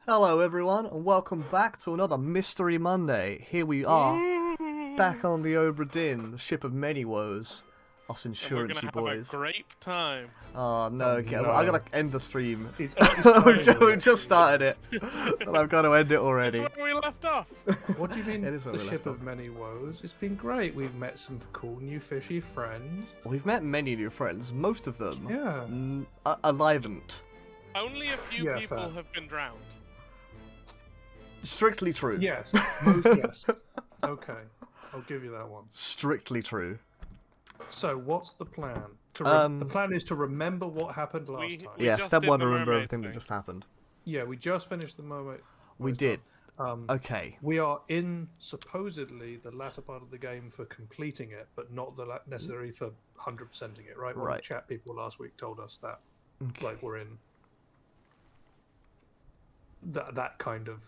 Hello everyone, and welcome back to another Mystery Monday. Here we are, back on the Obra Dinn, the ship of many woes. Us And we're insurancy gonna boys. have a great time. Oh no, okay. no. I gotta end the stream. It's only We've just started it, and I've got to end it already. It's where we left off. What do you mean, It is where the we ship left of many woes? It's been great. We've met some cool new fishy friends. We've met many new friends, most of them Yeah. aliven't. Only a few Yeah, people fair. have been drowned. Strictly true. Yes. Most yes. Okay. I'll give you that one. Strictly true. So, what's the plan? The plan is to remember what happened last We- time. we Yeah, just step did one, the remember mermaid everything that thing. just happened. Yeah, we just finished the moment. We did. Um, Okay. We are in supposedly the latter part of the game for completing it, but not the necessary for 100%ing it, right? One of Right. the chat people last week told us that, Okay. like, we're in that kind of.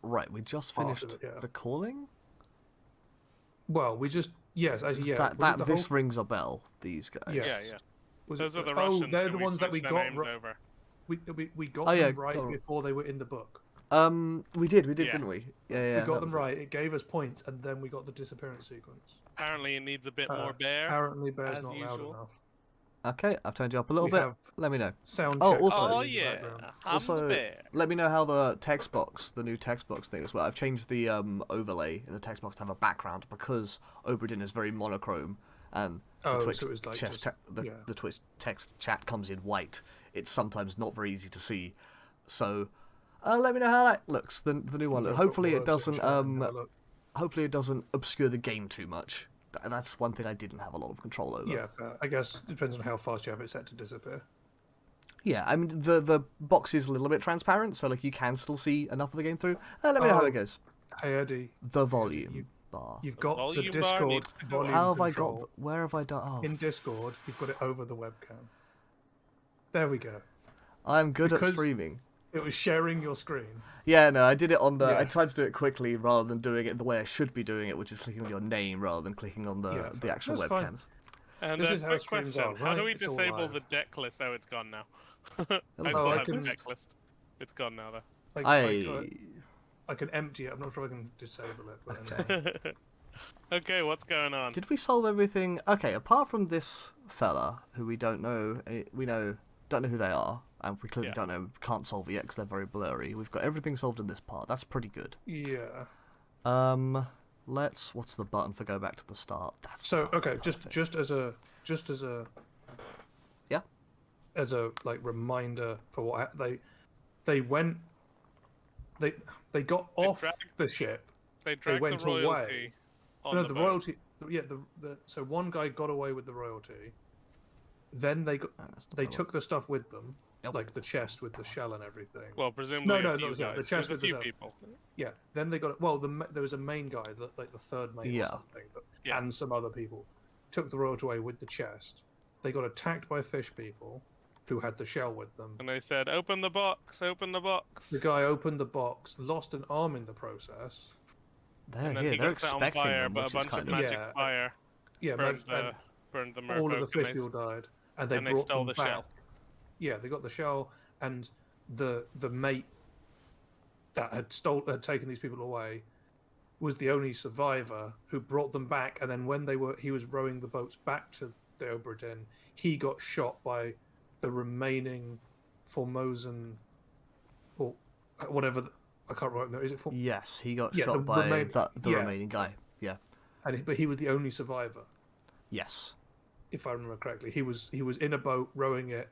Right, we just Part of finished it, yeah. the calling? Well, we just actually yeah. This rings a bell, these guys. Yeah. Yeah. Was Those it are the oh, Russians. they're who the ones that we switched their got. names over. We got Oh, yeah, them right got 'em. before they were in the book. We did, Yeah. didn't we? Yeah, We got that them was it. right. It gave us points, and then we got the disappearance sequence. Apparently, it needs a bit more bear. Apparently, Bear's as not loud usual. enough. Okay, I've turned you up a little We bit. have Let me know. Sound Oh, checks also- Oh in the yeah, background. I'm Also, the bear. let me know how the text box, the new text box thing as well. I've changed the overlay in the text box to have a background because Obra Dinn is very monochrome, and the Oh, Twitch so it was like chest just- the yeah. Twitch text chat comes in white. It's sometimes not very easy to see. So, let me know how that looks. The new one. Go for Hopefully it words in doesn't chat and have a look. hopefully it doesn't obscure the game too much. That's one thing I didn't have a lot of control over. Yeah, fair. I guess it depends on how fast you have it set to disappear. Yeah, I mean the box is a little bit transparent, so like you can still see enough of the game through. Let me know how Oh. it goes. Hey Eddie, The volume bar. you've got the volume bar Discord needs to go volume How have I control. got? Where have I done? Oh, In Discord, you've got it over the webcam. There we go. I'm good at because- streaming. It was sharing your screen. Yeah, no, I did it on the. I Yeah. tried to do it quickly rather than doing it the way I should be doing it, which is clicking on your name rather than clicking on the Yeah, the actual that's fine. webcams. And This a is how quick streams question: are, how do right? we It's all disable live. the deck list? Oh, it's gone now. was I a still deck have the list? deck list. It's gone now though. I can empty it. I'm not sure I can disable it. But Okay. Okay, what's going on? Did we solve everything? Okay, apart from this fella who we don't know, don't know who they are, and we clearly Yeah. don't know, can't solve it yet because they're very blurry. We've got everything solved in this part. That's pretty good. yeah. What's the button for go back to the start? That's the So button. okay, Perfect. just as a Yeah. as a like reminder for what they went they got off dragged- the ship. They dragged went the royalty away. on No, the the boat. royalty. Yeah, so one guy got away with the royalty. Then they That's not they the took the stuff with them, Yep. like the chest with the shell and everything. Well, presumably No, a no, few no, sorry, the guys. chest There's with a the few cell. people. Yeah. Then they got it. Well, there was a main guy, like the third mate Yeah. or something, Yeah. and some other people took the royalty away with the chest. They got attacked by fish people who had the shell with them. And they said, "Open the box! Open the box!" The guy opened the box, lost an arm in the process. They're And then here. he They're got set on expecting fire, them, but which a is bunch kind of of. magic Yeah. fire Yeah, burned and the all of the merfolk, fish and people died, and they and they brought stole them the back. shell. Yeah, they got the shell, and the mate that had taken these people away was the only survivor who brought them back. And then when he was rowing the boats back to the Obra Dinn, he got shot by the remaining Formosan or whatever. I can't remember. Is it Form? Yes, he got Yeah, shot the by remain- the yeah. remaining guy. Yeah. But he was the only survivor, Yes. if I remember correctly. He was in a boat rowing it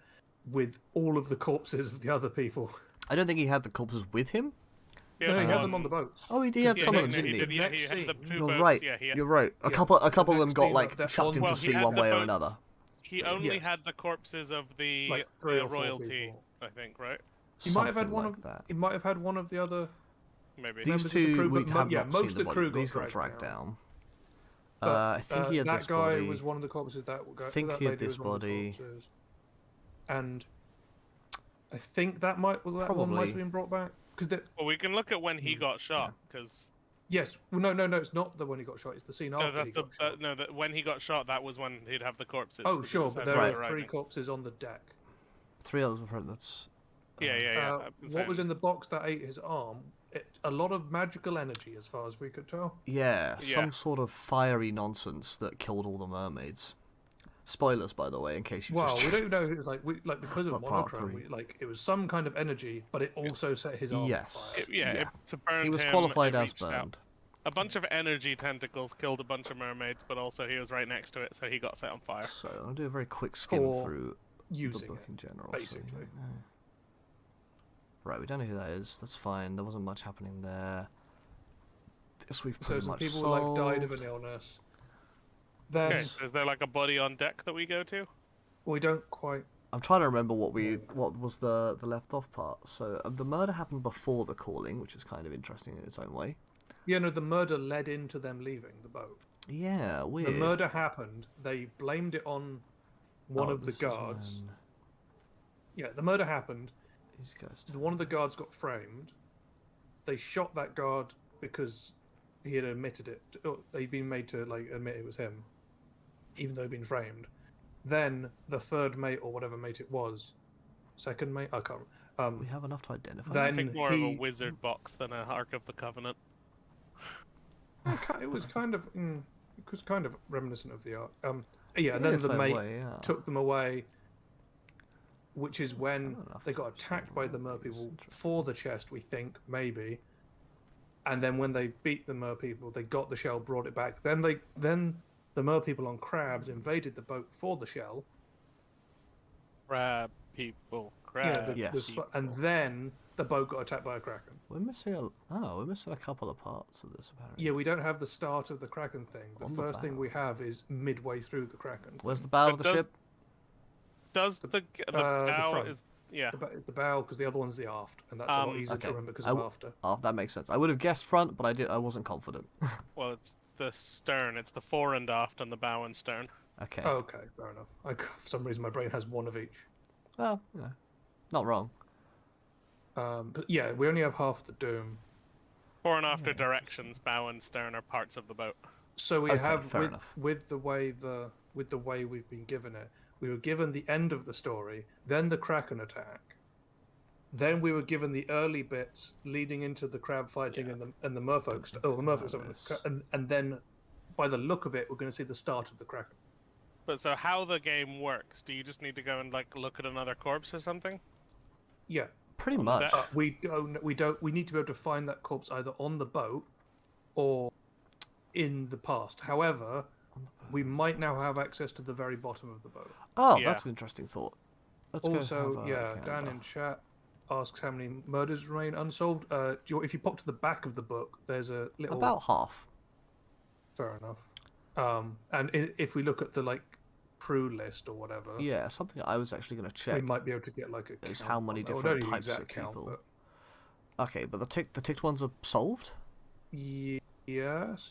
with all of the corpses of the other people. I don't think he had the corpses with him. No, he had one- them on the boats. Oh, he had Yeah, some no, of them, no, didn't he he? did, yeah, he Next had the scene. two You're boats, right. Yeah, he had, You're right. A Yeah, couple of the them next got scene, like that chucked one- into Well, he sea had one the way or boats- another. He only Yes. had the corpses of the Like 3 or 4 royalty, people. I think, right? He might have had Something one like of that. He might have had one of the other. Maybe. These members of the two crew, we but have yeah, not most seen of the the body. crew got These got dragged dragged down. But, I think he had that this guy body. was one of the corpses. That guy, think that he had lady this was one of the body. corpses. And I think that one might have Probably. been brought back because Well, we can look at when he got shot, because yes, well, no, it's not the one he got shot. It's the scene after he got shot. when he got shot, that was when he'd have the corpses. Oh, because sure, it was but as there they are were 3 arriving. corpses on the deck. 3 others were present. That's Yeah. I've been What was saying- in the box that ate his arm? A lot of magical energy, as far as we could tell. Yeah, Yeah. some sort of fiery nonsense that killed all the mermaids. Spoilers, by the way, in case you Well, just. we don't know. It was like because of What, part monochrome, three? it was some kind of energy, but it also set his arm on Yes. fire. It burned He was him, qualified it as reached out. burned. A bunch of energy tentacles killed a bunch of mermaids, but also he was right next to it, so he got set on fire. So I'll do a very quick skim For through the using book it, in general. basically. Right, we don't know who that is. That's fine. There wasn't much happening there. This we've So pretty some much people solved. died of an illness. Then Okay, so is there like a body on deck that we go to? we don't quite. I'm trying to remember what was the left off part. So the murder happened before the calling, which is kind of interesting in its own way. Yeah, no, the murder led into them leaving the boat. Yeah, weird. The murder happened. They blamed it on one Oh, of the this is guards. when Yeah, the murder happened. these guys. One of the guards got framed. They shot that guard because he had admitted it. He'd been made to admit it was him, even though he'd been framed. Then the third mate or whatever mate it was, second mate, I can't. We have enough to identify. I Then think more of a he- wizard box than a Ark of the Covenant. It was kind of reminiscent of the art. Yeah, and In then its the own mate way, yeah. took them away, which is when don't know if they it's got actually attacked by the mer right, it's people interesting. for the chest. We think maybe, and then when they beat the mer people, they got the shell, brought it back. Then the mer people on crabs invaded the boat for the shell. Crab people. Yeah, Crab Yes. people. and then the boat got attacked by a kraken. We're missing a couple of parts of this apparently. Yeah, we don't have the start of the kraken thing. The On the first thing bow. we have is midway through the kraken. Where's the bow of But the does- ship? Does the bow front. is yeah? The bow, because the other one's the aft, and that's a lot easier Okay. to remember because I of w- after. Oh, that makes sense. I would have guessed front, but I wasn't confident. Well, it's the stern. It's the fore and aft and the bow and stern. Okay. Oh, okay, fair enough. For some reason, my brain has one of each. Well, not wrong. But yeah, we only have half the doom. Fore and after directions, bow and stern are parts of the boat. So we Okay, have fair enough. with the way we've been given it, we were given the end of the story, then the kraken attack, then we were given the early bits leading into the crab fighting Yeah. and the merfolk stuff. Oh, the merfolk stuff, this. and then by the look of it, we're going to see the start of the kraken. But so how the game works? Do you just need to go and look at another corpse or something? Yeah, Pretty On the much. deck. we need to be able to find that corpse either on the boat or in the past. However, we might now have access to the very bottom of the boat. Oh, Yeah. that's an interesting thought. Let's go Also, have a yeah, gander. Dan in chat asks how many murders remain unsolved. If you pop to the back of the book, there's a little. About half. Fair enough. And if we look at the crew list or whatever, Yeah, something I was actually going to we check might be able to get like a is count how many on that. Well, different not the types exact of count, people. but Okay, but the ticked ones are solved. yes.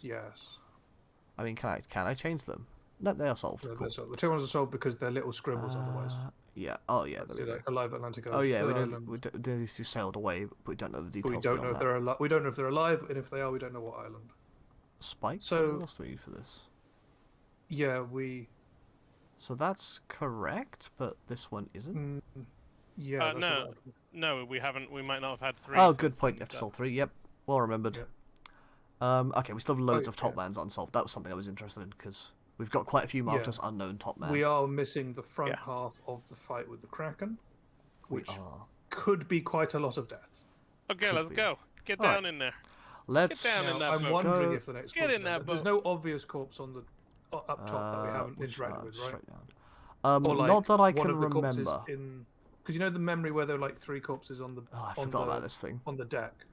I mean, can I change them? No, they are solved. No, Cool. the two ones are solved because they're little scribbles otherwise. Yeah. Oh, yeah. There we go. Like alive Atlantic Oh, yeah. We Island. know these two sailed away, but we don't know the But details. we don't know beyond if that. they're alive. We don't know if they're alive, and if they are, we don't know what island. Spike. So- What else do we need for this? Yeah, we. So that's correct, but this one isn't. Yeah. that's no. what No, we haven't. We might not have had three. Oh, since good point. then, You have to so- solve 3. Yep. Well remembered. Yeah. Okay, we still have loads Oh, of top yeah. mans unsolved. That was something I was interested in because we've got quite a few marked as unknown top man. We are missing the front Yeah. half of the fight with the Kraken, We which are. could be quite a lot of deaths. Okay, Could let's be. go. Get Alright. down in there. Let's down in that I'm boat. wondering go- if the next Get corpse in is that there. There's boat. no obvious corpse on the up top that we haven't which- interacted with, right? straight down. Or Not that I one can of the corpses remember. in because you know the memory where there were 3 corpses on the Oh, I on forgot the, about this thing. on the deck.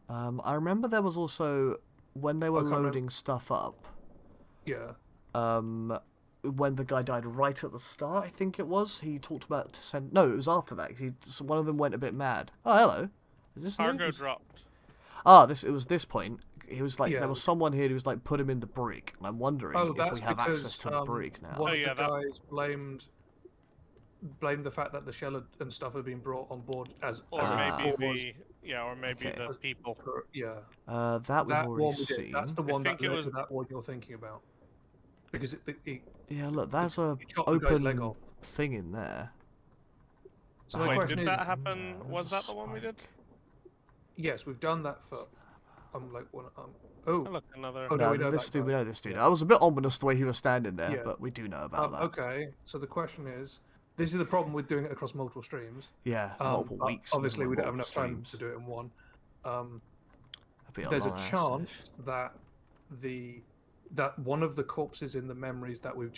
I remember there was also when they were can't remember. loading stuff up. Yeah. When the guy died right at the start, I think it was. He talked about to send. No, it was after that. 'Cause one of them went a bit mad. Oh, hello. Is this new? Cargo dropped. Ah, it was this point. He was like, Yeah. there was someone here who was like, put him in the brig, and I'm wondering Oh, if that's we have because access to the brig now. one Oh, of yeah, the that- guys blamed the fact that the shell and stuff had been brought on board as Or Ah. maybe was- or maybe Okay. the people. yeah. That we've That already one we seen. did. That's the one think that it led was- to that one you're thinking about. Because Yeah, look, there's a he chopped the guy's leg open off. thing in there. So my Wait, question did is, that happen? there's Was a that the one we did? yes, we've done that for. I'm like, one. Oh, Oh, look, another. oh no, we know this that dude, guy. we know this dude. Yeah. I was a bit ominous the way he was standing there, Yeah. but we do know about that. Okay, so the question is, this is the problem with doing it across multiple streams. Yeah, multiple But weeks. obviously, never we don't have mind enough multiple time to streams. do it in one. Um, It'd be there's a long-ass chance session. that one of the corpses in the memories that we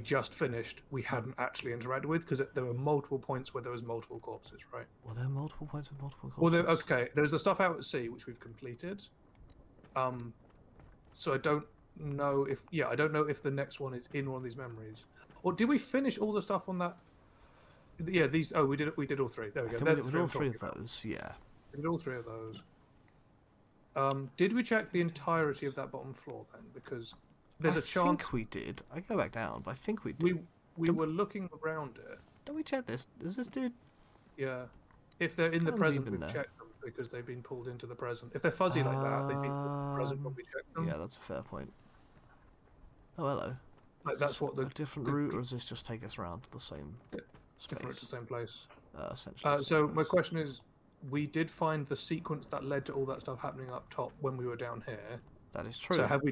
just finished we hadn't actually interacted with because there were multiple points where there was multiple corpses, right? Were there multiple points with multiple corpses? Well, okay. There's the stuff out at sea which we've completed. So I don't know if the next one is in one of these memories, or did we finish all the stuff on that? Yeah, these. Oh, we did all three. There we go. We did all three of those. Yeah. We did all three of those. Did we check the entirety of that bottom floor then? Because there's a chance. I think we did. I go back down, but I think we did. We were looking around it. Don't we check this? Is this dude? Yeah. If they're in the How long's he present, been we've there? checked them because they've been pulled into the present. If they're fuzzy like that, they've been pulled into the present when we check them. Yeah, that's a fair point. Oh, hello. Like Is that's this what the a different route, or does this just take us around to the same different space? to the same place. Essentially. the So same my place. question is, we did find the sequence that led to all that stuff happening up top when we were down here. That is true. So have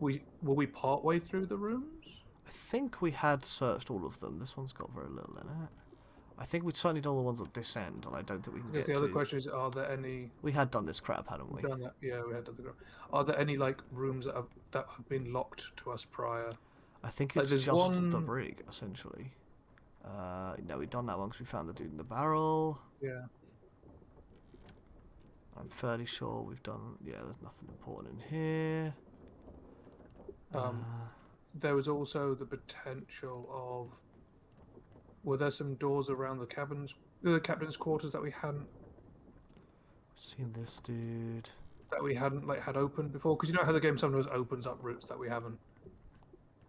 were we part way through the rooms? I think we had searched all of them. This one's got very little in it. I think we'd certainly done the ones at this end, and I don't think we can Because get the to. other question is, are there any? We had done this crap, hadn't we? Done that? Yeah, we had done the. Are there any like rooms that have been locked to us prior? I think Like, it's there's just the one- brig, essentially. No, we've done that one because we found the dude in the barrel. Yeah. I'm fairly sure we've done. Yeah, there's nothing important in here. There was also the potential of. Were there some doors around the captain's quarters that we hadn't Seen this dude. like had opened before? Because you know how the game sometimes opens up routes that we haven't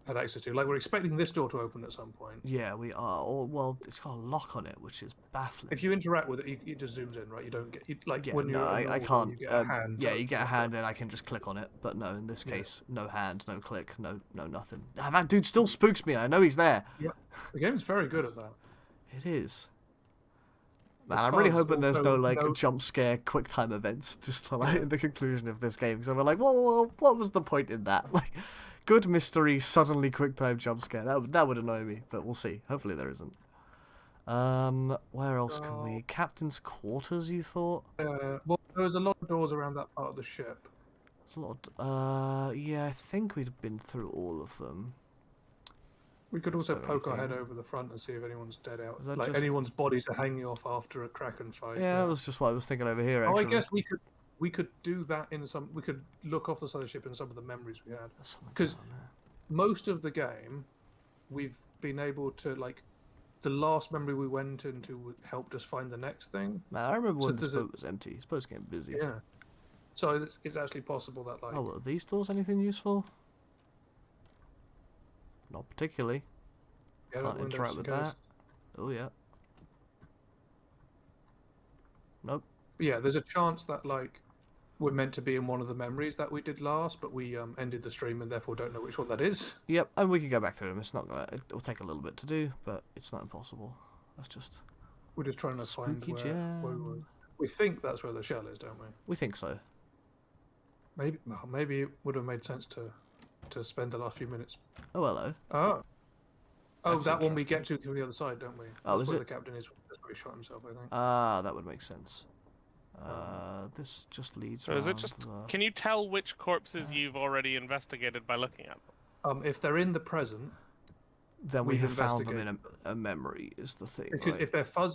had access to. Like we're expecting this door to open at some point. Yeah, we are. Well, it's got a lock on it, which is baffling. If you interact with it, it just zooms in, right? You don't get like Yeah, when no, you're. I can't. You get a hand. Yeah, you get a hand, and I can just click on it. But no, in this Yeah. case, no hand, no click, no nothing. Ah, that dude still spooks me. I know he's there. Yeah, the game's very good at that. It is. The Man, I'm really fuzz hoping there's no also- like no- jump scare quick time events just to like in the conclusion of this game because I'm like, whoa, what was the point in that? Like, good mystery, suddenly quick time jump scare. That would annoy me, but we'll see. Hopefully there isn't. Where else can we? Captain's quarters, you thought? Well, there was a lot of doors around that part of the ship. There's a lot. Yeah, I think we'd been through all of them. We could Is also there poke our head anything- over the front and see if anyone's dead out. Is that Like just- anyone's bodies are hanging off after a Kraken fight. Yeah, that was just what I was thinking over here. Actually. Oh, I guess we could do that in some. We could look off the side of the ship in some of the memories we had. There's something 'cause- going on there. Most of the game, we've been able to like. The last memory we went into helped us find the next thing. Man, I remember So when this there's a- boat was empty. It's supposed to get busy. Yeah. So it's actually possible that like. Oh, well, are these doors anything useful? Not particularly. yeah, Can't windows interact in with case. that. Oh, yeah. Nope. But yeah, there's a chance that like we're meant to be in one of the memories that we did last, but we ended the stream and therefore don't know which one that is. Yep, and we can go back through them. It's not gonna. It'll take a little bit to do, but it's not impossible. That's just. We're just trying to find Spooky where we were. jam. We think that's where the shell is, don't we? We think so. Maybe it would have made sense to spend the last few minutes. Oh, hello. Oh, That's that one we interesting. get to through the other side, don't we? Oh, That's is where it? the captain is. That's where he shot himself, I think. Ah, that would make sense. This just leads So around is it just? the... Can you tell which corpses you've already investigated by looking at them? If they're in the present, Then we we've have found them in investigated. a memory, is the thing, because right?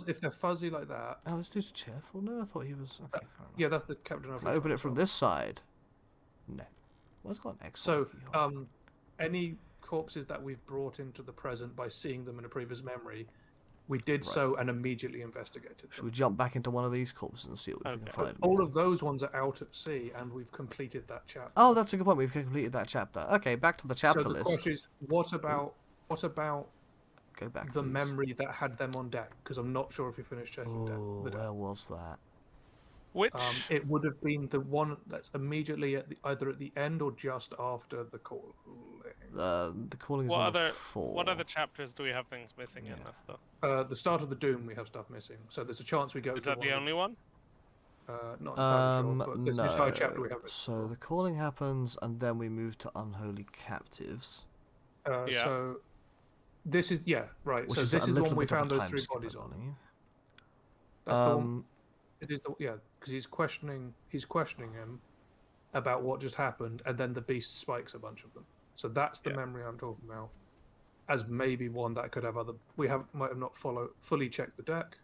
if they're fuzzy like that, Oh, this dude's cheerful? No, I thought he was... Okay, fair enough. yeah, that's the captain. Can I open it from this side? No. Well, it's got an X. So, any corpses that we've brought into the present by seeing them in a previous memory, we did so and immediately investigated Should them. we jump back into one of these corpses and see what we Okay. can find? All of those ones are out at sea, and we've completed that chapter. Oh, that's a good point. We've completed that chapter. Okay, back to the chapter so the list. question is, what about Go back. the please. memory that had them on deck? Because I'm not sure if you finished checking Oh, the deck. where was that? Which It would have been the one that's immediately either at the end or just after the calling. The calling is number 4. what other chapters do we have things missing in this stuff? The start of the Doom, we have stuff missing, so there's a chance we go Is to that one the of only one? not entirely sure, but there's an entire No. chapter we haven't. So the calling happens, and then we move to unholy captives. Yeah. So this is right. Which So is this a is the little one we bit of a found those time 3 skip, bodies I on. believe. That's the one. It is the because he's questioning him about what just happened, and then the beast spikes a bunch of them. So that's the memory I'm talking about, as maybe one that could have other. Might have not fully checked the deck.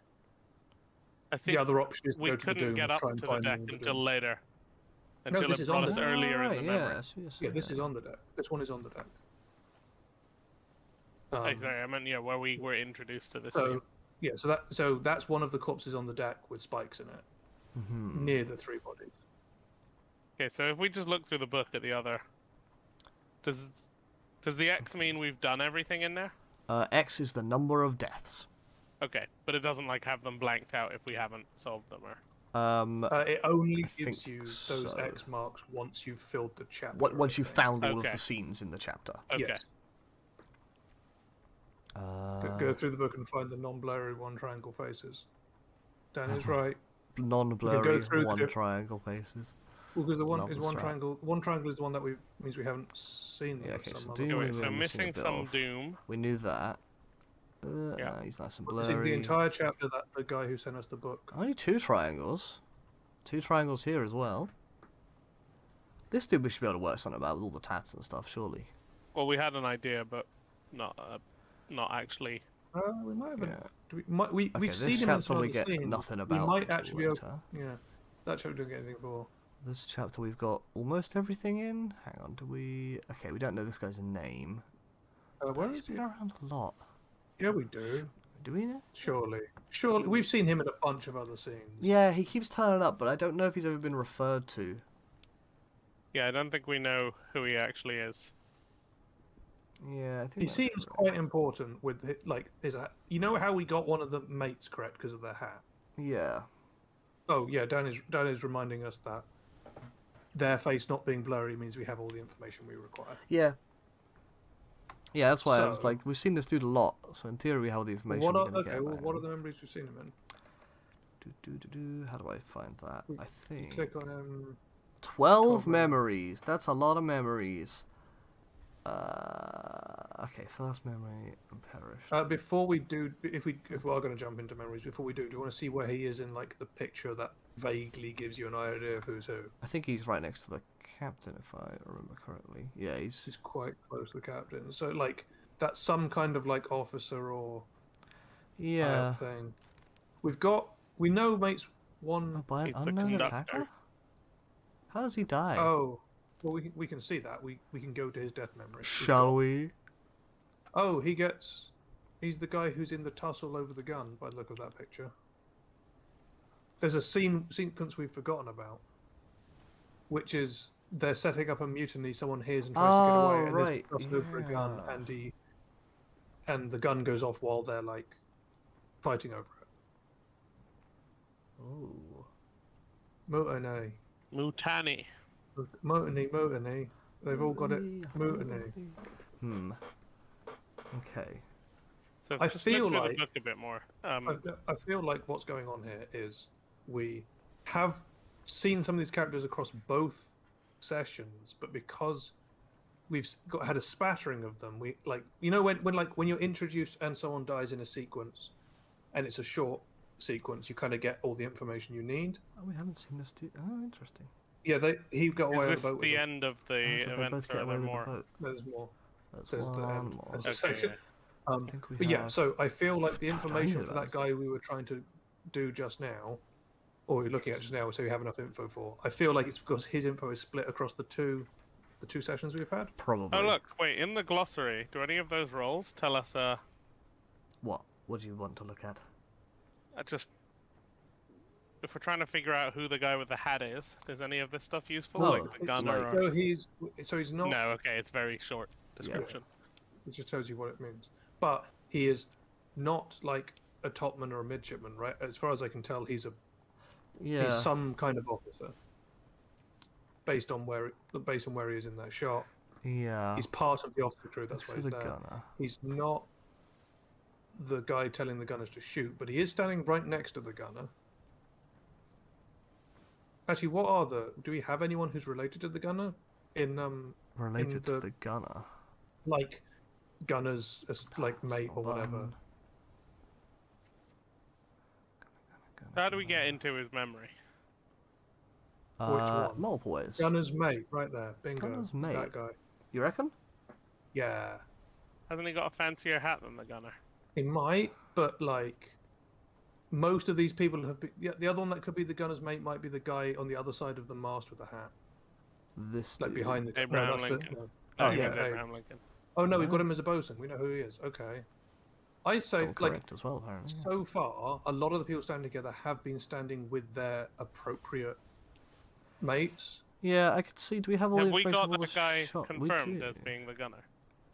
I think The other option is to we go to the couldn't Doom get and up try and to the find deck them in the until Doom. later. No, Until this it is on brought the us deck. earlier in the memory. Yeah, This is on the deck. This one is on the deck. Sorry, I meant where we were introduced to this So scene. so that's one of the corpses on the deck with spikes in it, near the 3 bodies. Okay, so if we just look through the book at the other, does the X mean we've done everything in there? X is the number of deaths. Okay, but it doesn't like have them blanked out if we haven't solved them, or It only I gives think you those so. X marks once you've filled the chapter. Once you've found all of Okay. the scenes in the chapter. okay. Yes. Go through the book and find the non-blurry one triangle faces. Dan is right. Non-blurry through the one diff- triangle faces. Well, because the one Love is the one strat. triangle. One triangle is the one that means we haven't seen them. Yeah, of okay, some so other Doom way. Okay, we so were missing a missing bit some of. Doom. We knew that. Yeah. No, he's nice and Missing blurry. the entire chapter that the guy who sent us the book. Only 2 triangles. 2 triangles here as well. This dude we should be able to work something about with all the tats and stuff, surely. Well, we had an idea, but not actually. We might have. Yeah. We've Okay, seen this him in chapter some we of the get scenes. nothing We about might until actually be able. later. Yeah, that chapter we don't get anything for. This chapter we've got almost everything in. Hang on, do we... Okay, we don't know this guy's name. Where He's is he? been around a lot. Yeah, we do. Do we know? Surely, we've seen him in a bunch of other scenes. Yeah, he keeps turning up, but I don't know if he's ever been referred to. Yeah, I don't think we know who he actually is. Yeah, I think He that's seems correct. quite important with his hat. You know how we got one of the mates correct because of their hat. Yeah. Oh yeah, Dan is reminding us that their face not being blurry means we have all the information we require. Yeah. Yeah, that's why I was So- like, we've seen this dude a lot, so in theory we have all the information we're going to get about what are him. the memories we've seen him in? How do I find that? I think... Click on him. 12 12 memories. That's a lot of memories. Okay, first memory and perish. Before we do, if we are going to jump into memories, before we do you want to see where he is in like the picture that vaguely gives you an idea of who's who? I think he's right next to the captain, if I remember correctly. Yeah, He's he's... quite close to the captain, so like that's some kind of like officer or Yeah. thing. We know mates one. Oh, by an He's the unknown conductor. attacker? How does he die? Oh, well, we can see that. We can go to his death memory. Shall we? Oh, he's the guy who's in the tussle over the gun by the look of that picture. There's a sequence we've forgotten about, which is they're setting up a mutiny. Someone hears and tries to get away, and there's a tussle over a gun, and the gun goes off while they're like fighting over it. Oh. Mutiny. Mutani. Mutiny. They've all got it. Mutiny. Okay. So if I we just feel look through like- the book a bit more. I feel like what's going on here is we have seen some of these characters across both sessions, but because we've had a spattering of them, we like when you're introduced and someone dies in a sequence, and it's a short sequence, you kind of get all the information you need. Oh, we haven't seen this dude. Oh, interesting. Yeah, he got away Is on this the boat. the with them. end of the Oh, did they events, both or get are away there with more? the boat? There's more. There's There's the one end. more. There's a Okay, section. yeah. I think we But yeah, have- so I feel like the Don't information know for about that guy we were trying to do just now, or we're looking at just now, so we have enough info for. I feel like it's because his info is split across the two sessions we've had. Probably. Oh look, wait, in the glossary, do any of those roles tell us What? What do you want to look at? just if we're trying to figure out who the guy with the hat is, is any of this stuff useful? No, Like the it's gunner like- or... So he's not. No, okay, it's very short description. It just tells you what it means. But he is not like a topman or a midshipman, right? As far as I can tell, he's a Yeah. He's some kind of officer, based on where he is in that shot. Yeah. He's part of the officer crew. That's Next why to he's the there. gunner. He's not the guy telling the gunners to shoot, but he is standing right next to the gunner. Actually, do we have anyone who's related to the gunner Related to the gunner. like gunner's like mate or Button. whatever? How do we get into his memory? Which one? Multiple ways. Gunner's mate, right there. Bingo. Gunner's It's mate. that guy. You reckon? Yeah, Hasn't he got a fancier hat than the gunner? he might, but like most of these people have been. Yeah, the other one that could be the gunner's mate might be the guy on the other side of the mast with the hat, This like dude. behind the. Abraham that's Lincoln. no. Oh, yeah, yeah. Abraham Lincoln. Oh no, we've Yeah. got him as a bosun. We know who he is. Okay. I say All like correct as well, apparently. so far, a lot of the people standing together have been standing with their appropriate mates. Yeah, I could see. Do we have all Have the we information got of all that the guy shot? We confirmed do. as being the gunner?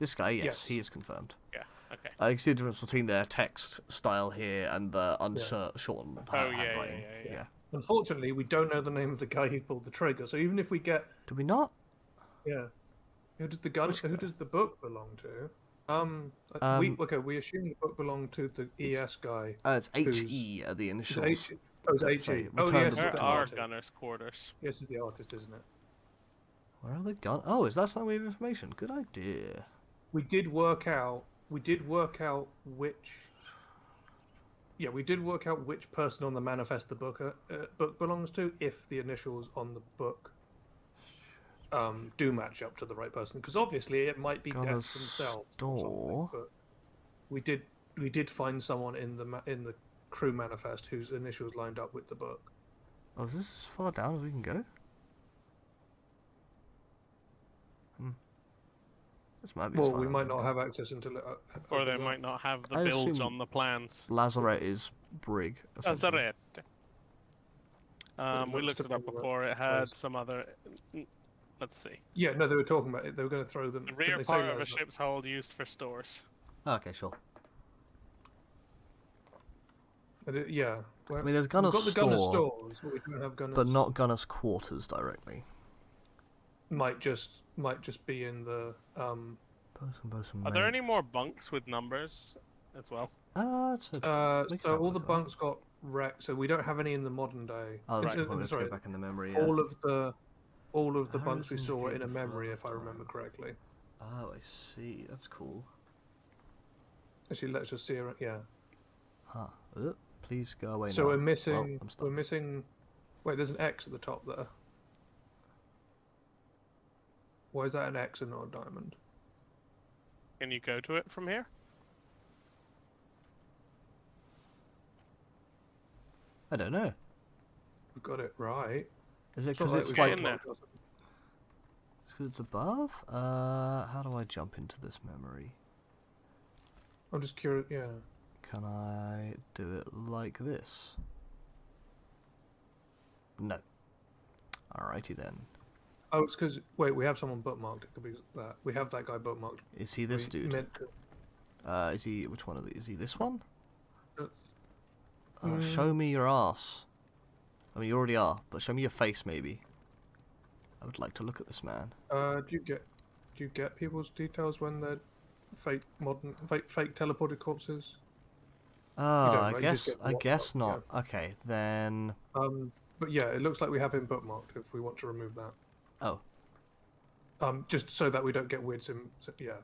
This guy, yes, Yes. he is confirmed. Yeah. Okay. I can see the difference between their text style here and the unshortened Oh, yeah, handwriting. yeah. Unfortunately, we don't know the name of the guy who pulled the trigger. So even if we get, Do we not? yeah, who does the gun? Which Who guy? does the book belong to? We assume the book belonged to the ES guy. It's Who's- HE at the Is it initials. H? Oh, it's Let's HE. say Oh, Return yes, of it's the Where the Return. are artist. gunner's quarters? Yes, it's the artist, isn't it? Where are the gun? Oh, is that something we have information? Good idea. We did work out which. Yeah, we did work out which person on the manifest the book belongs to if the initials on the book do match up to the right person. Because obviously it might be death Gunner's themselves. or store. something, but we did find someone in the crew manifest whose initials lined up with the book. Oh, is this as far down as we can go? This might be. Well, as far we down might as we not can have access until it. Or they might not have the I builds assume- on the plans. go. Lazarette is brig. essentially. Lazarette. We looks looked to it up be the before. It had place. some other. Let's see. Yeah, no, they were talking about it. They were going to throw them. The didn't rear they say part of a Lazarus? ship's hold used for stores. Okay, sure. Yeah. I mean, there's We've Gunner's got the gunner store, stores, but we don't have gunners. but not Gunner's quarters directly. Might just be in the Bosun, Are there mate. any more bunks with numbers as well? It's a, we could so have a all the look at that. bunks got wrecked, so we don't have any in the modern day. Oh, that's Right. probably have to sorry, go back in the memory. Yeah. all of the bunks we Arrows saw were in a indicating the memory, flow if I of remember time. correctly. Oh, I see. That's cool. Actually, let's just see around. Yeah. Huh. Please go away So now. we're Well, missing. I'm stuck. We're missing. Wait, there's an X at the top there. Why is that an X and not a diamond? Can you go to it from here? I don't know. We've got it right. Is it It's because not it's we get like in there. it's 'cause it's above? How do I jump into this memory? I'm just curious. Yeah. Can I do it like this? No. Alrighty then. Oh, it's because wait, we have someone bookmarked. It could be that we have that guy bookmarked. Is he this We dude? meant to- Is he which one of these? Is he this one? Uh, Show me your ass. I mean, you already are, but show me your face, maybe. I would like to look at this man. Do you get people's details when they're fake teleported corpses? Oh, don't, I right? You just guess get the I WhatsApp, guess not. Okay, then. But yeah, it looks like we have him bookmarked. If we want to remove that, Oh, just so that we don't get weird yeah.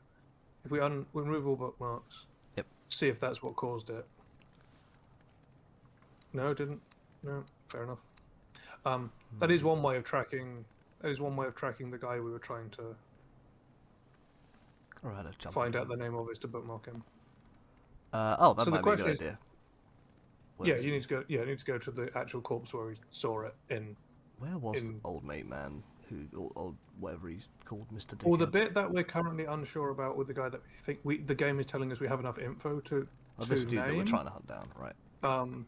If we remove all bookmarks. Yep. See if that's what caused it. No, it didn't. No, fair enough. That is one way of tracking. That is one way of tracking the guy we were trying to all right, jump. find in. out the name of, is to bookmark him. Oh, that So the might be a good question is- idea. Where Yeah, is you he? need to go. Yeah, you need to go to the actual corpse where we saw it in. Where was in- the old mate man who, or whatever he's called, Mr. Dickhead? Or the bit that we're currently unsure about with the guy that we think the game is telling us we have enough info to. Oh, this dude that we're name. trying to hunt down, right?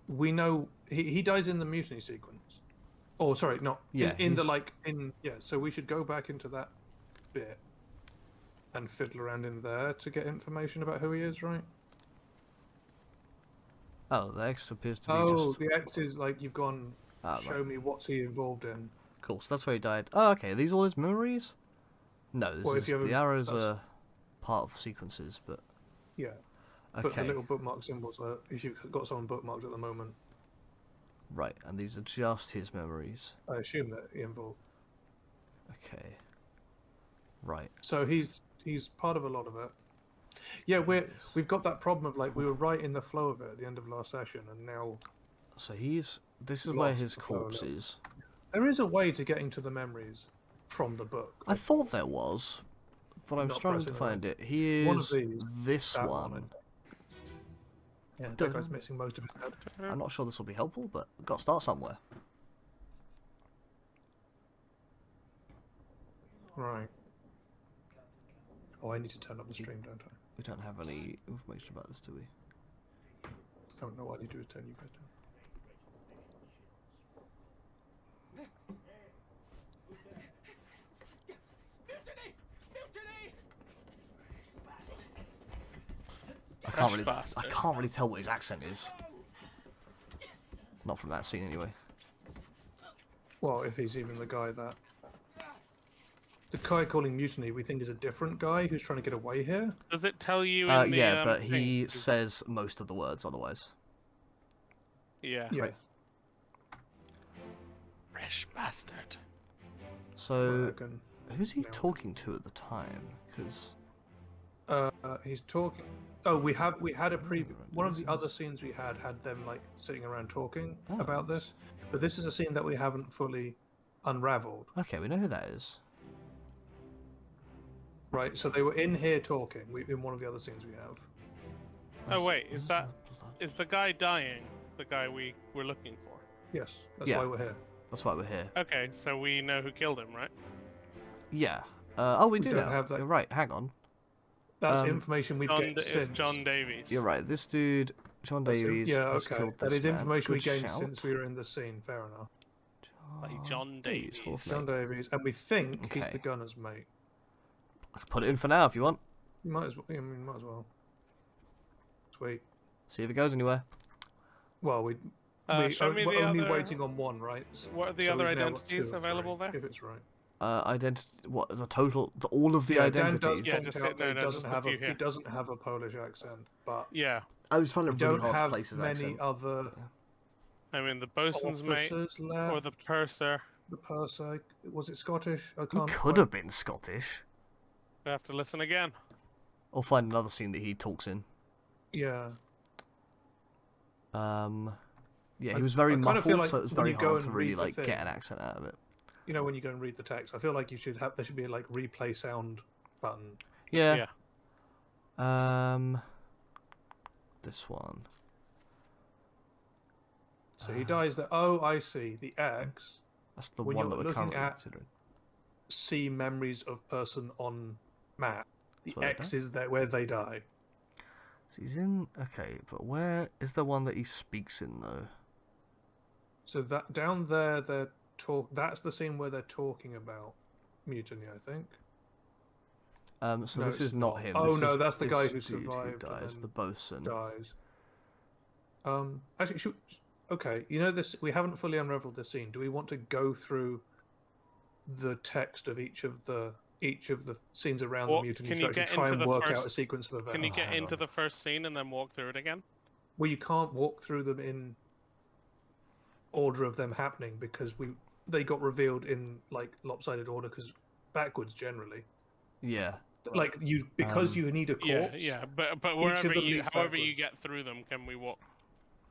We know he dies in the mutiny sequence. Oh, sorry, not Yeah, in the he's- yeah. So we should go back into that bit and fiddle around in there to get information about who he is, right? Oh, the X appears to be Oh, just... the X is like you've gone. Ah, Show right. me what's he involved in. Cool, so that's where he died. Oh, okay, are these all his memories? No, this Well, if is... you have The a- arrows that's- are part of sequences, but... Yeah, but the Okay, little bookmark symbols are if you've got someone bookmarked at the moment. right, and these are just his memories. I assume that he involved. Okay. Right. So he's part of a lot of it. Yeah, we've got that problem of like we were right in the flow of it at the end of last session, and now So he's... This is where Lost his the flow a corpse little. is. there is a way to getting to the memories from the book. I thought there was, but I'm Not struggling to pressing find it. He One of is these, this that one. one. Yeah, Duh. that guy's missing most of his head. I'm not sure this will be helpful, but we've got to start somewhere. Right. Oh, I need to turn up the stream, don't I? We don't have any information about this, do we? Oh no, what I need to do is turn you guys down. I can't really tell what his accent is. Not from that scene, anyway. Well, if he's even the guy that... The guy calling mutiny we think is a different guy who's trying to get away here? Does it tell you in the Yeah, but thing? he says most of the words otherwise. Yeah. Yeah. Right. Fresh bastard. So, Reckon. who's he No. talking to at the time? Because... He's talking... Oh, we had a preview. One of the other scenes we had them like sitting around talking Oh, about nice. this. But this is a scene that we haven't fully unraveled. Okay, we know who that is. Right, so they were in here talking in one of the other scenes we have. Oh wait, is that blood? is the guy dying the guy we were looking for? Yes, that's Yeah. why we're here. That's why we're here. Okay, so we know who killed him, right? Yeah. Oh, we We do don't now. have that- You're right, hang on. That's information we've gained It's since. John Davies. You're right, this dude, John That's Davies, yeah, has okay. killed That this is man. information we Good gained shout. since we were in the scene. Fair enough. John Davies. fourth John mate. Davies, and we think he's Okay. the gunner's mate. I can put it in for now if you want. You might as well. I mean, might as well. Sweet. See if it goes anywhere. Well, we're Show me the only other- waiting on one, right? What are the So other we've now got identities 2 of available 3, there? If it's right. Identity. What the total? All of the Dan does identities. Yeah, point just out that he no, doesn't just a have few here. he doesn't have a Polish accent, but Yeah, I was finding we it really don't hard to have place his many accent. other I mean the bosun's mate officers left. or the purser. The purser, was it Scottish? I He can't. could quite- have been Scottish. We have to listen again. Or find another scene that he talks in. Yeah. Yeah, he was very I kind of feel muffled, like so it was when very you go hard and to really read the like thing- get an accent out of it. You know, when you go and read the text, I feel like there should be like replay sound button. Yeah. Yeah. This one. So he dies there. Oh, I see. The X That's the When one you're that we're looking currently at- considering. see memories of person on map. The That's where they X die? is there where they die. So he's in. Okay, but where is the one that he speaks in though? So that down there, that's the scene where they're talking about mutiny, I think. So No, this it's is not him. Oh This no, is that's the guy this who dude survived and dies. then The bosun. dies. Actually, okay. You know this. We haven't fully unraveled the scene. Do we want to go through the text of each of the scenes around Well, the mutiny can to you actually get try into and the work out first- a sequence of events? Can you Oh, get hang into on. the first scene and then walk through it again? Well, you can't walk through them in order of them happening because they got revealed in like lopsided order because backwards generally. Yeah. Like you you need a corpse. Yeah, but of wherever them you, leads however you backwards. get through them, can we walk?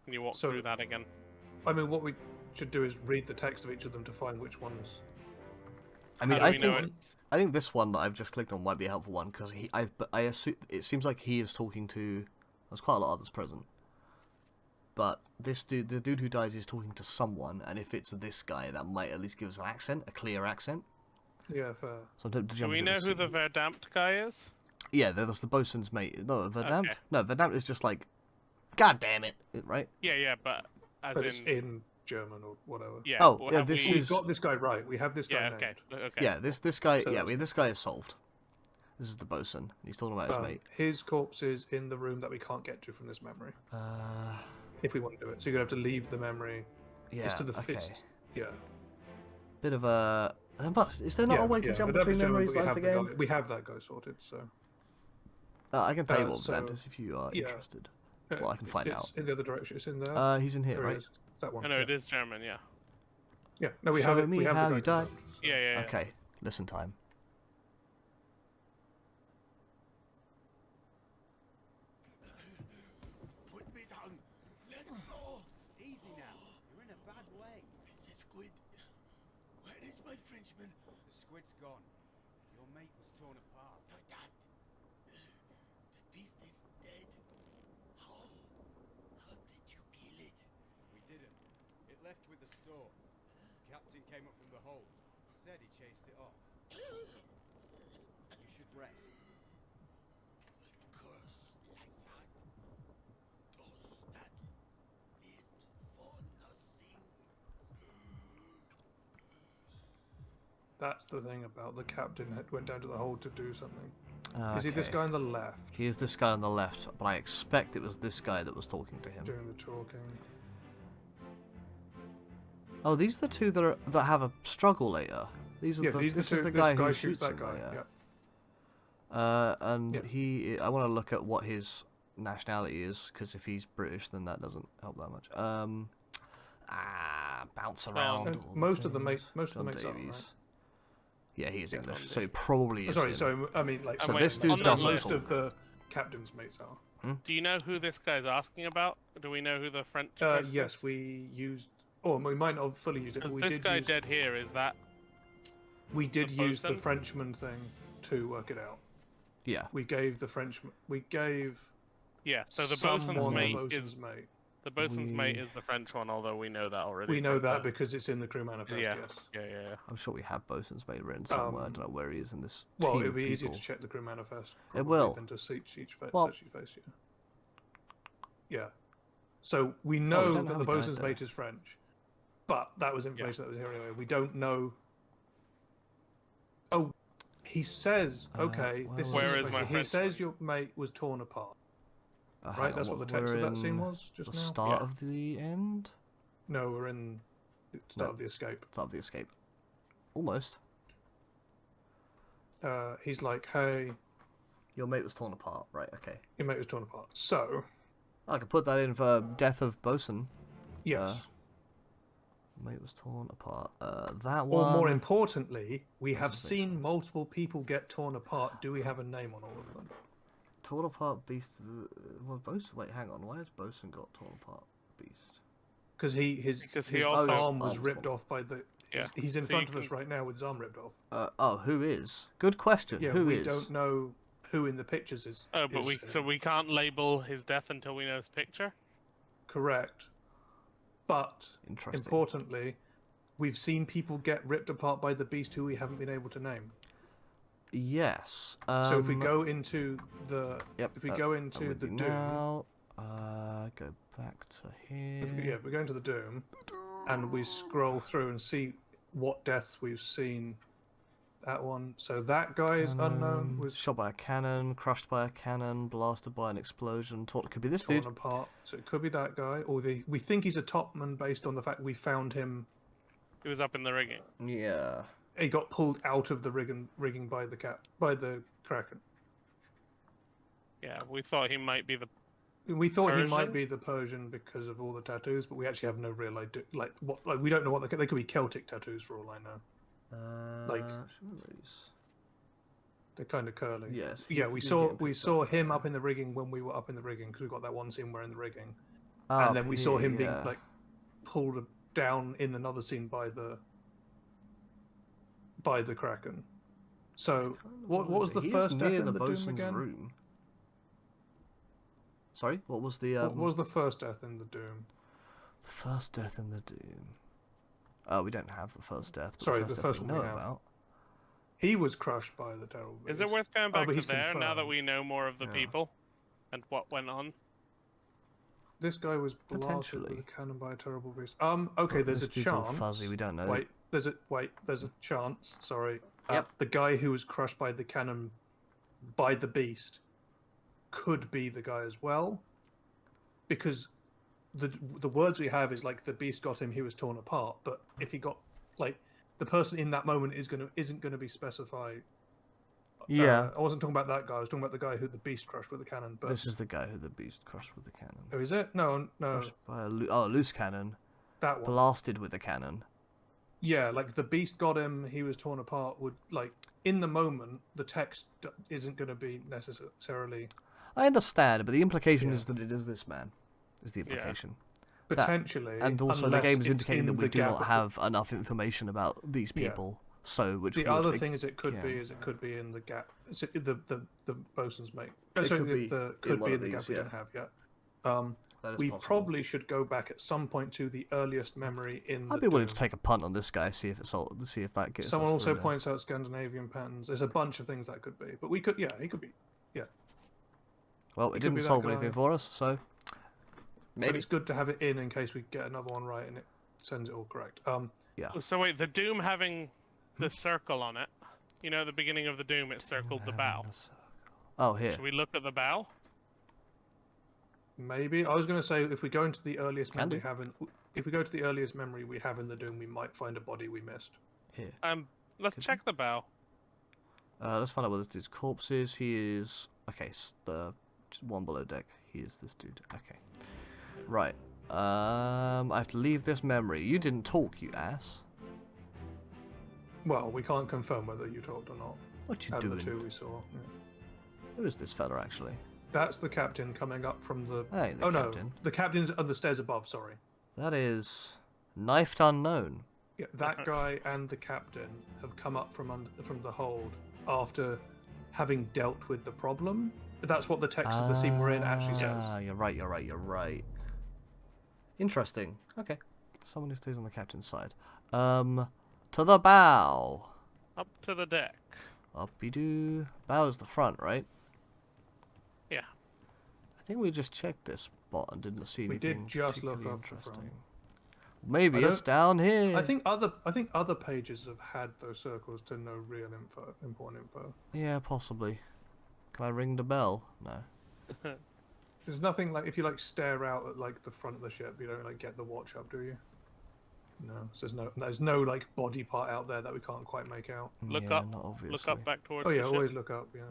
Can you walk So- through that again? I mean, what we should do is read the text of each of them to find which ones. I mean, How do I we know think it? I think this one that I've just clicked on might be a helpful one because I assume it seems like he is talking to. There's quite a lot of others present, but this dude, the dude who dies, is talking to someone, and if it's this guy, that might at least give us an accent, a clear accent. Yeah, fair. So I'm tempted to Do jump we into know this who the scene. Verdamt guy is? Yeah, that's the bosun's mate. No, Verdammt. Okay. No, Verdammt is just like, God damn it, right? Yeah, but as But in, it's in German or whatever. yeah. Oh, well, yeah, have this we- We've is- got this guy right. We have this guy Yeah, named. okay. Yeah, this guy. So Yeah, I that's- mean, this guy is solved. This is the bosun. He's talking about his mate. His corpse is in the room that we can't get to from this memory. if we want to do it. So you're gonna have to leave the memory. Yeah. It's to the Okay. yeah. Bit of a. Is there not a way to jump but between gentlemen, memories we like have the the game? guy, we have that guy sorted. So I can tell you what so, that is if you are yeah. interested. Well, I can find it's out. in the other direction. It's in there. He's in here, There right? it is. That one. I know yeah. it is German. Yeah. Yeah. No, we Show have it. me We have how the guy you died. confirmed, so. Yeah. Okay, listen time. Put me down. Let go. Easy now. You're in a bad way. Is the squid? Where is my Frenchman? The squid's gone. Your mate was torn apart. The that. The beast is dead. How? How did you kill it? We didn't. It left with the store. Captain came up from the hold. Said he chased it off. You should rest. A curse like that does not live for nothing. That's the thing about the captain that went down to the hold to do something. Is he this Okay. guy on the left He is this guy on the left, but I expect it was this guy that was talking to him. doing the talking? Oh, these are the two that have a struggle later. These are Yeah, this is the this guy who shoots shoots that him guy. later. Yeah. And Yeah. I want to look at what his nationality is, because if he's British, then that doesn't help that much. Bounce around. And all most of the things. mates John are, right? Davies. Yeah, he's Yeah, English, John so he probably is. Sorry, I mean like. So wait, this dude on that doesn't list- Most talk. of the captain's mates are. Do you know who this guy's asking about? Do we know who the French person Yes, is? we used. Oh, we might not have fully used it. But 'Cause we this did guy use. dead here, is that... We did the use the bosun? Frenchman thing to work it out. Yeah. We gave the Frenchman. We gave. Yeah, so the someone bosun's the mate bosun's is... mate. The bosun's mate We- is the French one, although we know that already. We know from that the- because it's in the crew manifest. Yeah, Yes. yeah. I'm sure we have bosun's mate written somewhere. I don't know where he is in this Well, team it'd of be easier people. to check the crew manifest. It probably will. Than to search each face. Well- Search each face. Yeah. So we we know don't that have the a guide bosun's there. mate is French, but that was information that was here anyway. We don't know. Oh, he says, okay, this is where is information. my He French says your mate was torn apart, Hang right? on, That's what the text we're of that scene in was just The now. start Yeah. of the end? No, we're in the start No. of the escape. Start of the escape. Almost. He's like, hey, Your mate was torn apart. Right, okay. your mate was torn apart. So, I could put that in for death of bosun. yes. Mate was torn apart. That Or one. more importantly, we have Bosun's mate, seen sorry. multiple people get torn apart. Do we have a name on all of them? Torn apart beast. Well, bosun. Wait, hang on. Why has bosun got torn apart beast? Because Because he his also- arm was arm's ripped torn. off by the. Yeah. He's in So you front of us can- right now with his arm ripped off. Who is? Good question. Yeah, Who we is? don't know who in the pictures is. Oh, but is so him. we can't label his death until we know his picture? Correct. But Interesting. importantly, we've seen people get ripped apart by the beast who we haven't been able to name. Yes. So if we go into the, Yep, if we I'm go into with the you Doom, now. Go back to here. yeah, we go into the Doom, and we scroll through and see what deaths we've seen. That one. So that guy is unknown. Was Shot by a cannon, crushed by a cannon, blasted by an explosion. Could be this torn dude. apart. So it could be that guy, or we think he's a topman based on the fact we found him. He was up in the rigging. Yeah. He got pulled out of the rigging by the Kraken. Yeah, we thought he might be the... We thought he might Persian? be the Persian because of all the tattoos, but we actually have no real idea. Like what? Like we don't know what they could be Celtic tattoos for all I know. Like- Shimmeries. They're kind of curly. Yes. Yeah, he's- we he's saw getting we picked saw up him there. up in the rigging when we were up in the rigging because we got that one scene we're in the rigging, Up and then we saw him being here. like pulled down in another scene by the Kraken. So what was the He is first death near in the the Doom bosun's again? room. Sorry, what was the What was the first death in the Doom? the first death in the Doom? We don't have the first death. But Sorry, the first the death first we one we know have. about. He was crushed by the terrible beast. Is it worth going back but to he's there now that confirmed. we know more of the Yeah. people? And what went on? This guy was blasted with Potentially. a cannon by a terrible beast. Okay, there's This a dude's all chance. fuzzy. We don't know. Wait, there's a chance. Sorry. Yep. The guy who was crushed by the cannon by the beast could be the guy as well, because the words we have is like the beast got him, he was torn apart. But if he got like the person in that moment isn't gonna be specified. Yeah. I wasn't talking about that guy. I was talking about the guy who the beast crushed with a cannon. But This is the guy who the beast crushed with the cannon. oh, is it? No. Crushed by a loose cannon. That one. Blasted with a cannon. Yeah, like the beast got him, he was torn apart. Would like in the moment, the text isn't going to be necessarily I understand, but the implication Yeah. is that it is this man. Is the implication. potentially. And also, the unless game is it's indicating in that we the do gap not of have enough information about these Yeah. people. So, which the would, other thing is it could yeah. be in the gap. So the bosun's mate. It Sorry, could be could in one be of in the gap these, we yeah. don't have yet. that is We possible. probably should go back at some point to the earliest memory in. I'd the be willing to Doom. take a punt on this guy, see if that gets. Someone us also through there. points out Scandinavian patterns. There's a bunch of things that could be, but we could. Yeah, he could be. Well, it could didn't be that solve guy. anything for us, so But maybe. it's good to have it in case we get another one right and it sends it all correct. So wait, the Doom having the circle on it. You know, at the beginning of the Doom, it circled the bow. Oh, here. Should we look at the bow? Maybe I was going to say if we go into the earliest Can memory do. if we go to the earliest memory we have in the Doom, we might find a body we missed. Here. Let's Could check the bow. Let's find out what this dude's corpse is. He is the one below deck. He is this dude. Okay. Right. I have to leave this memory. You didn't talk, you ass. Well, we can't confirm whether you talked or not. What you Out of the doing? two we saw. Yeah. Who is this fella actually? That's the captain coming up from the. That ain't the oh captain. no, the captain's on the stairs above. Sorry. That is knifed unknown. Yeah, that guy and the captain have come up from the hold after having dealt with the problem. That's what the text of the scene we're in actually says. Ah, you're right. Interesting. Okay. Someone who stays on the captain's side. To the bow. Up to the deck. Uppy-doo. Bow is the front, right? Yeah. I think we just checked this spot and didn't see We anything did just look particularly up the front. interesting. Maybe I it's down here. I think other pages have had those circles to know real important info. Yeah, possibly. Can I ring the bell? No. There's nothing like if you like stare out at like the front of the ship, you don't like get the watch up, do you? No, so there's no like body part out there that we can't quite make out. Look Yeah, up. not obviously. Look up back towards Oh yeah, the ship. always look up. Yeah.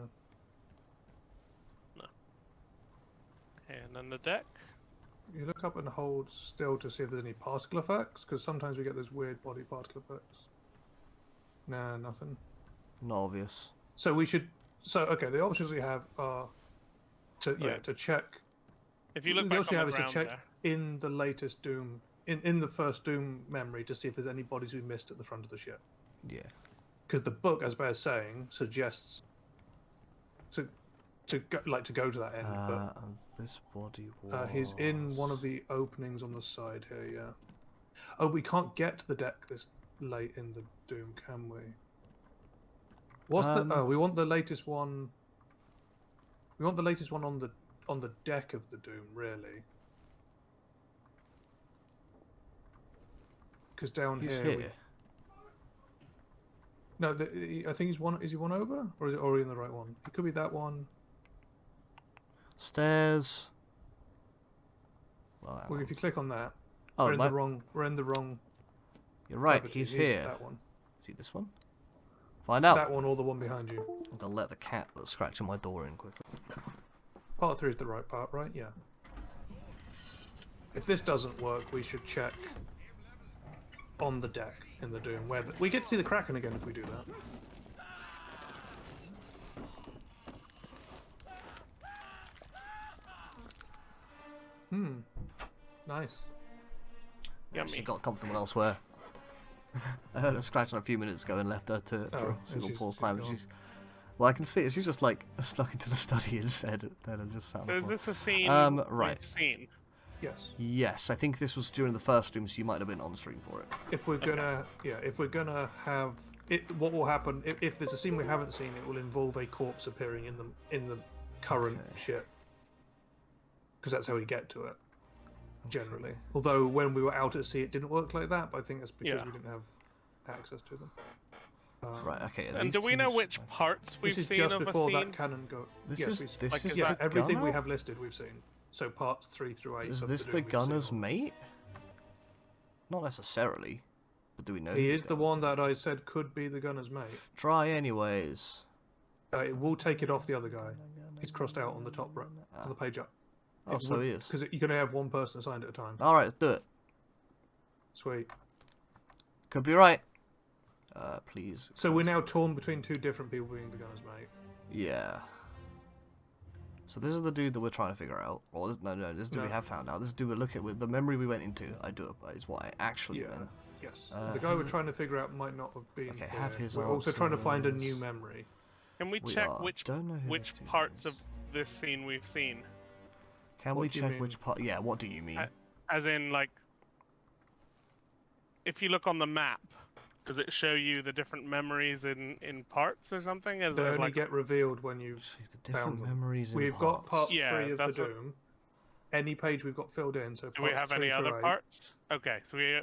And then the deck. You look up and hold still to see if there's any particle effects, because sometimes we get those weird body particle effects. Nah, nothing. Not obvious. So we should. So okay, the options we have are to Right. to check. If you look the back option on we the have is ground to check there. in the latest Doom, in the first Doom memory to see if there's any bodies we missed at the front of the ship. Yeah. Because the book, as Bear's saying, suggests to go to that end, but This body was... he's in one of the openings on the side here. Yeah. Oh, we can't get to the deck this late in the Doom, can we? What's the? Oh, we want the latest one. We want the latest one on the deck of the Doom, really. Because down He's here. here. No, I think he's one. Is he one over, or is it already in the right one? It could be that one. Stairs. Well, hang Well, on. if you click on that, Oh, we're in my- the wrong. We're in the wrong. you're right. property. He's Here's here. That one. See this one? Find out. That one or the one behind you. I'm gonna let the cat that's scratching my door in quickly. Part 3 is the right part, right? Yeah. If this doesn't work, we should check on the deck in the Doom where we get to see the Kraken again if we do that. Nice. She Yummy. got comfortable elsewhere. I heard her scratching a few minutes ago and left her to for Oh, a single she's pause time. And gone. she's, well, I can see it. She's just like snuck into the study instead. Then and just sat on So the is floor. this a scene right. we've seen? Yes. Yes, I think this was during the first Doom, so you might have been on stream for it. If we're gonna, if we're gonna have it, what will happen if there's a scene we haven't seen? It will involve a corpse appearing in the current ship, because that's how we get to it. Generally, although when we were out at sea, it didn't work like that. But I think that's because Yeah. we didn't have access to them. Right. Okay. And do we know which parts we've This is seen just of a before scene? that cannon go. This yes, is we've- this like, is is the that everything we gunner? have listed, we've seen. So parts 3 through 8. Is of this Doom the we've gunner's seen. mate? Not necessarily. But do we know? He who is the one that I said could be the gunner's mate. Try anyways. It will take it off the other guy. He's crossed out on the top on the page up. Oh, so he is. Because you can only have one person assigned at a time. Alright, let's do it. Sweet. Could be right. Please. So we're now torn between two different people being the gunner's mate. Yeah. So this is the dude that we're trying to figure out. Or no, this dude we have found out. This dude we're looking at with the memory we went into. Is what I actually meant. Yes. The guy we're trying to figure out might not have been. Okay, here. have his We're also trying to find a answers. new memory. Can we We check are. which Don't know who this dude parts is. of this scene we've seen? Can What we do you check mean? which part? Yeah, what do you mean? As in, like, if you look on the map, does it show you the different memories in parts or something? As They if, only like, get revealed when you. See the different them. memories in We've got parts. part Yeah, 3 of the that's what- Doom. Any page we've got filled in. So do we parts have 3 any through other 8. parts? Okay, so we.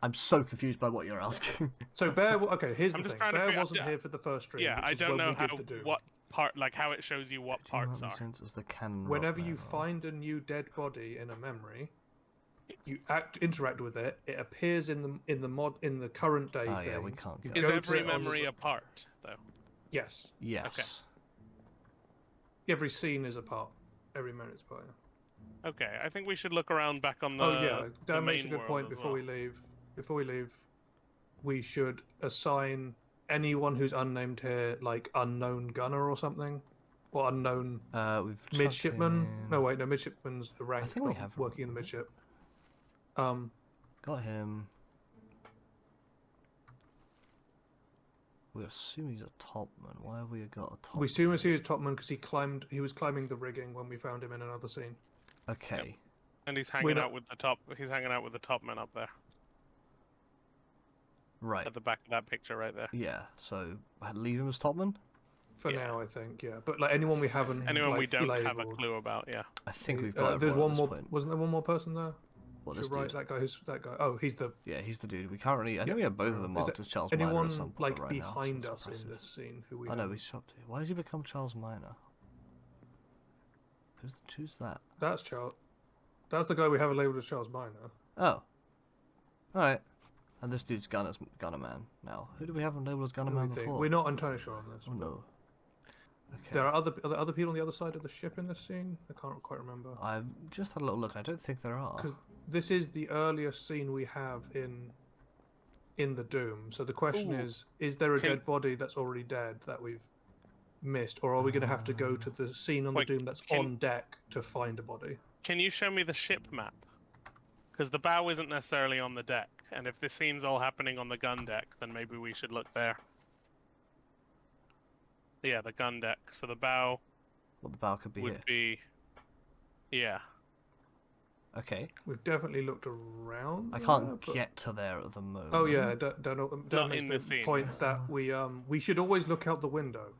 I'm so confused by what you're asking. So Bear. Okay, here's I'm the just thing. trying to Bear figure- wasn't yeah. here for the first stream. Yeah, which I is don't when know we did how the Doom. what part, like how it shows you what parts are. Sense as the canon Whenever rock you memory. find a new dead body in a memory, you interact with it. It appears in the current day Oh thing. yeah, we can't You go. Is go to every it on the- memory a part though? Yes. Yes. Every scene is a part. Every memory is a part. Yeah. Okay, I think we should look around back on the. Oh yeah, the Dan makes a main good world point. as Before well. we leave, we should assign anyone who's unnamed here, like unknown gunner or something, or unknown We've chucked midshipman. in- No wait, no, midshipman's a rank. think we not have working in the midship. Got him. We assume he's a topman. Why have we got a topman? We assume he was topman because he was climbing the rigging when we found him in another scene. Okay. And he's We're hanging not- out with the top. He's hanging out with the top man up there Right. at the back of that picture right there. Yeah. So leave him as topman. For Yeah. now, I think, yeah. But like anyone we haven't, Anyone we like, don't have a labelled. clue about, yeah. I think we've got. There's everyone one at more. this point. Wasn't there one more person there? What, To this right, dude? that guy. Who's that guy? Oh, he's the. Yeah, he's the dude. We currently. I think we have both of them Is marked there as Charles Minor anyone at some point like right now, so behind it's us in impressive. this scene who we? I know haven't- he's shopped here. Why has he become Charles Minor? Who's that? That's Charles. That's the guy we have labeled as Charles Minor. Oh. Alright. And this dude's Gunner Man now. Who do we have him labeled as Gunner Who do Man we think? before? We're not entirely sure on this. Oh no. Okay. There are other people on the other side of the ship in this scene. I can't quite remember. I've just had a little look. I don't think there are. Because this is the earliest scene we have in the Doom. So the question Ooh. is there a Can- dead body that's already dead that we've missed, or are we going to have to go to the scene on Wait, the Doom that's can- on deck to find a body? Can you show me the ship map? Because the bow isn't necessarily on the deck, and if this scene's all happening on the gun deck, then maybe we should look there. Yeah, the gun deck. So the bow Well, the bow could be would here. be. Yeah. Okay. We've definitely looked around. I can't there, but- get to there at the moment. Oh yeah, don't Not makes in the the scene. point that we should always look out the window.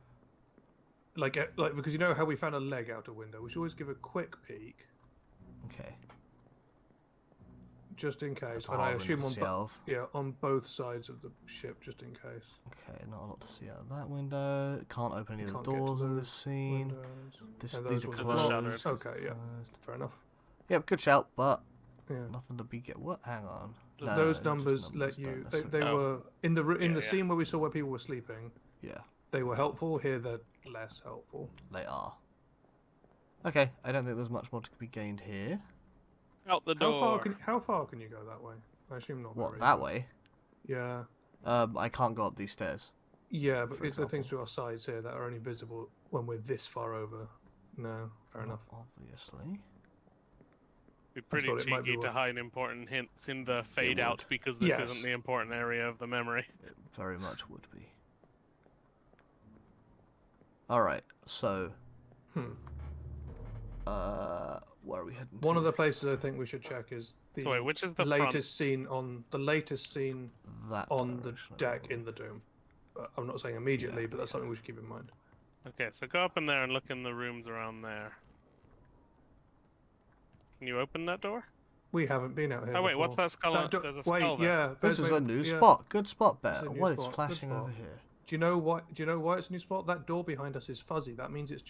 Like because you know how we found a leg out a window. We should always give a quick peek, Okay. just in case. That's a And I hard assume window on to see out of. on both sides of the ship, just in case. Okay, not a lot to see out of that window. Can't open any of Can't the get to doors in those this scene. Windows. This, And these those are ones are closed. shuttered. these Okay, are yeah. closed. Fair enough. Yep, good shout, but Yeah. nothing to be get. What? Hang on. No, Those just numbers let don't you. They, necessarily- they Oh. were in the Yeah, the yeah. scene where we saw where people were sleeping. Yeah, They were helpful. Here they're less helpful. they are. Okay, I don't think there's much more to be gained here. Out the door. How far can you go that way? I assume not. What, very, that but- way? Yeah. I can't go up these stairs. Yeah, but For is there things example. to our sides here that are only visible when we're this far over? No, fair Not enough. Obviously. Be pretty thought it might be cheeky to worth- hide important hints in the fade out would. because this Yes. isn't the important area of the memory. It very much would be. Alright, so, Hmm. where are we heading One to? of the places I think we should check is the So wait, which is the latest scene on the that on the direction, I deck believe. in the Doom. I'm not saying immediately, Yeah, but that's something we should keep in mind. front? Okay, so go up in there and look in the rooms around there. Can you open that door? We haven't been out here. Oh wait, what's before. that skull? That There's a wait, skull there. yeah. This there's is a new yeah. spot. Good spot, It's Bear. a new What is spot, good flashing spot. over here? Do you know why? Do you know why it's a new spot? That door behind us is fuzzy. That means it's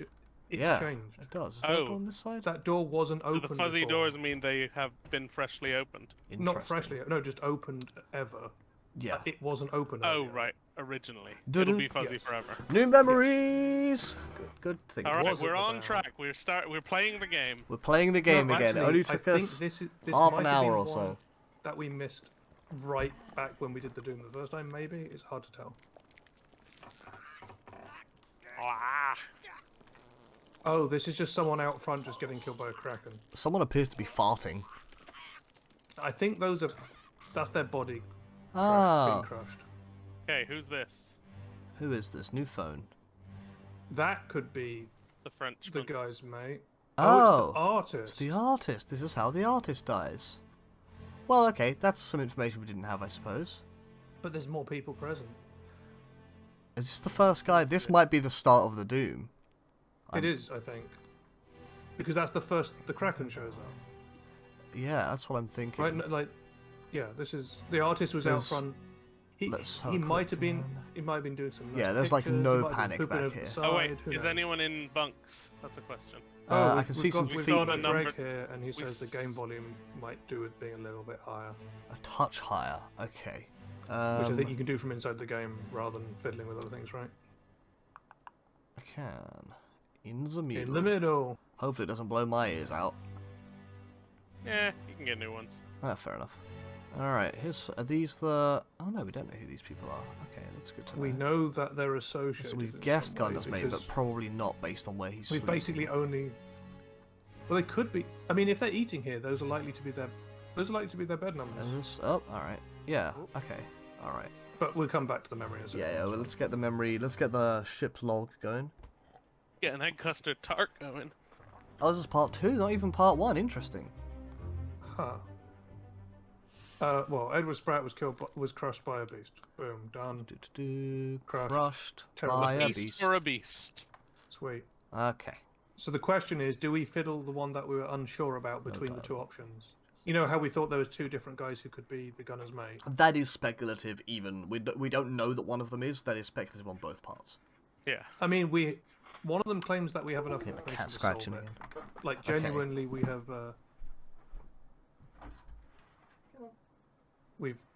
It's Yeah, changed. it does. Is there a Oh. door on this side? That door wasn't So open the fuzzy before. doors mean they have been freshly opened. Not freshly, no, just opened ever. Yeah. It wasn't open. Oh, earlier. right. Originally. Doo-doo. It'll be fuzzy Yes. forever. New memories. Good thing. All right, was we're it on about? track. We're playing the game. We're playing the game No, again. It actually, only I took think us this half might an have been hour or one so. that we missed right back when we did the Doom the first time. Maybe it's hard to tell. Ah. Oh, this is just someone out front just getting killed by a kraken. Someone appears to be farting. I think that's their body Ah, being crushed. Okay, who's this? who is this? New phone. That could be The the Frenchman. guy's mate. Oh, It's the artist. it's the artist. This is how the artist dies. Well, okay, that's some information we didn't have, I suppose. But there's more people present. Is this the first guy? This might be the start of the Doom. It is, I think. Because that's the first the Kraken shows up. Yeah, that's what I'm thinking. Right, like, yeah, this is the artist was out There's- front. let's He have a might quick have been. down. He might have been doing some. Yeah, nice there's, like, pictures, no he might have been panic pooping back over the here. side, Oh wait, who is knows? anyone in bunks? That's a question. I we've can see some we've feet. got a Number- Greg here, and he says the game s- volume might do with being a little bit higher, A touch higher. Okay. which I think Um, you can do from inside the game rather than fiddling with other things, right? I can. In the middle. In the middle. Hopefully it doesn't blow my ears out. Yeah, you can get new ones. Ah, fair enough. Alright, are these the... Oh no, we don't know who these people are. Okay, that's good to know. We know that they're associated. So we've in guessed some way Gunner's mate, because but probably not based on where he's we've sleeping. basically only. Well, they could be. I mean, if they're eating here, those are likely to be their. Those are likely to be their bed numbers. Oh, alright. Yeah, okay. Alright. But we'll come back to the memory in a second. Yeah, well, let's get the memory, let's get the ship's log going. Get an egg custard tart going. Oh, this is part 2, not even part 1. Interesting. Huh. Well, Edward Spratt was crushed by a beast. Boom, done. Crushed Terrible. by a Beast beast. for a beast. Sweet. Okay. So the question is, do we fiddle the one that we were unsure about between the two options? You know how we thought there was two different guys who could be the gunner's mate? That is speculative, even. We don't know that one of them is. That is speculative on both parts. Yeah. I mean, one of them claims that we have enough Okay, my information cat's to solve scratching it. again. Like, Okay. genuinely, we have...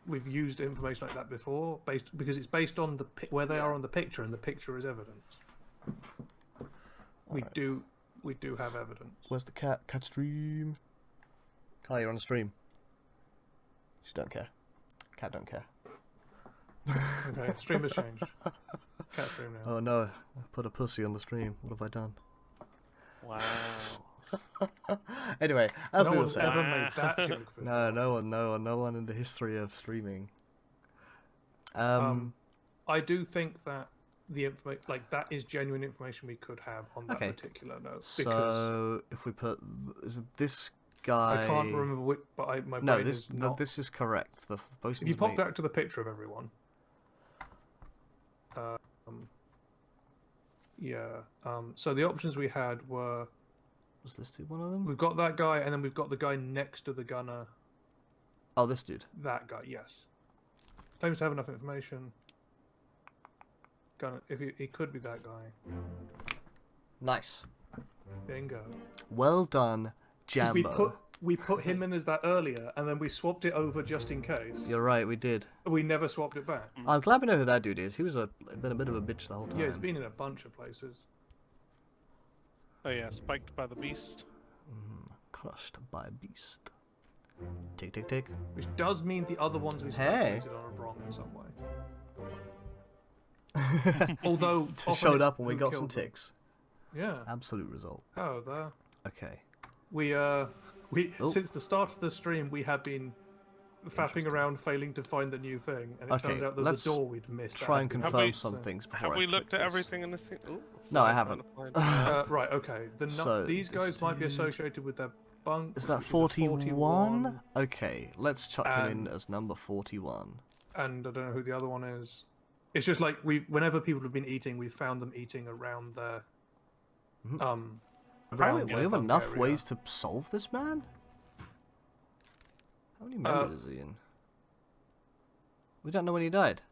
We've used information like that before, because it's based on where they are on the picture, and the picture is evidence. We do have evidence. Where's the cat? Cat stream. Kai, you're on a stream. She don't care. Cat don't care. Okay, stream has changed. Cat stream now. Oh no, I put a pussy on the stream. What have I done? Wow. Anyway, as No we were one's saying. ever made that joke before. No one in the history of streaming. I do think that the information, like that, is genuine information we could have on that Okay. particular note. Because So if we put, is it this guy? I can't remember which, but my No, brain this is not. this is correct. The If Bosun's you pop mate. back to the picture of everyone. Yeah. So the options we had were, Was this one of them? we've got that guy, and then we've got the guy next to the gunner. Oh, this dude. That guy, yes. Claims to have enough information. Gunner, if he could be that guy. Nice. Bingo. Well done, 'Cause Jambo. we put him in as that earlier, and then we swapped it over just in case. You're right, we did. We never swapped it back. I'm glad we know who that dude is. He was been a bit of a bitch the whole time. Yeah, it's been in a bunch of places. Oh yeah, spiked by the beast. Crushed by a beast. Tick, tick, tick. Which does mean the other ones we Hey. speculated on are wrong in some way. Although often Showed it's up and we who got some killed them. ticks. Yeah. Absolute result. Oh, there. Okay. We Oh. since the start of the stream we have been faffing around, failing to find the new thing, and it Okay, turns out there's let's a door we'd missed. that Try had and been confirm we- some things before Have I we click looked at this. everything in this? Ooh, No, I fly's haven't. trying to find- Right, okay. So, These this guys might be dude- associated with their bunk. Is that which 41? Okay, let's chuck him in And- as number 41. And I don't know who the other one is. It's just like whenever people have been eating, we've found them eating around their around Apparently, their we have bunk enough area. ways to solve this man? How many memories is he in? We don't know when he died.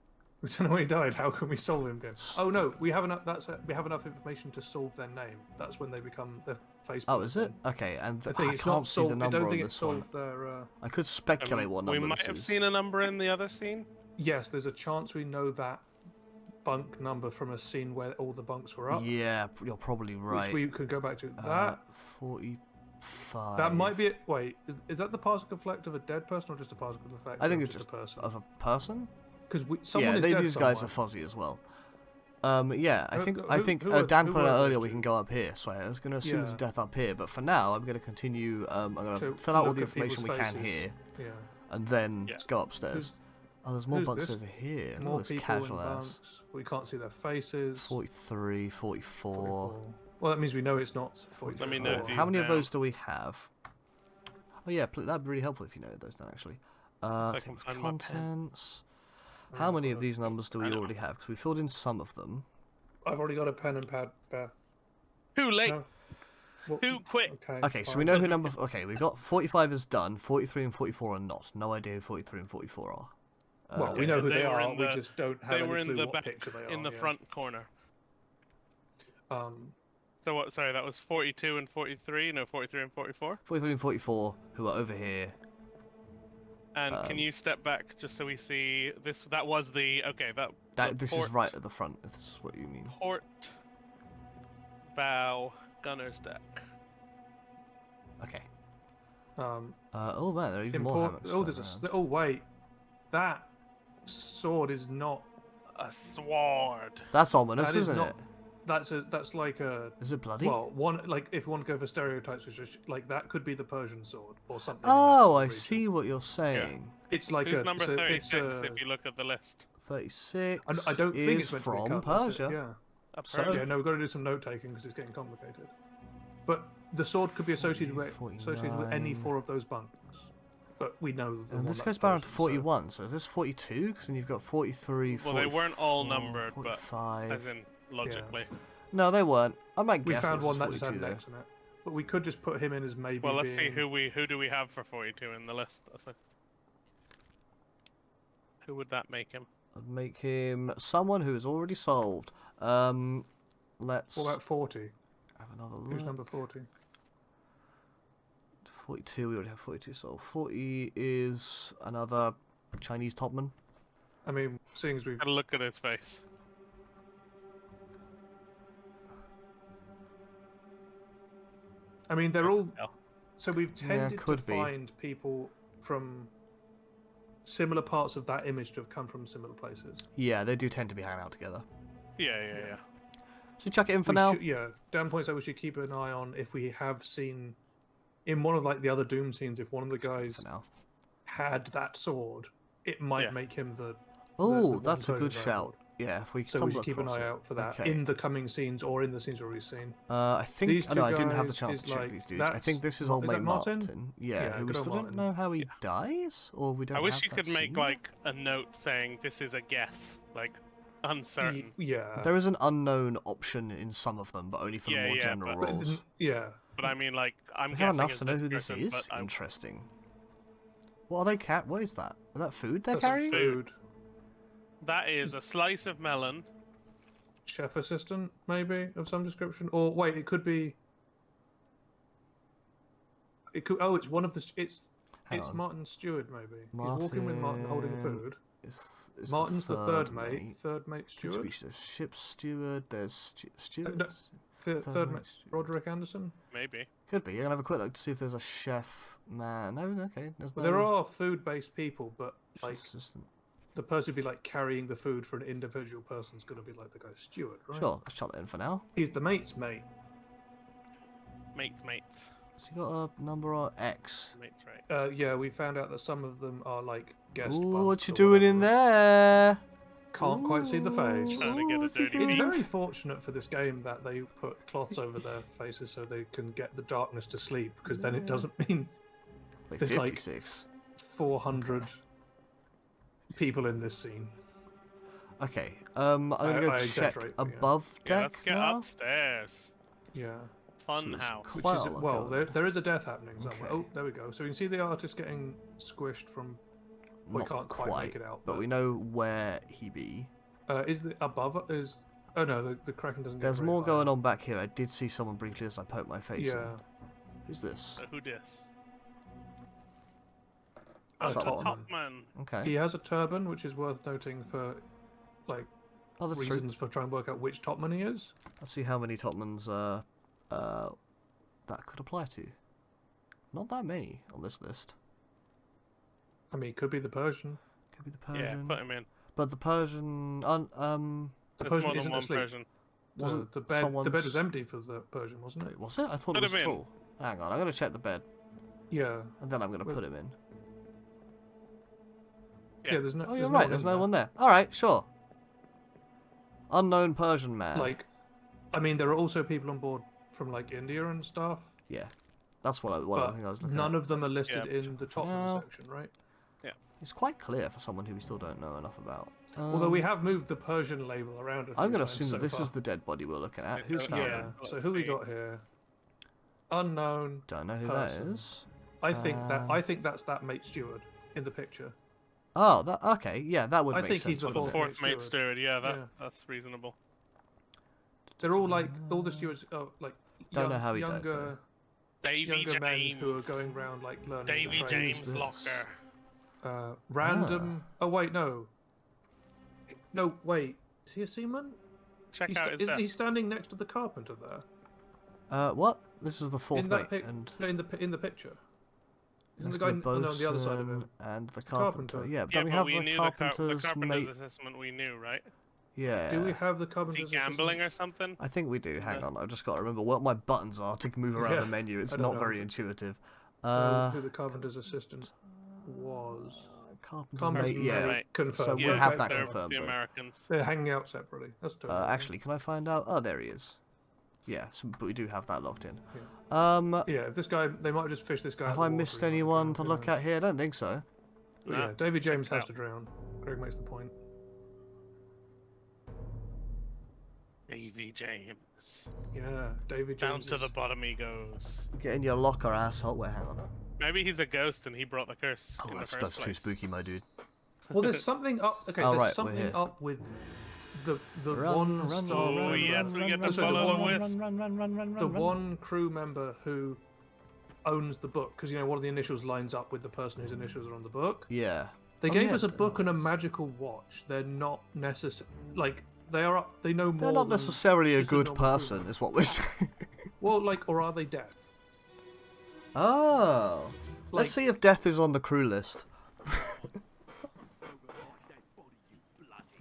We don't know when he died. How can we solve him again? Oh no, we have enough. We have enough information to solve their name. That's when they become their face. Oh, is it? Okay, and I I think it's can't not see solved. the I number don't on think this it's one. solved their. I could speculate what We number might this have is. seen a number in the other scene. Yes, there's a chance we know that bunk number from a scene where all the bunks were up. Yeah, you're probably right. Which we could go back to. That 45. that might be it. Wait, is that the particle effect of a dead person or just a particle effect? I think of it's just a person. of a person. Because someone Yeah, is dead these guys are somewhere. fuzzy as well. Yeah, I think who Dan who put it were out those earlier. We two? can go up here, so I was going to assume there's a Yeah. death up here. But for now, I'm going to continue. I'm going to To fill out all look the at people's information we can faces. here, Yeah. and then Yeah. go upstairs. Oh, there's more who's bunks this? over here. Look More at this people casual in ass. bunks. We can't see their faces. 43, 44. 44. Well, that means we know it's not 44. Let me know if How many of down. those do we have? Oh yeah, that'd be really helpful if you noted those down actually. I Table can of find my pen. contents. How many of these numbers do we already have? Because we filled in some of them. I've already got a pen and pad. Too late. No. What- Too quick. Okay, so fine. we know who number. Okay, we've got 45 is done. 43 and 44 are not. No idea who 43 and 44 are. Well, we know who They they were are. in We the- just don't have They any were in clue the what back, picture they are. in the yeah. front corner. Um, So what? Sorry, that was 42 and 43. No, 43 and 44. 43 and 44 who are over here. And can you step back just so we see this? That was the okay. This is port, right at the front. If this is what you mean. Port, bow, gunner's deck. Okay. um, Oh man, there are even more hammocks. oh, there's floating oh wait, that sword is not. A sword. That's ominous, That is isn't not- it? That's like a. Is it bloody? Well, one like if you want to go for stereotypes, which is like that could be the Persian sword or something. in that Oh, sort of I region. see what you're saying. It's like Who's a. number it's a- 36 it's a- if you look at the list? 36 I don't think is it's meant to be from cut, that's it, Persia. Yeah. A So- Persian? Yeah, no, we've got to do some note taking because it's getting complicated. But the sword could be associated with 49. any four of those bunks. But we know. The And one this that's goes back to Persian, so- 41, so is this 42? Because then you've got 43, Well, they weren't all 44, numbered, but 45. as in logically. No, they weren't. I might We guess found this one is that just 42 had an though. X in it. But we could just put him in as maybe. Well, let's see being- who do we have for 42 in the list. Who would that make him? I'd make him someone who is already solved. Let's What about 40? have another Who's look. number 40? 42, we already have 42 solved. 40 is another Chinese topman. I mean, seeing as we've. Gotta look at his face. I mean, they're all. hell. So we've tended to could be. find people from similar parts of that image to have come from similar places. Yeah, they do tend to be hanging out together. Yeah. So chuck it in for We now. should- yeah, Dan points out we should keep an eye on if we have seen in one of like the other Doom scenes, if one of the guys For now. had that sword, it might Yeah. make him the. Oh, one that's a good Persian shout. overlord. Yeah, if we So we stumble should keep an across eye it. out for that Okay. in the coming scenes or in the scenes we've already seen. I think. These Oh, no, two I didn't have the guys chance is to check like- these dudes. I that's- think this is is old that mate Martin? Martin. Yeah, Yeah, who we good old still don't Martin. know how he dies, or we don't. I wish have you that could make scene. like a note saying this is a guess, like uncertain. Yeah. There is an unknown option in some of them, but only for the Yeah, more yeah, general but- roles. Yeah. But I mean, like I'm We have guessing enough it's to know who this person, is. but I- Interesting. What are they? What is that? Is that food they're That's carrying? food. That is a slice of melon. Chef assistant, maybe of some description, or wait, it could be. It could. Oh, it's one of the. It's Hang on. Martin's steward, maybe. He's walking with Martin, holding Martin food. Is Martin's the third mate. Third mate Good steward. speech. There's ship steward. There's steward. no, Third Third mate. mate steward. Roderick Anderson. Maybe. Could be. You're gonna have a quick look to see if there's a chef. Man, no. Okay. There's no. There are food-based people, but chef like assistant. the person who'd be like carrying the food for an individual person's gonna be like the guy's steward, right? Sure. Let's shut that in for now. He's the mate's mate. Mates. So you got a number or X. Mates, right. Yeah, we found out that some of them are like guest. Ooh, bunks what you or doing in whatever. there? Can't quite see the face. Trying to get a what's he dirty doing? It's peek. very fortunate for this game that they put cloths over their faces so they can get the darkness to sleep, because then it doesn't mean Wait, There's like- 56. 400 people in this scene. Okay. I'm gonna go I check exaggerate, but yeah. above Yeah, deck let's get now. upstairs. Yeah. Fun there's house. Which Well, is, well, okay. there is a death happening somewhere. Okay. Oh, there we go. So we can see the artist getting squished from We not can't quite make it out, but we know where he be. Is the above is? Oh no, the Kraken doesn't. There's more going on back here. I did see someone briefly as I poked my face in. Yeah. Who's this? Who dis? Oh, Someone. Topman. Okay. He has a turban, which is worth noting for, like, Oh, that's true. reasons for trying to work out which topman he is. Let's see how many Topmans that could apply to. Not that many on this list. I mean, it could be the Persian. Could be the Yeah, Persian. put him in. But the Persian, The There's Persian more than isn't one asleep. Persian. wasn't the bed someone's... was empty for the Persian, wasn't it? Wait, was it? I thought Put it was him in. full. Hang on, I'm gonna check the bed, Yeah. and then I'm gonna Well- put him in. Yeah, there's no. Oh, you're right. There's no one there. All right, sure. Unknown Persian man. Like, I mean, there are also people on board from like India and stuff. Yeah, that's what I But think I was looking none at. of them are listed Yeah. in the Topman No. section, right? It's quite clear for someone who we still don't know enough about. Although we have moved the Persian label around a few I'm gonna times assume so that this far. is the dead body we're looking at. Yeah, Who's found Yeah. him? Let's So who we see. got here? Unknown. Don't know who Person. that is. I think Uh, that's that mate steward in the picture. Oh, that okay. Yeah, that would I make think sense. he's the wouldn't it? Fourth mate steward. steward. Yeah, Yeah. that's reasonable. They're all like all the stewards are like Don't know how he died, younger Davy younger men James. who are going around like learning. the Davy trade. James this? Locker. Random. Oh wait, no. No, wait. Is he a seaman? Check out his Isn't he death. standing next to the carpenter there? What? This is the fourth in mate, that pic- and no, in the picture. Isn't that's the guy the on the other side of boatswain him? and the carpenter. carpenter. Yeah, but Yeah, then we but have we the knew carpenter's the carpenter's mate. assessment we knew, right? Yeah. Do we have the Is he carpenter's gambling assistant? or something? I think we do. Hang Yeah. on, I've just got to remember what my buttons are to move around Yeah, the menu. It's I don't not know. very intuitive. Who the carpenter's assistant was? Carpenter's Carpenter's mate. Yeah. Right. Confirmed. So we Yeah, have that they're confirmed, The though. Americans. They're hanging out separately. That's totally fine. Actually, can I find out? Oh, there he is. Yeah, so, but we do have that locked in. Yeah, if this guy, they might have just fished this guy. Have I missed anyone to look at here? I don't think so. Yeah, No. Davy James Check it has out. to drown. Greg makes the point. Davy James. Yeah, Davy James. Down to is- the bottom he goes. Get in your locker, asshole. Wait, hang on. Maybe he's a ghost and he brought the curse. Oh, in the that's first too place. spooky, my dude. Well, there's something up. Okay, Oh, there's right, we're something here. up with the Run, one run, star. run, Oh, run, yes, run, we run, get run, to run, follow run, the run, wisp. run, run, run, run, The run. one crew member who owns the book, because you know one of the initials lines up with the person whose initials are on the book. Yeah. They Oh, gave yeah, us a it book and a does. magical watch. They're not necessary. Like they are. They know more. They're not than necessarily a just good normal crew person, member. is what we're saying. Well, like, or are they death? Oh. Let's Like- see if death is on the crew list.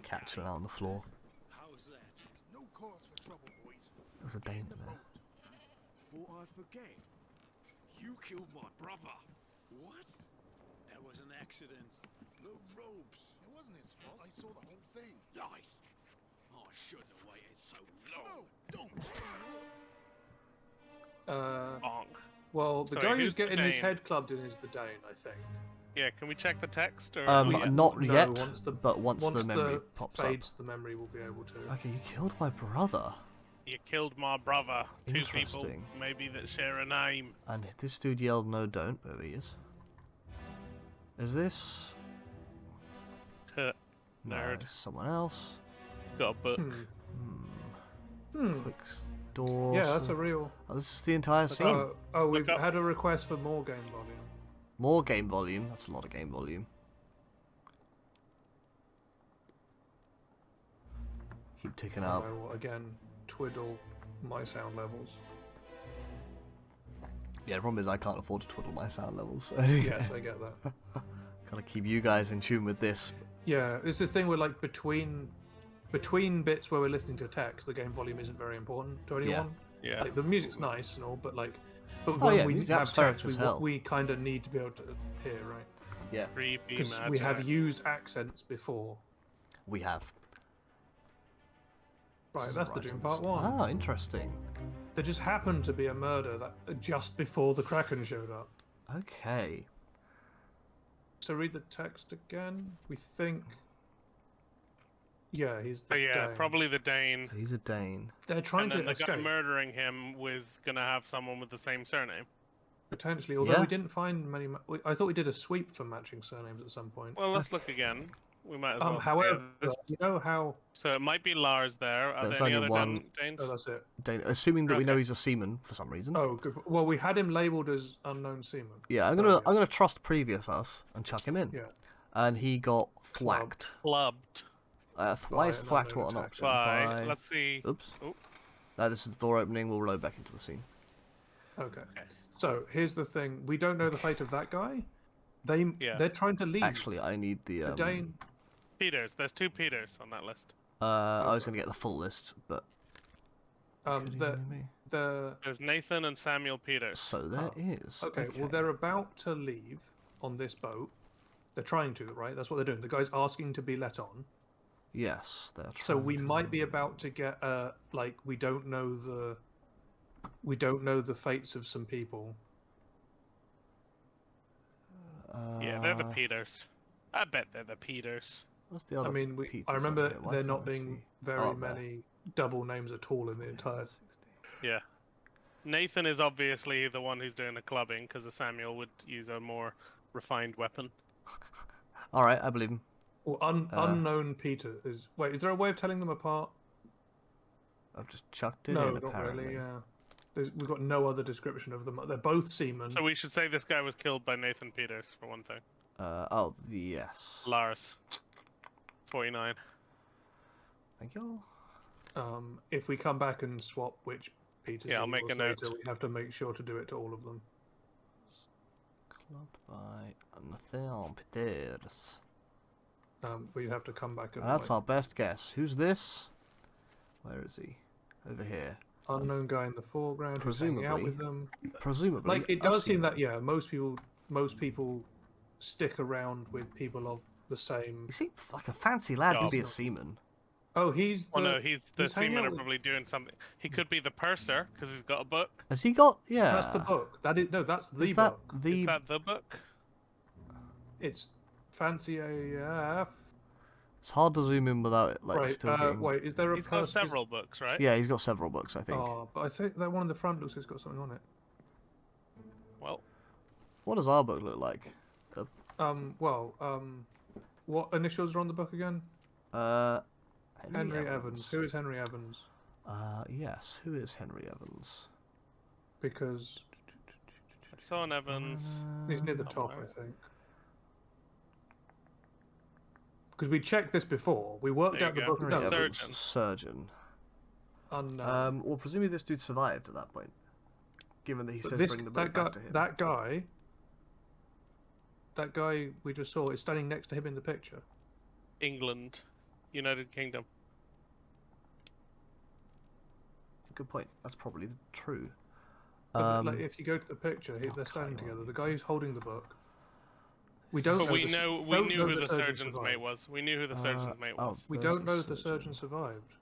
Cat chilling out on the floor. How's that? There's no cause for trouble, boys. There's a Dane there. Thought I'd forget. You killed my brother. What? That was an accident. The ropes. It wasn't his fault. I saw the whole thing. Lies. I shouldn't have waited so long. No, don't. Bonk. Well, the Sorry, guy who's who's the getting his Dane? head clubbed in is the Dane, I think. Yeah, can we check the text? Or Not No, yet, once the- but once the memory pops up. fades, the memory will be able to. Okay, you killed my brother. You killed my brother. Two people, Interesting. maybe that share a name. And this dude yelled, "No, don't." There he is. Is this? Tuh, No, Nerd. it's someone else. Got a book. Quick door. Yeah, that's a real. Oh, this is the entire scene. We've up. had a request for more game volume. More game volume. That's a lot of game volume. Keep ticking I up. will again twiddle my sound levels. Yeah, the problem is I can't afford to twiddle my sound levels. So Yes, I get that. Gotta keep you guys in tune with this. Yeah, it's this thing where like between bits where we're listening to text, the game volume isn't very important to anyone. Yeah. Like the music's nice and all, but like, but Oh, when yeah, we music's have atmospheric text, as hell. we kind of need to be able to hear, right? Yeah, Creepy Because magic. we have used accents before. we have. Right, This is that's the right Doom in Part this- 1. Ah, interesting. There just happened to be a murder that just before the Kraken showed up. Okay. So read the text again. We think. Yeah, he's the So yeah, Dane. probably the Dane. So he's a Dane. They're trying And then to the guy escape. murdering him was gonna have someone with the same surname. Potentially, although Yeah. we didn't find many. I thought we did a sweep for matching surnames at some point. Well, let's look again. We might as well. However, yeah, this- you know how. so it might be Lars there. Are There's there any only other one. Danes? Oh, that's it. Assuming that we know Okay. he's a seaman for some reason. Oh, good. Well, we had him labelled as unknown seaman. Yeah, earlier. I'm gonna trust previous us and chuck him in. Yeah. And he got thwacked. Clubbed Why is an thwacked unknown what an attack. option? by. Let's see. Oops. Oh. No, this is the door opening. We'll load back into the scene. Okay. So here's the thing: we don't know the fate of that guy. They're trying to leave. Actually, I need the. the Dane. Peters. There's 2 Peters on that list. I was gonna get the full list, but. could he The hear me? the There's Nathan and Samuel Peters. So there is. okay. Well, they're about to leave on this boat. They're trying to, right? That's what they're doing. The guy's asking to be let on. Yes, they're. So we trying might to- be about to get like we don't know the fates of some people. Yeah, they're the Uh, Peters. I bet they're the Peters. What's the other? I mean, Peters I on remember here? Why there can't not I being see? very Oh, there. many double names at all in the entire. Yeah. Nathan is obviously the one who's doing the clubbing because Samuel would use a more refined weapon. All right, I believe him. Well, unknown Peter is. Wait, is there a way of telling them apart? I've just chucked it No, in. not Apparently. really. Yeah, we've got no other description of them. They're both seamen. So we should say this guy was killed by Nathan Peters for one thing. Oh yes. Lars. 49. Thank you. If we come back and swap which Peters Yeah, I'll he make was a note. later, we have to make sure to do it to all of them. Clubbed by Nathan Peters. We'd have to come back and. And that's like, our best guess. Who's this? Where is he? Over here. unknown guy in the foreground who's hanging out with them. Presumably. Like it a does seem seaman. that most people stick around with people of the same. He seems like a fancy lad to Job. be a seaman. Oh, he's. Well, the, no, the he's hanging seamen out are with- probably doing something. He could be the purser because he's got a book. Has he got? Yeah. That's the book. That is no. That's the Is that book. the? Is that the book? It's fancy AF. It's hard to zoom in without it like Right. still getting. Wait. Is there a? He's got person- several books, right? Yeah, he's got several books, I think. Oh, but I think that one in the front looks like it's got something on it. Well, What does our book look like? What initials are on the book again? Uh, Henry Evans. Who is Henry Evans? Yes. Who is Henry Evans? Because I saw an Evans. he's near the top, somewhere. I think. Because we checked this before. We worked There out you the go. book. Henry No, Surgeon. Evans, surgeon. unknown. Well, presumably this dude survived at that point, given that he But says this, bring the book back to him. that guy we just saw is standing next to him in the picture. England, United Kingdom. Good point. That's probably true. But, like, if you go to the picture, they're standing together. The guy who's holding the book. We don't. But know we the- know we don't knew know who the surgeon's survived. mate was. We knew who the surgeon's mate oh, was. We there's don't the know if the surgeon survived.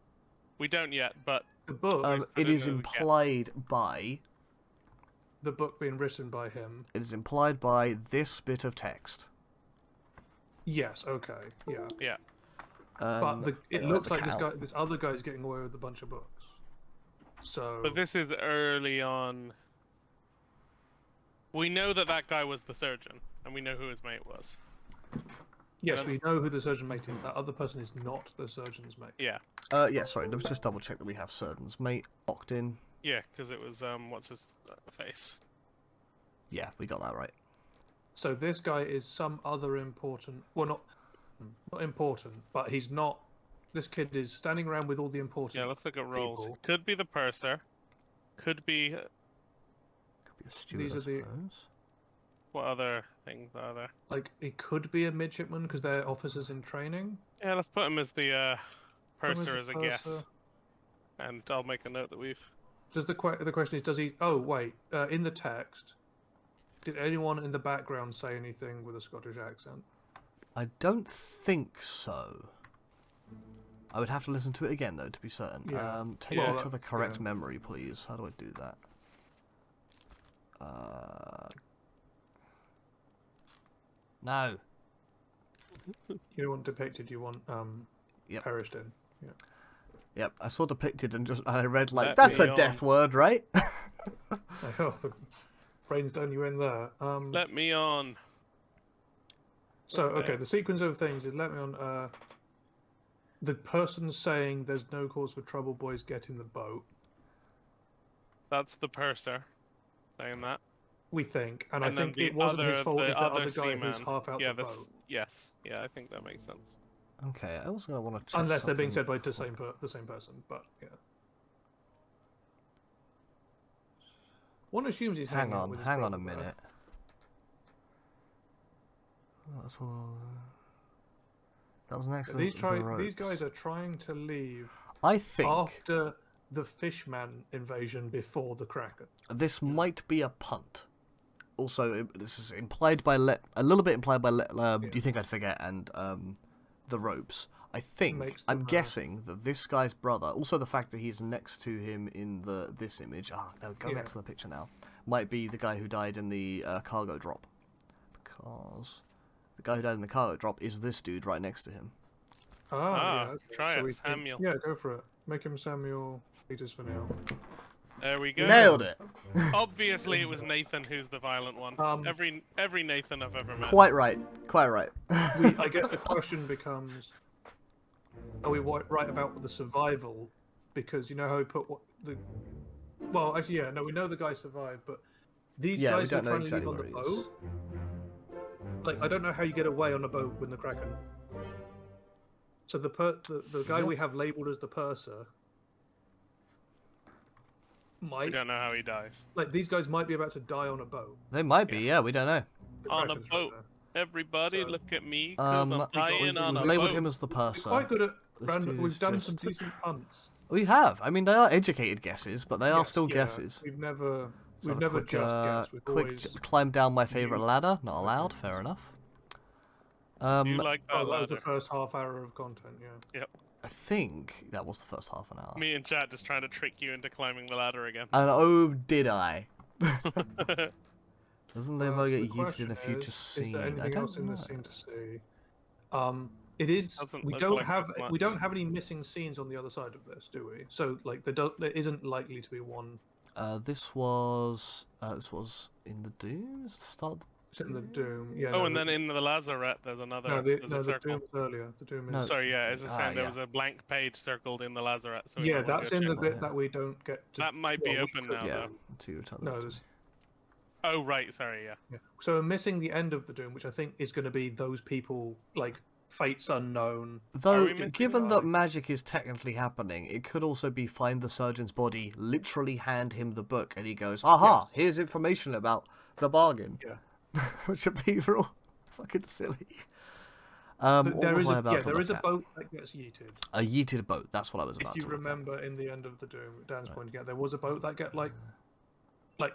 We don't yet, but The book, It is as a guess. implied by. the book being written by him. It is implied by this bit of text. Yes. Okay. Yeah. yeah. But it the looks like count. this other guy's getting away with a bunch of books. So. But this is early on. We know that that guy was the surgeon, and we know who his mate was. Yes, we know who the surgeon mate is. That other person is not the surgeon's mate. Yeah, Yeah, sorry. Let's just double check that we have surgeon's mate locked in. yeah, because it was what's his face? Yeah, we got that right. So this guy is some other important. Well, not important, but he's not. This kid is standing around with all the important. Yeah, let's look at roles. people. Could be the purser. Could be Could be a steward, These I are the- suppose. what other things are there? Like he could be a midshipman because they're officers in training. Yeah, let's put him as the Put him purser as as a a guess, purser. and I'll make a note that we've. Does the question is, does he? Oh wait, in the text, did anyone in the background say anything with a Scottish accent? I don't think so. I would have to listen to it again, though, to be certain. Yeah. Take Yeah. me to the correct Yeah. memory, please. How do I do that? No. You don't want depicted. You want Yep. perished in. Yeah. Yep, I saw depicted and I read like, Let that's me a death on. word, right? Oh, Brainstone, you in there? Let me on. So okay, the sequence of things is let me on. The person saying there's no cause for trouble, boys, get in the boat. That's the purser saying that. We think, and I And then think the it wasn't his other- fault. the It's the other other guy who's seaman. half out Yeah, the this. boat. Yes. Yeah, I think that makes sense. Okay, I was gonna want to check. Unless they're being something. said by the same person, but yeah. One assumes he's Hang hanging out on, with his hang on a brother, though. minute. That's all... That was an excellent. These guys are trying to leave I think after the Fishman invasion before the Kraken. this might be a punt. Also, this is implied by a little bit implied by Do you think I'd forget and the ropes. I think I'm guessing that this guy's brother, also the fact that he's next to him in this image. Oh no, go back to the picture now. Might be the guy who died in the cargo drop, because the guy who died in the cargo drop is this dude right next to him. Yeah. Okay. Try So it, Samuel. Yeah, go for it. Make him Samuel Peters for now. There we go. Nailed it. Obviously, it was Nathan who's the violent one. Every Nathan I've ever met. Quite right. Quite right. I guess the question becomes: are we right about the survival? Because you know how we put Well, actually, yeah. No, we know the guy survived, but these guys who are trying to leave on the boat. Like, I don't know how you get away on a boat with the Kraken. So the guy we have labeled as the purser might. We don't know how he dies. Like, these guys might be about to die on a boat. They might be. Yeah, we don't know. On a Kraken's boat. right Everybody, look at me, 'cause I'm dying on a We've labelled boat. him as the We're purser. quite good at This random. dude We've is done just- some decent punts. We have. I mean, they are educated guesses, but they are Yes, still yeah. guesses. We've never Let's have a just quick, guessed. We've quick always. climb down my favourite used- ladder. Not allowed. Fair enough. You like that Oh, that was the ladder? first half hour of content. Yeah. Yep. I think that was the first half an hour. Me and chat just trying to trick you into climbing the ladder again. And oh, did I? Doesn't the So boat the get used question in a future is scene? there I anything don't else in know. this scene to see? It is. Doesn't We look don't like have. there's We much. don't have any missing scenes on the other side of this, do we? So like, there isn't likely to be one. This was in the Dooms. Start. It's in the Doom. Yeah. Oh, no, and then in the Lazarette, there's another. no, there's a the circle. Doom is earlier. The Doom is. No, Sorry, yeah, it's just saying there yeah. was a blank page circled in the Lazarette. So we Yeah, might wanna that's go in the check bit that. that we don't get to. That might be well, we open could- now, Yeah. though. To tell No, them. there's. Oh, right, sorry, yeah. Yeah. So we're missing the end of the Doom, which I think is going to be those people like fates unknown. Though, we missing given guy? that magic is technically happening, it could also be find the surgeon's body, literally hand him the book, and he goes, "Aha! Here's information about the bargain." Yeah. Which would be real fucking silly. What There was is I a about to there look is a at? boat that gets yeeted. A yeeted boat. That's what I was If about you to look at. remember in the end of the Doom, Dan's pointing out there was a boat that get like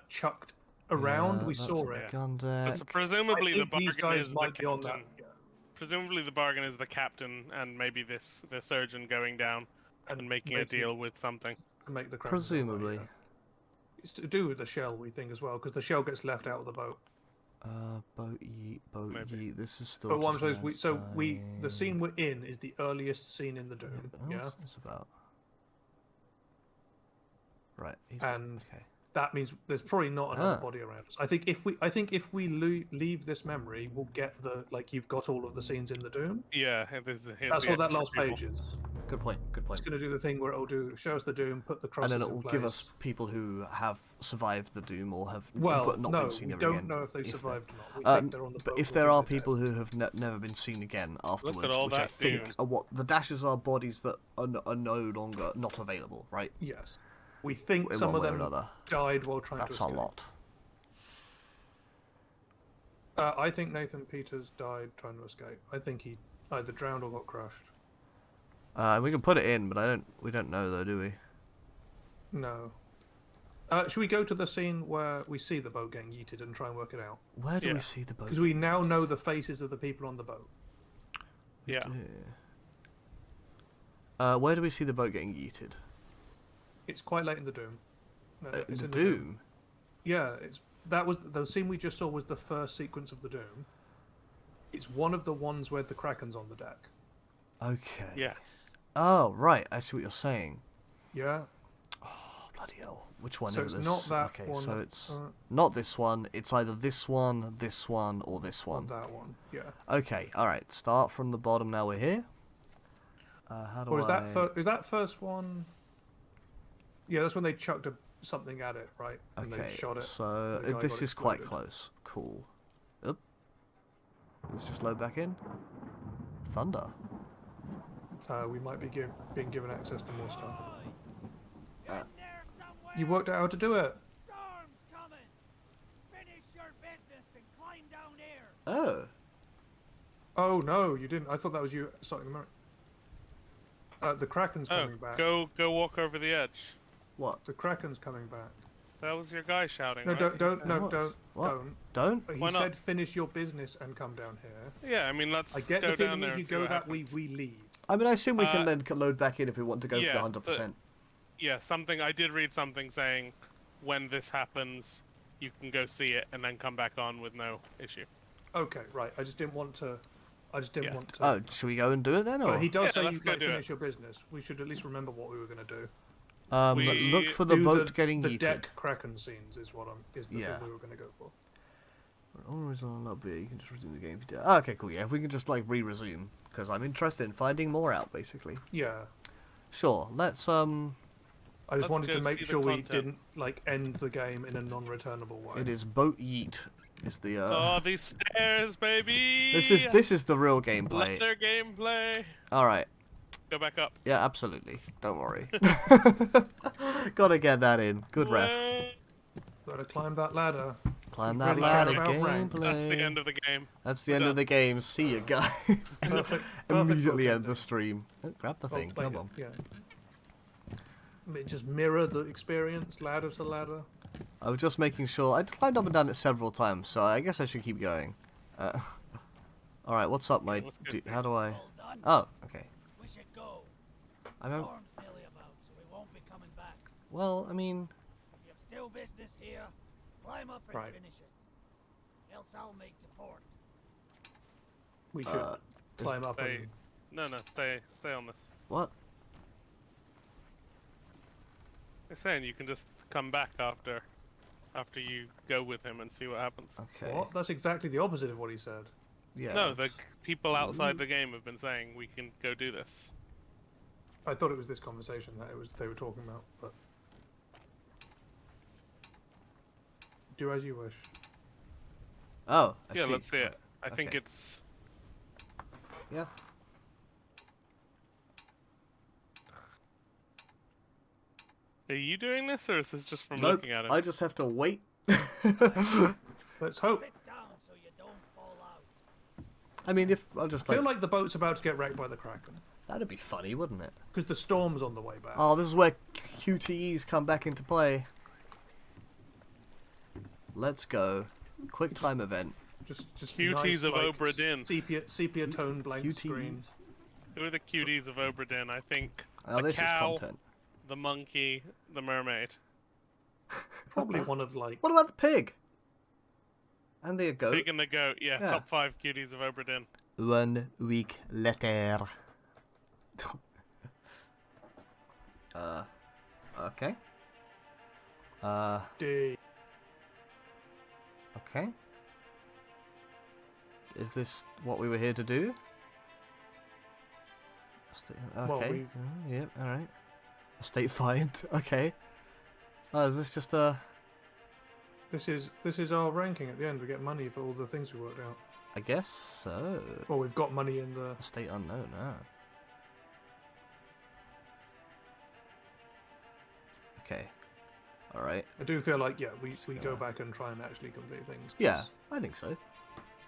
chucked around. Yeah, We that's saw the it. gun But deck. presumably the I think these bargain guys is the might be on that. captain. Presumably the bargain is the captain and maybe the surgeon going down and making a deal with something. to make the Kraken go away, Presumably. yeah. It's to do with the shell, we think, as well, because the shell gets left out of the boat. Boat boat Maybe. This is still. But one just of those, man's the scene dying. we're in is the earliest scene in the Doom, yeah, What's this about? Right. and okay. that means there's probably not another Ah. body around us. I think if we leave this memory, we'll get the you've got all of the scenes in the Doom. Yeah, That's what that last page is. Good point. Good point. It's going to do the thing where it'll show us the Doom, put the crosses And then it in will place. give us people who have survived the Doom or have Well, but not no, been seen we ever don't again. know if they they- survived or not. We Um, think they're on the but boat if with there them, are they're people dead. who have never been seen again afterwards, all which I that think Doom. are what the dashes are bodies that are no longer not available, right? Yes, we think In some one of way or them another. died while trying That's to a escape. lot. I think Nathan Peters died trying to escape. I think he either drowned or got crushed. We can put it in, but we don't know though, do we? No. Should we go to the scene where we see the boat getting yeeted and try and work it out? Where do Yeah. we see the boat? Because we now know the faces of the people on the boat. Yeah. Where do we see the boat getting yeeted? It's quite late in the Doom. No, it's The in the Doom. Yeah, that was the scene we just saw was the first sequence of the Doom. It's one of the ones where the Kraken's on the deck. Okay. Yes. Oh, right. I see what you're saying. Yeah. Oh, Bloody hell. Which one So is it's this? not that okay, one. so that's- it's not this one. It's either this one, or this not one. that one. Yeah. Okay, alright. Start from the bottom now we're here. How do Or is I... that first one? Yeah, that's when they chucked something at it, right? And Okay, they shot it. so the guy this got is quite exploded. close. Cool. Oop. Let's just load back in. Thunder. We might be being given access to more stuff. Uh, You worked out how to do it. Storm's coming! Finish your business and climb down here! Oh. Oh no, you didn't. I thought that was you starting the moment. The Kraken's Oh, coming back. go walk over the edge. What? The Kraken's coming back. That was your guy shouting. No, right? don't, He don't, said- no, What? don't, What? don't. Don't? He Why not? said finish your business and come down here. Yeah, I mean, let's I get go the down feeling there if and you see go what that way, happens. we leave. I mean, I assume we can Uh, then load back in if we want to go yeah, for the 100%. Yeah, something I did read something saying when this happens, you can go see it and then come back on with no issue. Okay, right. I just didn't want to. Yeah. want to. Oh, should we go and do it then? Or? But he does Yeah, say let's you go like do it. finish your business. We should at least remember what we were going to do. We look for the Do boat getting the yeeted. deck Kraken scenes is what is the Yeah. thing we were going to go for. Always on a bit. You can just resume the game if you do. Oh, okay, cool. Yeah, if we can just like re-resume, because I'm interested in finding more out, basically. Yeah. Sure. Let's I Let's just wanted go to make see the sure we content. didn't like end the game in a non-returnable way. It is boat yeet. Is the Oh, these stairs, baby! this is the real gameplay. Leather gameplay. All right. Go back up. Yeah, absolutely. Don't worry. Gotta get that in. Good ref. Way. Gotta climb that ladder. Climb You that really ladder. care about rank. Gameplay. That's the end of the game. That's the We're end of done. the game. See you guys. Perfect Immediately boat end the ending. stream. Oh, grab the Well thing. played, Come on. Yeah. Just mirror the experience, ladder to ladder. I was just making sure. I climbed up and down it several times, so I guess I should keep going. All right. What's up, mate? let's go. How do I? All done? Oh, okay. We should go. I don't. Storm's nearly about, so we won't be coming back. Well, I mean, If you've still business here, climb up and Right. finish it. Else I'll make to port. We should climb up Stay. and No, stay on this. what? They're saying you can just come back after you go with him and see what happens. Okay. what? That's exactly the opposite of what he said. Yeah. No, the it's- people outside the game have been saying we can go do this. I thought it was this conversation that they were talking about, but do as you wish. Oh, I Yeah, see. let's see it. I think Okay. it's. Yeah. Are you doing this, or is this just from Nope. looking at it? I just have to wait. Let's hope. Sit down so you don't fall out. I mean, if I'll just I like feel like the boat's about to get wrecked by the Kraken that'd be funny, wouldn't it? because the storm's on the way back. Oh, this is where QTEs come back into play. Let's go. Quick time event. Just QTs nice, of like, Obra Dinn. sepia tone blank screen. QTEs. Who are the cuties of Obra Dinn? I think Oh, the this cow, is content. the monkey, the mermaid. Probably one of like What about the pig? And the goat. Pig and the goat, yeah, Yeah. top 5 cuties of Obra Dinn. 1 week later. Okay. D. Okay. Is this what we were here to do? Well, Okay. Yep. All right. A state find. Okay. Oh, is this just a? This is our ranking at the end. We get money for all the things we worked out. I guess so. Well, we've got money in the. A state unknown. Ah. Okay. All right. I do feel like we gonna- go back and try and actually complete things. Yeah, I think so.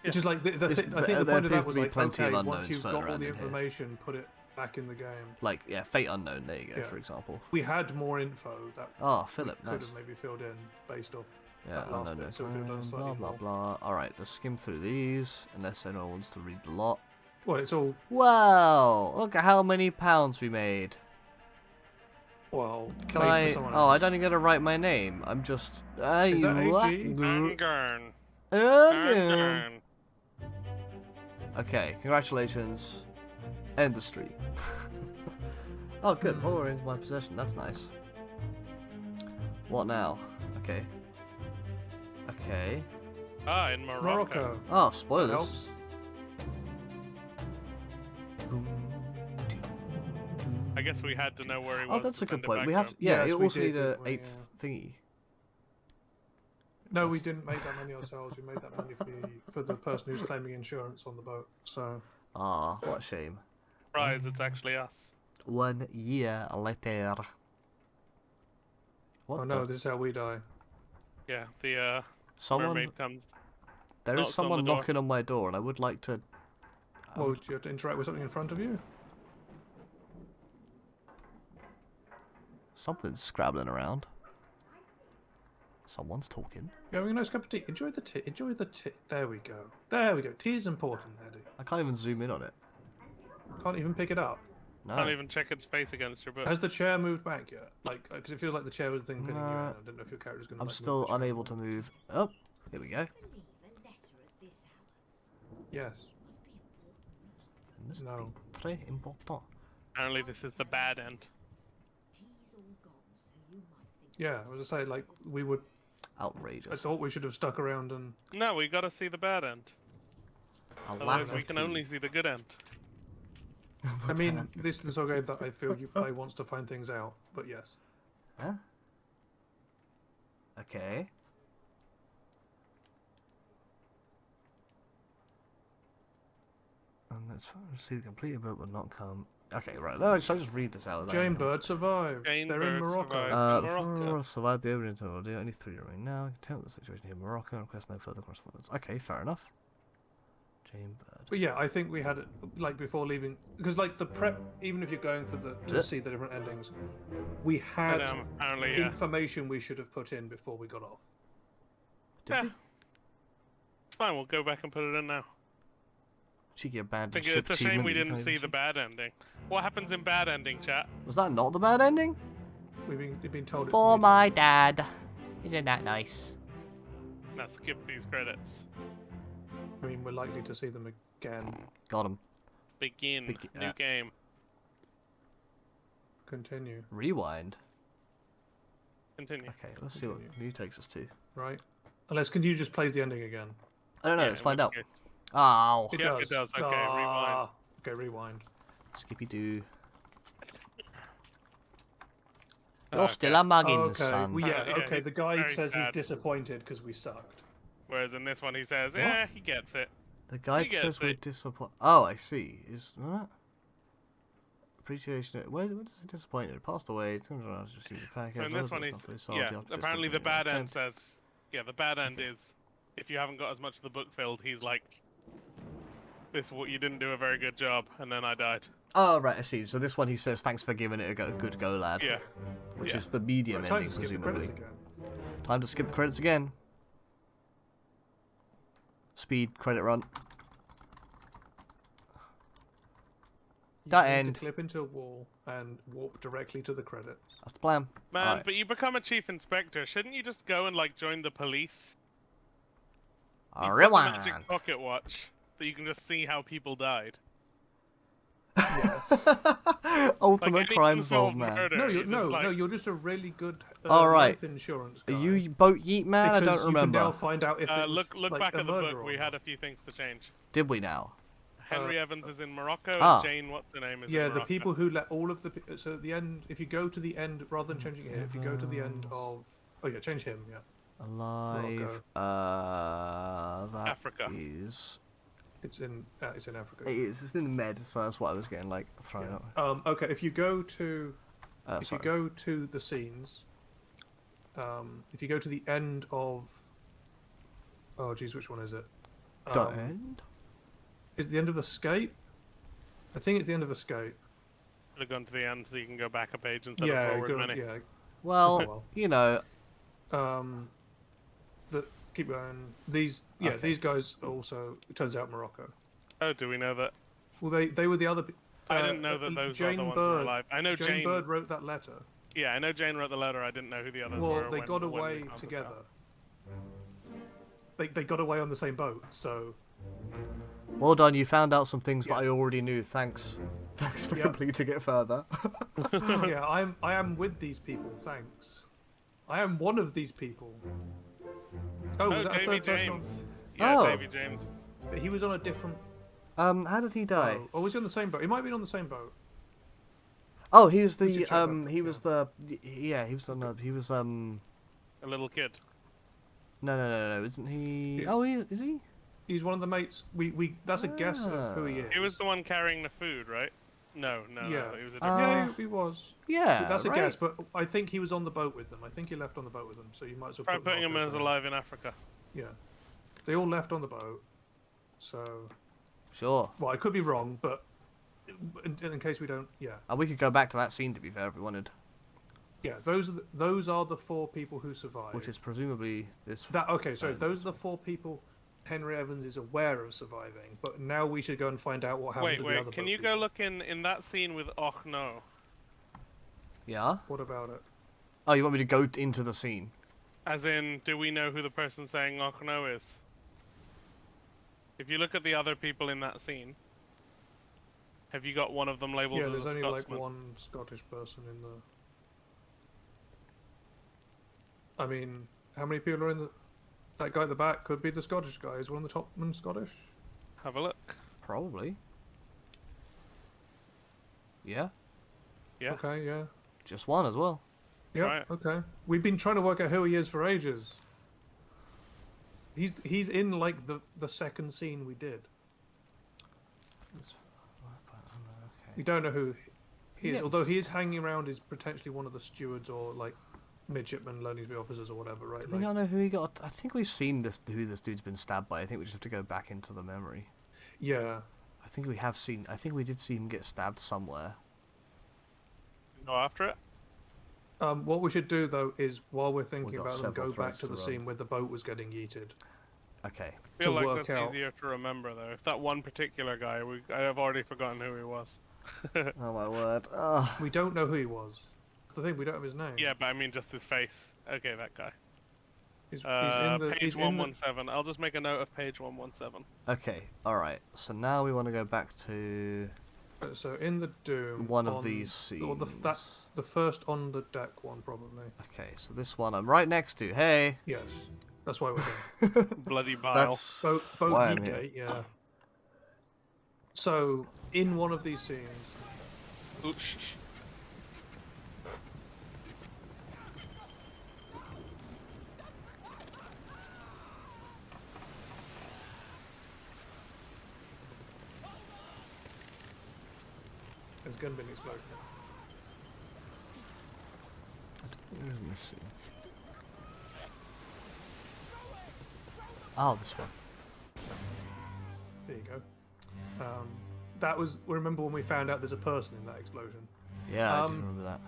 Which is like the This- I think the there point of appears that was to be like, plenty of okay, once unknowns you've further got all around the in here. information, put it back in the game. Like, yeah, fate unknown. There you go. Yeah. For example. We had more info that Oh, Philip. could Nice. have maybe filled in based off. Yeah, that last unknown bit, so we could've done blah slightly blah more. blah. All right, let's skim through these. Unless anyone wants to read the lot. Well, it's all Wow! Look at how many pounds we made. well. Can made for I? someone Oh, I else. don't even get to write my name. I'm just. Is that AG? Angern. Angern. Okay, congratulations. End the stream. Oh, good. The Horror is my possession. That's nice. What now? Okay. Okay. Ah, in Morocco. Morocco. Oh, That spoilers. helps. I guess we had to know where he was. Oh, that's to a good send it point. back We to have him. to, yeah, Yes, you we also did, need a didn't we? eighth thingy. No, we didn't make that money ourselves. We made that money for the person who's claiming insurance on the boat. So Ah, what a shame. Surprise, it's actually us. 1 year later. What oh the? no, this is how we die. Yeah, the Someone, mermaid comes. there is knocks on someone the door. knocking on my door, and I would like to. Well, do you have to interact with something in front of you? Something's scrabbling around. Someone's talking. Yeah, we nice cup of tea. Enjoy the tea. Enjoy the tea. There we go. There we go. Tea is important, Eddie. I can't even zoom in on it. Can't even pick it up. No. Can't even check its face against your book. Has the chair moved back yet? Like, because it feels like the chair was the thing pinning you in. Nah. I didn't know if your character's gonna. I'm like, still move the chair unable to forward. move. Oh, here we go. Yes. It must No. be très important. Apparently, this is the bad end. Yeah, I was gonna say like we would. I Outrageous. thought we should have stuck around and. No, we gotta see the bad end. A lack Otherwise, we of can tea. only see the good end. I mean, this is the sort of game that I feel you play wants to find things out. But yes. Huh? Okay. And let's see the completed but will not come. Okay, right. No, shall I just read this out? Jane Bird survived. Jane They're in Bird Morocco. survived. Before Morocco. I survived the overnight ordeal, only 3 remain now. I can tell the situation here in Morocco and request no further correspondence. Okay, fair enough. Jane Bird. But yeah, I think we had it like before leaving because like the prep, even if you're going for the to see the different endings, we had But, apparently, yeah. information we should have put in before we got off. Did Yeah. we? It's fine, we'll go back and put it in now. Cheeky I abandoned think ship it's a shame achievement we that you didn't can't see even the bad ending. What happens in bad ending, chat? Was that not the bad ending? We've been told it's For the my dad. Isn't that nice? Now skip these credits. I mean, we're likely to see them again. Got him. Begin. New game. Continue, Rewind. Continue. Okay, let's see what new takes us to. right? Unless continue just plays the ending again. I don't know, Yeah, let's in find which out. case- Ow. Yeah, it does. Okay, rewind. Okay, rewind. Skippy doo. Oh, You're still a muggin, Okay, son. well, yeah, Yeah, okay. he's The guy very says he's sad. disappointed because we sucked. Whereas in this one he says, yeah, he gets it. The guide You get says we're it. disappointed. Oh, I see. Is what? Appreciation. Where does it disappointed? Passed away. It's received the package. So in this one, he's apparently the bad end says, yeah, the bad end is if you haven't got as much of the book filled, he's like, this you didn't do a very good job, and then I died. Oh right, I see. So this one he says thanks for giving it a good go, lad. Yeah. Which yeah. is the medium Right, time ending, to skip the presumably. credits again. Time to skip the credits again. Speed credit run. You That need to end. clip into a wall and warp directly to the credits. That's the plan. Man, Alright. but you become a chief inspector. Shouldn't you just go and like join the police? You've got the Rewind. magic pocket watch that you can just see how people died. Ultimate Like any crime unsolved solved, man. murder, No, you're just like, you're just a really good Alright. life insurance Are guy. you boat yeet man? I Because don't you can now remember. find out if it was, look like, back a at the murder book. or We had not. a few things to change. Did we now? Henry Evans is in Morocco, Ah. and Jane, what's her name, is Yeah, in the Morocco. people who let all of the so at the end, if you go to the end rather than changing it here, if you go to the end of change him, yeah. Alive. That Africa. is. It's in Africa. It's in the med, so that's what I was getting like thrown up. Okay, if you go to Sorry. go to the scenes, if you go to the end of oh geez, which one is it? The end. Is it the end of Escape? I think it's the end of Escape. Should have gone to the end so you can go back a page instead Yeah, of forward many. yeah. Well, Well. you know, Keep going. These guys are also. It turns out Morocco. Oh, do we know that? Well, they were the other. I didn't know that those Jane other ones Bird, were alive. I know Jane Bird wrote that letter. Yeah, I know Jane wrote the letter. I didn't know who the others Well, were. they when- got when we away found this together. out. They got away on the same boat, so well done. You found out some things that I already knew. Thanks for Yeah. completing it further. yeah, I am with these people. Thanks. I am one of these people. Oh, was that a Davy third person? James. Yeah, Oh. Davy James. But he was on a different How did he die? boat. Or was he on the same boat? He might have been on the same boat. Oh, he was We the should check that, he was the yeah, he was on he was A little kid. no, isn't he? Yeah. Oh, is he? He's one of the mates. We that's a guess of who he is. He was the one carrying the food, right? No, Yeah. he was a different Yeah, guy. he was. Yeah, That's a right. guess, but I think he was on the boat with them. I think he left on the boat with them, so you might as well Try put putting him markers as there. alive in Africa. Yeah. They all left on the boat, so... Sure. Well, I could be wrong, but in case we don't... Yeah. And we could go back to that scene to be fair if we wanted, Yeah, those are the 4 people who survived. which is presumably this. Okay, so those are the 4 people Henry Evans is aware of surviving, but now we should go and find out what happened to the other Wait, can boat you people. go look in that scene with Och No? Yeah. What about it? Oh, you want me to go into the scene? As in, do we know who the person saying Och No is? If you look at the other people in that scene, have you got one of them labeled Yeah, as there's a only Scotsman? like one Scottish person in the... I mean, how many people are in the... That guy at the back could be the Scottish guy. Is one of the top men Scottish? Have a look. Probably. Yeah. Yeah. Okay, yeah. Just one as well. Yeah, Try it. okay. We've been trying to work out who he is for ages. He's in like the second scene we did. We don't know who he is, Yeah, although he is hanging around as potentially one of the stewards or like midshipmen, learning to be officers or whatever, right? Do we not know who he got? I think we've seen who this dude's been stabbed by. I think we just have to go back into the memory. Yeah. I think we have seen. I think we did see him get stabbed somewhere. Go after it. What we should do though is while we're thinking got about them, several go back threads to to the run. scene where the boat was getting yeeted. Okay. I feel To like work that's out. easier to remember though. If that one particular guy, I have already forgotten who he was. Oh my word. Ugh. We don't know who he was. That's the thing, we don't have his name. Yeah, but I mean just his face. Okay, that guy. He's in the Page he's in the, 117. I'll just make a note of page 117. Okay. All right. So now we want to go back to so in the Doom. one of on- these or scenes. that's the first on the deck one probably. Okay. So this one I'm right next to. Hey. Yes, that's why we're there. Bloody bile. That's Boat why I'm Yeet here. Gate, yeah. So in one of these scenes, Ooh, shh, shh. there's gun being exploded. Where is this scene? Oh, this one. There you go. That was. Remember when we found out there's a person in that explosion? Yeah, I do remember that.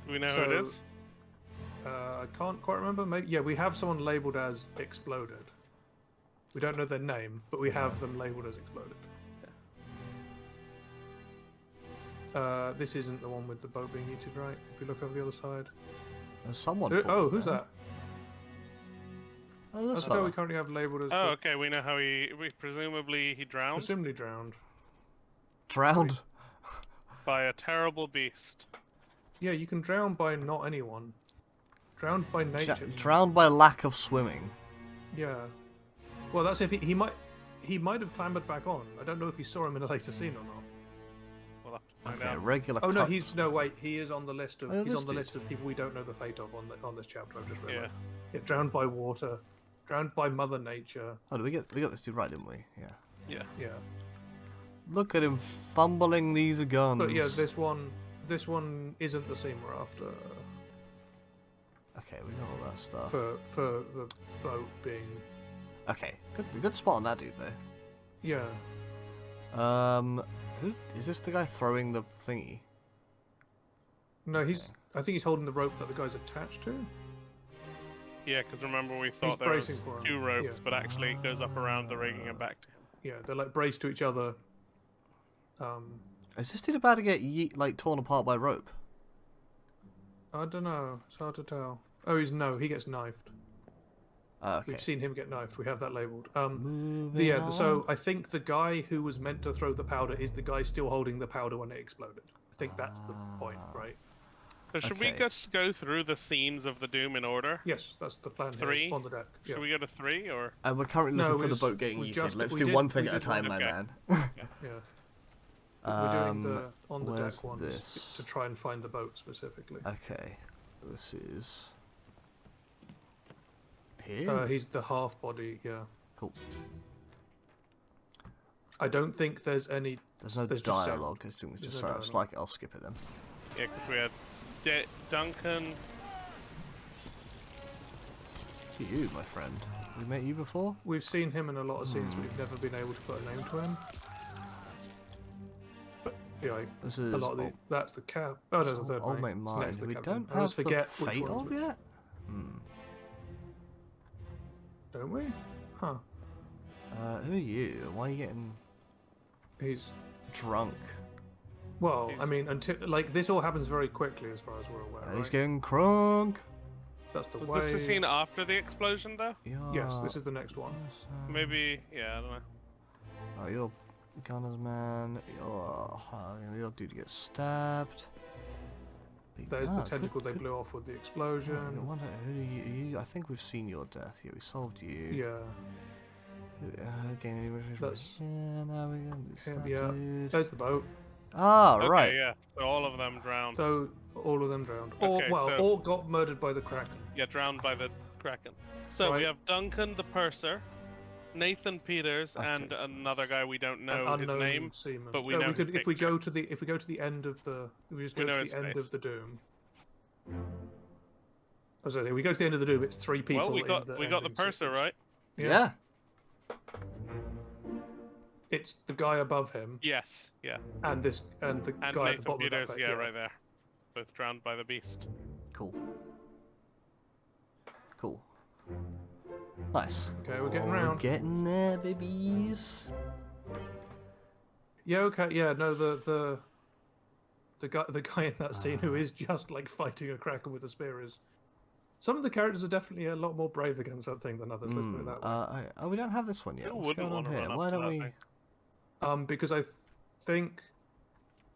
Do we know who it is? I can't quite remember. Maybe yeah, we have someone labelled as exploded. We don't know their name, but we have them labelled as exploded. This isn't the one with the boat being yeeted, right? If you look over the other side. There's someone. Oh, who's there. that? Oh, this That's what we fella. currently have labelled as Oh, okay. We know how presumably he drowned presumably drowned. Drowned. by a terrible beast. Yeah, you can drown by not anyone. Drowned by nature. Drowned by lack of swimming. Yeah. Well, that's if he might have clambered back on. I don't know if you saw him in a later scene or not. We'll have to find Okay, out. regular. Oh no, cut. wait. He is on the list of Oh, he's this on the dude. list of people we don't know the fate of on this chapter. I've just read. Yeah. Yeah, drowned by water, drowned by Mother Nature. Oh, we got this dude right, didn't we? Yeah. Yeah. Yeah. Look at him fumbling these guns. But yeah, this one isn't the scene we're after Okay, we got all that stuff. for the boat being. Okay, good spot on that dude though. Yeah. Who is this? The guy throwing the thingy? No, I think he's holding the rope that the guy's attached to. Yeah, because remember we thought there was bracing for him. 2 ropes, Yeah. but actually it goes up around the rigging and back to him. Yeah, they're like braced to each other. Is this dude about to get torn apart by rope? I don't know. It's hard to tell. Oh, he gets knifed. Okay. We've seen him get knifed. We have that labelled. Moving Yeah, so on. I think the guy who was meant to throw the powder is the guy still holding the powder when it exploded. I think that's the point, right? So should we Okay. just go through the scenes of the Doom in order? Yes, that's the plan. here, 3? on the deck. Yeah. Should we go to 3 or? And we're currently No, looking for we the just- boat getting we eaten. just- Let's we do did- one we thing at a did time, one. my Okay. man. Yeah. We're doing the on the where's deck ones this? to try and find the boat specifically. Okay, this is here. He's the half body. Yeah. Cool. I don't think there's any. There's no just sound. dialogue. It's just There's no sound. It's dialogue. like I'll skip it then. Yeah, because we had Duncan. You, my friend. We met you before? We've seen him in a lot of scenes, but we've never been able to put a name to him. But yeah, This is a lot of the, that's the cab. Oh, there's a third old mate. mate It's next mine. to the We captain. don't I always have forget the which fate one's of which. yet. Don't we? Huh. Who are you? Why are you getting He's drunk? well. He's- I mean, until like this all happens very quickly, as far as we're aware. He's Right? getting crunk. That's the Was way. this the scene after the explosion, though? Yes, this is the next one. Maybe. Yeah, I don't know. Oh, you're Gunner's man. You're due to get stabbed. Big There's the God, tentacle good- they blew off with the explosion. I wonder who you, I think we've seen your death. Yeah, we solved you. Yeah. Again, That's- yeah, now we can do that, Yeah. dude. There's the boat. Ah, Okay, right. yeah. So all of them drowned. So all of them drowned. Or Okay, well, so- all got murdered by the Kraken. Yeah, drowned by the Kraken. So we Right. have Duncan the purser, Nathan Peters, Okay, and so another guy we don't An know his unknown name. seaman. but we Oh, know we could, his if we picture. go to the end of the if we just We go know to his the end face. of the Doom. I was saying, we go to the end of the Doom. It's 3 people. Well, we in got the the ending purser, sequence. right? Yeah. It's the guy above him Yes. Yeah. and the And guy at the Nathan bottom Peters. of that. Yeah, boat, right there. Both drowned by the beast. Cool. Cool. Nice. Okay, we're getting We're round. getting there, babies. Yeah. Okay. Yeah. No. The guy in that scene who is just like fighting a Kraken with a spear is. Some of the characters are definitely a lot more brave against that thing than others. Let's put it that way. Oh, we don't have this one yet. Who What's wouldn't going on wanna here? run up Why to don't that we? thing? Because I think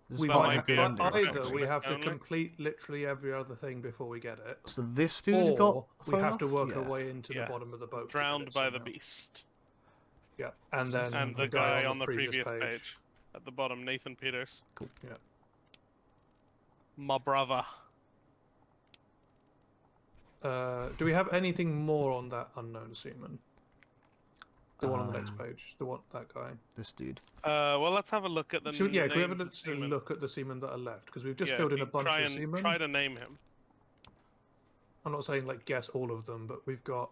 This we might might be a be good ending. or either something. we have to Only? complete literally every other thing before we get it, So this dude got or we thrown have to off? work Yeah. our way into Yeah. the bottom of the boat. to get Drowned it by the somehow. beast. Yeah, and then And the guy on the previous page. At the bottom, Nathan Peters. Yeah. My brother. Do we have anything more on that unknown seaman? The one on the next Um, page. That guy. This dude. Well, let's have a look at the Can we have a names of let's seamen. look at the seamen that are left because we've just Yeah, filled in you a bunch try of and seamen. Try to name him. I'm not saying like guess all of them, but we've got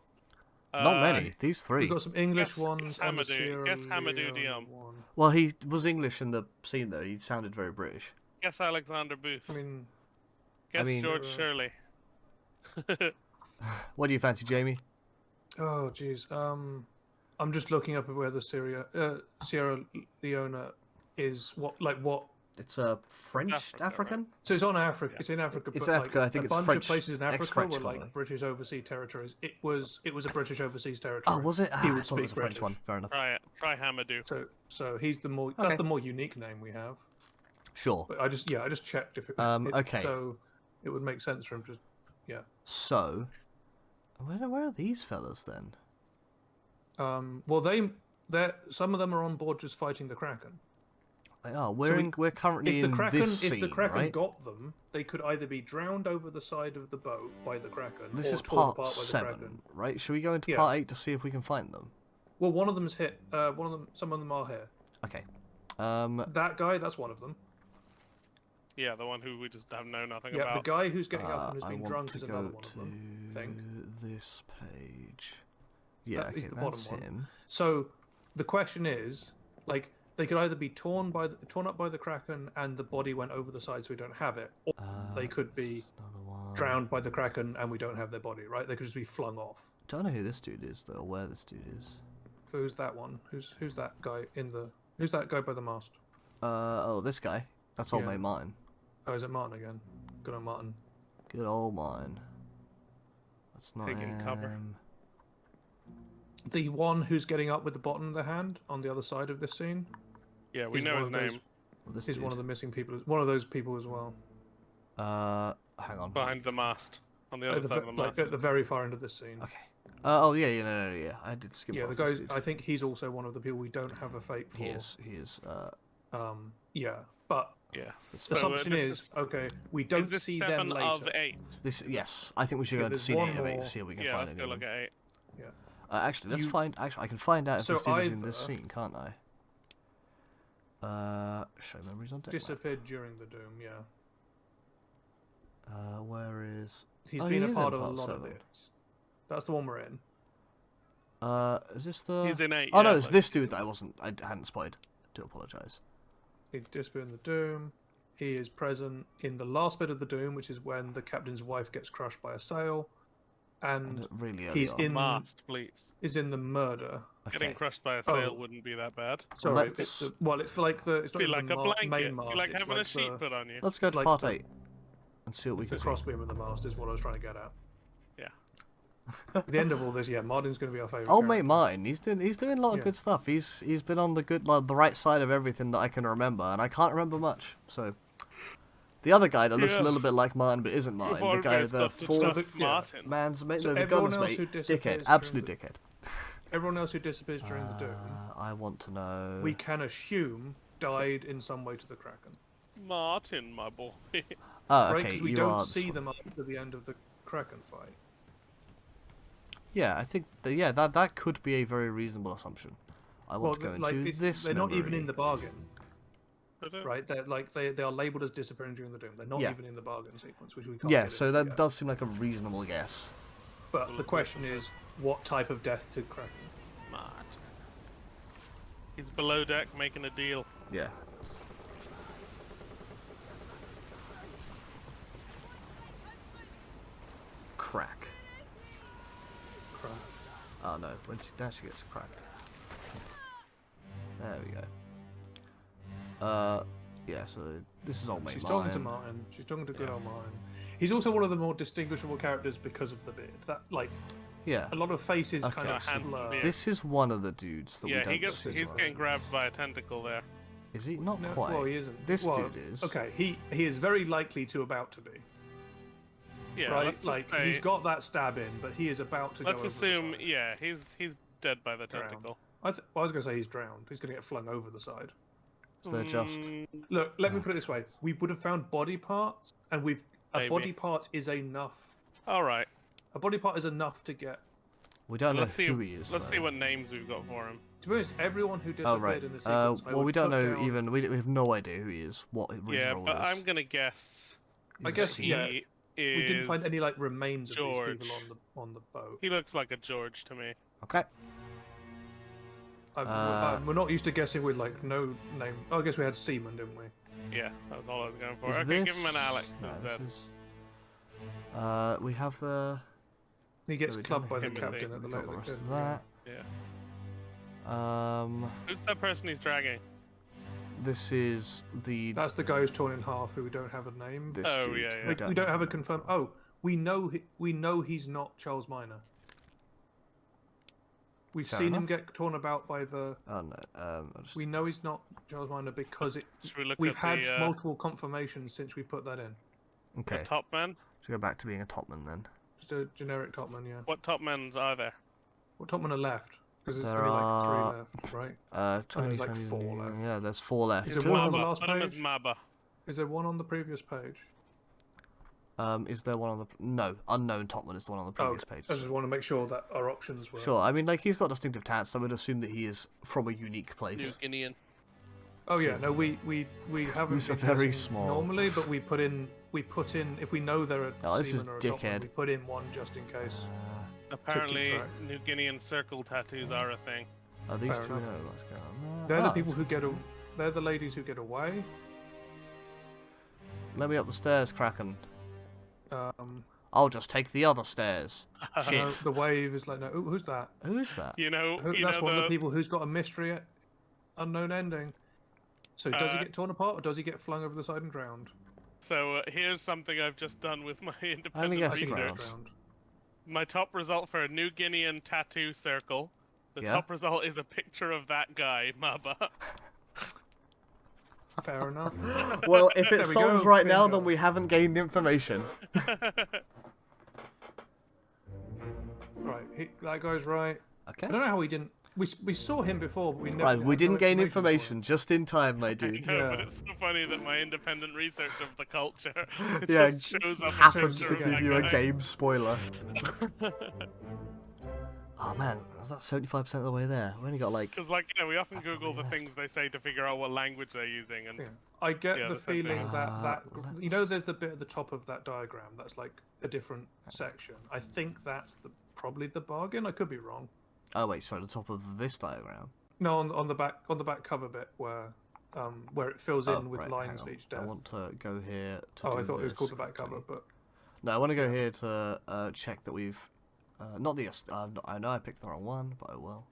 Not many. These three. we've got some English guess ones and a Hamadou- Sierra guess Hamadou Leone Diom. one. Well, he was English in the scene though. He sounded very British. Guess Alexander Booth. I mean, Guess mean- George Shirley. What do you fancy, Jamie? oh jeez. I'm just looking up at where the Sierra Leone is. What? It's a French Africa, African. So it's on Africa. It's in Africa. It's but, Africa, I think a it's bunch French- of places in Africa ex-French were like colony. British overseas territories. It was a British overseas Oh, territory. was it? He Ah, I would thought it was a speak French British. one. Fair enough. Try Hamadou. So he's the more Okay. that's the more unique name we have. Sure. But I just checked if it. Okay. So it would make sense for him to. So, where are these fellas then? Well, some of them are on board just fighting the Kraken. They are. We're currently If the in Kraken, this if scene, the Kraken right? got them, they could either be drowned over the side of the boat by the Kraken, This or is torn part apart by the 7, Kraken. right? Should we go into Yeah. part 8 to see if we can find them? Well, one of them's hit. Some of them are here. Okay. That guy, that's one of them. Yeah, the one who we just don't know nothing Yeah, about. the guy who's getting up and I has been want drunk to is go another one to of them. I think. this page. Yeah, That is okay, the bottom that's one. him. So the question is, like, they could either be torn up by the Kraken and the body went over the side so we don't have it, or they could be Another one. drowned by the Kraken and we don't have their body, right? They could just be flung off. Don't know who this dude is though, or where this dude is. Who's that one? Who's that guy in the? Who's that guy by the mast? Oh, this guy. That's old Yeah. mate mine. Oh, is it Martin again? Good on Martin. Good old mine. That's not Taking cover. him. The one who's getting up with the bottom of the hand on the other side of this scene Yeah, we is know one his of those- name. Well, this is dude. one of the missing people. One of those people as well. Hang on. Behind the mast, on the At other the, side of the like mast. at the very far end of this scene. Okay. Oh yeah, yeah. I did skip. Yeah, the past guy. this dude. I think he's also one of the people we don't have a fate for. He is. He is. Yeah, but Yeah. the assumption this is okay. We is don't this see 7 them later. of 8? This. Yes, I think we should Yeah, go to there's scene one 8 of 8 more. to see if we can Yeah, find let's go anyone. look at 8. Yeah. Actually, let's You- find. Actually, I can find out if So the student's in this either- scene, can't I? Show memories on deck. Disappeared during the doom. Yeah, Where is? he's Oh, been he a is part in of a part lot of 7. this. That's the one we're in. Is this the? He's in 8. Oh yeah, no, it's like- this dude that I hadn't spotted. Do apologise. He disappeared in the doom. He is present in the last bit of the doom, which is when the captain's wife gets crushed by a sail, and Really early he's on. in Mast, please. is in the murder. Getting Okay. crushed by a Oh. sail wouldn't be that bad. Sorry, let's- it's the, well, it's like the it's not Be even like the a blanket. main mast. Be like it's having like a sheet the, put on you. Let's go it's to like part the- 8 and see what we the can see. crossbeam of the mast is what I was trying to get at. Yeah. At the end of all this, yeah, Martin's going to be our favorite. Oh character. mate, mine. He's doing a lot of Yeah. good stuff. He's been on the good, like, the right side of everything that I can remember, and I can't remember much. So, the other guy that looks a Yeah. little bit like Martin but isn't Martin, the guy, Always the got to fourth trust yeah. Martin. man's mate, So no, the everyone gunner's else mate, who disappears dickhead, during absolute the- dickhead. Everyone else who disappears during the doom, I want to know. we can assume died in some way to the Kraken. Ah, Martin, my boy. Oh, Right? okay, Because we you don't are. see them after the end of the Kraken fight. Yeah, I think that could be a very reasonable assumption. I want to go like into this. they're not even memory. in the bargain, I don't- right? They're like they are labeled as disappearing during the doom. They're not Yeah. even in the bargain sequence, which we can't. Yeah, get so into that yet. does seem like a reasonable guess. But the question is, what type of death to Kraken? Martin. He's below deck making a deal. Yeah. Crack. Kraken. Oh no, when she gets cracked. There we go. Yeah, so this is old mate She's Martin. talking to Martin. She's talking to good old Martin. He's also one of the more distinguishable characters because of the beard. That like Yeah. a lot of faces kind Okay, of so blur. beard. This is one of the dudes that we Yeah, don't he's see. getting grabbed by a tentacle there. Is he? Not No, quite. well, he isn't. This Well, dude is. Okay, he is very likely to about to be. Yeah, right? let's just Like say, he's got that stab in, but he is about to let's go assume, over the side. yeah, he's dead by the Drowned. tentacle. Well, I was going to say he's drowned. He's going to get flung over the side. So they're just. Mm, Look, let me put it this way: we would have found body parts, and a Maybe. body part is enough. all right. A body part is enough to get. We don't know Let's see. who he is. Let's see though. what names we've got for him. To be honest, everyone who disappeared Oh right. in the sequence. I Well, would we don't put know down- even. We have no idea who he is. What his Yeah, role but is. I'm gonna guess. I He's a guess, C. yeah. He We didn't is- find any like remains of George. these people on the boat. He looks like a George to me. Okay. We're not used to guessing with like no name. Oh, I guess we had Seaman, didn't we? Yeah, that was all I was going for. Is Okay, this... give him an Alex No, instead. this is... we have the. He gets we clubbed by don't the have Timothy. captain at the we got later. the rest of end, that. Yeah. Who's that person he's dragging? This is the. That's the guy who's torn in half, who we don't have a name. This Oh, dude. yeah, yeah. Like, we don't have a confirmed. Oh, we know he's not Charles Minor. We've Fair seen him enough. get torn about by the. Oh no. I'll just... We know he's not Charles Minor because Should we look we've at had the, multiple confirmations since we put that in. Okay. the top man? Let's go back to being a topman then. Just a generic topman, yeah. What top men are there? What topman are left? Because there's There only like are- 3 left, right? Tony, there's, like, Tony, 4 left. Yeah, there's 4 left. Is there Two one of on the them- last Put him as page? Maba. Is there one on the previous page? Is there one on the? No, unknown topman is the one on the Oh, previous page. I just want to make sure that our options were. Sure. I mean, like he's got distinctive tats, so I would assume that he is from a unique New place. Guinean. Oh yeah, no, we haven't. These are been very guessing small. normally, but we put in if we know they're a Oh, this is seaman or a topman, dickhead. we put in one just in case. Apparently, track. New Guinean circle tattoos are a thing. Are these Fair two? enough. No, what's going on? They're the Ah, people that's who good. get. They're the ladies who get away. Let me up the stairs, Kraken. Um, I'll just take the other stairs. no, Shit. the wave is like, no, ooh, who's that? Who is that? You know, That's one of the the people who's got a mystery, unknown ending. So does he Uh, get torn apart or does he get flung over the side and drowned? So here's something I've just done with my I independent guess I think he drowned. gets research. drowned. My top result for a New Guinean tattoo circle. The Yeah? top result is a picture of that guy, Maba. Fair enough. Well, if it There we solves go, right now, bingo. then we haven't gained information. Right, that guy's right. Okay. I don't know how we didn't. We saw him before, but we never. Right, we had no didn't gain for information him. just in time, my I dude. know, but Yeah. it's so funny that my independent research of the culture Yeah, just shows up a happened picture to of give that you a guy. game spoiler. Oh man, is that 75% of the way there? We only got like... Because, like, we often Back on Google the the left. things they say to figure out what language they're using, and Yeah. I get Yeah, the the same thing. feeling that you know, let's- there's the bit at the top of that diagram that's like a different section. I think that's probably the bargain. I could be wrong. Oh wait, sorry, the top of this diagram. No, on the back cover bit where it fills in with right, lines hang for on. each I death. want to go here to Oh, do I thought it was this called the back cover, quickly. but No, I want to go here to check that we've... not the... I know I picked the wrong one, but I will.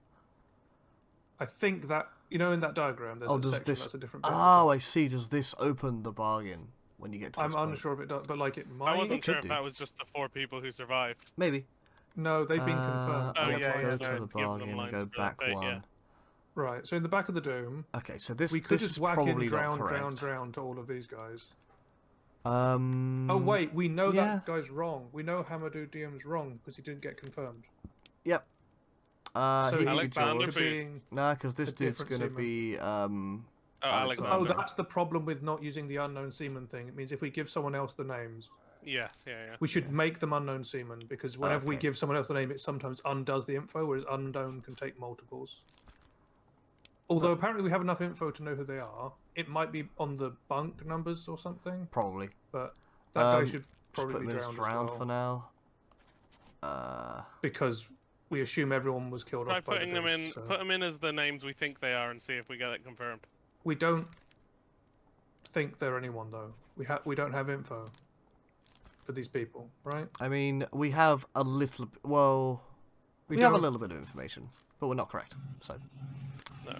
I think that in that diagram there's Oh, a does section this... that's a different bit. at the Oh, top. I see. Does this open the bargain when you get to I'm this point? unsure if it does, but like it I might. wasn't sure could if do. that was just the 4 people who survived. Maybe. No, they've been confirmed. Oh, I want yeah, to yeah, go no, to the give them bargain and lines go for back that bit, one. yeah. Right, so in the back of the Doom, Okay, so this we could this just is whack probably in drown, not correct. drown to all of these guys. Oh wait, we know yeah. that guy's wrong. We know Hamadou Diem's wrong because he didn't get confirmed. Yep. So He could be Alexander George. Booth. being... Nah, because this a dude's different gonna seaman. be Oh, Alexander. Oh, Alexander. that's the problem with not using the unknown seaman thing. It means if we give someone else the names, Yes, yeah. we should make them unknown seaman because whenever we Okay. give someone else the name, it sometimes undoes the info, whereas unknown can take multiples. Although apparently we have enough info to know who they are. It might be on the bunk numbers or something, Probably. but that guy should Just probably put be him as drowned, drowned as for well, now. because we assume everyone was killed Try off by the putting them in. ghost, so- Put them in as the names we think they are, and see if we get it confirmed. We don't think they're anyone though. We don't have info for these people, right? I mean, we have a little. Well, we have a little bit of information, but we're not correct. So. Okay.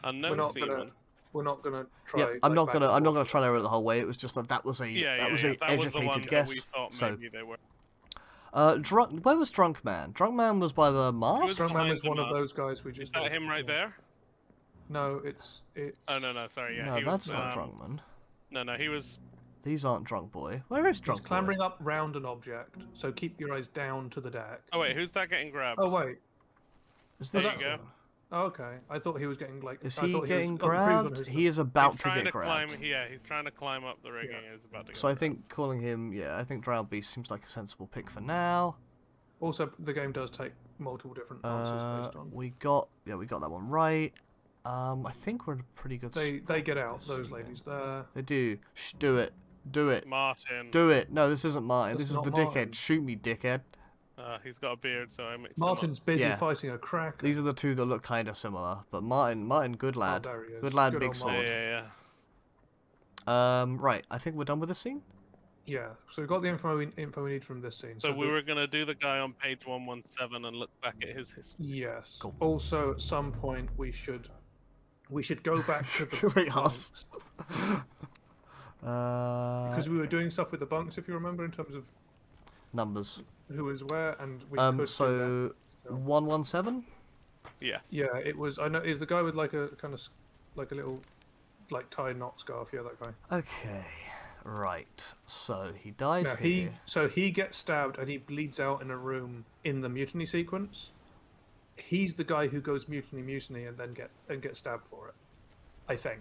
We're Unknown not seaman. gonna. We're not gonna try. Yeah, I'm like, not back gonna. and I'm not gonna forth. try and narrow it the whole way. It was just that was a That was a the one educated that guess. we thought So, maybe they were. drunk. Where was Drunk Man? Drunk Man was by the mast. Drunk Man behind is the one of mast. those guys we Is just. that did. him right there? No, it's it. Oh no, sorry. Yeah, No, he that's was, not Drunk Man. No, he was. These aren't Drunk Boy. Where is He's Drunk Boy? clambering up round an object, so keep your eyes down to the deck. Oh wait, who's that getting grabbed? Oh wait. Is There this? you go. Oh, okay. I thought he was getting like. Is I he thought getting was, oh, the previous one grabbed? who's- He is about He's to trying get grabbed. climb. Yeah, he's trying to climb up the rigging. Yeah. He's about to. Get So I grabbed. think calling him, I think Drow Beast seems like a sensible pick for now. Also, the game does take multiple different answers based on. We got that one right. I think we're in a pretty good They spot get out. this Those season. ladies there. They do. Shh, do it. Do it. Martin. Do it. No, this isn't Martin. That's This is not the Martin. dickhead. Shoot me, dickhead. He's got a beard, so I mixed him up. Martin's busy Yeah. fighting a crack. These are the two that look kind of similar. But Martin, good lad. there he is. Good lad, Good big old sword. Martin. Yeah. Right. I think we're done with this scene. Yeah. So we've got the info we need from this scene. So we the- were gonna do the guy on page 117 and look back at his history. Yes. Cool. Also, at some point, we should go back to the Wait, bunks, Hans. because we were doing stuff with the bunks, if you remember, in terms of Numbers. who was where, and we could do So 117. Yes. that. Yeah, it was. I know. Is the guy with like a kind of like a little like tie knot scarf? Yeah, that guy. Okay. Right. So he dies Now here. he gets stabbed and he bleeds out in a room in the mutiny sequence. He's the guy who goes mutiny and then gets stabbed for it. I think.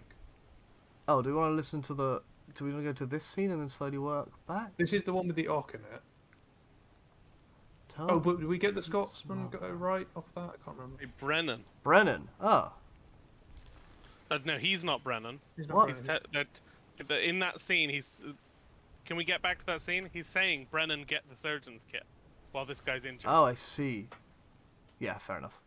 Oh, do we want to listen to the? Do we want to go to this scene and then slowly work back? This is the one with the Ock in it. Tell Oh, but did we get the Scotsman guy right off that? I can't remember. Hey, Brennan. Brennan. Oh. No, he's not Brennan. He's What? He's in that scene. He's. Can we get back to that scene? He's saying, "Brennan, get the surgeon's kit," while this guy's injured. Oh, I see. Yeah, fair enough.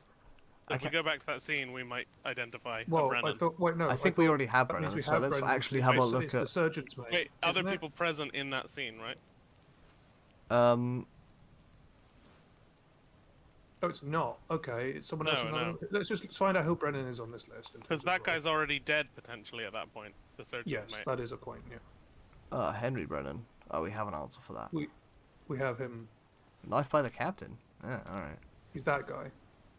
So if we okay. go back to that scene, we might identify a Well, Brennan. I thought. Wait, no. I think thought we already have that means Brennan, we so have let's Brennan. actually have a It's- look it's the at. surgeon's mate. Wait, other isn't it? people present in that scene, right? Oh, it's not. Okay, it's someone else. No, another- no. Let's just find out who Brennan is on this list. in Because terms of that role. guy's already dead potentially at that point. The surgeon's Yes, mate. that is a point. Yeah, Henry Brennan. Oh, we have an answer for that. we have him. Knife by the captain. Yeah, all right. He's that guy.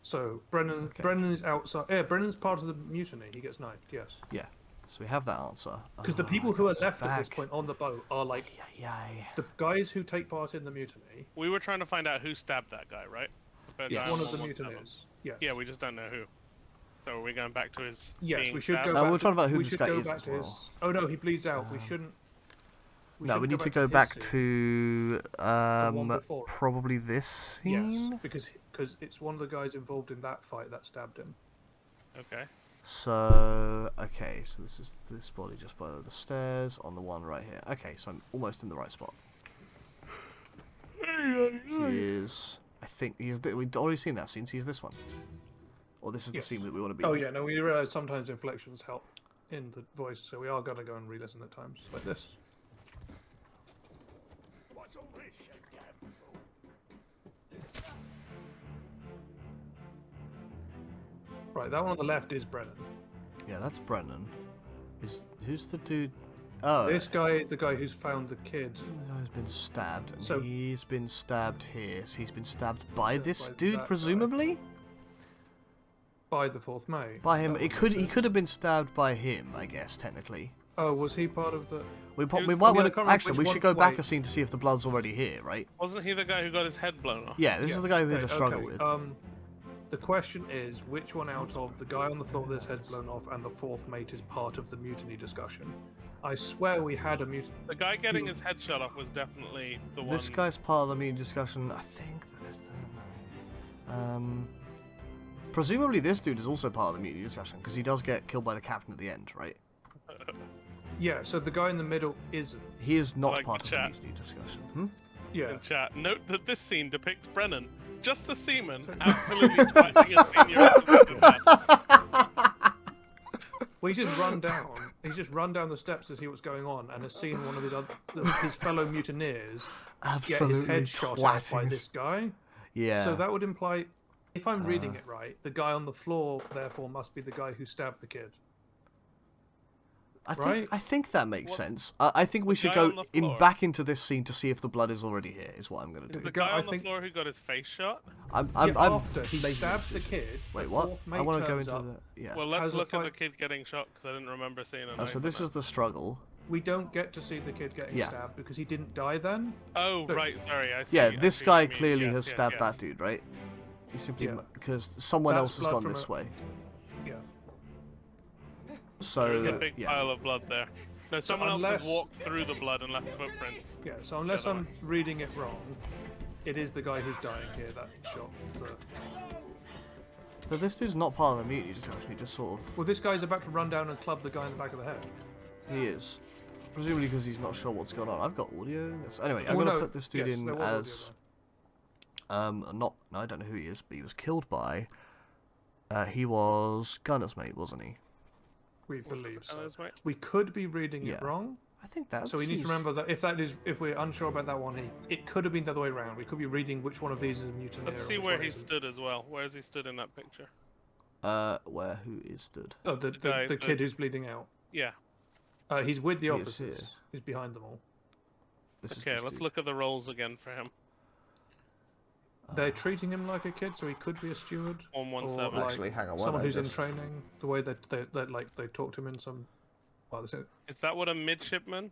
So Brennan. Okay. Brennan is outside. Yeah, Brennan's part of the mutiny. He gets knifed. Yes. Yeah. So we have that answer. Because the people who are left at this point on the boat are like Yay. the guys who take part in the mutiny. We were trying to find out who stabbed that guy, right? Yes. One of the mutineers. Yeah. Yeah, we just don't know who. So are we going back to his Yes, being we should stabbed? go No, back. we're trying to find out who we this should guy go is back as to his. well. Oh no, he bleeds out. We shouldn't. No, we shouldn't need to back go his back scene. to one before. probably this scene. Yes, because it's one of the guys involved in that fight that stabbed him. Okay. So okay, so this is this body just below the stairs on the one right here. Okay, so I'm almost in the right spot. He is. I think he's. We've already seen that scene. So he's this one. Or this is the scene that we want to be. Oh in. yeah, no, we realize sometimes inflections help in the voice, so we are gonna go and re-listen at times like this. What's all this, you damn fool? Right, that one on the left is Brennan. Yeah, that's Brennan. Who's the dude? Oh, This guy is the guy who's found the kid. the guy who's been stabbed, and So- he's been stabbed here. So he's been stabbed by this by dude, that guy. presumably. By the 4th May. By him, That it one could. makes He sense. could have been stabbed by him, I guess, technically. Oh, was he part of the? We, was- we I might mean, I want can't to. remember Actually, which we one- should go back wait. a scene to see if the blood's already here, right? Wasn't he the guy who got his head blown off? Yeah, this is the guy we had Right, to struggle okay, with. The question is, which one out of the guy on the floor with his head blown off and the 4th mate is part of the mutiny discussion? I swear we had a mutiny. The guy getting his head shot off was definitely the one. This guy's part of the meeting discussion. I think that is the. Presumably, this dude is also part of the meeting discussion because he does get killed by the captain at the end, right? Yeah, so the guy in the middle isn't. He is not Like part the of the chat. mutiny discussion. Hmm? Yeah. In chat, note that this scene depicts Brennan, just a seaman, absolutely twatting a senior officer. Well, he's just run down the steps to see what's going on, and has seen one of his fellow mutineers get his Absolutely head shot off by twatting. this guy. Yeah. So that would imply, if I'm reading it right, the guy on the floor therefore must be the guy who stabbed the kid. right? I think that makes sense. I think we should guy go on the floor. back into this scene to see if the blood is already here. Is what I'm gonna do. The guy- guy I on the think- floor who got his face shot? I'm After he making a stabs the decision. kid. Wait, the what? 4th I mate want to go turns into up. the. Yeah. Well, let's Has a look at the fight- kid getting shot because I didn't remember seeing a Oh, so knife this in is it. the struggle. We don't get to see the kid getting Yeah. stabbed because he didn't die then. Oh, Look. right, sorry, I see. Yeah, I this see what guy you mean. clearly Yes, has yes, stabbed yes. that dude, right? He simply Yeah. because someone That's else has blood gone from this a- way. Yeah. There's So a big yeah. pile of blood there. No, someone else unless- has walked through the blood and left footprints. Yeah. So unless other I'm reading it wrong, it is the guy who's dying here that shot. But this dude's not part of the mutiny discussion. He just sort of Well, this guy's about to run down and club the guy in the back of the head. he is. Presumably because he's not sure what's going on. I've got audio. Anyway, I'm Well, gonna no, put this dude yes, in there was audio as not. No, I don't know who he is, but he was killed by. He was Gunner's mate, wasn't he? We believe so. Gunner's mate? We could be reading Yeah. it wrong. I think that's. So we need to remember that if we're unsure about that one, it could have been the other way around. We could be reading which one of these is a mutineer. Let's or see which where one he isn't. stood as well. Where has he stood in that picture? Where who is stood? Oh, the guy- the kid who's bleeding out. Yeah. He's with the He is officers. here. He's behind them all. This is Okay, this let's dude. look at the roles again for him. They're treating him like a kid, so he could be a steward. 117. Or, like, Actually, hang on. why Someone don't I who's in just- training. The way that they talked to him in some. Well, that's it. Is that what a midshipman?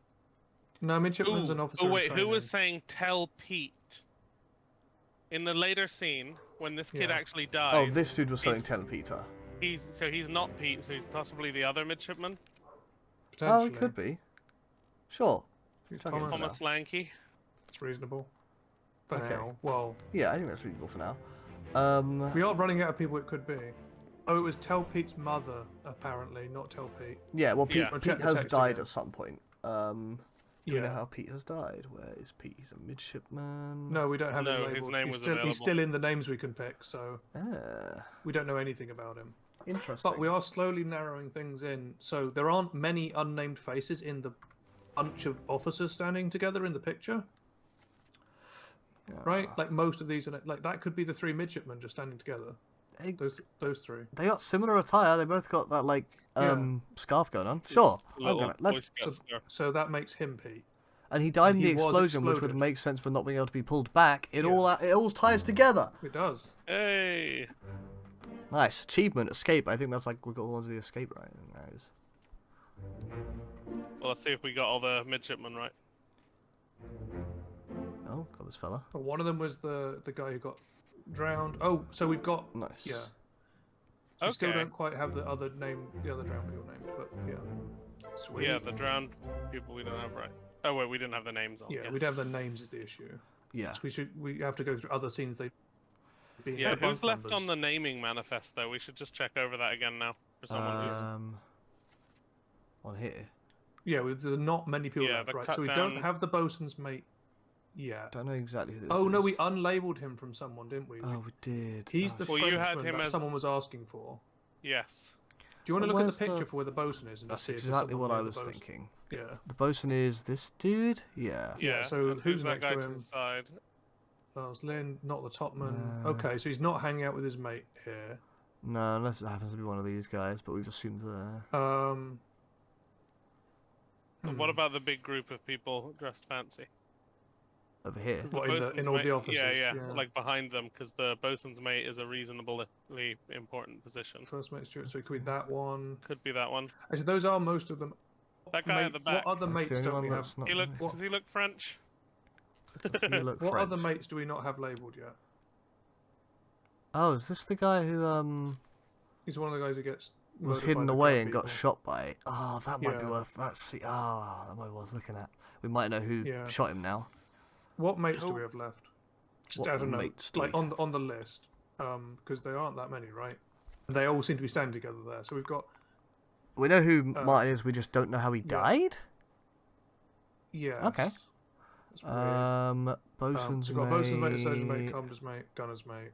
No, midshipman's Ooh, an officer. oh in wait, who training. was saying tell Pete? In the later scene, when this kid Yeah. actually dies. Oh, this dude was saying he's- tell Peter. He's not Pete, so he's possibly the other midshipman, Oh, it Potentially. could be. Sure. He's Chuck it in Thomas. for now. Thomas Lanky. It's reasonable. For Okay. now. Well, Yeah, I think that's reasonable for now. we are running out of people it could be. Oh, it was Tell Pete's mother, apparently, not Tell Pete. Yeah, well, Pete, Yeah. I'll Pete check the has text died again. at some point. Do we know Yeah. how Pete has died? Where is Pete? He's a midshipman. No, we don't have No, him his labeled. name he's was still, available. he's still in the names we can pick, so Ah, we don't know anything about him. interesting. But we are slowly narrowing things in. So there aren't many unnamed faces in the bunch of officers standing together in the picture, right? Like most of these are like that could be the three midshipmen just standing together. They, Those three. they got similar attire. They both got that like Yeah. scarf going on. Sure, I'm Little gonna Boy let's. Scout scarf. So that makes him Pete. And he died in he the was explosion, which would exploded. make sense for not being able to be pulled back. It Yeah. all ties together. It does. Hey! Nice achievement, escape. I think that's like we got the ones of the escape right. I think that is. let's see if we got all the midshipmen right. Oh, got this fella. Well, one of them was the guy who got drowned. Oh, so we've got Nice. yeah. So we still Okay. don't quite have the other drowned people named, but yeah. Sweet. Yeah, the drowned people we don't have right. Oh wait, we didn't have the names on. Yeah, we'd have the names is the issue. Yeah. So we have to go through other scenes. Yeah, who's left on the naming manifest though? We should just check over that again now for someone who's. On here. Yeah, there's not many people Yeah, left, the right? cut So we down- don't have the bosun's mate yet. Don't know exactly who this Oh is. no, we unlabeled him from someone, didn't we? Oh, we did. He's Oh, the Well, you had Frenchman him that as- someone was asking for. Yes. Do you want to Well, look at the where's picture the- for where the bosun is? And That's just see if there's exactly someone what I near the was bosun? thinking. Yeah. The bosun is this dude? Yeah. Yeah, so and who's that next guy to to him? the side? Oh, it's Lynn, not the topman. No. Okay, so he's not hanging out with his mate here. No, unless it happens to be one of these guys, but we've assumed there. But what about the big group of people dressed fancy? Over here. What, Bosun's in all the mate- offices? Yeah, like behind them, because the bosun's mate is a reasonably important position. First mate Stuart, so it could be that one. Could be that one. Actually, those are most of them. That guy at the back. What other That's mates the only don't one we have? that's not He look. doing Does he look French? it. Does he look What other French? mates do we not have labelled yet? Oh, is this the guy who He's one of the guys who gets was murdered by hidden the away crab and got people. shot by? Oh, that might be Yeah. worth. Let's see. Oh, that might be worth looking at. We might know who Yeah. shot him now. What mates do Who- we have left? Just What I don't know, mates do like we on the list, because there aren't that many, right? And they all seem to be standing together there. So we've got We know who Martin is. We just don't know how he died. yeah. Okay. That's weird. Bosun's We've got bosun's mate, surgeon mate, mate. commander's mate, gunner's mate,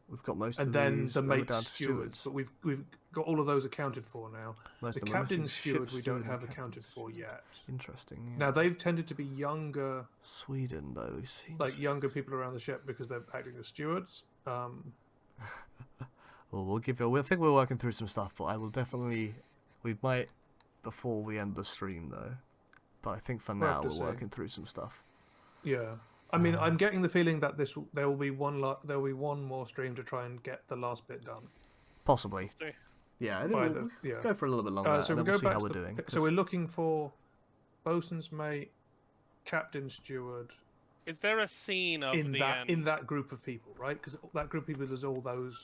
We've got most and of then these. the and we're mate down to stewards. But we've got all of those accounted for now. Most The of them are missing. captain's steward Ship we don't steward have and accounted captain's for steward. yet. Interesting. Yeah. Now they've tended to be younger, Sweden though seems. like younger people around the ship because they're acting as stewards. Well, we'll give you. I think we're working through some stuff, but I will definitely. We might before we end the stream though. But I think for We'll now have to we're see. working through some stuff. Yeah, I mean, I'm getting the feeling that there will be one more stream to try and get the last bit done. Possibly. See. Yeah, I think By we'll the- yeah. go for a little bit longer, So and then we we'll go see back how to we're the doing. So we're looking for bosun's mate, captain steward Is there a scene of in the that end? in that group of people, right? Because that group of people is all those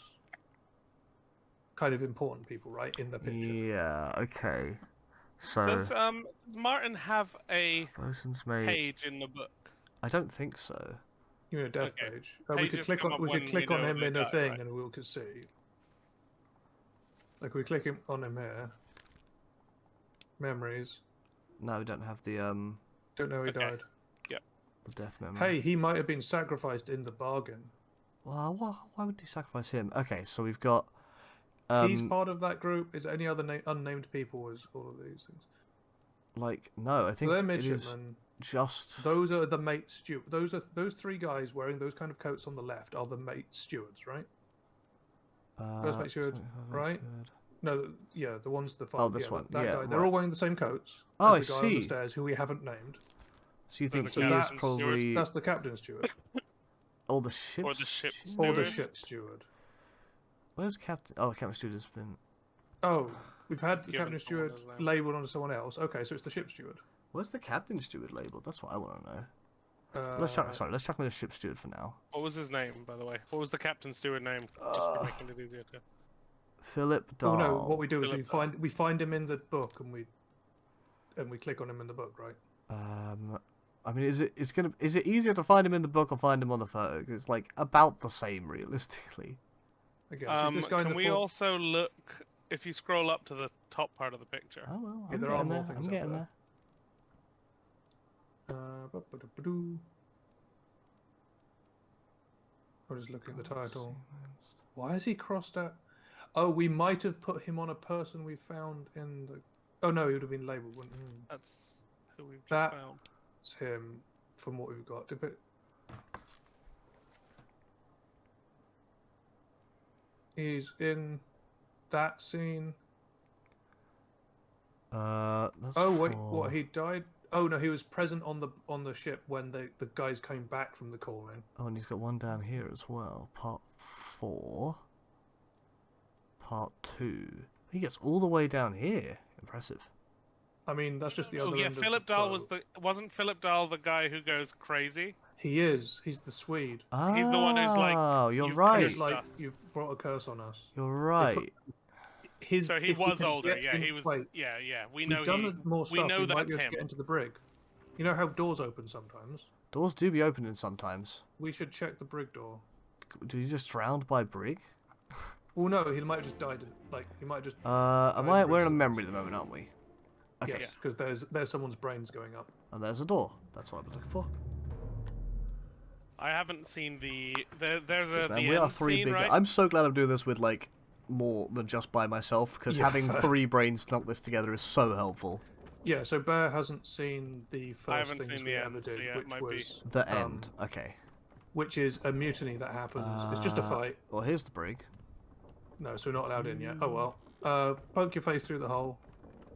kind of important people, right, in the picture. Yeah. Okay. So Does Martin have a bosun's mate. page in the book? I don't think so. You mean a death Okay. page? We Pages could click come on up we when could we click on know him they in a died, thing, right? and we could see. Like we click on him here. Memories. No, we don't have the Don't know he Okay. died. the death memory. Hey, he might have been sacrificed in the bargain. Well, why would you sacrifice him? Okay, so we've got. He's part of that group. Is there any other unnamed people as all of these things? Like no, I So think they're it is midshipmen. just. Those are the mate steward. Those three guys wearing those kind of coats on the left are the mate stewards, right? First mate steward, right? No, yeah, the ones the Oh, this one, That yeah, guy. They're right. all wearing the same coats. Oh, as I the guy on the see. stairs who we haven't named. So you think the he is captain's probably That's the captain steward all the ships? Or the ship's or the Steward? ship steward. Where's captain? Oh, captain steward has been. Oh, we've had the Given captain someone steward his name. labelled onto someone else. Okay, so it's the ship steward. Where's the captain steward labeled? That's what I want to know. Let's Let's chuck him the ship steward for now. What was his name, by the way? What was the captain steward name? Just for making it easier to. Philip Oh Dahl. no! What we do is Philip we find him in the book and we click on him in the book, right? I mean, is it easier to find him in the book or find him on the photo? 'Cause it's like about the same, realistically. Again, 'cause this guy in Can the we fore- also look if you scroll up to the top part of the picture? Oh well, Yeah, I'm there are getting more there. things I'm up getting there. there. ba-ba-da-ba-doo. I'm just looking at the title. Why is he crossed out? Oh, we might have put him on a person we found in the. Oh no, he would have been labelled, wouldn't he? That's who we've just That- found. It's him from what we've got. Did it... He's in that scene. That's Oh wait, for- what? He died? Oh no, he was present on the ship when the guys came back from the call-in. Oh, and he's got one down here as well. Part 4. Part 2. He gets all the way down here. Impressive. I mean, that's just the Oh other yeah, end of Philip the Dahl was boat. wasn't Philip Dahl the guy who goes crazy? He is. He's the Swede. He's the one who's like, Oh, you're "You've right. He's like, us." you brought a curse on us. You're They put right. his. So he if we was can older. get Yeah, in- he was. Wait, Yeah, yeah. We we've know done more stuff. We know might that's be able to him. get into the brig. You know how doors open sometimes? Doors do be opening sometimes. We should check the brig door. Do you just drowned by brig? Well, no, he might have just died. Like he might have just. We're in a memory at the moment, aren't we? Okay. Yes, because there's someone's brains going up. And there's a door. That's what I've been looking for. I haven't seen the. There's a. Man, the we are end three scene, big. right? I'm so glad I'm doing this with like more than just by myself, because Yeah, having fair. 3 brains knock this together is so helpful. Yeah, so Bear hasn't seen the I first haven't things seen we the ever end, so did, yeah, it which might be. was The end. Okay. which is a mutiny that happens. It's just a fight. Well, here's the brig. No, so we're not allowed in yet. Oh well. Poke your face through the hole.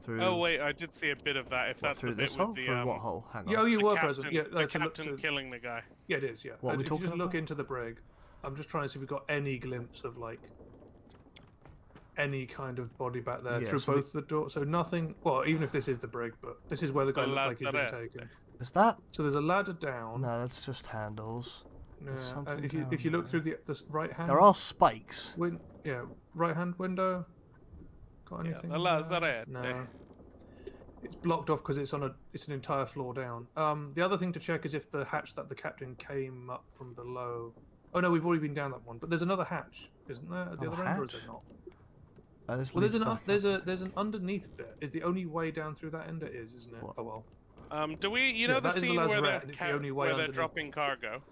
Through. Oh wait, I did see a bit of that. If What, that's through the bit this with hole? the Through what hole? Hang on. Yeah, oh, you the were captain, present. Yeah, the to look captain to- killing the guy. Yeah, it is. Yeah. What are we if you just talking look about? into the brig, I'm just trying to see if we've got any glimpse of like any kind of body back there Yeah, through so both the doors. So nothing. Well, even if this is the brig, but this is where the guy The looked like he's been lazarette. taken. Is that? So there's a ladder down. No, that's just handles. Yeah, there's something if you down if you look there. through the right hand. There are spikes. Yeah, right hand window. Got Yeah, anything? the there? lazarette. No. It's blocked off because it's an entire floor down. The other thing to check is if the hatch that the captain came up from below. Oh no, we've already been down that one. But there's another hatch, isn't there? At the Another other end, or is hatch? there not? This Well, there's leads an back there's up. there's an underneath bit. Is the only way down through that end it is, isn't it? What? Oh well. Do we? You Yeah, know the that is the scene where lazarette, and it's the only way where they're underneath. dropping cargo.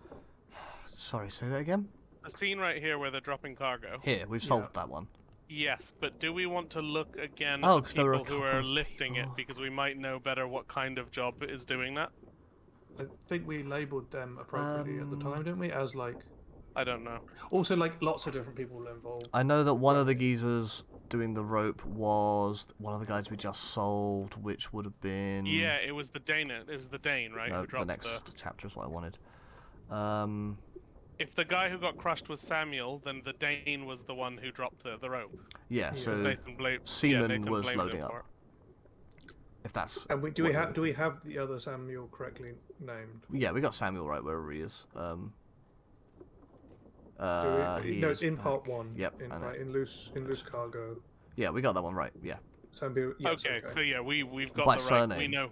Sorry, say that again. The scene right here where they're dropping cargo. Here, we've solved that one. Yes, but do we want to look again Oh, at 'cause the there were a people who couple are of lifting it people. because we might know better what kind of job is doing that? I think we labelled them appropriately at the time, didn't we? As like I don't know. also like lots of different people were involved. I know that one of the geezers doing the rope was one of the guys we just solved, which would have been... Yeah, it was the Dane. It was the Dane, right? No, who the dropped next chapter is what I wanted. If the guy who got crushed was Samuel, then the Dane was the one who dropped the rope. Yeah, so Nathan Seaman Nathan was blamed loading him up. for it. If that's... And do what we have it do is. we have the other Samuel correctly named? Yeah, we got Samuel right wherever he is. No, He it's is in part back. 1. Yep, I know. in loose cargo. Yeah, we got that one right, yeah. Samuel. Yes, Okay, so yeah, we've got By the right. We surname. know.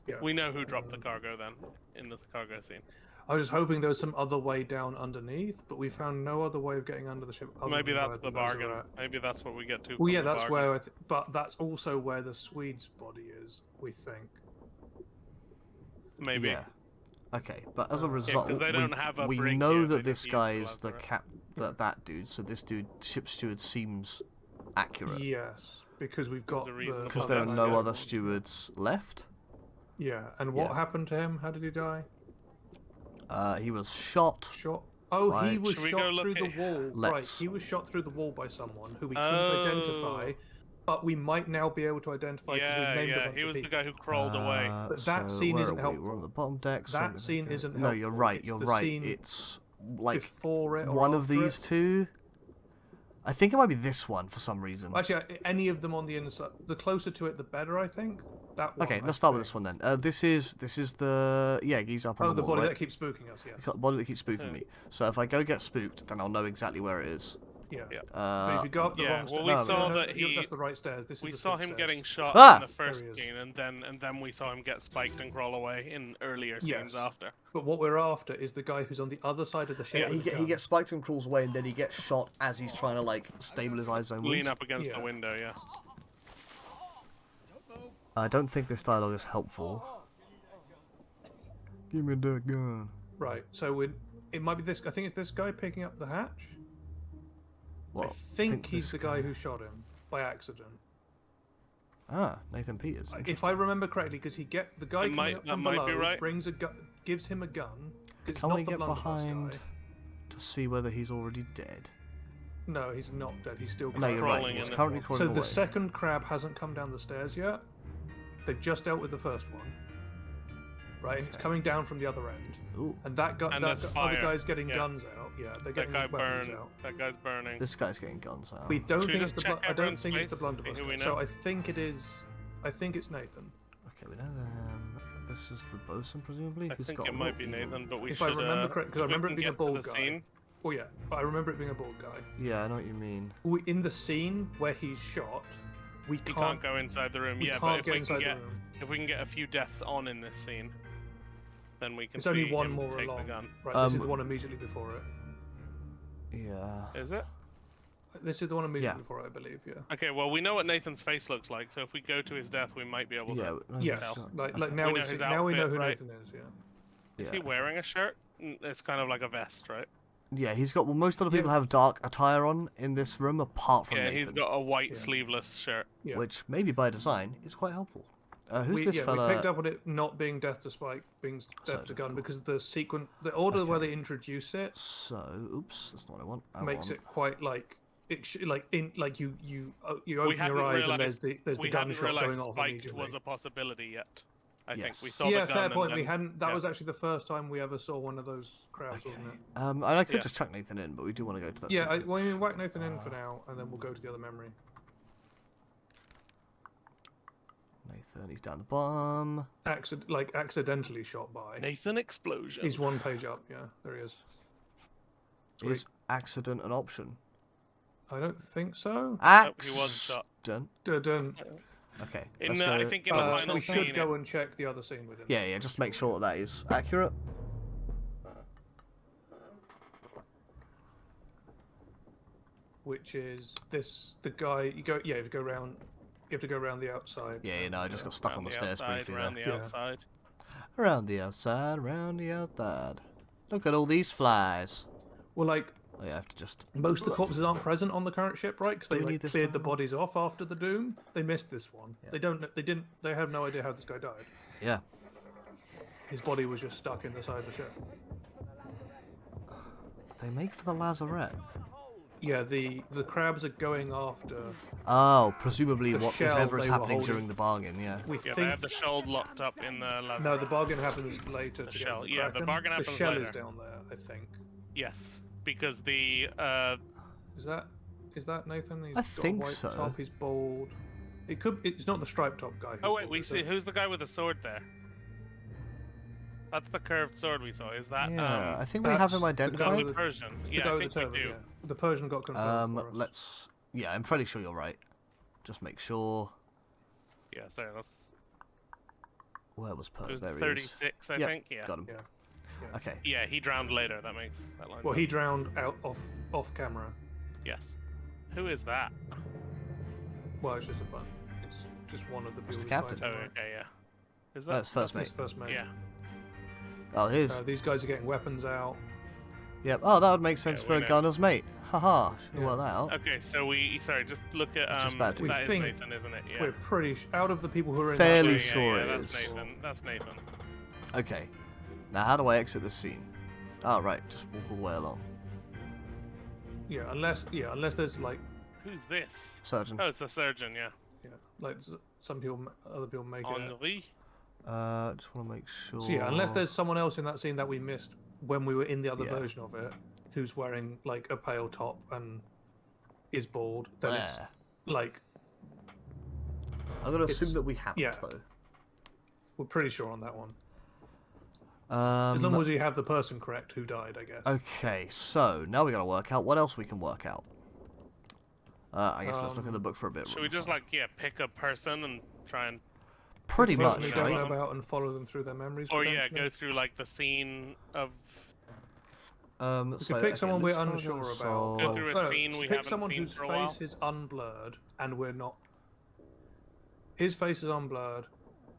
Yeah. We know who dropped the cargo then in the cargo scene. I was just hoping there was some other way down underneath, but we found no other way of getting under the ship. other Maybe than that's by the bargain. lazarette. Maybe that's what we get to. Well, from yeah, the that's bargain. where. But that's also where the Swede's body is. We think. Maybe. Yeah. Okay, but as a Yeah, 'cause result, they don't have a we brig know yet, that they this just guy use is the the lazarette. that dude. So this dude, ship steward, seems accurate Yes, because we've got There's a reason the. because Oh, there are that's no good. other stewards left. Yeah, and what Yeah. happened to him? How did he die? He was shot. Shot. Oh, he Right. was Should we go shot look through the at- wall. Right, Let's- he was shot through the wall by someone who we couldn't Oh. identify, but we might now be able to identify because Yeah, we've named a yeah. bunch He of was the people. guy who crawled away. But that scene where isn't are we? We're on helpful. the bottom deck. That something scene like isn't No, you're helpful. right. It's You're the right. scene It's like Before it or one of after these it. two. I think it might be this one for some reason. Actually, any of them on the inside. The closer to it, the better, I think. That one, Okay, I let's start with think. this one then. This is the he's up on Oh, the the wall, body right? that keeps spooking us. Yeah. The body that keeps spooking me. So if I go get spooked, then I'll know exactly where it is. Yeah. Yeah. But if you go up the yeah, wrong well, stairs, we saw no, that he- that's the right stairs. This We is the saw slip him stairs. getting shot Ah! in the first There he is. scene, and then we saw him get spiked and crawl away in earlier Yes. scenes after. But what we're after is the guy who's on the other side of the ship. with the gun. gets spiked and crawls away, and then he gets shot as he's trying to like stabilize his own wounds. Lean up against Yeah. the window, yeah. I don't think this dialogue is helpful. Give me that gun. Right. So it might be this. I think it's this guy picking up the hatch. Well, I think he's this the guy who shot him by accident. Ah, Nathan Peters. If I remember correctly, because the guy coming might- up that from might be below right. brings a gun, gives him a gun. It's Can not we the get blunderbuss behind guy. to see whether he's already dead? No, he's not dead. He's still No, you're right. crawling He's in it. currently So crawling the away. second crab hasn't come down the stairs yet. They've just dealt with the first one. Right, and it's coming down from the other end. Ooh, And that guy, And that there's other fire. guy's getting Yeah. guns out. Yeah, they're That getting guy weapons burned. out. That guy's burning. this guy's getting guns out. We don't Should we think it's just the check I don't everyone's think it's the face, blunderbuss see who guy. we So know? I think it is I think it's Nathan. Okay, we know them. This is the bosun, presumably. I Who's think got it a might be little Nathan, but we If should. I remember correct, because I if we remember it can being a get to bald the guy. scene. Oh yeah, but I remember it being a bald guy. Yeah, I know what you mean. In the scene where he's shot, we You can't go inside the room. we Yeah, can't but get inside the room. if we can get a few deaths on in this scene, then we can. It's only see one him more take along. the gun. Right, this is the one immediately before it. Yeah. Is it? This is the one immediately before it, I believe. Yeah. Okay, well we know what Nathan's face looks like, so if we go to his death, we might be able Yeah. to. no, Yeah. he's got- Like okay. now We we know his now we know outfit, who right? Nathan is. Yeah. Is Yeah. he wearing a shirt? It's kind of like a vest, right? Yeah, he's got. Well, most other Yeah. people have dark attire on in this room, apart from Yeah, Nathan, he's got a white Yeah. sleeveless shirt. Yeah. which maybe by design is quite helpful. Who's this we fella? picked up on it not being death to Spike, being death to Gun, because the order where they introduce it So, oops, that's not what I want. makes it quite like you open We your hadn't eyes and realized- there's the We hadn't gunshot realized going off spiked immediately. was a possibility yet. I think Yes. we saw Yeah, the gun. fair and point. We then- hadn't. That yeah. was actually the first time we ever saw one of those crowds, wasn't it? And I could Yeah. just chuck Nathan in, but we do want to go to that. Yeah. section. Well, I mean, whack Nathan in for now, and then we'll go to the other memory. Nathan, he's down the bottom. Accidentally shot by. Nathan explosion. He's one page up. Yeah, there he is. Sweet. Is accident an option? I don't think so. he was shot. Accident. Dun. Okay. In let's the- go. I think in the double final check. We scene, should go and check the other scene with him. Yeah, just make sure that is accurate. Which is the guy you go. Yeah, you go around. You have to go around the outside. Yeah, I just got stuck Around on the stairs outside, briefly around there. the Yeah. outside. Around the outside, around the outside. Look at all these flies. Well, like Oh, yeah, I have to just. most of the corpses aren't present on the current ship, right? Because Do they we like, need this cleared the time? bodies off after the Doom. They missed this one. Yeah. They don't. They didn't. They have no idea how this guy died. Yeah. His body was just stuck in the side of the ship. They make for the lazarette. Yeah, the crabs are going after. Oh, presumably The what is shell ever is they were happening holding. during the bargain, yeah. We Yeah, they think had the shell locked up in the laser. no, the bargain happens later. To shell, get yeah, the Kraken. bargain happens The shell later. is down there, I think. Yes, because the Is that Nathan? He's I got think a white so. top. He's bald. It could. It's not the striped top guy. who's oh wait, bald, we is see it? who's the guy with the sword there? That's the curved sword we saw. Is that Yeah, I think we have him that's the guy identified. with the the- Persian? The Yeah, guy I with think the we turban, do. yeah. The Persian got confirmed for us. Let's. Yeah, I'm fairly sure you're right. Just make sure. Yeah, sorry, that's Where was it Per? was There he is. 36, I Yep, think. Yeah. Got him. Yeah. Okay. Yeah, he drowned later. That makes that line. Well, he drowned out off camera. Yes. Who is that? Well, it's just a bun. It's just one of the That's people. the captain. Oh, fighting, right? okay, yeah. Is That's that? first That's his mate. first mate. Yeah. Oh, here's. These guys are getting weapons out. Yep. Oh, that would make sense Yeah, for we a know. gunner's mate. Haha. Should Yeah. work that out. Okay, so sorry, just look at It's just that dude. We that is think Nathan, isn't it? Yeah. We're pretty out of the people who are in Fairly that sure it that's is. Nathan. That's Nathan. Okay. Now, how do I exit this scene? Oh, right. Just walk all the way along. Yeah, unless there's like Who's this? Surgeon. Oh, it's the surgeon. Yeah. like some people, other people make it. Henri. Just want to make sure. So yeah, unless there's someone else in that scene that we missed when we were in the other Yeah. version of it, who's wearing like a pale top and is bald, then it's There. like I'm gonna assume it's- that we haven't, yeah. though. we're pretty sure on that one. As long Um, as you have the person correct who died, I guess. Okay, so now we gotta work out what else we can work out. I guess let's look at the book for a bit. Should we just pick a person and try and, Pretty Person much, we don't know right? about and follow them through their memories. or yeah, potentially. go through like the scene of We could pick someone we're unsure about. Go through a So, scene we pick haven't someone seen whose for a while. face is unblurred and we're not. His face is unblurred.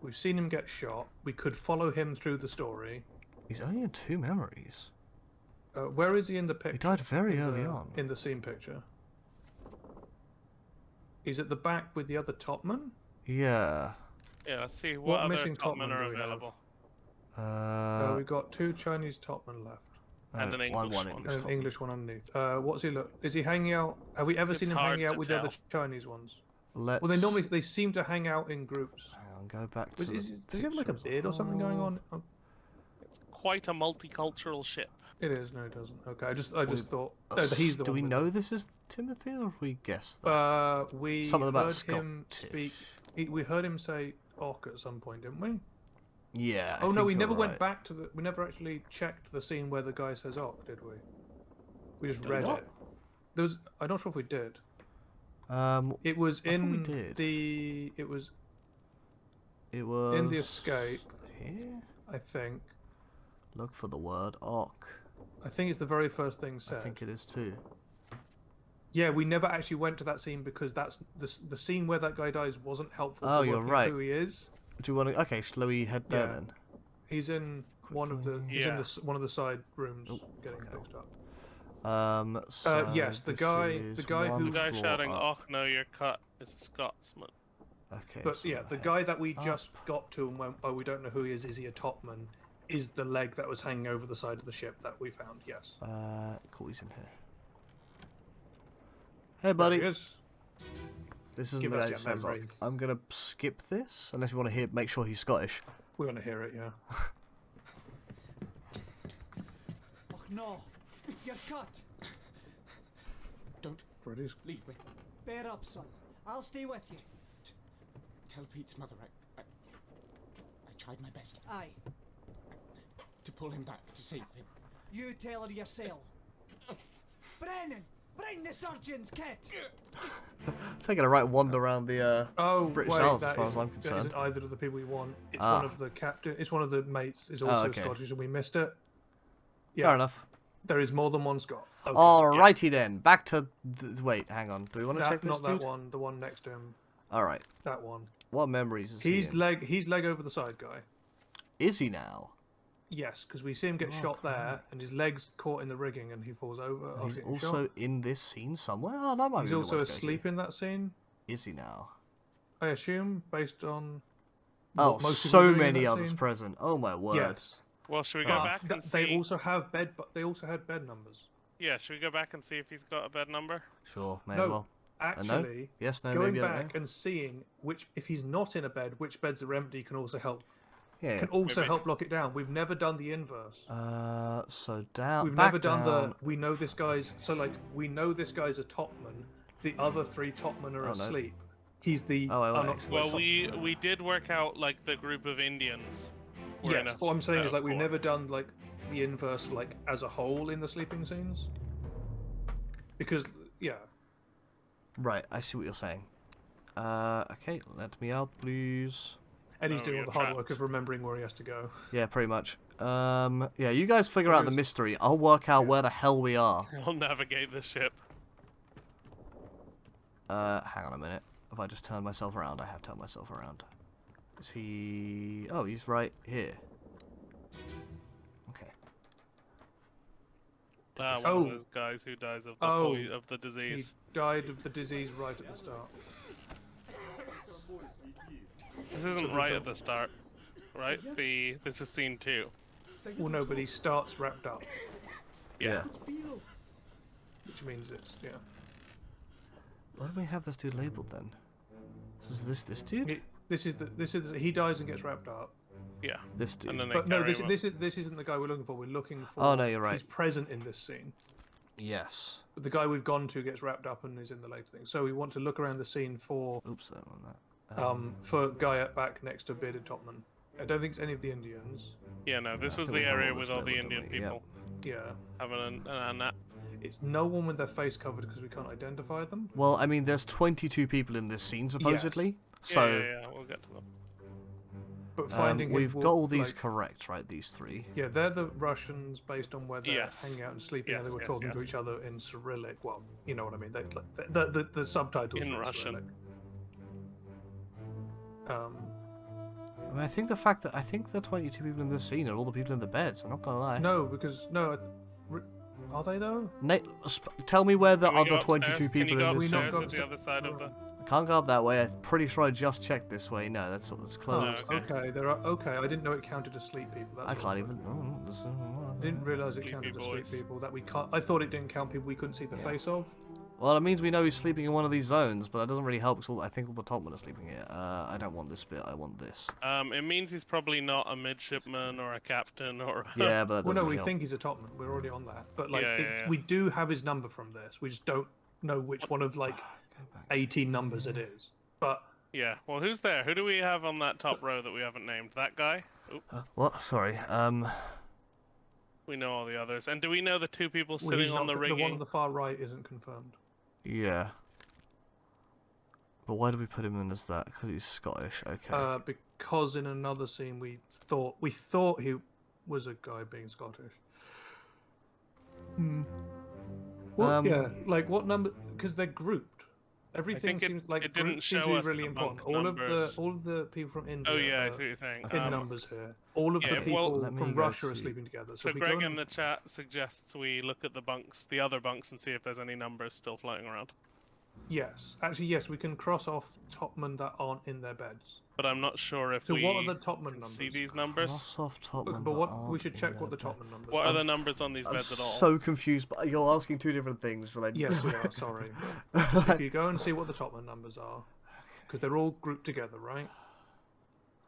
We've seen him get shot. We could follow him through the story. He's only in 2 memories. Where is he in the picture? He died very in early the- on. In the scene picture. He's at the back with the other topman. Yeah. Yeah, let's see What what other missing topmen topmen are do we have? available. We've got 2 Chinese topmen left and an English one. and an English one underneath. What's he look? Is he hanging out? Have we ever It's seen him hard hanging out to with the other Chinese ones? Let's. Well, they seem to hang out in groups. Hang on, go back to. Does the he have like a picture as beard or something going whole. on? Oh, It's quite a multicultural ship. it is. No, it doesn't. Okay, I just thought. Uh, No, he's the Do one. we with know this is Timothy, or have we guessed that? it. We Something about heard him Scottish. speak we heard him say "orc" at some point, didn't we? Yeah. Oh no, we never went back to the. We never actually checked the scene where the guy says "orc," did we? We just read not? it. There was. I'm not sure if we did. It was I thought we in did. the. It was It was in the escape, here. I think. Look for the word orc. I think it's the very first thing said. I think it is too. Yeah, we never actually went to that scene because that's the scene where that guy dies wasn't helpful. Oh, for you're working right. Who he is? Do you want to? Okay, shall we head there Yeah. then? He's in one of the. He's in Yeah. one of the side rooms, getting okay. fixed up. So Yes, the this guy is who- The one guy floor shouting, up. "Oh no, you're cut," is a Scotsman. Okay. But so yeah, the head guy that we up. just got to and went, oh, we don't know who he is he a topman? Is the leg that was hanging over the side of the ship that we found? Yes. Cool, he's in here. Hey, There buddy. he is. This isn't Give the us guy your that says memory. orc. I'm gonna skip this unless you want to hear. Make sure he's Scottish. We want to hear it, yeah. Oh no, you're cut. Don't British. leave me. Bear up, son. I'll stay with you. Tell Pete's mother I tried my best Aye, to pull him back, to save him. you tell her yourself. Brennan, bring the surgeon's kit. Taking a right wander around the Oh, British wait, Isles, as that far as isn't- I'm that concerned. isn't either of the people we want. It's Ah. one of the captain. It's one of the mates. Is also okay. Scottish, and we missed it. Fair enough. There is more than one Scot. Okay. Alrighty then. Back to. Wait, hang on. Do we want to check this, not dude? that one. The one next to him. All right. That one. What memories is He's he in? He's leg over the side guy. Is he now? Yes, because we see him get shot there, and his legs caught in the rigging, and he falls over. after He's getting also shot. in this scene somewhere. Oh, that might He's be the also one to go to. asleep in that scene. Is he now? I assume, based on. Oh, what most people so are doing in many that others scene. present. Oh my word. Yes. Well, should we go But back and they see? also have bed. But they also had bed numbers. Yeah, should we go back and see if he's got a bed number? Sure, may No, as well. No? Actually, Yes, no, going maybe I don't back know. and seeing which, if he's not in a bed, which beds are empty can also help. Yeah. Can also Maybe. help lock it down. We've never done the inverse. So down. We've back never done down. the. We know this guy's. So like, we know this guy's a topman. The other three topmen are Oh, no. asleep. He's the. Oh, wait, unoc- excellent. Well, we did work out like the group of Indians. were in Yes. a What I'm saying is like we've core. never done like the inverse like as a whole in the sleeping scenes. Because yeah. Right, I see what you're saying. Okay, let me out, please. Eddie's Oh, doing all you're the hard work trapped. of remembering where he has to go. Yeah, pretty much. Yeah, you guys figure out the mystery. I'll work out where the hell we are. We'll navigate the ship. Hang on a minute. If I just turn myself around, I have turned myself around. Is he... Oh, he's right here. Okay. One Oh. of those guys who dies of the Oh. of the He disease. died of the disease right at the start. This isn't right at the start, right? This is scene 2. Well, no, but he starts wrapped up, Yeah. which means it's yeah. Why do we have this dude labeled then? So is this dude? This is he dies and gets wrapped up. Yeah. This dude. And then they But no, carry this him up. this isn't the guy we're looking for. We're looking for. Oh, no, you're right. He's present in this scene. Yes. But the guy we've gone to gets wrapped up and is in the later thing. So we want to look around the scene for Oops, I don't want that. for guy at back next to bearded topman. I don't think it's any of the Indians. Yeah, no, this I was think the we have area all with this all the labelled, Indian don't we? Yep. people Yeah, having a nap. it's no one with their face covered because we can't identify them. Well, I mean, there's 22 people in this scene, supposedly. So, Yeah, we'll get to them. But finding him we've will, got all these like, correct, right? These three. yeah, they're the Russians based on where they're Yes. hanging out and sleeping. and they Yes, were yes, talking to yes. each other in Cyrillic. Well, you know what I mean. They, the subtitles In are Russian. Cyrillic. I mean, I think the 22 people in this scene are all the people in the beds. I'm not gonna lie. No, because are they though? Nate, tell me where the Can we other go 22 upstairs? Can people you go in this not scene. upstairs go at the other side of the... I can't go up that way. I'm pretty sure I just checked this way. No, that's Oh, closed. okay. okay. There are okay. I didn't know it counted as sleep people. That's I all. can't even. Oh, I didn't realise it Sleepy counted as sleep boys. people. That we can't. I thought it didn't count people we couldn't see the face of. well, it means we know he's sleeping in one of these zones, but that doesn't really help because I think all the topmen are sleeping here. I don't want this bit. I want this. It means he's probably not a midshipman or a captain or a... Yeah, but that Well, doesn't no, really we help. think he's a topman. We're already on that. But like, Yeah, yeah. we do have his number from this. We just don't know which one of like 18 numbers it is. But Yeah. Well, who's there? Who do we have on that top row that we haven't named? That guy? Oop. What? Sorry. We know all the others. And do we know the two people Well, sitting he's on not, the the one rigging? on the far right isn't confirmed. Yeah. But why do we put him in as that? Because he's Scottish. Okay. Because in another scene we thought he was a guy being Scottish. Well, yeah, like what number? Because they're grouped. Everything think seems like it didn't groups seem show to be us really the important. bunk numbers. All of the people from India. Oh yeah, I are see what you're saying. in numbers here. All of yeah, the well, people let me from go Russia are to- sleeping together. So if we go Greg and- in the chat suggests we look at the bunks, the other bunks, and see if there's any numbers still floating around. Yes, actually, yes, we can cross off topmen that aren't in their beds. But I'm not sure if So we what are the topmen can numbers? see these numbers. Cross off Topman. But what we should check what the topmen numbers. What are are. the numbers on these I'm beds at all? so confused. But you're asking two different things. Like... Yes, we are. Sorry. Just if you go and see what the topmen numbers are, because they're all grouped together, right?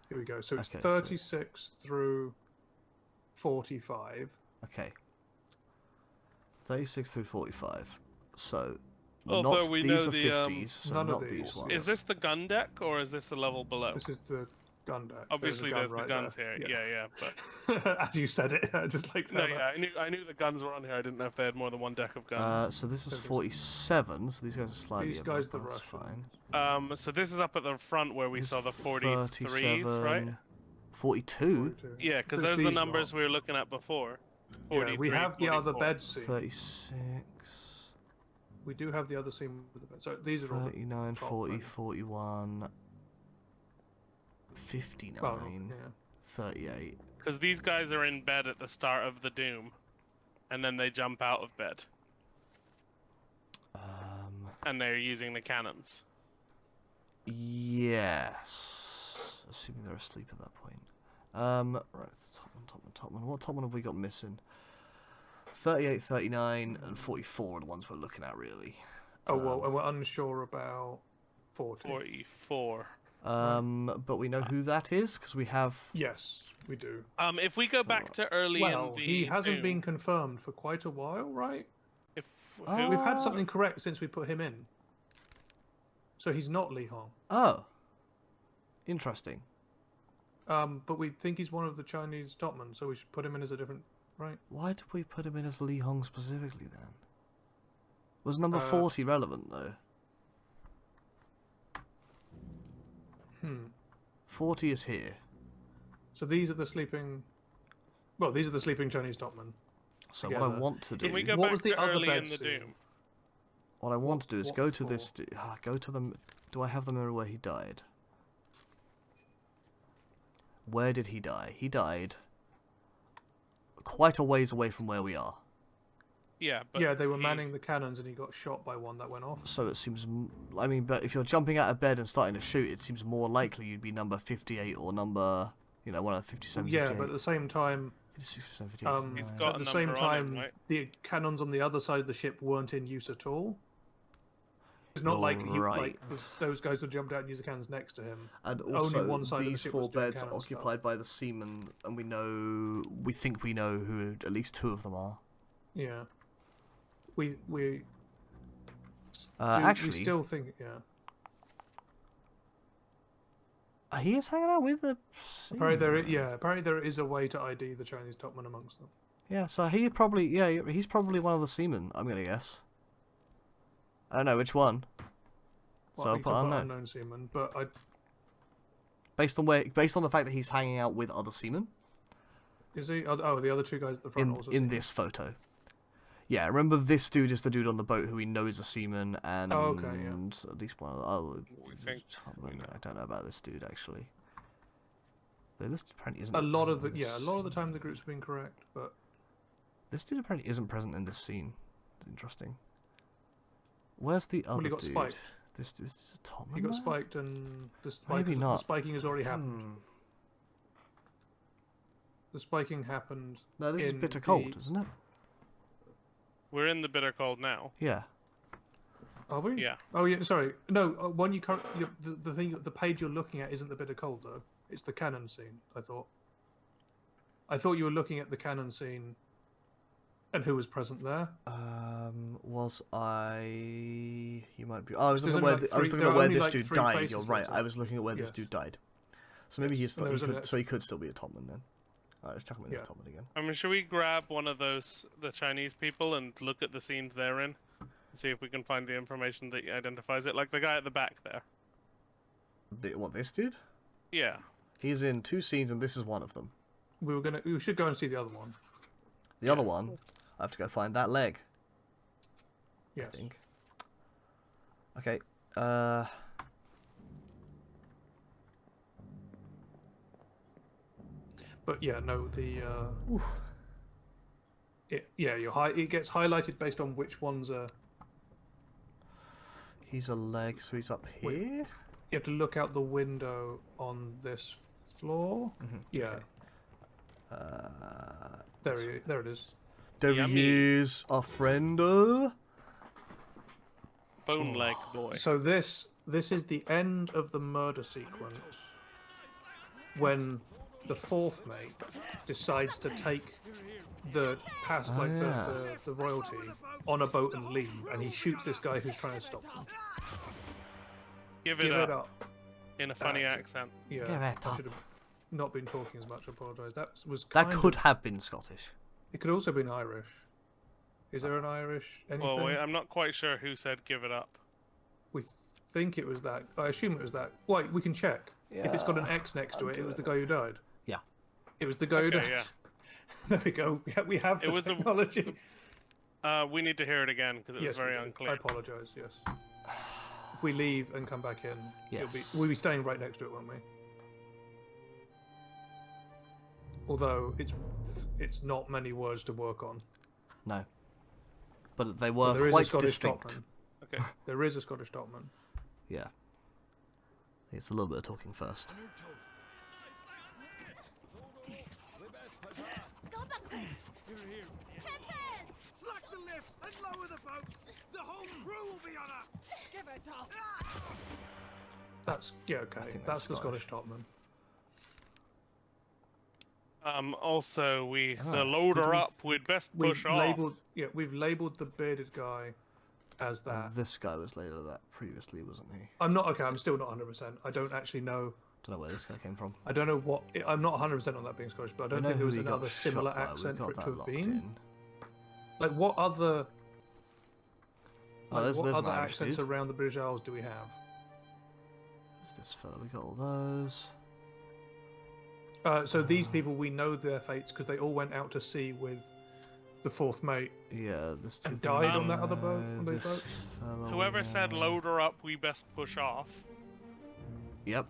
Here we go. So it's Okay, so- 36 through 45. Okay. 36 through 45. So, Although not we these know are the, 50s, so none of not these. these ones. Is this the gun deck or is this a level below? This is the gun deck. Obviously, there's there's a gun the right guns there. here. Yeah, but As you said it, I just like no, that. yeah, I knew the guns were on here. I didn't know if they had more than one deck of guns. So this is 47, so these guys are slightly These guys, above, the that's Russians. fine. So this is up at the front where we This saw the 43s, 37, right? 42, 42. Yeah, because There's those are the these numbers ones. we were looking at before. Yeah, we 43, have the other 44. bed scene. 36, We do have the other scene with the bed. So these are all the 39, top 40, men. 41, 59, well, yeah. 38. Because these guys are in bed at the start of the Doom, and then they jump out of bed, and they're using the cannons. Yes. Assuming they're asleep at that point. Right, Topman. What Topman have we got missing? 38, 39, and 44 are the ones we're looking at, really. Oh, well, and we're unsure about 40. 44. But we know who that is, because we have... Yes, we do. If we go back to early Well, in the he hasn't Doom, been confirmed for quite a while, right? If We've had something correct since we put him in. So he's not Li Hong. Oh. Interesting. But we think he's one of the Chinese topmen, so we should put him in as a different... Right? Why did we put him in as Li Hong specifically, then? Was number 40 relevant, though? 40 is here. So these are the sleeping... Well, these are the sleeping Chinese topmen. So what I Together. want to do... can we go What back was the to other early bed in the scene? Doom? What I want to do is What go to for? this... Go to the... Do I have the mirror where he died? Where did he die? He died quite a ways away from where we are. Yeah, but Yeah, they were he- manning the cannons and he got shot by one that went off. So it seems... I mean, but if you're jumping out of bed and starting to shoot, it seems more likely you'd be number 58 or number... You know, one of 57, Yeah, 58. but at the same time, 56, 58, He's 59. got at a the same number on him, time, right? the cannons on the other side of the ship weren't in use at all. It's not like Right. those guys that jumped out and used the cannons next to him. And Only also, one side of the these ship 4 was doing beds are cannon stuff. occupied by the seamen, and we think we know who at least 2 of them are. Yeah. We Actually, still think, yeah. He is hanging out with the Apparently there is a way to ID the Chinese topman amongst them. Yeah, so he's probably one of the seamen, I'm gonna guess. I don't know which one. Well, So I'll we put could unknown. unknown seaman, but Based on the fact that he's hanging out with other seamen is he? Oh, the other 2 guys at the front also. in this photo. Yeah, remember this dude is the dude on the boat who we know is a seaman, and Oh, okay, yeah. at least one of the other. We think we know. I don't know about this dude actually. Though this apparently isn't. A lot of in the this- a lot of the time the groups have been correct, but This dude apparently isn't present in this scene. Interesting. Where's the other Well, he got dude? spiked. This is a Topman he got there? spiked and the Maybe the not. spiking has already happened. Hmm. The spiking happened. No, this is in bitter the- cold, isn't it? We're in the bitter cold now. Yeah. Are we? Yeah. Oh yeah. Sorry. No. One the thing, the page you're looking at isn't the bitter cold though. It's the cannon scene. I thought you were looking at the cannon scene And who was present there? Was I? You might be. Oh, I was There's looking at only where like I was three- looking there at are where only this like dude 3 died. faces You're right. left. I was looking at where this Yes. dude died. So maybe he's And there was an so he could still be a Topman then. Alright, let's chuck him in Yeah. the Topman again. I mean, should we grab one of the Chinese people and look at the scenes they're in? See if we can find the information that identifies it, like the guy at the back there. What, this dude? Yeah. He's in 2 scenes, and this is one of them. We should go and see the other one. The other one, I have to go find that leg. Yes. I think. Okay. But yeah, no, the Oof. it gets highlighted based on which ones are. He's a leg, so he's up here. Wait. You have to look out the window on this floor. Yeah. Okay. There it is. There Yummy. he is, our friend. Bone leg boy. So this is the end of the murder sequence when the 4th mate decides to take the the royalty on a boat and leave, and he shoots this guy who's trying to stop them. Give Give it up. In a funny That- accent. Yeah, Give it I up. should have not been talking as much. I apologise. That was That kind could of, have been Scottish. It could also have been Irish. Is there an Irish anything? Well, wait, I'm not quite sure who said give it up. We think it was that. I assume it was that. Wait, we can check. If it's got an X next to it, it was the guy who died. Yeah. It was the guy who Okay, died. yeah. There we go. We have the It was a- technology. We need to hear it again because it was Yes, very we do. unclear. I apologise. Yes. If we leave and come back in, Yes. we'll be staying right next to it, won't we? Although it's not many words to work on. No. But they But were there is a quite Scottish distinct. topman. Okay. There is a Scottish topman. Yeah. It's a little bit of talking first. Slack the lifts and lower the boats. The whole crew will be on us. Give it up. That's okay. think That's that's the Scottish. Scottish topman. Also, Ah, the loader up. We'd best push off. We've labelled the bearded guy as that. This guy was later that previously, wasn't he? I'm not okay. I'm still not 100%. I don't actually know. Don't know where this guy came from. I don't know what. I'm not 100% on that being Scottish, but I don't We know think there who was he got another shot similar by, we've accent got for it that to have locked been. in. Like what other? Oh, there's what an other Irish accents dude. around the British Isles do we have? There's this fella, we got all those. So these people, we know their fates because they all went out to sea with the 4th mate. Yeah, this And two died people on that other boat, there, on those this boats? fella Whoever said there. loader up, we best push off. Yep.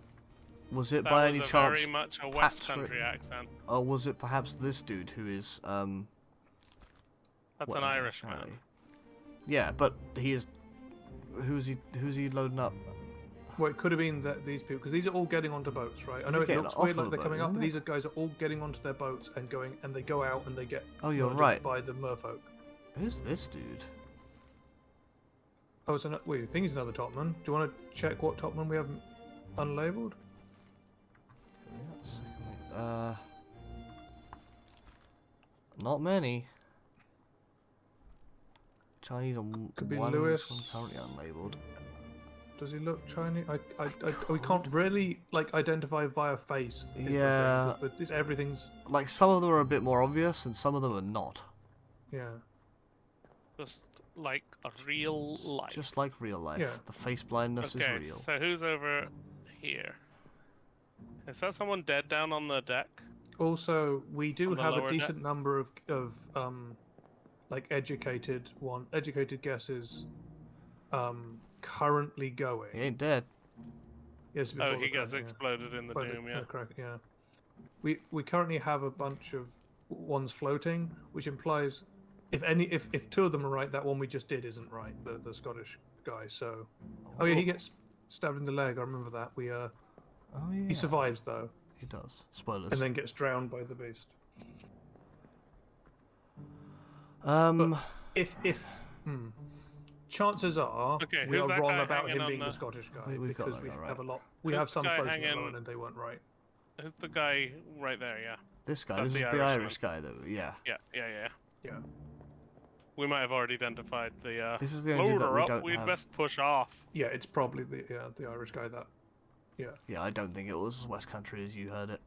Was it That by was any a chance, very much a West Patrick- Country accent. or was it perhaps this dude who is, That's what, an Irish man. Harry? Yeah, but he is, who's he loading up? Well, it could have been that these people, because these are all getting onto boats, right? I Is know it it getting looks off weird, of like the they're coming boat, up, but isn't these are guys are all getting onto their boats and going, and they go out and they get. Oh, you're murdered right. By the merfolk. Who's this dude? Oh, so wait, I think he's another topman. Do you want to check what topman we have unlabeled? Not many. Chinese on Could be one, Lewis. this one currently unlabeled. Does he look Chinese? We can't really like identify via face. is the thing, Yeah. but this everything's Like, some of them are a bit more obvious, and some of them are not. yeah. Just like a real life. Just like real life. Yeah. The face blindness Okay, is real. so who's over here? Is that someone dead down on the deck? Also, we do On the have a lower deck? decent number of like educated guesses currently going. He ain't dead. Yes, Oh, before he the gets crack, yeah. exploded in the By doom, yeah. crack, yeah. We currently have a bunch of ones floating, which implies if 2 of them are right, that one we just did isn't right. The Scottish guy. So, oh yeah, he gets stabbed in the leg. I remember that. Oh yeah. He survives though, He does. Spoilers. and then gets drowned by the beast. If chances are Okay, we who's are that wrong guy about hanging him on being the the- Scottish guy We've got because that we guy right. have a lot. We Who's have some the guy floating hanging- alone and they weren't right. Who's the guy right there, yeah? this guy. That's This is the the Irish Irish guy, though. Yeah. Yeah. Yeah. We might have already identified the. This is the only dude load that her we up. don't We'd have. best push off. Yeah, it's probably the Irish guy that. Yeah. Yeah, I don't think it was as West Country as you heard it.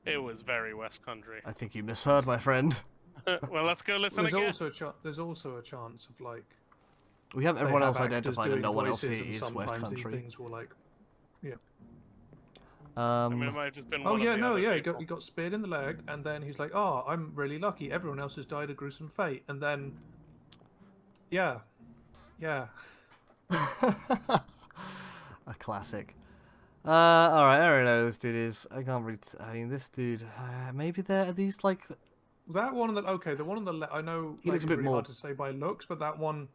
It was very West Country. I think you misheard, my friend. Well, let's go listen There's again. there's also a chance of like. We have they everyone have else actors identified and doing no one else here voices, and is West sometimes these Country. things will like. Yeah. I mean, it might have just been Oh one yeah, of the no, other yeah, people. he got speared in the leg, and then he's like, "Oh, I'm really lucky. Everyone else has died a gruesome fate." And then, yeah. A classic. Alright, I don't know who this dude is. I can't really. I mean, this dude. Maybe they're these like. That one that the one on the left, I know He looks a it's bit really more- hard to say by looks, but that one,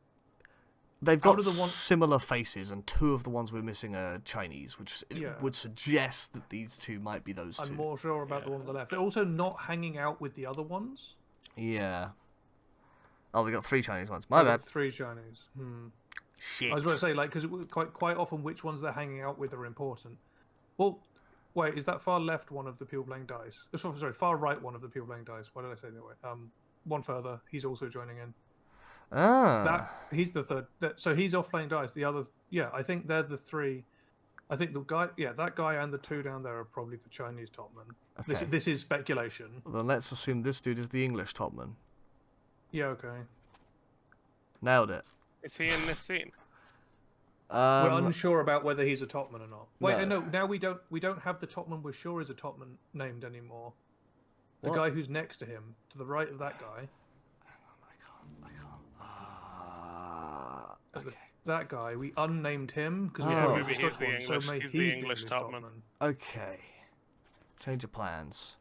They've Out got of the one- similar faces, and two of the ones we're missing are Chinese, which Yeah. would suggest that these two might be those two. I'm more sure about the one on the left. They're also not hanging out with the other ones. Yeah. Oh, we got 3 Chinese ones. My I've got bad. 3 Chinese. Shit. I was going to say, like, because quite often which ones they're hanging out with are important. Well, wait, is that far left one of the people playing dice? Sorry, far right one of the people playing dice. Why did I say that way? One further, he's also joining in. He's the third. So he's off playing dice. The other, I think they're the 3. I think the guy, that guy and the 2 down there are probably the Chinese topman. Okay. This is speculation. Then let's assume this dude is the English topman. Yeah, okay. Nailed it. Is he in this scene? We're unsure about whether he's a topman or not. Wait, No. no. Now we don't have the topman we're sure is a topman named anymore. The What? guy who's next to him, to the right of that guy. Okay. That guy, we unnamed him because we Oh. haven't Maybe discussed he's the one. English- So maybe he's the English topman. Okay. Change of plans.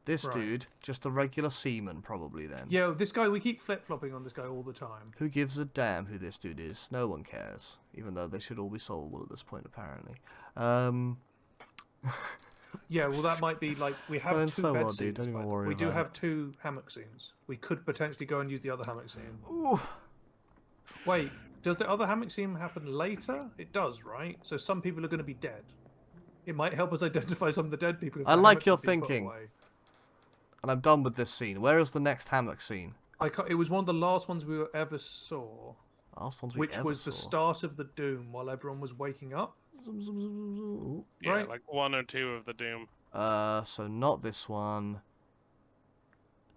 This Right. dude, just a regular seaman, probably then. Yeah, this guy, we keep flip-flopping on this guy all the time. Who gives a damn who this dude is? No one cares. Even though they should all be solvable at this point, apparently. Yeah, well, that might be like we have Going 2 so bed well, dude, scenes. don't even but worry we do about have 2 hammock scenes. We could potentially go and use the other hammock scene. Ooh. Wait, does the other hammock scene happen later? It does, right? So some people are going to be dead. It might help us identify some of the dead people. If I the like hammocks your have been put thinking. away. And I'm done with this scene. Where is the next hammock scene? It was one of the last ones we ever saw, Last ones we which ever was the saw. start of the Doom while everyone was waking up. Yeah, Right. like 1 or 2 of the Doom. So not this one.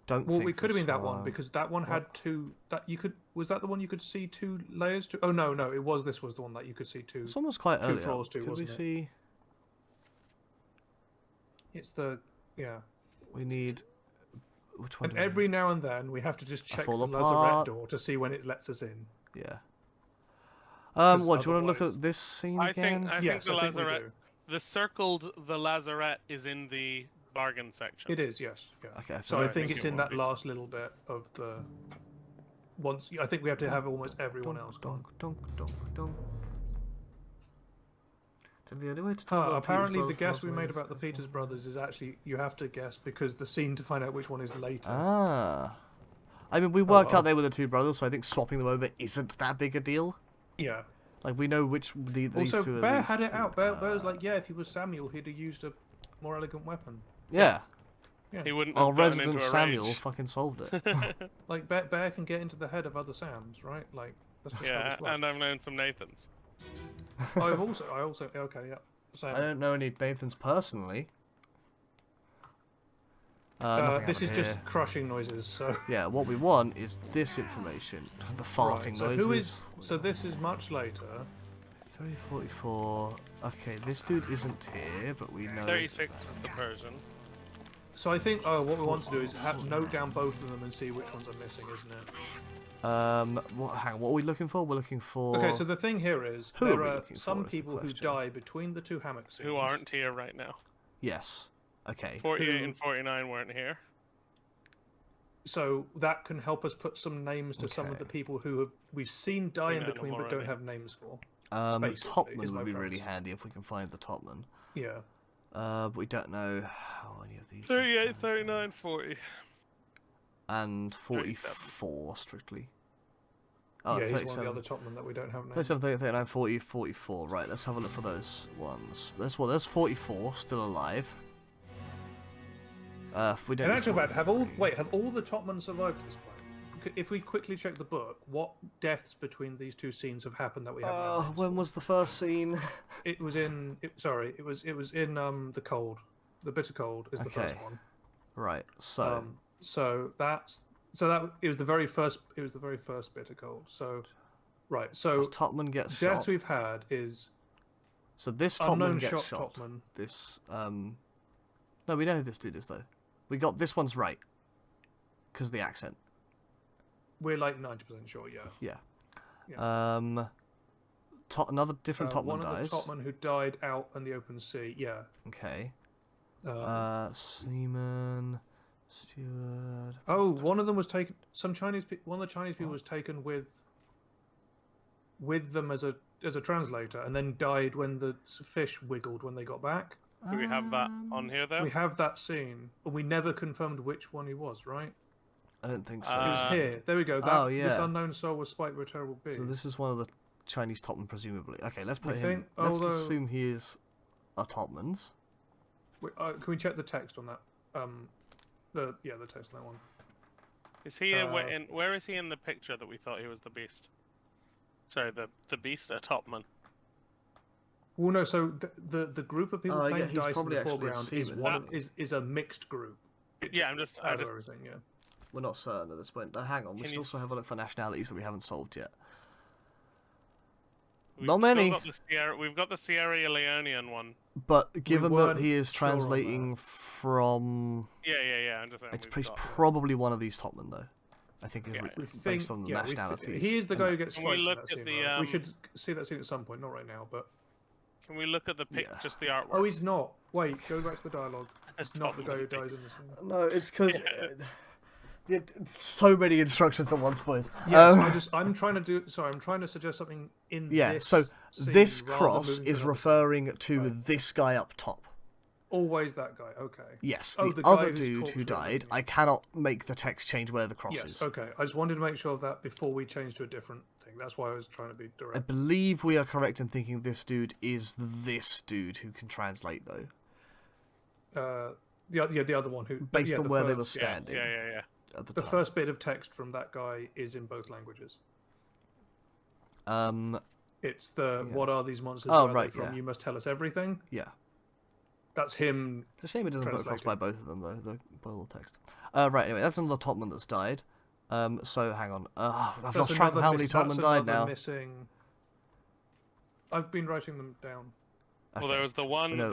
Don't Well, think it could have this been that one because that one had 2. That you could was that the one you could see 2 layers to? Oh no, it was. This was the one that you could see 2. This one was quite 2 early. floors to, Could we wasn't it? see? It's the We need. Which one? And do we every now and then we have to just check the fall lazarette apart. door to see when it lets us in. need? Yeah. 'Cause What do you want to look otherwise- at this scene I again? think Yes, the I think we lazarette, do. the circled the lazarette is in the bargain section. It is, yes. Yeah. Okay, So I I think think it's it in will that be. last little bit of the. Once I think we have to have almost everyone else gone. Donk, donk, donk. So the only way to tell what Apparently, the Peters guess we Brothers made is about the this Peters one. brothers is actually you have to guess because the scene to find out which one is later. Ah. I mean, we worked well. out they were the 2 brothers, so I think swapping them over isn't that big a deal. Yeah. Like, we know which these Also, two are Bear these had it 2. out. Bear was like, yeah, if he was Samuel, he'd have used a more elegant weapon. Yeah. He wouldn't Well, have gotten Resident into a Samuel rage. fucking solved it. Like Bear can get into the head of other Sams, right? Like that's just how Yeah, this works. and I've known some Nathans. I also okay, yeah. Sam. I don't know any Nathans personally. Nothing This is happened just here. crushing noises. So Yeah, what we want is this information. The farting right, so noises. who is? So this is much later. 344. Okay, this dude isn't here, but we know. 36 was the Persian. So I think what we want to do is note down both of them and see which ones are missing, isn't it? Hang on, what are we looking for? We're looking for. Okay, so the thing here is Who are there we are looking some for is the people who question. die between the 2 hammock scenes. Who aren't here right now. Yes. Okay. 48 and 49 weren't here. So that can help us put some names to some of Okay. the people who we've seen die in know them between but don't already. have names for. basically, Topman is my would be really premise. handy if we can find the Topman. Yeah. But we don't know how any of these. 38, 39, 40. And 37. 44 strictly. Oh, yeah, he's one 37. of the other topmen that we don't have names. 37, 38, 39, 40, 44. Right, let's have a look for those ones. There's 44 still alive. If we don't In do actual fact, 44. have all the topmen survived this point? if we quickly check the book, what deaths between these two scenes have happened that we haven't? When was the first scene? It was in. It was in the cold. The bitter cold is the first one. Right. So. So it was the very first. It was the very first bitter cold. So, right. So Topman gets shot. Deaths we've had is. So this Topman gets shot. Topman. This No, we know who this dude is though. We got this one's right. Because of the accent. We're like 90% sure. Yeah. Yeah. Another different Topman dies. One of the Topman who died out in the open sea. Yeah. Okay. Seaman, steward. Oh, one of them was taken. One of the Chinese people was taken with them as a translator, and then died when the fish wiggled when they got back. Do we have that on here though? We have that scene, but we never confirmed which one he was. Right? I don't think so. It was here. There we go. This unknown soul was spiked with a terrible beard. So this is one of the Chinese Topman, presumably. Okay, let's put him. Think, let's assume he is a Topman's. Can we check the text on that? The text on that one. Is he where is he in the picture that we thought he was the beast? Sorry, the beast, a Topman. Well, no. So the group of people playing dice in the foreground is a mixed group. I'm just everything. Yeah. We're not certain at this point. Hang on, we should also have a look for nationalities that we haven't solved yet. Not many. We've got the Sierra Leonean one. But given that he is translating from... Yeah. I'm just saying it's probably one of these Topmen, though. I think based on the nationalities. He is the guy who gets sliced in that scene, right? We should see that scene at some point, not right now, but... Can we look at the just the artwork? Oh, he's not. Wait, go back to the dialogue. It's not the guy who dies in the scene. No, it's because... so many instructions at once, boys. Yeah, I'm trying to suggest something in this. Yeah, so this cross is referring to this guy up top. Always that guy. Okay. Yes, the other dude who died. I cannot make the text change where the cross is. Yes. Okay. I just wanted to make sure of that before we change to a different thing. That's why I was trying to be direct. I believe we are correct in thinking this dude is this dude who can translate, though. The other one who based on where they were standing. Yeah. The first bit of text from that guy is in both languages. It's what are these monsters? Oh, right, from? You must tell us everything. Yeah. That's him. It's a shame it doesn't go across by both of them, though, the Bible text. Right, anyway, that's another Topman that's died. So, hang on. I've lost track of how many Topman died now. I've been writing them down. Okay. Well, there was the one, We know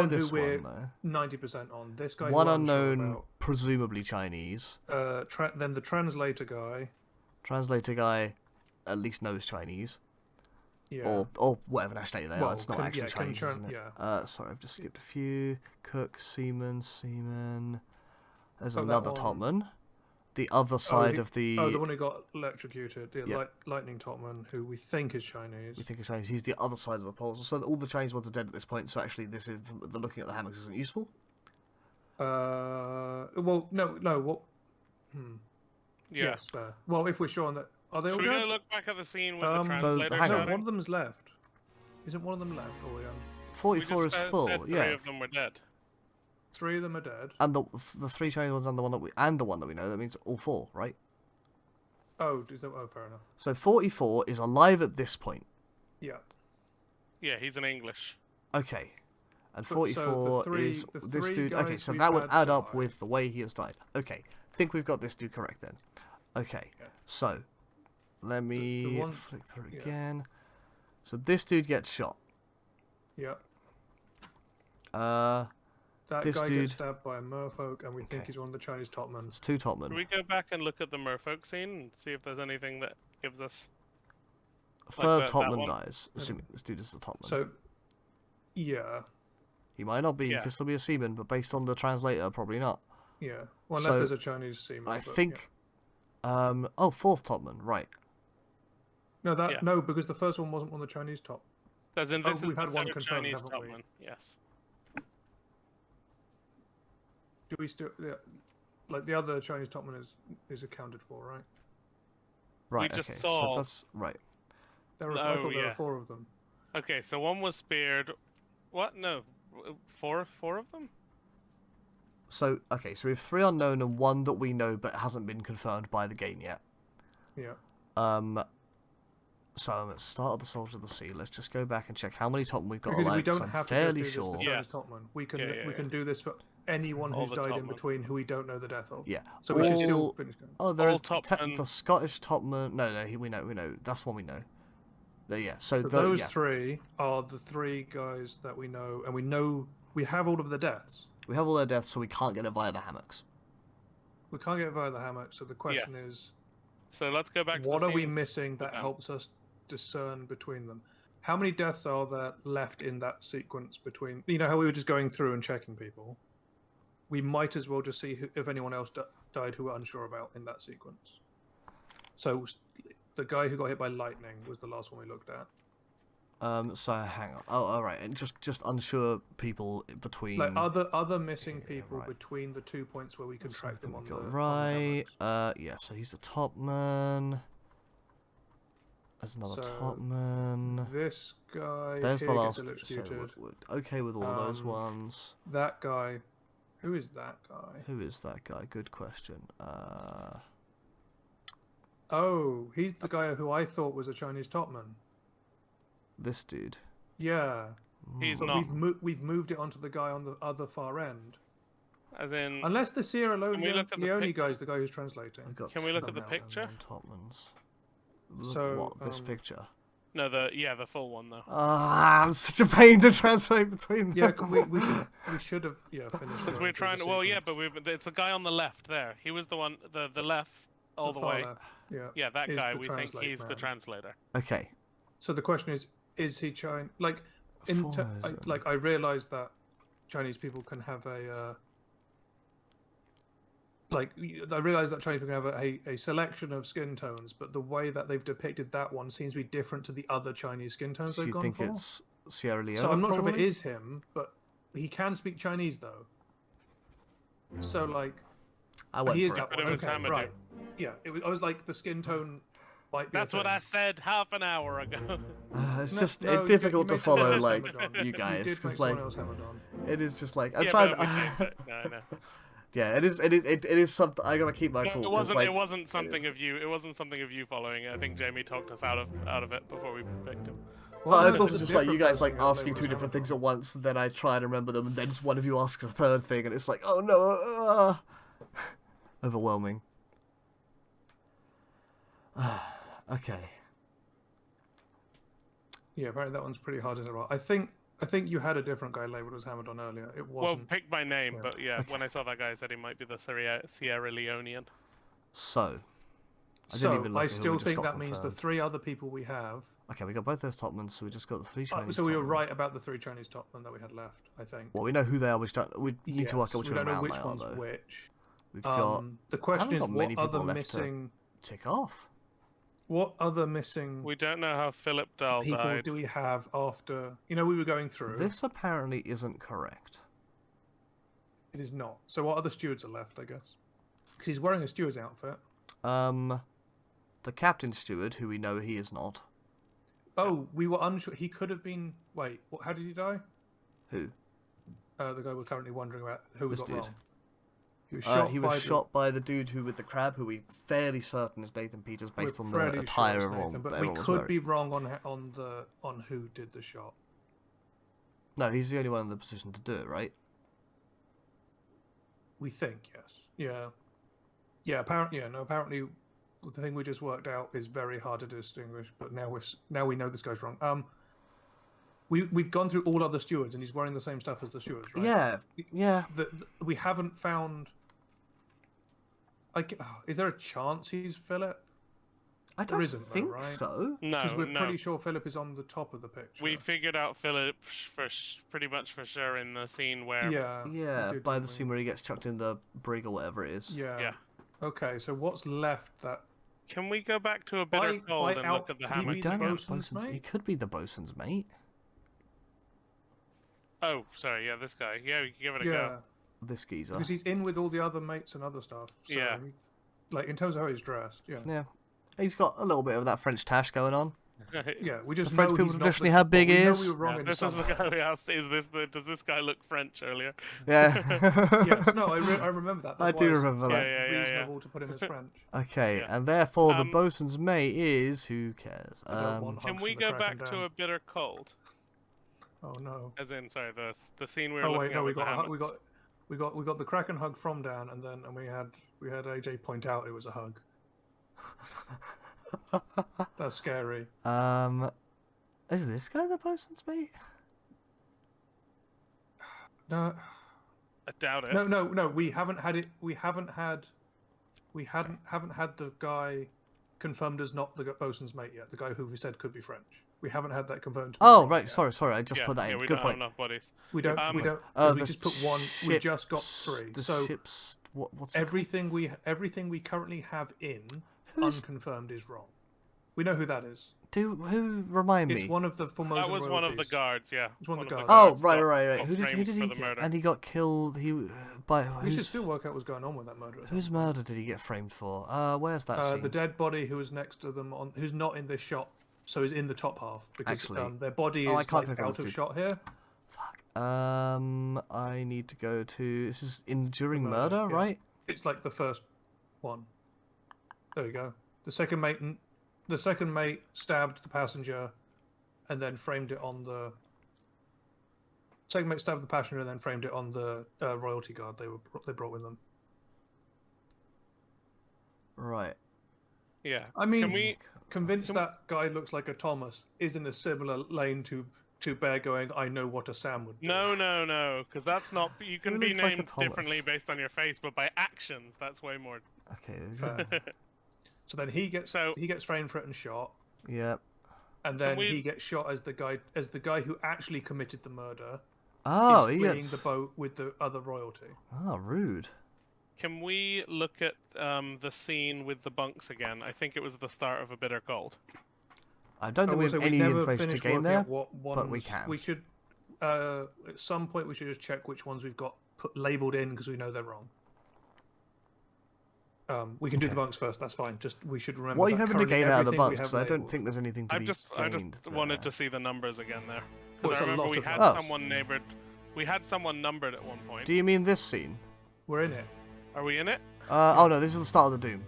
this one, though. 90% on. This guy. One unknown, presumably Chinese. Then the translator guy. Translator guy at least knows Chinese. Yeah. Or whatever nationality they are. It's not actually Chinese, isn't it? Yeah. Sorry, I've just skipped a few. Cook, seaman. There's another Topman. The other side of the... Oh, the one who got electrocuted. Yeah. Lightning Topman, who we think is Chinese. We think is Chinese. He's the other side of the puzzle. So all the Chinese ones are dead at this point, so actually the looking at the hammocks isn't useful? Well, no, what... Yeah. Yes, fair. Well, if we're sure on that... Are they all dead? dead? Should we go look back at the scene with the translator? Hang on. No, one of them's left. Isn't one of them left? Or 44 is full, yeah. 3 of them were dead. 3 of them are dead. And the 3 Chinese ones and the one that we know, that means all 4, right? Oh, fair enough. So 44 is alive at this point. Yeah. Yeah, he's in English. Okay. And 44 so is this dude. Okay, so that would add up with the way he has died. Okay. I think we've got this dude correct then. Okay. Yeah. So, let me flick through again. So this dude gets shot. Yeah. That guy gets stabbed by a merfolk, and we think he's one of the Chinese Topmen. It's 2 Topmen. Can we go back and look at the merfolk scene and see if there's anything that gives us... Third Topman dies, assuming this dude is the Topman. So, yeah. He might not be, he could still be a seaman, but based on the translator, probably not. Yeah. Well, unless there's a Chinese seaman. I think... fourth Topman, right. No, because the first one wasn't one of the Chinese top. As in, this we've had one confirmed, Chinese haven't we? Topman. Yes. Do we still... Yeah, like, the other Chinese Topman is accounted for, right? Right, we just okay. saw... So that's... Right. I thought there were 4 of them. Okay, so one was speared... What? No. 4 of them? So, okay, so we have 3 unknown and 1 that we know but hasn't been confirmed by the game yet. Yeah. So let's start at the Soldier of the Sea. Let's just go back and check how many topmen we've got Because we alive. 'Cause don't I'm have to fairly just do sure. this for Chinese Yes. topmen. We can Yeah, can do this for anyone All who's the died in topmen. between who we don't know the death of. Yeah. So we should still All- finish going. Oh, there all is topmen. the Scottish topman. No, we know. That's one we know. No, yeah. So So the, those yeah. 3 are the 3 guys that we know, and we know we have all of the deaths. We have all their deaths, so we can't get it via the hammocks. We can't get it via the hammock. So the question is, So let's go back to what the are we scenes missing that with them. helps us discern between them? How many deaths are there left in that sequence between? You know how we were just going through and checking people. We might as well just see if anyone else died who we're unsure about in that sequence. So the guy who got hit by lightning was the last one we looked at. So hang on. Oh, all right. And just unsure people between. Like other missing Yeah, people right. between the 2 points where we can track them on we the got on the right. hammocks. Yeah. So he's the topman. There's another So, topman. This guy There's here the gets last. So electrocuted. we're okay with all those ones. That guy. Who is that guy? Who is that guy? Good question. Oh, he's the guy who I thought was a Chinese topman. This dude. Yeah. He's But not. we've moved it onto the guy on the other far end. As in, Unless the Sierra Can we look at the Leone guy is the guy who's translating. We've got Can we look at the topman picture? and topmans. Look So, what this picture? no, the full one though. Ah, it's such a pain to translate between them. Yeah, we should have finished. Because going we're through trying the to. Well, yeah, sequence. but it's the guy on the left there. He was the one, the left all the far way. left, Yeah. Yeah, that is guy. the We think translate he's the man. translator. Okay. So the question is he Chinese? Like, Formosan. I realized that Chinese people can have a. I realize that Chinese people have a selection of skin tones, but the way that they've depicted that one seems to be different to the other Chinese skin tones So they've you gone think for. it's Sierra Leone? So I'm not sure if probably? it is him, but he can speak Chinese though. So like I went he is for it. that But one. it was Okay, Hamadou. right. Yeah, I was like the skin tone might be. That's what I said half an hour ago. It's No, just no, it's difficult you to follow mentioned like Hamadan. you guys did because make like someone else Hamadan. it is just like I Yeah, tried. but we did, but- no, no. Yeah, it is something I gotta keep my cool. It 'cause, wasn't. like, It wasn't something of you. It wasn't something of you following. I think Jamie talked us out of it before we picked him. Well, no, it's also a just like you different guys like person got asking labelled two as different Hamadan. things at once, and then I try and remember them, and then just one of you asks a third thing, and it's like, oh no, overwhelming. Okay. Yeah, apparently that one's pretty hard to tell. I think you had a different guy labeled as Hamadan earlier. It Well, wasn't. picked by name, yeah. but yeah, Okay. when I saw that guy, I said he might be the Sierra Leonean. So. I didn't So even look I at who we still just think got that means the confirmed. 3 other people we have. Okay, we got both those topmen, so we just got the 3 Chinese. So we were topmen. right about the 3 Chinese topmen that we had left. I think. Well, we know who they are. We need to work Yes, out which we one don't know round which they are, one's though. which. We've got The question is, got many what people other left to- missing? tick off. What other missing We don't know how Philip Dahl people died. do we have after? You know, we were going through. This apparently isn't correct. It is not. So what other stewards are left? I guess because he's wearing a steward's outfit. The captain steward, who we know he is not. Oh, we were unsure. He could have been. Wait, how did he die? Who? The guy we're currently wondering about who we This got dude. wrong. He was shot. He was shot by the dude who with the crab, who we fairly certain is Nathan Peters, based on the attire everyone. but we everyone was could wearing. be wrong on who did the shot. No, he's the only one in the position to do it, right? We think yes. Yeah. Apparently, Apparently, the thing we just worked out is very hard to distinguish. But now we know this guy's wrong. We've gone through all other stewards, and he's wearing the same stuff as the stewards, right? Yeah. We haven't found. Is there a chance he's Philip? I There don't isn't, though, think right? so. Because No, we're no. pretty sure Philip is on the top of the picture. We figured out Philip pretty much for sure in the scene where. Yeah. Yeah, we did, by didn't the we? scene where he gets chucked in the brig or whatever it is. Yeah. Yeah. Okay, so what's left that? Can we go back to a bitter By cold and look at the can he hammer? be We the don't have bosun's bosun's. He mate? could be the bosun's mate. Oh, sorry. Yeah, this guy. Yeah, we can give it a Yeah. go. This geezer. Because he's in with all the other mates and other stuff. So Yeah. like in terms of how he's dressed, yeah. Yeah. He's got a little bit of that French tash going on. Yeah, we just French know people he's not traditionally the, have big well, we know ears. we were wrong in This some was the guy we asked. Does this guy look French earlier? Yeah. Yes, no, I remember that. That's I why do it's remember that. reasonable to put him as French. Okay, Yeah. and therefore the Um, bosun's mate is who cares? I don't want Can hugs we from the go Kraken back Dan. to a bitter cold? Oh no. As in, sorry, the scene we were Oh looking wait, no, at we with the got hammocks. we got the Kraken hug from Dan, and we had AJ point out it was a hug. That's scary. Is this guy the bosun's mate? No, I doubt it. no. We haven't had it. We haven't had the guy confirmed as not the bosun's mate yet. The guy who we said could be French. We haven't had that confirmed. To be Oh wrong right, yet. sorry, I just put that in. We Good don't point. have enough bodies. We don't. 'Cause we just put one. We just got 3. The So ships. What's it everything we currently have in Who's- unconfirmed is wrong. We know who that is. Who remind me? It's one of the Formosan That was one of the royalties. guards, yeah. It's one of the guards. Oh guards right. got Who framed did for he? the murder. And he got killed. By We should whose? still work out what's going on with that murder. Whose murder did he get framed for? Where's that scene? The dead body who was next to them who's not in this shot, so is in the top half because Actually- their body Oh, I is can't like click on out this of dude. shot here. Fuck. I need to go to. This is enduring The murder, murder, yeah. right? It's like the first one. There you go. The second mate stabbed the passenger, and then framed it on the. Second mate stabbed the passenger and then framed it on the royalty guard they brought with them. Right. Yeah. I mean, Can we? convinced that guy looks like a Thomas is in a similar lane to Bear going, I know what a Sam would do. No, because that's not. You can Who be looks like a named Thomas? differently based on your face, but by actions, that's way more. Okay. Fair. So then he gets framed for it and shot, Yeah. and then we- he gets shot as the guy who actually committed the murder. Oh, is he fleeing gets. the boat with the other royalty. Oh, rude. Can we look at the scene with the bunks again? I think it was the start of a bitter cold. I don't think we Also, have any never information to finished gain working there. out what but we ones- can. We should at some point we should just check which ones we've got labeled in because we know they're wrong. We can do the bunks first. That's fine. Just we should remember. What are you that hoping to currently gain out of the everything we bunks? have Because I don't labelled- think there's anything to I be just gained. wanted to there. see the numbers again there. Well, Because it's I a remember lot we of had numbers. someone neighbored. We had someone numbered at one point. Do you mean this scene? We're in it. Are we in it? Oh no, this is the start of the Doom.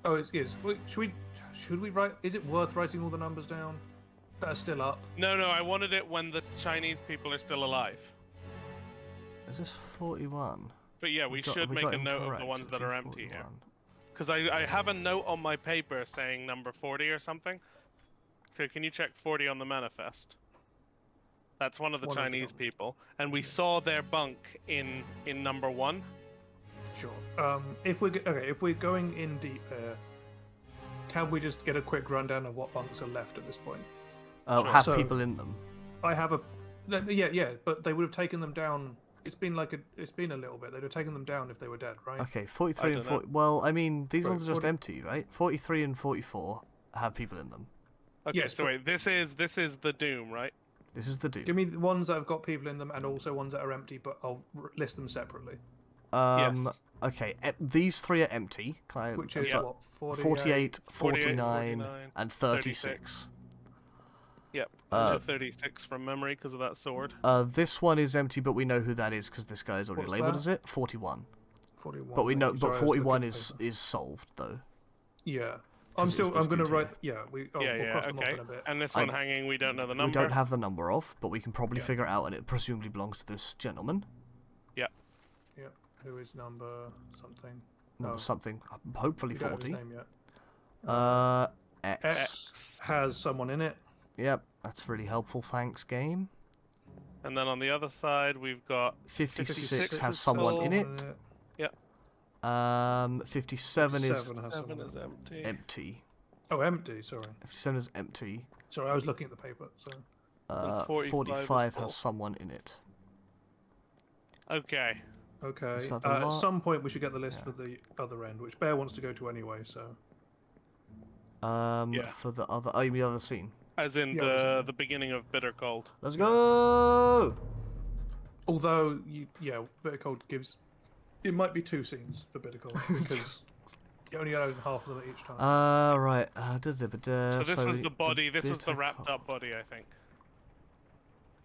Oh, it is. Wait, should we write? Is it worth writing all the numbers down that are still up? No, I wanted it when the Chinese people are still alive. Is this 41? But yeah, we should make a note of the ones that are empty here. Because I have a note on my paper saying number 40 or something. So can you check 40 on the manifest? That's one of the Chinese people, and we saw their bunk in number 1. Sure. If we're going in deep here, can we just get a quick rundown of what bunks are left at this point? Have So- people in them. I have a. Yeah, but they would have taken them down. It's been a little bit. They'd have taken them down if they were dead, right? Okay, 43 and don't know. 40. Well, I mean, these Right, ones are just 40 empty, right? 43 and 44 have people in them. Okay, Yes, so but- wait, this is the Doom, right? This is the Doom. Give me the ones that have got people in them, and also ones that are empty. But I'll list them separately. Yes. Okay, these 3 are empty. Which is Yeah. what 48, 48, 49, 49, and 36. Yep. I know 36 from memory because of that sword. This one is empty, but we know who that is because this guy is already What's labeled that? as it. 41. 41. But we know. okay, But sorry, I was 41 looking at the is solved though. Yeah. 'Cause it's this I'm gonna dude write. here. Yeah. We'll yeah, cross them off okay. in a bit. And this I- one hanging, we don't know the number. We don't have the number of, but we can probably Yeah. figure it out, and it presumably belongs to this gentleman. Yeah. Who is number something? Number No. something. Hopefully We don't have his 40. name yet. X. X has someone in it. Yep, that's really helpful. Thanks, game. And then on the other side, we've got 56 is has someone in sold. it. 57 57 is has 7 someone is in it. empty. empty. Oh, empty. Sorry. 57 is empty. Sorry, I was looking at the paper. So. And 45 is 45 full. has someone in it. Okay. Okay. Is that the At lot? some point, we should get the list Yeah. for the other end, which Bear wants to go to anyway. So. Yeah. For the other, you mean the other scene. As in Yeah, the beginning of Bitter Cold. Let's go! Although, Bitter Cold gives. It might be 2 scenes for Bitter Cold because You only own half of them each time. Right. So this was the body. This was the wrapped up body, I think.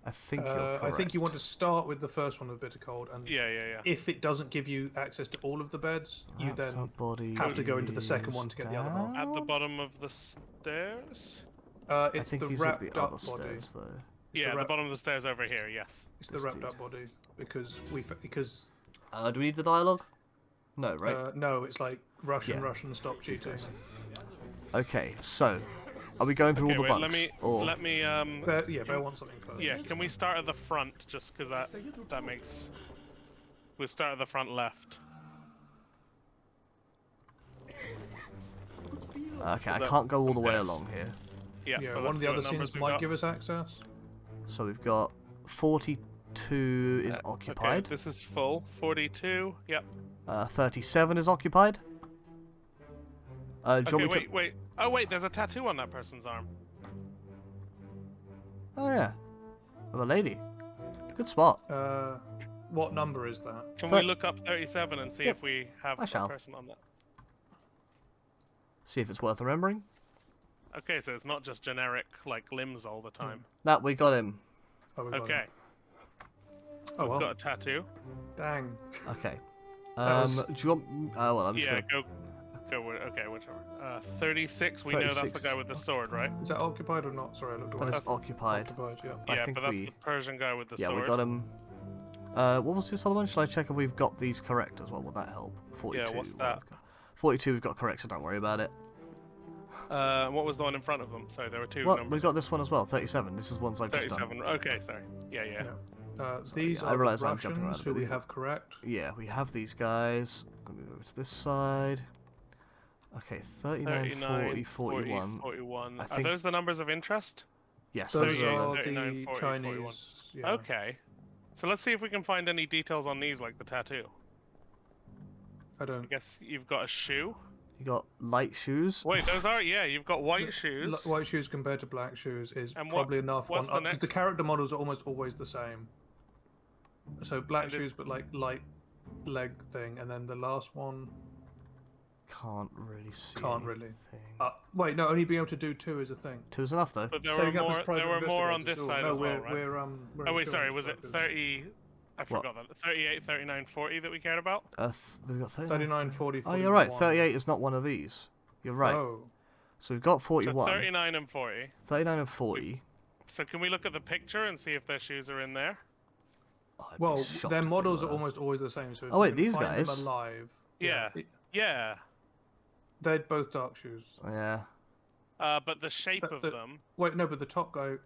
I think you're correct. I think you want to start with the first one with bitter cold, and Yeah. if it doesn't give you access to all of the beds, you then have to go into the second one to get the other half. At the bottom of the stairs? It's I think the he's wrapped at the up other body. stairs, though. Yeah, the bottom of the stairs over here. Yes. It's the wrapped up body because Do we need the dialogue? No, right? no, it's like Russian, stop cheating. Okay, so are we going through all the wait, bunks? let me Bear wants something first. Yeah, can we start at the front just because that makes. We'll start at the front left. Okay, I can't go all the way along here. Yeah, one of the other scenes might give us access. So we've got 42 is occupied. Okay, this is full. 42. Yep. 37 is occupied. Wait. Oh wait, there's a tattoo on that person's arm. Oh yeah, of a lady. Good spot. What number is that? Can we look up 37 and see if we have a person on that? See if it's worth remembering. Okay, so it's not just generic like limbs all the time. Nah, we got him. Okay. Oh well. Got a tattoo. Dang. Okay. Do you want? Well, I'm just gonna. Go. Okay, whichever. 36. We know that's the guy with the sword, right? Is that occupied or not? Sorry, I looked away. That is occupied. Yeah. Yeah, but that's the Persian guy with the sword. Yeah, we got him. What was this other one? Shall I check if we've got these correct as well? Will that help? 42. Yeah, what's that? 42 we've got correct, so don't worry about it. What was the one in front of them? Sorry, there were two Well, numbers. we've got this one as well, 37. This is ones I've just done. 37. Okay, sorry. Yeah. These I are realise the I'm jumping around Russians a who bit. we have correct. Yeah, we have these guys. I'm going to go to this side. Okay, 39, 40, 41. 41. I Are think... those the numbers of interest? Yes, Those those are are 39, the 40, Chinese. 41. Yeah. Okay. So let's see if we can find any details on these, like the tattoo. I I don't. guess you've got a shoe. You got light shoes. Wait, those are you've got white shoes. White shoes compared to black shoes is And probably enough. what's the next? The character models are almost always the same. So black shoes, but like light leg thing, and then the last one. Can't really see. Can't really. anything. Wait, no, only being able to do 2 is a thing. 2 is enough though. But there So were you got this more. private There were more on this investigators. side No, as well, right? we're Oh wait, sorry. Was it insurance 30? I forgot that. 38, 39, 40 that we cared about. We've got 39. 39, 40, Oh, you're right. 41. 38 is not one of these. You're right. Oh. So we've got So 41. 39 and 40. 39 and 40. So can we look at the picture and see if their shoes are in there? Oh, I'd be Well, shocked their if they models are were. almost always the same. So if Oh, wait, we can these find them guys? alive. Yeah. Yeah. They're both dark shoes. Yeah. But the shape of them. Wait, no, but the top guy,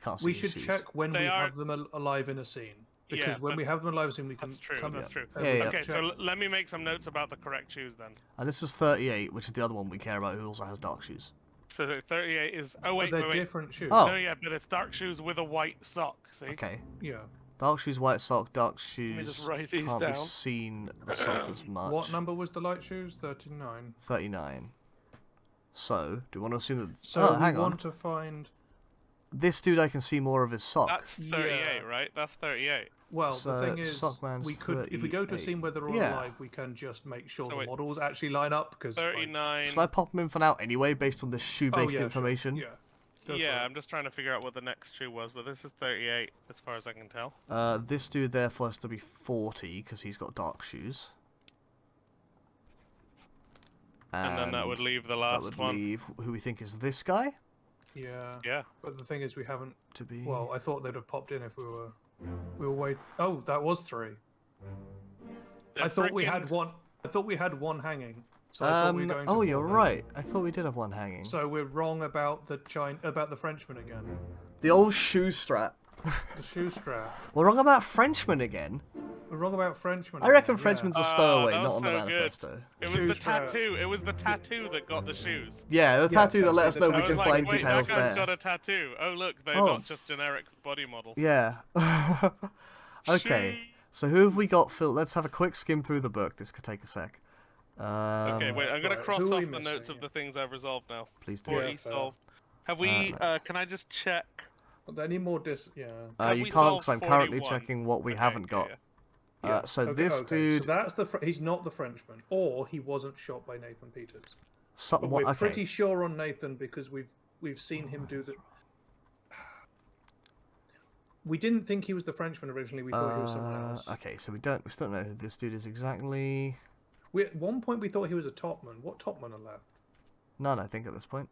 Can't see we his should shoes. check when They we are- have them alive in a scene. Because Yeah, when but- we have them alive in a scene, we can That's true. come That's true. Yeah, yeah. Okay, so check. let me make some notes about the correct shoes then. And this is 38, which is the other one we care about, who also has dark shoes. So 38 is. Oh But wait, they're wait. different shoes. Oh. No, yeah, but it's dark shoes with a white sock. See? Okay. Yeah. Dark shoes, white sock, dark shoes. me just write these Can't down. be seen the sock as much. What number was the light shoes? 39. 39. So, do you want to assume that... So oh, we hang on. want to find. This dude, I can see more of his sock. That's 38, right? That's 38. Well, So, the thing is, Sockman's we could, if we go to a 38. scene where they're all Yeah. alive, we can just make sure So the wait. models actually line up. Because 39. Shall I pop him in for now anyway, based on this shoe-based sure. information? Yeah. Go for Yeah, it. I'm just trying to figure out what the next shoe was, but this is 38 as far as I can tell. This dude therefore has to be 40, because he's got dark shoes. And then that would leave the that last would one. leave who we think is this guy Yeah. Yeah. But the thing is, we haven't. to be... Well, I thought they'd have popped in if we were wait. Oh, that was 3. I thought we had one. I thought we had one hanging. So I thought we were going to oh, 4 you're then. right. I thought we did have one hanging. So we're wrong about the about the Frenchman again. The old shoe strap. The shoe strap. We're wrong about Frenchman again. We're wrong about Frenchman. I reckon again, Frenchman's a Oh, stowaway, that not was on the so good. manifesto. It was Shoe the strap. tattoo. It was the tattoo that got the shoes. Yeah, the tattoo that let us know I we I can was like, find wait, details that guy's there. got a tattoo. Oh look, they're Oh. not just generic body models. Yeah. Okay. So who have we got, Phil? Let's have a quick skim through the book. This could take a sec. Okay, wait. I'm gonna right, cross who are off we the missing? notes of the things I've resolved now. Please do. 40 Yeah, fair. solved. Have we? no. Can I just check? Any more Yeah. Have You we can't, solved because I'm currently 41? checking what we Okay, haven't got. yeah. So Okay, this okay. dude... So that's he's not the Frenchman, or he wasn't shot by Nathan Peters. But Somewhat, we're okay. pretty sure on Nathan because we've seen him do the. We didn't think he was the Frenchman originally. We thought he was someone else. Okay, so we still don't know who this dude is exactly. At one point we thought he was a topman. What topman are left? None, I think, at this point.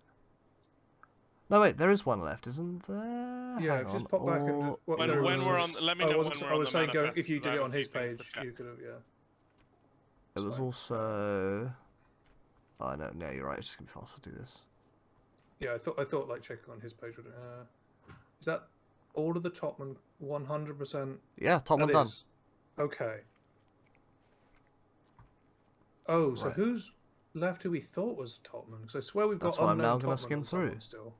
No, wait, there is one left, isn't there? Yeah, Hang on. just pop back and. When we're on, let me know when we're I on was the saying, manifest, if you because did I it have on a his few things page, to check. you could have, yeah. It was fine. also. Oh no, you're right. It's just gonna be fast to do this. Yeah, I thought like checking on his page would. Is that all of the topman 100%? Yeah, top one done. Okay. Oh, so Right. who's left who we thought was a topman? Because I swear we've got That's what I'm now unknown gonna topman skim on someone through. still.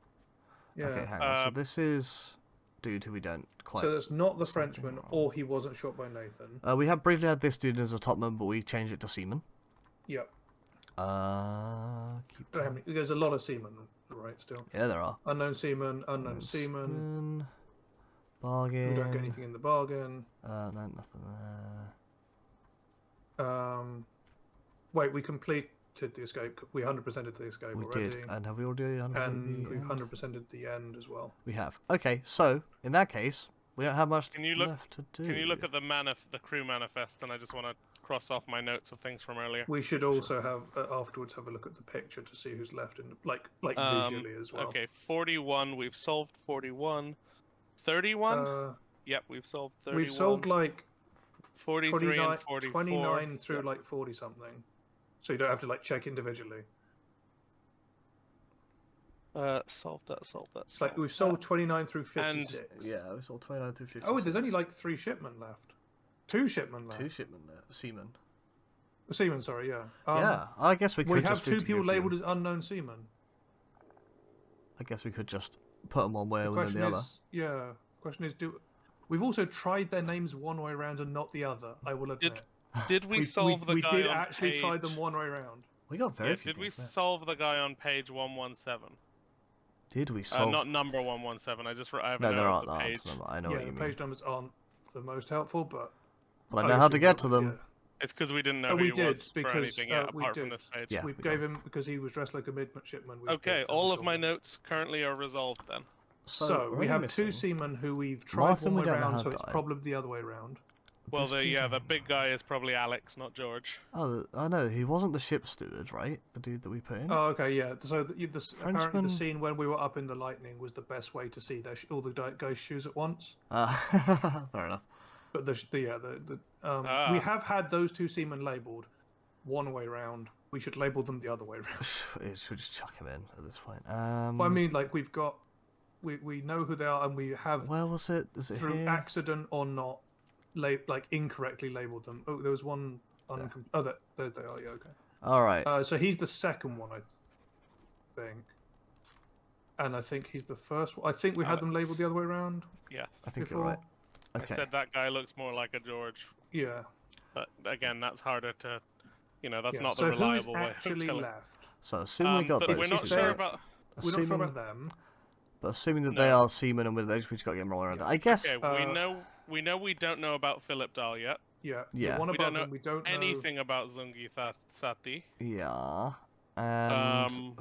Yeah. Okay, hang on. So this is dude who we don't quite. So that's not the something Frenchman, wrong. or he wasn't shot by Nathan. We have briefly had this dude as a topman, but we changed it to seaman. Yep. Keep There's a lot of seamen, right? Still. Yeah, there are. Unknown seaman, unknown seaman. Bargain. We don't get anything in the bargain. No, nothing there. Wait, we completed the escape. We 100%ed the escape We already. did, and have we already 100%? And we've 100%ed the end as well. We have. Okay, so in that case, we don't have much Look, left to do. Can you look at the crew manifest? And I just want to cross off my notes of things from earlier. We should also have afterwards have a look at the picture to see who's left in like visually as well. Okay, 41. We've solved 41. 31. Yep, we've solved 31. We've solved like 43 29, and 44. 29 through like 40 something. So you don't have to like check individually. Solve that. It's like we've sold 29 through 56. Yeah, we sold 29 through 56. Oh, there's only like 3 shipmen left. 2 shipmen left. 2 shipmen left. Seamen. Seamen, sorry, yeah. Yeah, I guess we could We just have 2 people 50-50 labelled them. as unknown seamen. I guess we could just put them one way The and then question the other. is, yeah. Question is, we've also tried their names one way around and not the other. I will admit. Did we solve the we guy did on actually page... try them one way around. We got very few Did we things left. solve the guy on page 117? Did we solve? Not number 117. I have No, a there note aren't. of the page. I know Yeah, what the you page mean. numbers aren't the most helpful, but But I know how to get to them. Yeah. It's because we didn't know who we he did was for because anything yet, we apart did. from this page. Yeah. We we gave got him because he was dressed like a midshipman. Okay, all of my notes currently are resolved then. So we're we only have 2 missing- seamen who we've tried Martin, we one way don't know round, how so it's died. probably the other way round. Well, This dude- the big guy is probably Alex, not George. Oh, I know. He wasn't the ship steward, right? The dude that we put in. Oh, okay, yeah. So apparently Frenchman? the scene when we were up in the lightning was the best way to see all the guys' shoes at once. Fair enough. But we have had those 2 seamen labelled one way round. We should label them the other way round. Should we just chuck him in at this point? Well, I mean, like we've got, we know who they are, and we have Where was it? Is it through here? accident or not, like incorrectly labelled them. Oh, there was one. There they are. Yeah, okay. All right. So he's the second one, I think, and I think he's the first one. I think we had them labelled the other way around. Yes. I think before. you're right. I Okay. said that guy looks more like a George. Yeah. But again, that's harder to, that's Yeah. not So the reliable who's way actually of telling. left? So assuming we got but those we're not two, sure about. We're not assuming, sure about them. but assuming that No. they are seamen and we just got to get them all around. I guess. Okay, we don't know about Philip Dahl yet. Yeah. Yeah. The one We don't above know him, we don't know anything about Zungi Sati. Yeah. And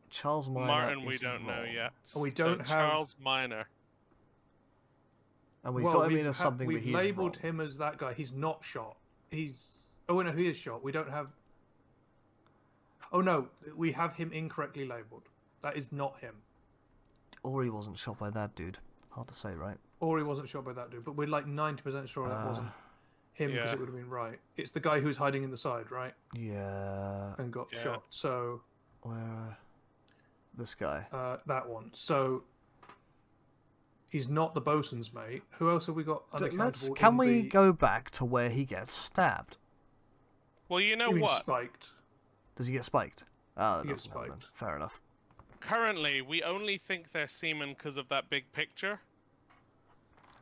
Charles Minor. Martin, we is don't know wrong. yet. And we So don't have- Charles Minor. And we got him we've in as something, but we've he's labelled wrong. him as that guy. He's not shot. Oh no, he is shot. We don't have. Oh no, we have him incorrectly labelled. That is not him. Or he wasn't shot by that dude. Hard to say, right? Or he wasn't shot by that dude. But we're like 90% sure that wasn't him because yeah. it would have been right. It's the guy who's hiding in the side, right? Yeah. And got Yeah. shot. So Where? This guy. that one. So he's not the bosun's mate. Who else have we got unaccountable? Can we go back to where he gets stabbed? Well, you know You mean what? spiked? Does he get spiked? Oh, He gets doesn't help then. spiked. Fair enough. Currently, we only think they're seamen because of that big picture.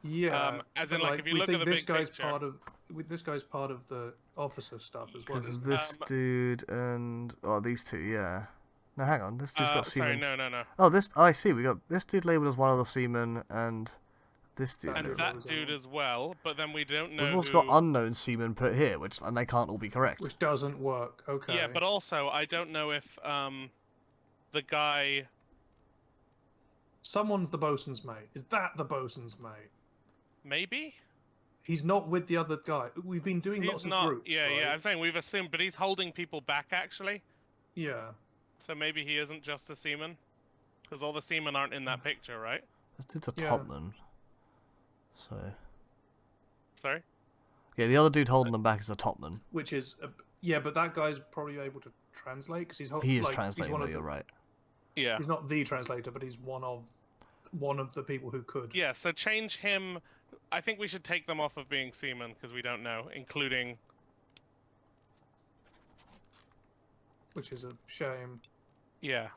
Yeah. As in, but, like, if you we look at think the this big guy's picture- this guy's part of the officer stuff as well. Because isn't this dude and these two, yeah. No, hang on. This dude's got seamen. Sorry, no. Oh, I see. We got this dude labeled as one of the seamen, and This dude. And dude that was dude on. as well, but then we don't know We've also who... got unknown seamen put here, and they can't all be correct. Which doesn't work. Okay. Yeah, but also, I don't know if the guy... Someone's the bosun's mate. Is that the bosun's mate? Maybe? He's not with the other guy. We've been doing lots He's not... of groups, Yeah, right? yeah, I'm saying we've assumed, but he's holding people back, actually. Yeah. So maybe he isn't just a seaman? Because all the seamen aren't in that picture, right? This dude's a Yeah. topman. So. Sorry? Yeah, the other dude holding them back is a topman. Which is... yeah, but that guy's probably able to translate, because he's... He is like, translating, though, you're right. Yeah. He's not the translator, but he's one of the people who could. Yeah, so change him... I think we should take them off of being seamen, because we don't know, including... Which is a shame. Yeah.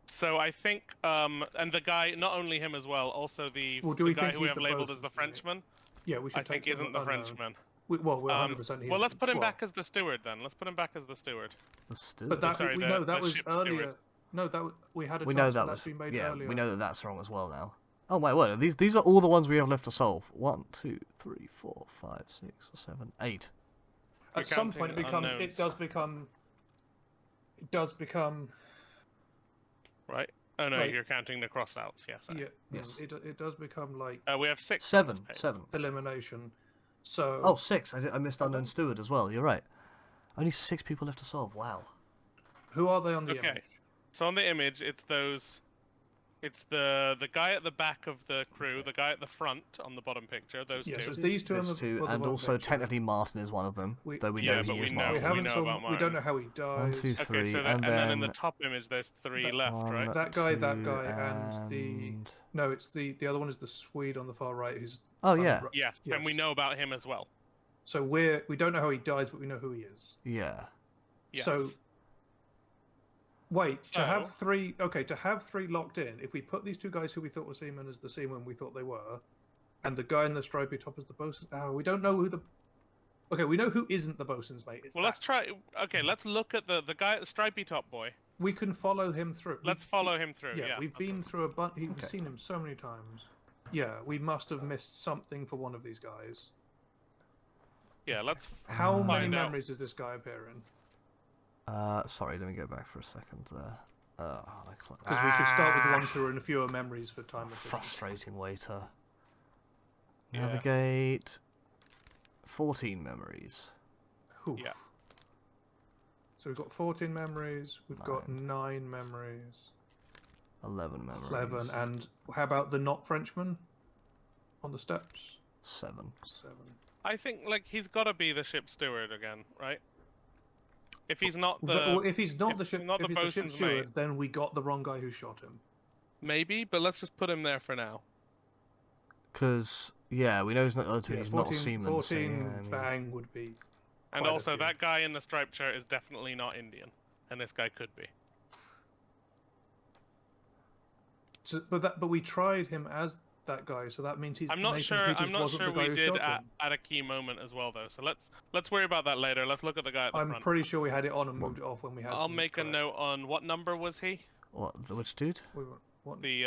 So I think, and the guy, not only him as well, also the Well, do we guy think who we he's have the labeled as bosun's the mate? Frenchman, Yeah, we should I think take isn't the unknown. Frenchman. Well, we're 100% Well, let's put him back as the steward then. Let's put him back as the steward. The steward. But that Sorry, we the- know that the was ship earlier. steward. No, that we had a We chance know for that that was. to be made Yeah, earlier. we know that that's wrong as well now. Oh my word! These are all the ones we have left to solve. 1, 2, 3, 4, 5, 6, 7, 8. We're At some point, counting it unknowns. does become. Right? Oh no, Like- you're counting the cross-outs. Yeah, sorry. Yeah. Yes. It does become like We have 6. on 7. this page. 7. elimination. So. Oh, 6. I missed unknown steward as well. You're right. Only 6 people left to solve. Wow. Who are they on the Okay. image? So on the image, it's those... It's the guy at the back of the crew, the guy at the front on the bottom picture, those Yes, two. it's these two on There's the, two, on the and bottom also picture. technically Martin is one of them. We- Though we Yeah, know but he we is know- We Martin. we haven't know solved. about We don't Martin. know how he 1, dies. 2, Okay, 3, so and then in the then top image, there's 3 left, one, right? That guy, two, and the no, it's the other one is the Swede on the far right. Who's Oh yeah, Yes, Yes. and we know about him as well. So we don't know how he dies, but we know who he is. yeah. Yes. So wait, to have So- 3. Okay, to have 3 locked in. If we put these 2 guys who we thought were seamen as the seamen we thought they were, and the guy in the stripy top as the bosun. We don't know who the. Okay, we know who isn't the bosun's mate. It's Well, that. let's try. Okay, let's look at the guy at the stripy top boy. We can follow him through. Let's follow him through. Yeah, Yeah, we've that's been what- through a bunch. We've Okay. seen him so many times. Yeah, we must have missed something for one of these guys. Yeah, let's. How many Find out. memories does this guy appear in? Sorry, let me go back for a second there. Because we should start with the ones who are in fewer memories for time efficiency. Frustrating way to Yeah. navigate. 14 memories. Oof. Yeah. So we've got 14 memories. We've got 9 memories. 11 memories. 11. And how about the not Frenchman on the steps? 7. 7. I think like he's got to be the ship steward again, right? If he's not Well, the if he's not if the ship, not if the he's the ship bosun's steward, mate. then we got the wrong guy who shot him. maybe, but let's just put him there for now. Because, yeah, we know he's not the other two, Yeah, he's not Seaman. so, 14 yeah, I mean- bang would be. And quite a also, few. that guy in the striped shirt is definitely not Indian, and this guy could be. So, but we tried him as that guy, so that means he's. I'm not Nathan sure. Peters I'm not wasn't sure the guy we who did shot at, him. at a key moment as well, though. So let's worry about that later. Let's look at the guy at the I'm front. pretty sure we had it on and moved it off when we had. I'll some make a correct. note on what number was he? Which dude? What? The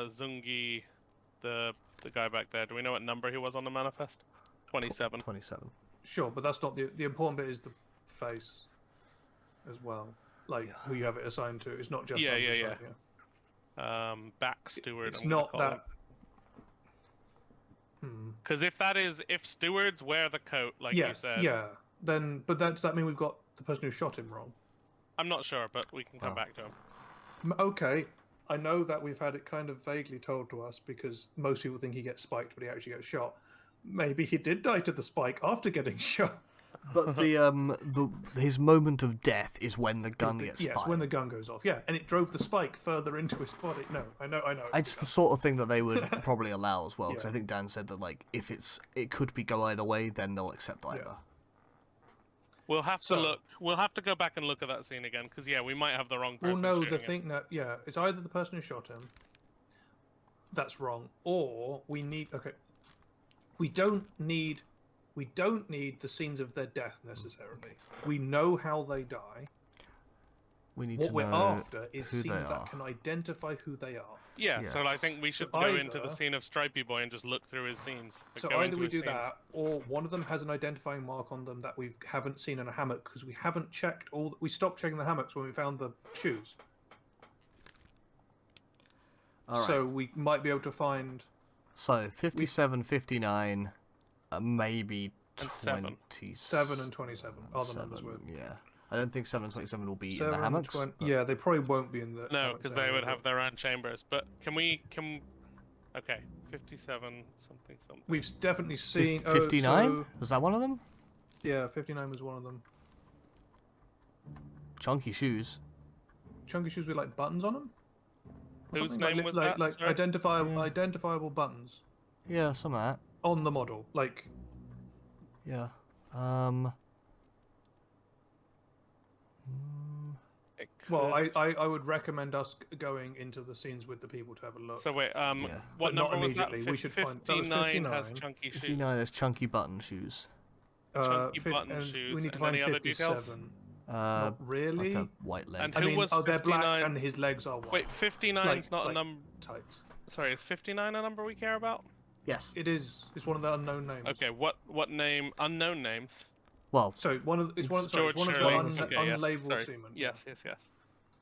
Zungi, the guy back there. Do we know what number he was on the manifest? 27. 27. Sure, but that's not the important bit. Is the face as well, like who you have it assigned to. It's not just. Yeah, on the yeah, side, yeah. Back steward. It's not that. Because if stewards wear the coat, like you Yes, said. yeah. Then, but does that mean we've got the person who shot him wrong? I'm not sure, but we can come Oh. back to him. Okay, I know that we've had it kind of vaguely told to us because most people think he gets spiked, but he actually gets shot. Maybe he did die to the spike after getting shot. But his moment of death is when the gun gets Yes, fired. when the gun goes off. Yeah, and it drove the spike further into his body. No, I know. It's the sort of thing that they would probably allow as well, because Yeah. I think Dan said that like if it could be go either way, then they'll accept either. We'll have So- to look. We'll have to go back and look at that scene again, because yeah, we might have the wrong Well, person. no, shooting the him. thing that it's either the person who shot him. That's wrong, or we need. Okay, we don't need the scenes of their death necessarily. We know how they die. We need What to we're know after is who they scenes are. that can identify who they are. Yeah, so I Yes. think we should So go into the either- scene of Stripey Boy and just look through his scenes. So go either into we his do scenes. that, or one of them has an identifying mark on them that we haven't seen in a hammock because we haven't checked all. We stopped checking the hammocks when we found the shoes. All right. So we might be able to find. So 57, 59, maybe And 7. 7 and 27 are the numbers with. Yeah. I don't think 7 and 27 will be in 7 the and hammocks. 20 but- Yeah, they probably won't be in the. No, hammocks because they anyway, would have but their own chambers. But okay, 57 something. We've definitely seen. 59? So, Was that one of them? yeah, 59 was one of them. Chunky shoes. Chunky shoes with like buttons on them. Or Whose something? name was like, that, Like sir? identifiable buttons Yeah, some of that. on the model. Like Yeah. It Well, could- I would recommend us going into the scenes with the people to have a look. So wait, Yeah. what But not number was that? immediately, we should find- that was 59 has 59. chunky shoes. 59 is chunky button shoes. Chunky button and shoes, we need to and find any other details? 57. Uh, Not really. like a white leg. And I who mean, was they're black 59? and his legs are white. Wait, 59's not a like number. tights. Sorry, is 59 a number we care about? Yes. It is. It's one of the unknown names. Okay, what name? Unknown names. Well, So one of it's one. It's Sorry, it's one of the Shirley. Okay, yes, unlabeled sorry. seamen. Yes.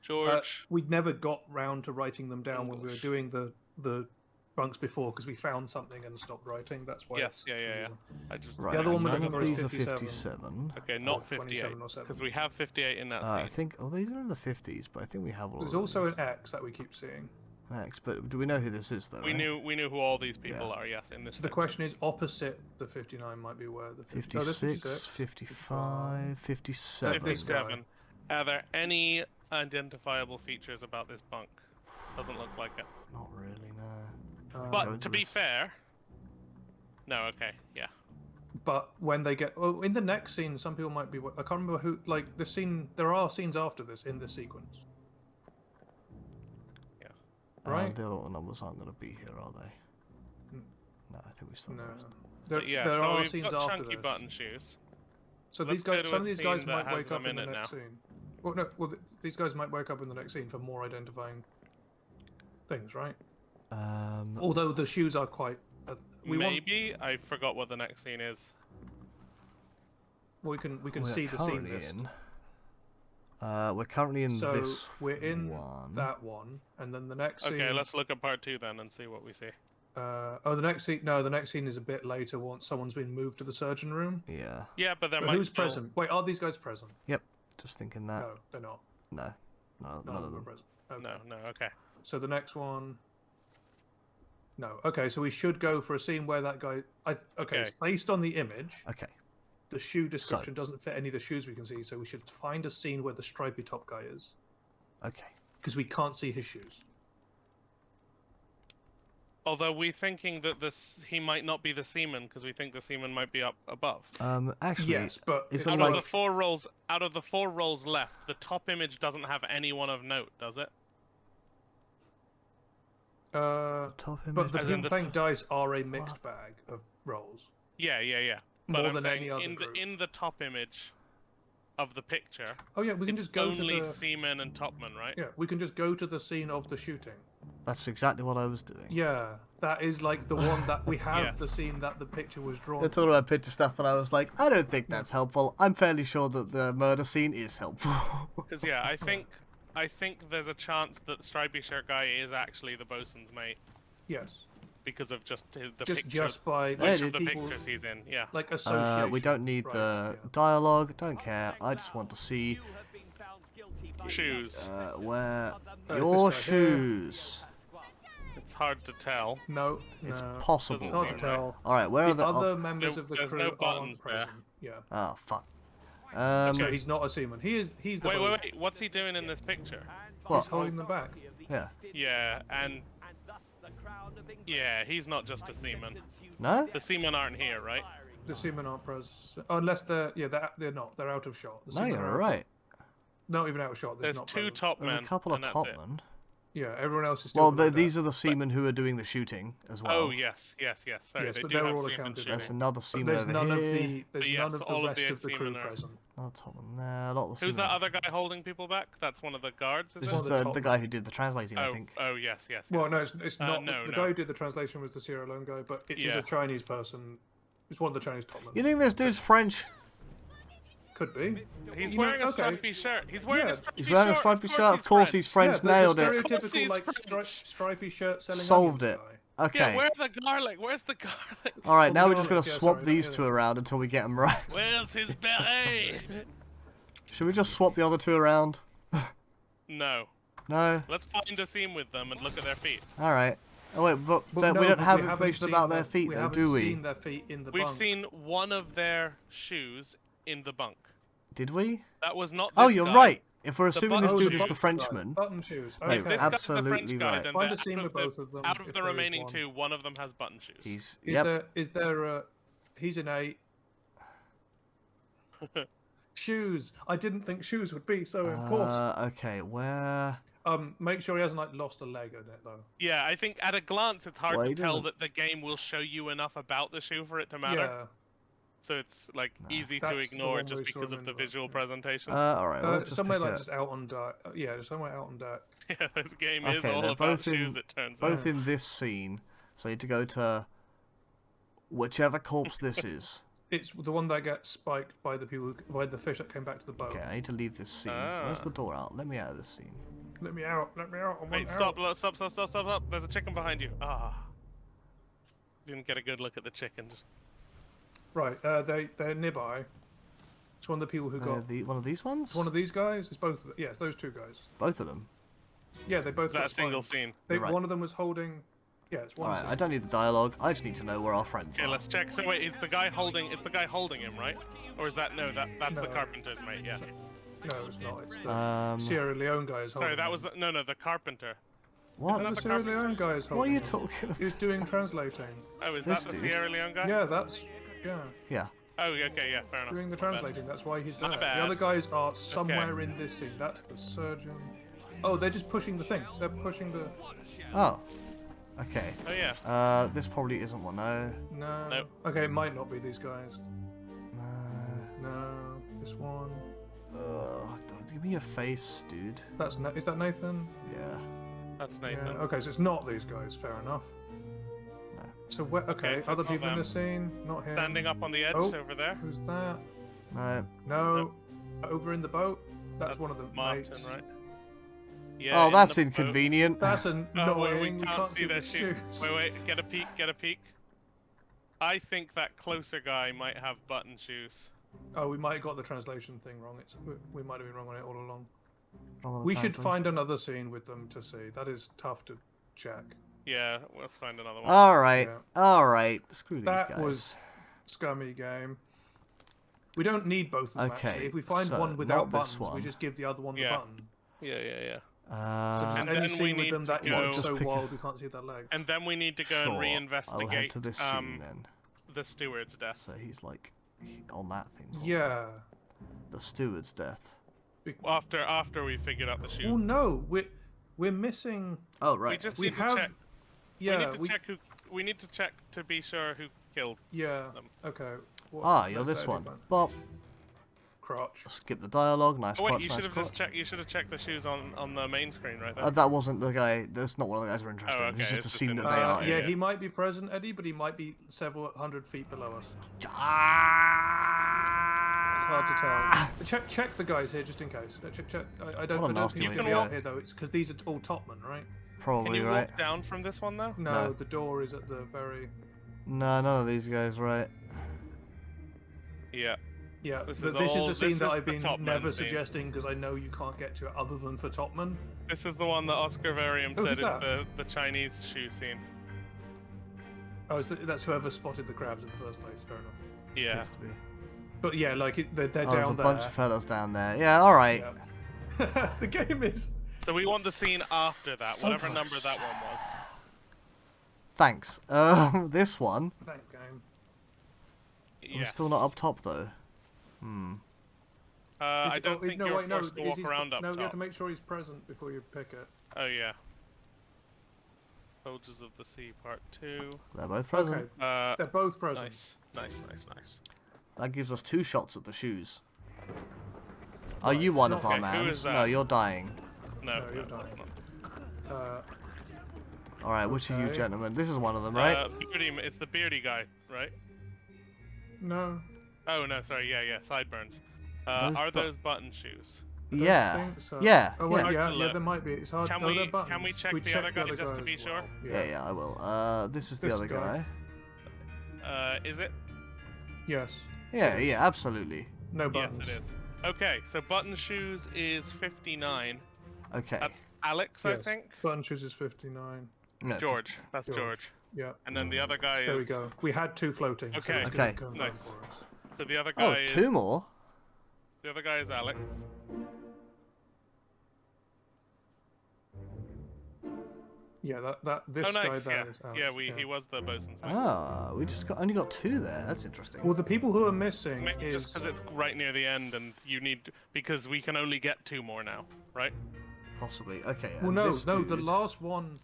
George. We never got round to writing them down when we were English. doing the bunks before because we found something and stopped writing. That's why. Yes, it's yeah. confusing. I just. right. other one we're none looking of for is these are 57. 57. Okay, not 58 27 or 7. because we have 58 in that I scene. think. Oh, these are in the 50s, but I think we have all. There's of also these. an X that we keep seeing. X, but do we know who this is though? We right? knew who all these people Yeah. are. Yes, in this. So the question is, opposite the 59 might be where the 50, 56, 55, 57. This guy. 57. Are there any identifiable features about this bunk? Doesn't look like it. Not really, no. Uh, But go to into be this. fair, no. Okay, yeah. But when they get in the next scene, some people might be. I can't remember who. Like the scene, there are scenes after this in this sequence. Yeah. Right? The other numbers aren't going to be here, are they? Mm. No, I think we still No, missed. there, But yeah. there so are we've scenes got after chunky this. button shoes. So Let's these go guys, to some a of these scene guys that might has wake up them in the in it next now. scene. Well, no, these guys might wake up in the next scene for more identifying things, right? Although the shoes are quite. Maybe I forgot what the next scene is. We can We're see the scene currently list. in. We're currently in So this we're in one. that one, and then the next Okay, scene. let's look at part 2 then and see what we see. The next scene. No, the next scene is a bit later. Once someone's been moved to the surgeon room. Yeah. Yeah, but there But might who's still... present? Wait, are these guys present? Yep. Just thinking that. No, they're not. No. No, None none of are them. present. Okay. No, okay. So the next one. No. Okay, so we should go for a scene where that guy. Okay, it's based on the image. Okay. The shoe description doesn't fit any of the shoes we can see, so we should find a scene where the stripy top guy is, Okay. because we can't see his shoes. Although we're thinking that he might not be the seaman because we think the seaman might be up above. Actually, Yes, but is it's it Out like of the 4 rolls left, the top image doesn't have anyone of note, does it? top image? But the As in people the playing dice are a mixed bag of rolls. Yeah. But More I'm than saying any other in group. in the top image of the picture, Oh yeah, we can it's just go only to the. seaman and topman, right? Yeah, we can just go to the scene of the shooting. That's exactly what I was doing. Yeah, that is like the one that we have Yes. the scene that the picture was drawn. They're talking about picture stuff, and I was like, I don't think that's helpful. I'm fairly sure that the murder scene is helpful. Because yeah, I think there's a chance that Stripy Shirt guy is actually the bosun's mate Yes, because of just the just pictures, just by which Hey, of the people, pictures he's in. Yeah. like association. we don't need right, the yeah. dialogue. Don't care. I just want to see Shoes. where Oh, your this guy here. shoes. It's hard to tell. No, It's no, possible. doesn't Hard to seem right. tell. All right, where are The the other members of the there's crew no aren't buttons there. present. Yeah. Oh fuck. So he's not a seaman. He's the. Wait, bosun. What's he doing in this picture? What? He's holding them back. Yeah. Yeah, and yeah, he's not just a seaman. No. The seamen aren't here, right? The seamen aren't present unless they're they're not. They're out of shot. The No, seamen you're are right. not even out of shot. There's not 2 present. top There's men. a couple of and that's top it. men. Yeah, everyone else is still. Well, below these that. are the seamen who are doing the shooting as well. Oh yes. Sorry, Yes, they but do they're have all seamen accounted. shooting. There's another But seaman there's over none here. of the But yes, none of the all of rest the of the crew ex-seamen are- present. Oh, top one there. A lot of the Who's seamen. that other guy holding people back? That's one of the guards, is This it? is one of the the top guy men. who did the translating, I think. Oh yes. Well, no, it's not. no, the no. guy who did the translation was the Sierra Leone guy, but it is Yeah. a Chinese person. It's one of the Chinese top men. You think this dude's French? Could be. He's You know, wearing a okay. stripy shirt. He's wearing Yeah. a stripy He's wearing a shirt. stripy shirt. Of course he's French. Yeah, Nailed the it. Of course stereotypical he's like French. stripy shirt selling. Solved onions it. guy. Okay. Yeah, where's the garlic? Where's the garlic? All right, Oh, now the we're just gonna garlic, yeah, swap sorry, these yeah. two around until we get them right. Where's his beret? Should we just swap the other two around? No. No. Let's find a scene with them and look at their feet. All right. Oh wait, but Well, no, we don't but have we haven't information seen about their them- feet, we though, haven't do we? seen their feet in the We've bunk. seen one of their shoes in the bunk. Did we? That was not. Oh, this you're guy. right. If we're The assuming this button dude is shoes the guy. Frenchman, Button shoes. Wait, If Okay. this guy's the French absolutely guy, right. then Find the- a scene out with of the- both of them, Out of if the there is remaining one. two, one of them has button shoes. he's Is there a? He's an 8. Shoes. I didn't think shoes would be so important. Okay, where? Make sure he hasn't like lost a leg in it though. Yeah, I think at a glance it's hard Well, to he tell doesn't- that the game will show you enough about the shoe for it to matter. Yeah. So it's like easy That's to the ignore one just we saw because him of the in, visual yeah. presentation. All right. Well, let's just somewhere pick like a- just out on dark. Yeah, somewhere out on dark. Yeah, this game is Okay, all they're about both shoes. in It turns both out. in this scene, so you need to go to whichever corpse this is. It's the one that gets spiked by the people, by the fish that came back to the boat. Okay, I need to leave this scene. Where's the door out? Let me out of this scene. Let me out! Let me out! I Wait, want out. stop! There's a chicken behind you. Ah. Didn't get a good look at the chicken. Just Right, they're nearby. It's one of the people who got One of these ones? one of these guys. It's both. Yeah, it's those two guys. Both of them. Yeah, they both is that got a single spiked. scene. They, You're right. One of them was holding. Yeah, it's one. All right, scene. I don't need the dialogue. I just need to know where our friends Okay, are. let's check. So wait, is the guy holding? It's the guy holding him, right? Or is that that's the No. carpenter's mate? Yeah. No, it's not. It's the Sierra Leone guy is holding. Sorry, that was the carpenter. What? The the Sierra carpenter. Leone guy is holding. What are you him. talking about? He was doing translating. Oh, is This that the dude? Sierra Leone guy? Yeah, that's yeah. Yeah. Oh, okay, yeah, fair enough. Doing the My bad. translating. That's why he's there. My The bad. other guys are somewhere in this scene. That's the surgeon. Oh, they're just pushing the thing. They're pushing the. Oh. Okay. Oh yeah. This probably isn't one. No. No. Nope. Okay, it might not be these guys. No. No, this one. Don't give me your face, dude. That's is that Nathan? Yeah. That's Yeah. Nathan. Okay, so it's not these guys. Fair enough. No. So where? Okay, so other it's not people in them. the scene. Not him. Standing up on the edge Oh. over there. Who's that? No. No. Over in the boat. That's one of the Martin, mates. right? Yeah. Oh, in that's the boat. inconvenient. That's Oh, wait, annoying. we can't see their the shoes. shoes. Wait, get a peek. I think that closer guy might have button shoes. Oh, we might have got the translation thing wrong. We might have been wrong on it all along. Wrong on the We should translation. find another scene with them to see. That is tough to check. Yeah, let's find another one. All right. Yeah. All right. Screw these That guys. was scummy game. We don't need both of them. Okay, Actually. If we find so one without not this buttons, we one. just give the other one Yeah. the button. Yeah. So And any then we scene with need them to that go- is Just so pick a- wild we can't see their leg. And then we need to go Sure. and I'll head reinvestigate to this scene then. the steward's death. So he's like on that thing. Yeah. The steward's death. After we figured out the shoe. Oh no, we're missing. Oh We right. just We need to have. check. Yeah. We need to check to be sure who killed. Yeah. them. Okay. Ah, you're this one. Bob. Crotch. Skip the dialogue. Nice Oh wait, crotch. you Nice should have crotch. just checked. You should have checked the shoes on the main screen right there. That wasn't the guy. That's not one of the guys we're interested in. This is okay, just a it's just scene in that the- they are in. Yeah, he might be present, Eddie, but he might be several hundred feet below us. It's hard to tell. Check the guys here just in case. Check. I don't What a know nasty who's way going to to be go. out here though. It's because these are all topmen, right? Can Probably you right. walk down from this one though? No, No. the door is at the very. No, none of these guys right. Yeah. Yeah, This this is is all- the scene this that is I've the been Topman never scene. suggesting because I know you can't get to it other than for topmen. This is the one that Oscar Varium Oh, said who's is the Chinese shoe scene. Oh, that's whoever spotted the crabs in the first place. Fair enough. Yeah. Supposed to be. But yeah, like they're Oh, there's down a there. bunch of fellas down there. Yeah, all right. Yeah. The game is. So we want the scene after that, So whatever number close. that one was. Thanks. This one. Thank game. We're Yes. still not up top though. Hmm. I don't think no, you're wait, no, forced to walk he's- around up No, you have top. to make sure he's present before you pick it. Oh yeah. Soldiers of the Sea Part 2. They're both present. Okay. They're both present. Nice. That gives us 2 shots at the shoes. Are you one of our Okay, who mans? is that? No, you're dying. No, you're no, dying. not. Alright, which of you Okay. gentlemen? This is one of them, right? It's the beardy guy, right? No. Oh, no, sorry, yeah, sideburns. Those Are those button shoes? I don't Yeah. think so. Yeah. Oh, wait, yeah. yeah, there might be. It's hard. Can no, we- they're buttons. can we check We the checked other guy just to be as sure? well. Yeah, this is the This other guy. guy. Is it? Yes. Yeah, absolutely. No buttons. Yes, it is. Okay, so button shoes is 59. Okay. That's Alex, I Yes. think. Button shoes is 59. No, George. That's George. George. Yeah. And then the other guy is. There we go. We had 2 floating. so Okay. it's Okay. gonna come Nice. for us. So the other Oh, guy is. 2 more? The other guy is Alex. Yeah, this Oh, guy nice. there Yeah, is Alex, yeah. He was the bosun's mate. Ah, we just only got 2 there. That's interesting. Well, the people who are missing Maybe is just because it's right near the end, and you need because we can only get 2 more now, right? Possibly. Okay. well, and no, this no. The dude last one,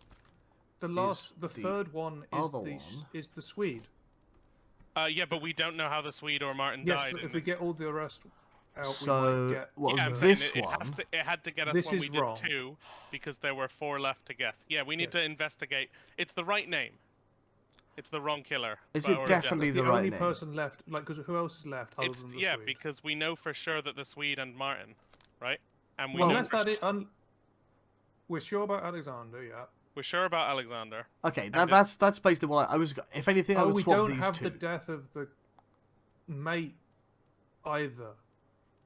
the the third one other is one. the Swede. Yeah, but we don't know how the Swede or Martin Yes, died. but in if we this. get all the rest out, So, we might get. what Yeah, was I'm saying this it one? It had to get us This when is we did wrong. 2 because there were 4 left to guess. Yeah, we need Yeah. to investigate. It's the right name. It's the wrong killer. Is but- it or definitely the the right only name? person left, like, because who else is left other It's than the yeah, Swede? because we know for sure that the Swede and Martin, right? And we Well- know Unless for that is, we're sure about Alexander, yeah. we're sure about Alexander. Okay, And that's basically what I was. If anything, I Oh, would we swap don't these have 2. the death of the mate either.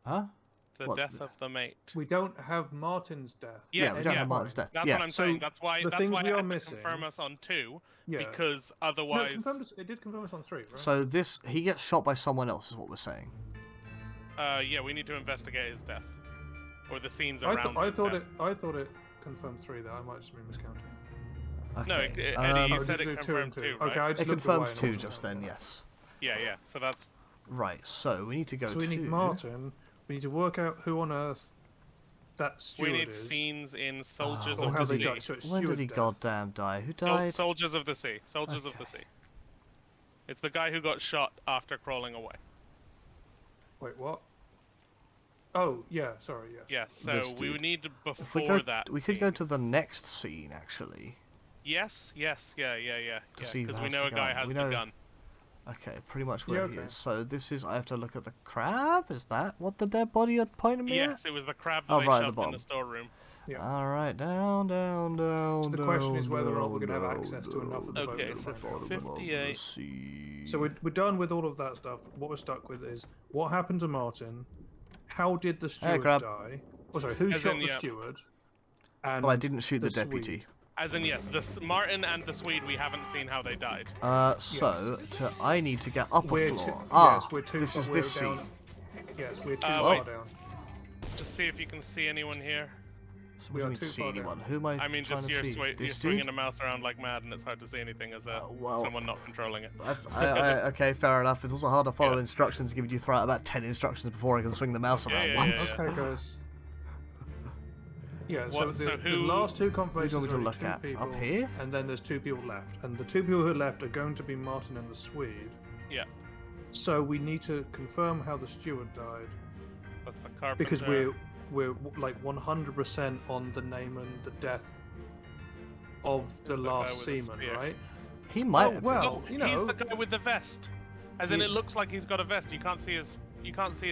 Huh? The What, death the- of the mate. We don't have Martin's death. Yeah, we don't have Martin's death. That's Yeah. what I'm So, saying. That's why. the That's things why we I are had to missing- confirm us on 2 Yeah. because No, otherwise. it did confirm us on 3, right? So he gets shot by someone else, is what we're saying. Yeah, we need to investigate his death, or the scenes I around. thought his death. I thought it confirmed 3 there. I might just be miscounting. Okay. No, Eddie, um, you Oh, said did it you do 2 confirmed and 2? 2, right? Okay, I just it looked confirms away 2 and just wasn't then, okay. yes. Yeah. So that's Right. So we need to go So we need to. Martin. We need to work out who on earth that steward we need is. scenes in Soldiers or of how the they Sea. died. So it's When did steward he death. goddamn die? Who died? Soldiers of the Sea. Soldiers of the Sea. It's the guy who got shot after crawling away. Wait, what? Oh, yeah, sorry, yeah. Yes. So This we dude. need If before that. we could go to the next scene actually. Yes. Yeah. see who Because we has know the a guy gun. has We the know- gun. Okay, pretty much where Yeah, he okay. is. So this is. I have to look at the crab. Is that what the dead body are pointing me Yes, it was the crab that Oh, they right at the shoved in bottom. the storeroom. Yeah. All right, down. So the question is whether or not we're going to have down, access to enough of the Okay, boat to so find out. 58. So we're done with all of that stuff. What we're stuck with is what happened to Martin, how did the steward crab. die? Oh, sorry, who As shot in, the yeah. steward? And Well, I didn't shoot the the Swede. deputy. As in, yes, Martin and the Swede, we haven't seen how they died. I need to get up a We're floor. two, Ah, yes, we're two, this is we're this down, scene. Yes, we're too Uh, far wait. down. Just see if you can see anyone here. So we what do are you mean too see far down. anyone? Who am I, I mean, trying just to you're, see? you're This swinging dude? a mouse around like mad, and it's hard to see anything as well- someone not controlling it. That's, okay, fair enough. It's also hard to follow instructions, given you throw out about 10 instructions before I can swing the mouse around yeah, once. yeah. Okay, guys. Yeah, What- so so the who- last 2 confirmations Who do you are want me to only look 2 at? Up people, here? and then there's 2 people left, and the 2 people who are left are going to be Martin and the Swede. Yeah, So we need to confirm how the steward died that's the carpenter. because we're like 100% on the name and the death of the the guy last with the seaman, spear. right? He might Oh, have well, No, you know, he's the guy with the vest. As in, He- it looks like he's got a vest. You can't see his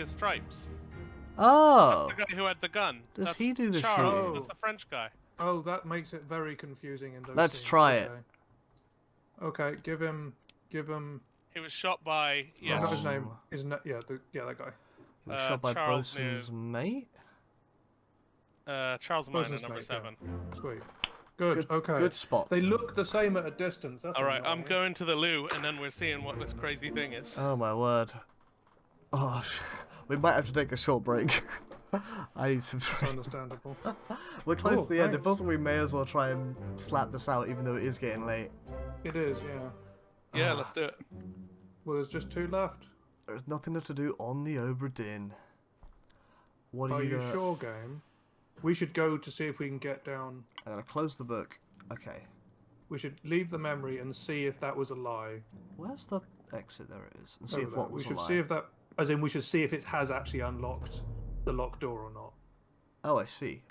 stripes. been. Oh! The guy who had the gun. Does That's he do the Charles. shooting? That's the French guy. oh, that makes it very confusing in those Let's scenes, try it. Okay, give him. He was shot by I got his name. Wrong. Isn't that that guy? He was shot by Charles Bosun's mate? Charles Miner, Bosun's number mate, yeah. 7. Sweet. Good. Okay. Good spot. They look the same at a distance. That's All right, I'm annoying. going to the loo, and then we're seeing what this crazy thing is. Oh my word. Oh, we might have to take a short break. I need some It's drink. understandable. We're close Cool, to the end. thanks. If also, we may as well try and slap this out, even though it is getting late. It is, yeah. Yeah, let's do it. Well, there's just 2 left. There's nothing left to do on the Obra Dinn. What are Are you gonna... sure, game? We should go to see if we can get down. I'm gonna close the book. Okay. We should leave the memory and see if that was a lie. Where's the exit? There it is. And see Over if there. what was We should a lie. see if that, as in we should see if it has actually unlocked the locked door or not. Oh, I see.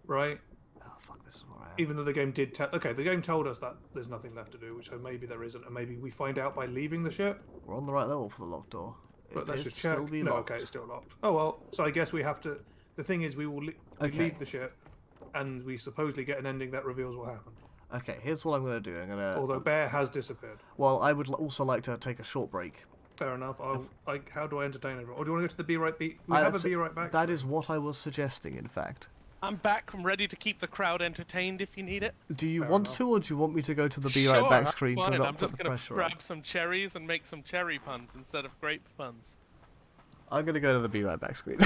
Right? Oh, fuck, this is where I am. Even though the game did tell... Okay, the game told us that there's nothing left to do, which so maybe there isn't, and maybe we find out by leaving the ship. We're on the right level for the locked door. But It let's appears just to check. still be No, locked. okay, it's still locked. Oh well, so I guess we have to... The thing is, we will we Okay. leave the ship, and we supposedly get an ending that reveals what happened. Okay, here's what I'm going to do. I'm going to... Although Bear has disappeared. Well, I would also like to take a short break. Fair enough. How do I entertain everyone? Or do you want to go to the Be Right Beat? We That's- have a Be Right Back. That is what I was suggesting, in fact. I'm back. I'm ready to keep the crowd entertained if you need it. Do you Fair want enough. to, or do you want me to go to the Be Sure, Right Back have screen to fun, and not I'm put just the gonna pressure grab on? some cherries and make some cherry puns instead of grape puns. I'm going to go to the Be Right Back screen.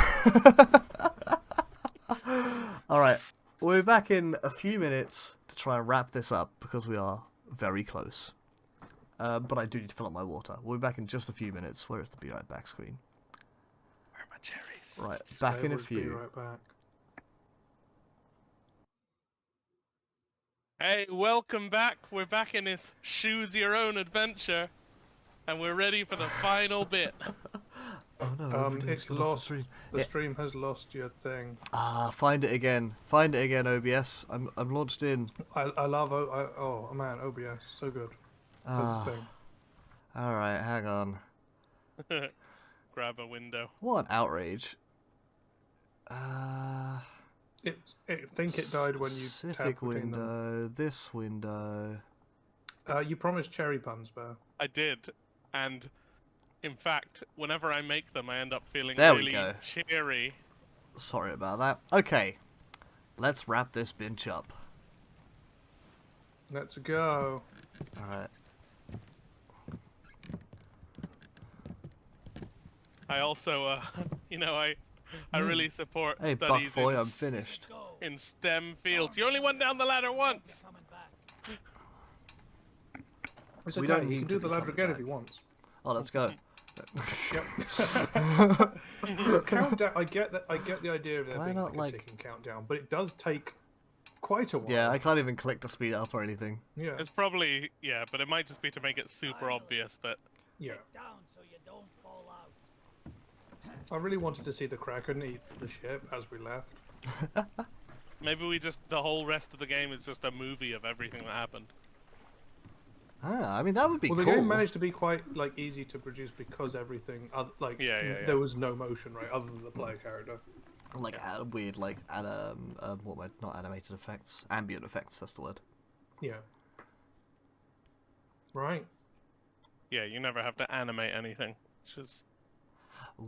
Alright, we'll be back in a few minutes to try and wrap this up, because we are very close. But I do need to fill up my water. We'll be back in just a few minutes. Where is the Be Right Back screen? Where are my cherries? Right, back in a Be few. Right Back. Hey, welcome back. We're back in this choose your own adventure, and we're ready for the final bit. Oh no, OBS It's got off lost. the stream. The stream has lost your thing. Ah, find it again. Find it again, OBS. I'm launched in. I love oh man, OBS, so good. Does its thing. Alright, hang on. Grab a window. What an outrage. I think it died when you Specific tapped between them. window, this window. You promised cherry puns, Bear. I did, and in fact, whenever I make them, I end up feeling There we really go. cheery. Sorry about that. Okay, let's wrap this binge up. Let's go. Alright. I also, I really support Hey, studies Buckfoy, in, I'm finished. in STEM fields. You only went down the ladder once. Coming back. It's We okay, don't you need can to do be the ladder coming again back. if you want. Oh, let's go. Look, countdown. I get that. I get the idea of there Can I being not, like a like- ticking countdown, but it does take quite a while. Yeah, I can't even click to speed it up or anything. Yeah. It's probably, yeah, but it might just be to make it super obvious that. Yeah. Down so you don't fall out. I really wanted to see the Kraken eat the ship as we left. Maybe we just, the whole rest of the game is just a movie of everything that happened. Ah, I mean, that would be Well, the cool. game managed to be quite like easy to produce because everything, Yeah. there was no motion, right, other than the player character. Like, weird, like, not animated effects, ambient effects, that's the word. Yeah. Right. Yeah, you never have to animate anything, which is,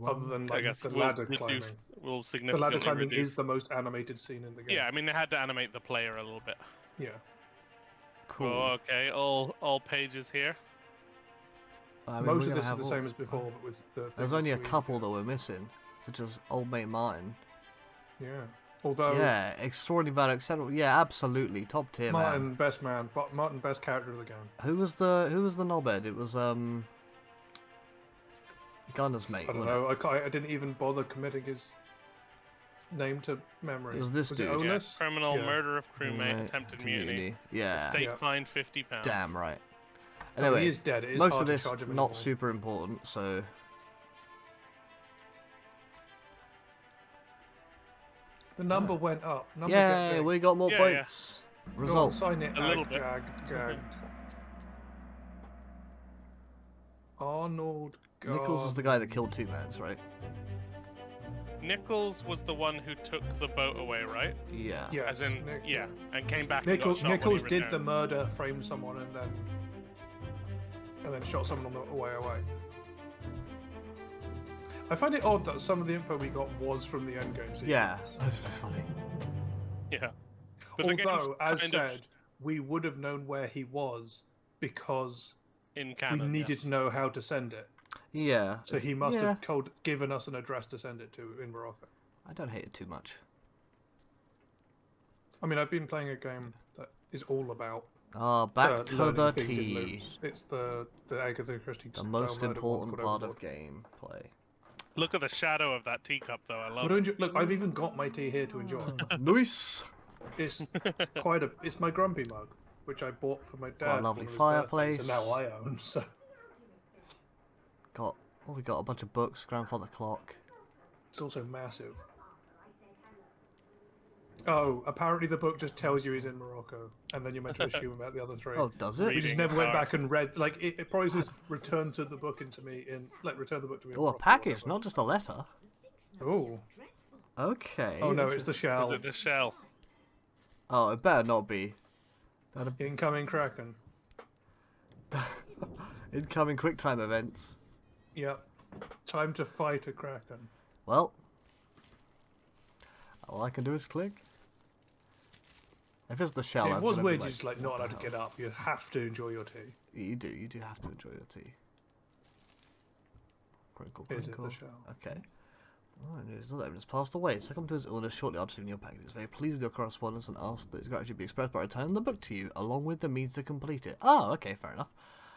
Other than I like guess, the will ladder climbing. will The significantly ladder climbing reduce. is the most animated scene in the game. Yeah, I mean, they had to animate the player a little bit. Yeah. Cool. Oh, okay, all pages here. I mean, Most we're of gonna this is have the all- same as before, but with the. There's things only a we- couple that we're missing, such as Old Mate Martin. Yeah. Although Yeah, extraordinary value, etc. Yeah, absolutely, top tier Martin, man. best man, but Martin, best character of the game. Who was the knobhead? It was Gunner's mate. I don't wasn't know. I didn't even bother committing his name to memory. It was this it dude. Onus? Yeah, criminal, Yeah. murder of it? crewmate, Right, attempted mutiny. Yeah. State Yeah. fine £50. Damn right. Oh, he Anyway, is dead. It is most hard of to this charge him not anymore. super important, so The number went up. Numbers yeah, get big. we got more Yeah, points. Go on, Result. sign it. A little bit. Gagged. Arnold. Nichols is the guy that killed two mans, right? Nichols was the one who took the boat away, right? Yeah. Yeah. As in, Nick- yeah, and came back Nichols, and got shot when Nichols he did the returned. murder, framed someone, and then shot someone on the way away. I find it odd that some of the info we got was from the endgame sequence. Yeah, that's funny. Yeah. But the game's Although, as kind of said, we would have known where he was because in canon, we needed yes. to know how to send it. Yeah. So it's- he must yeah, have given us an address to send it to in Morocco. I don't hate it too much. I mean, I've been playing a game that is all about Back to learning the things in T. loops. It's the Agatha Christie. The most style murder important whatever part it's of gameplay. Look at the shadow of that teacup, though. I love called. it. Look, I've even got my tea here to enjoy. Nice. It's quite a. It's my grumpy mug. which I bought for my dad. What a lovely for his fireplace. birthday, so now I own. So We got a bunch of books. Grandfather clock. it's also massive. Oh, apparently the book just tells you he's in Morocco, and then you're meant to assume about the other three. Oh, does it? We just Reading never went hard. back and read. Like it probably says return to the book into me in return the book to me. in Oh, a Morocco or package, whatever. not just a letter. Oh. Okay. Oh no, this it's is- the shell. Is it the shell? Oh, it better not be. That'd... Incoming Kraken. Incoming QuickTime events. Yep. Time to fight a Kraken. Well, all I can do is click. If it's the shell, It I'm was gonna be weird. like, You're just like not allowed to get up. You have to enjoy your tea. You do have to enjoy your tea. Crinkle, Is it crinkle. the shell? Okay. Oh, news not that has passed away. Succumbed to his illness shortly after receiving your package. He was very pleased with your correspondence and asked that his gratitude be expressed by returning the book to you, along with the means to complete it. Oh, okay, fair enough.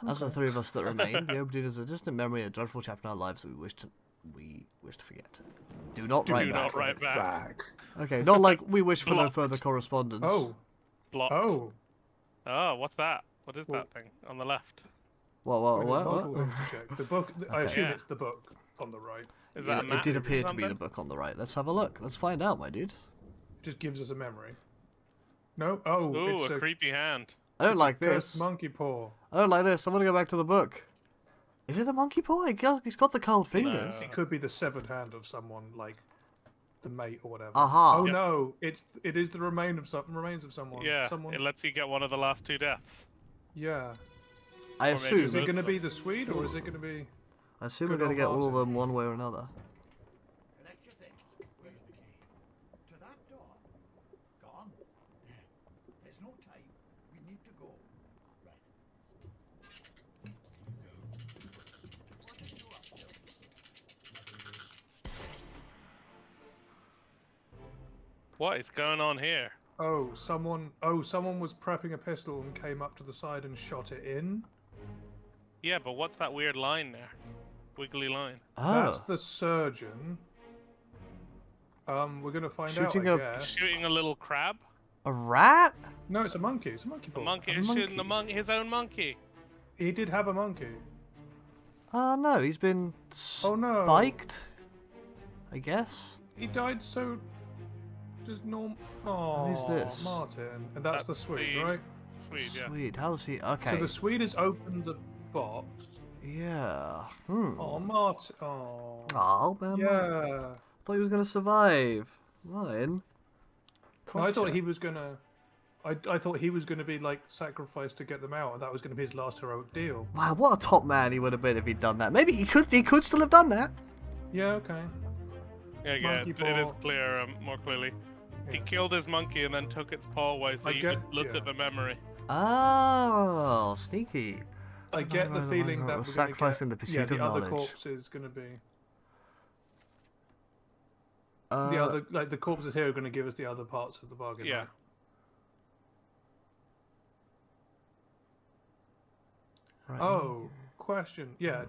As for the three of us that remain, the Obra Dinn is a distant memory, a dreadful chapter in our lives that we wish to forget. Do not write Do back. not write back. Okay, not like we wish for no Blocked. further correspondence. Oh. Blocked. Oh. Oh, what's that? What is Well- that thing on the left? What? There's multiple What? things to check. The book. I Okay. assume Yeah. it's the book on the right. Is Yeah, that a map it did or appear to be something? the book on the right. Let's have a look. Let's find out, my dude. It just gives us a memory. No. Oh, Ooh, it's a creepy hand. I don't like first this. monkey paw. I don't like this. I want to go back to the book. Is it a monkey paw? He's got the curled fingers. No. It could be the severed hand of someone, like the mate or whatever. Aha. Oh Yep. no! It is the remains of someone. Yeah, Someone. it lets you get one of the last two deaths. Yeah. I Or maybe assume. Is it both going to of be the Swede or is it going to be? I assume we're Good going to old get all of Martin. them one way or another. Collect your things. Where's the key? To that door. Gone? There's no time. We need to go. Right. What are you up to? What is going on here? Oh, someone was prepping a pistol and came up to the side and shot it in. Yeah, but what's that weird line there? Wiggly line. That's Oh. the surgeon. We're gonna find Shooting out. a- I guess. Shooting a little crab? A rat? No, it's a monkey. It's a monkey The paw. monkey A is shooting monkey. his own monkey. He did have a monkey. Oh no, he's been Oh, no. spiked. I guess. He died so. Just normal. Oh, Who's this? Martin, and that's the That's Swede, the- right? Sweet, yeah. Sweet. How's he? So Okay. the Swede has opened the box. Yeah. Hmm. Oh, Martin. Oh. Oh man. Yeah. Thought he was gonna survive. Mine. I thought he was gonna. I thought he was gonna be like sacrificed to get them out, and that was gonna be his last heroic deal. Wow, what a top man he would have been if he'd done that. Maybe he could still have done that. Yeah. Okay. Yeah, Monkey it is paw. clear, more clearly. He Yeah. killed his monkey and then took its paw away so I you get- could look yeah. at the memory. Oh, sneaky. I get the right, feeling right, that we're we're sacrificing gonna the get, yeah, pursuit the of other knowledge. corpse is gonna be Uh, the other, like the corpses here are gonna give us the other parts of the bargain. Yeah. right? right. Oh, question. Yeah.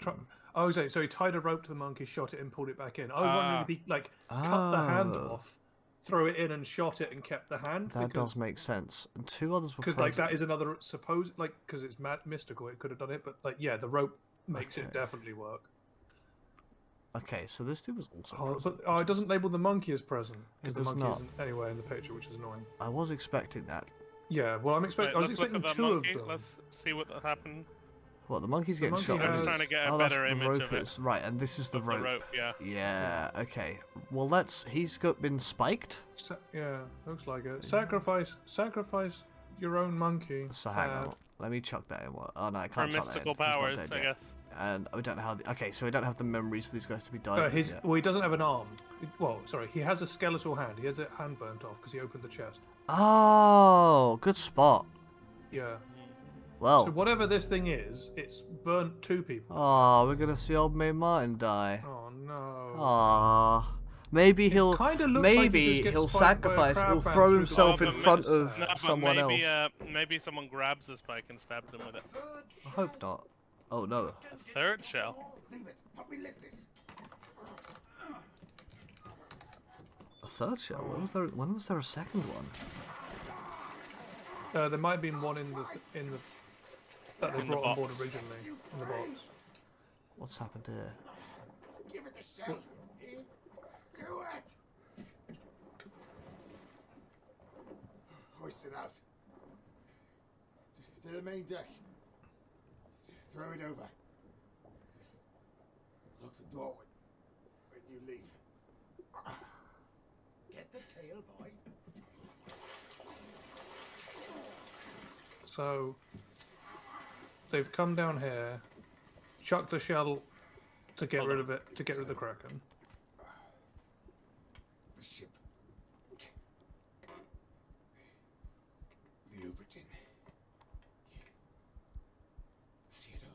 Oh, so he tied a rope to the monkey, shot it, and pulled it back in. I was wondering if he like cut the hand Oh. off, threw it in, and shot it, and kept the hand. That does make sense. And two others were Because like present. that is another suppose like because it's mystical, it could have done it, but like yeah, the rope makes it Okay. definitely work. Okay, so this dude was also Oh, present. but it doesn't label the monkey as present It because the does monkey not. isn't anywhere in the picture, which is annoying. I was expecting that. Yeah, well, I was Right, let's look expecting at that two monkey. of them. Let's see what happened. What, the monkey's getting monkey shot? I'm has- just trying to get a Oh, that's better the image rope of it. is right, and this is the Of rope. the rope, yeah. Yeah. Okay. Well, he's been spiked. Yeah, looks like it. Sacrifice your own monkey. So hang Sad. on. Let me chuck that in. Oh no, I For can't chuck that in. mystical He's not powers, dead I yet. guess. And we don't know how. Okay, so we don't have the memories for these guys to be died. yet. Well, he doesn't have an arm. Well, sorry, he has a skeletal hand. He has a hand burnt off because he opened the chest. Oh, good spot. Yeah. Well. So whatever this thing is, it's burnt two people. Oh, we're gonna see old mate Martin die. Oh no. Ah, maybe he'll kinda looks like he maybe just gets he'll spiked by a sacrifice. crab He'll man throw through the himself in bottom. front No, of No, but someone maybe, else. maybe someone grabs the spike and stabs him with it. I hope not. Oh no. A third shell. Leave it. Help me lift this. A third shell? When was there a second one? There might have been one in the that they In the brought on board box. originally in the box. What's happened here? Give it a shout. Eh? Do it. Hoist it out. To the main deck. Throw it over. Lock the door when you leave. Get the tail, boy. So they've come down here, chucked the shell to get rid of it, to get rid of the Kraken. The ship. The Obra Dinn. See it home.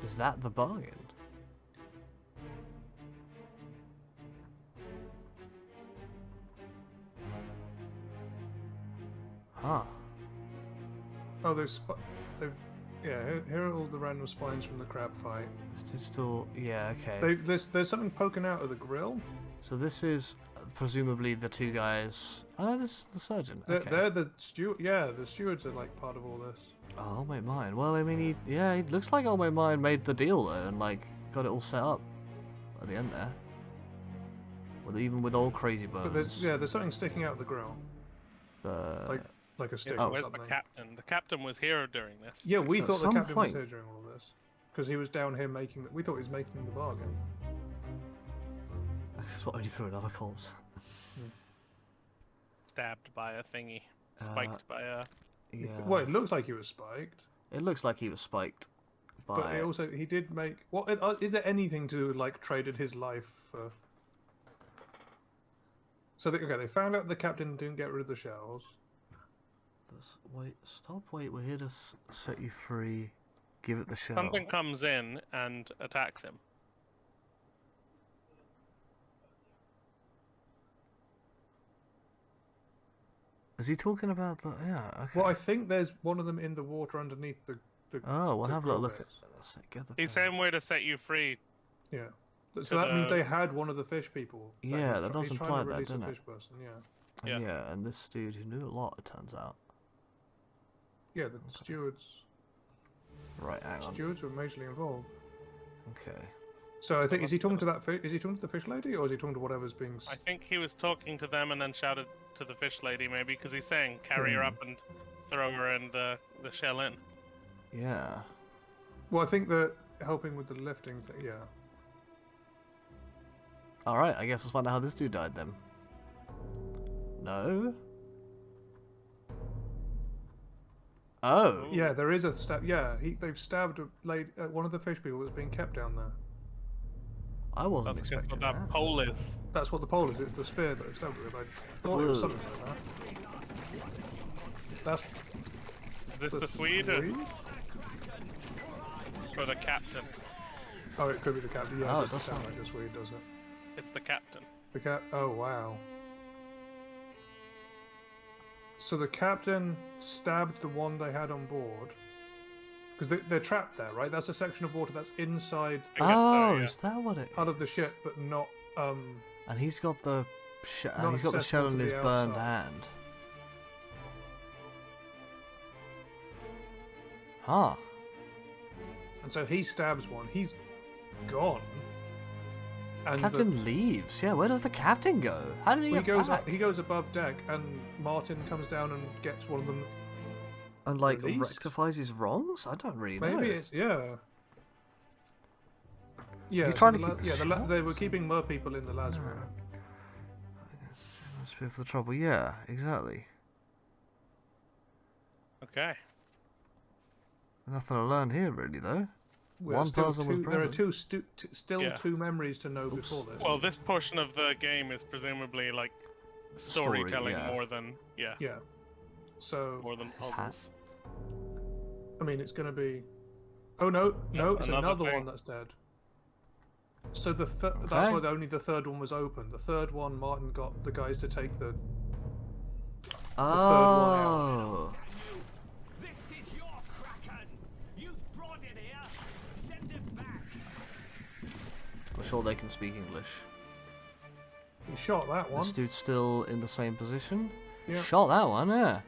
Is that the bargain? Huh. Oh, here are all the random spines from the crab fight. This is still, yeah, okay. There's something poking out of the grill. So this is presumably the two guys. Oh no, this is the surgeon. Okay. They're the steward. Yeah, the stewards are like part of all this. Oh, Old Mate Mine. Well, I mean, it looks like Old Mate Mine made the deal though, and like got it all set up at the end there. Even with old Crazy Bones. But there's something sticking out of the grill, like a stick. Yeah, or where's something. the captain? The captain was here during this. Yeah, we At thought the some captain was point- here during all of this because he was down here making. We thought he was making the bargain. That's what only threw another corpse. Stabbed by a thingy. Spiked by a... Yeah. Well, it looks like he was spiked, It looks like he was spiked by. but he did make. What is there anything to do, like traded his life for? So they found out the captain didn't get rid of the shells. Wait, we're here to set you free. Give it the shell. Something comes in and attacks him. Is he talking about the? Yeah. Okay. Well, I think there's one of them in the water underneath the. Oh, we'll the have a little grill look at. bits. Let's get the He's tail. saying we're to set you free. Yeah. So To that means the- they had one of the fish people. Yeah, he's that try- does he's trying imply to that, release the doesn't it? fish person, yeah. And Yeah. yeah, and this dude who knew a lot, it turns out. Yeah, the stewards Right, hang on. were majorly involved. Okay. So I think is he talking to that is he talking to the fish lady or is he talking to whatever's being I think he was talking to them and then shouted to the fish lady maybe because he's saying carry her up and throw her in the shell in. Yeah. Well, I think they're helping with the lifting thing, yeah. Alright, I guess let's find out how this dude died then. No? Oh. Yeah, there is a stab. Yeah, they've stabbed one of the fish people that's being kept down there. I wasn't That's just expecting what that pole is. That's what the pole is. It's the spear that they stabbed with. I thought it was Whoa. something like that. That's Is this the Swede or the captain? Oh, it could be the captain. Yeah, Oh, it it does doesn't sound sound like the Swede, does it? It's the captain. The cap. Oh wow. So the captain stabbed the one they had on board because they're trapped there, right? That's a section of water that's inside I guess so, Oh, yeah. is that what it part of the ship, but not And he's got the shell Not in accessible to his the burned outside. hand. Huh. And so he stabs one. He's gone. And Captain leaves. Yeah, where does the captain go? How did he he get goes back? up, he goes above deck, and Martin comes down and gets one of them. And like released? rectifies his wrongs? I don't really Maybe know. it's yeah. Yeah, trying to the keep the they were shells? keeping more people in the Lazarus. Must be for the trouble. Yeah, exactly. Okay. Nothing to learn here, really, though. We're One still person was there are present. still Yeah. two memories to know Oops. before this. Well, this portion of the game is presumably like Story, storytelling yeah. more than yeah. So more than His hat. puzzles. I mean, it's going to be. Oh no, it's another another thing. one that's dead. So that's Okay. why only the third one was open. The third one, Martin got the guys to take the. Oh. This is your Kraken! You brought it here! Send it back! I'm sure they can speak English. He shot that one. This dude's still in the same position. Yeah. Shot that one, yeah.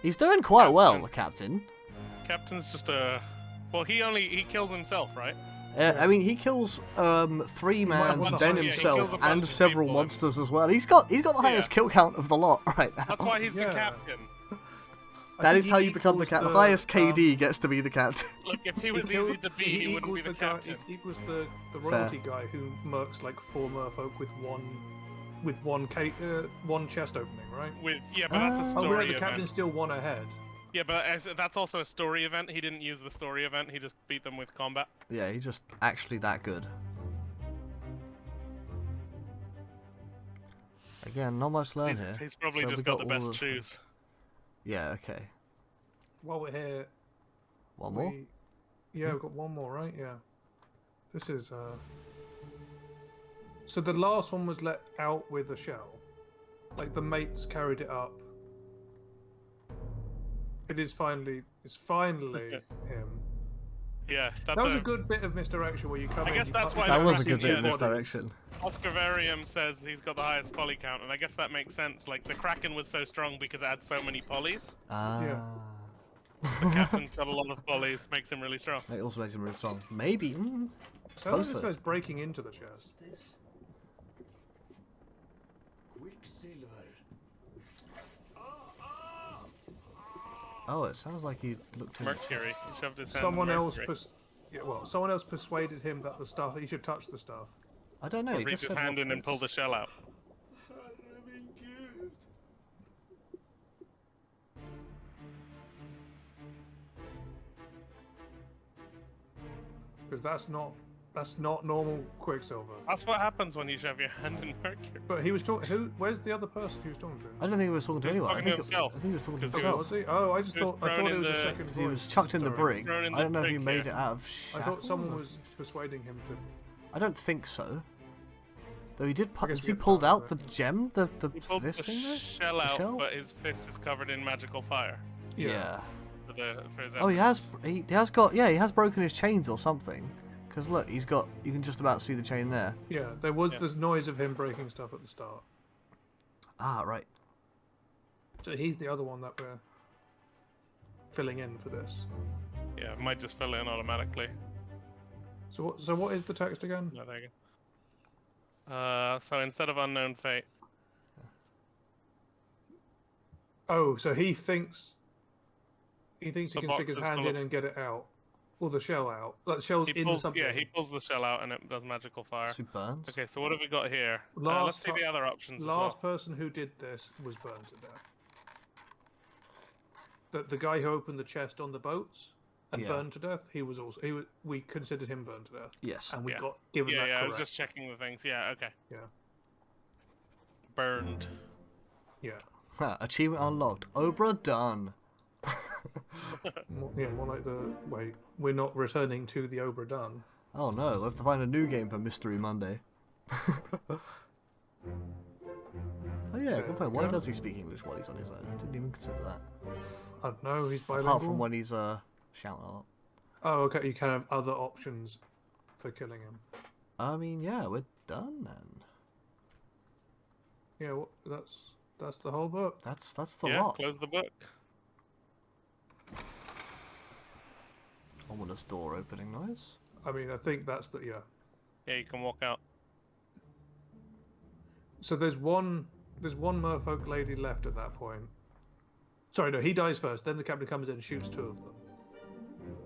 He's doing quite well, the captain. Captain's just a... Well, he kills himself, right? I mean, he kills 3 mans, won the then highest- yeah, he himself, kills a bunch and of several people. monsters as well. He's got the highest kill count of the lot right now. That's why he's Yeah. the captain. I That think is he how you become the equals captain. The highest KD gets to be the captain. Look, if he was kills- easy to beat, he wouldn't be equals the guy- captain. He equals the royalty guy who murks like 4 merfolk with one chest opening, right? Yeah, but that's a Oh, story right, the event. captain's still 1 ahead. Yeah, but that's also a story event. He didn't use the story event. He just beat them with combat. Yeah, he's just actually that good. Again, not much to learn here. He's probably So just we got the all best shoes. Yeah, okay. While we're here, One more? Yeah, we've got one more, right? Yeah. This is So the last one was let out with a shell. Like the mates carried it up. It's finally him. Yeah, that's That was a good bit of misdirection where you come in. guess you that's can't- why That they're was a rushing good bit the in this direction. Oscarvarium says he's got the highest poly count, and I guess that makes sense. Like, the Kraken was so strong because it had so many polys. Yeah. The Captain's got a lot of polys, makes him really strong. It also makes him really strong. Maybe. So how is this closer. guy's breaking into the chest? This? Quicksilver. Oh, it sounds like he looked in. Mercury. He shoved his hand Someone in else, Mercury. someone else persuaded him that he should touch the stuff. I don't know. Or He reach just his said hand what's in and this? pull the shell out. Because that's not normal Quicksilver. That's what happens when you shove your hand in Mercury. But he was talking. Where's the other person he was talking to? I don't think he was talking to He was anyone. talking to himself. I think he was talking to Because he Oh, himself. was he? Oh, I just He was thought. I thrown thought it in was a the- second Because he voice. was chucked in the Sorry. brig. Thrown in I don't the know if he brig, made yeah. it out of I thought shackles someone or- was persuading him to. I don't think so. Though he did. I guess Has we he get pulled past out the that. gem? He pulled This the thing there? shell The out, shell? but his fist is covered in magical fire. Yeah. For his Oh, he enemies. has. He has got. Yeah, he has broken his chains or something. Because look, he's got. You can just about see the chain there. Yeah. There was Yeah. this noise of him breaking stuff at the start. Ah, right. So he's the other one that we're filling in for this. Yeah, it might just fill in automatically. So what is the text again? No, there you go. So instead of unknown fate, Oh, so he thinks he The can box stick his is hand full in of- and get it out, or the shell out. Like the shell's he in pulls. something. Yeah, he pulls the shell out and it does magical fire. So he burns. Okay, so what have we got here? Last let's see ti- the other options Last as well. person who did this was burned to death. The guy who opened the chest on the boats and Yeah. burned to death. We considered him burned to death, Yes. and we Yeah. got given Yeah, that yeah, I correct. was just checking the things. Yeah, okay. Yeah. Burned. Yeah. Achievement unlocked. Obra Dinn. More like the wait. We're not returning to the Obra Dinn. Oh no, we'll have to find a new game for Mystery Monday. Oh yeah, good point. Why Yeah. does he speak English while he's on his own? I didn't even consider that. I don't know. He's bilingual. Apart from when he's shouting a lot. Oh, okay. You can have other options for killing him. I mean, yeah, we're done then. Yeah. That's the whole book. That's the Yeah, lot. close the book. Ominous door opening noise. I mean, I think that's the yeah. Yeah, you can walk out. So there's one merfolk lady left at that point. Sorry, no, he dies first. Then the captain comes in and shoots 2 of them.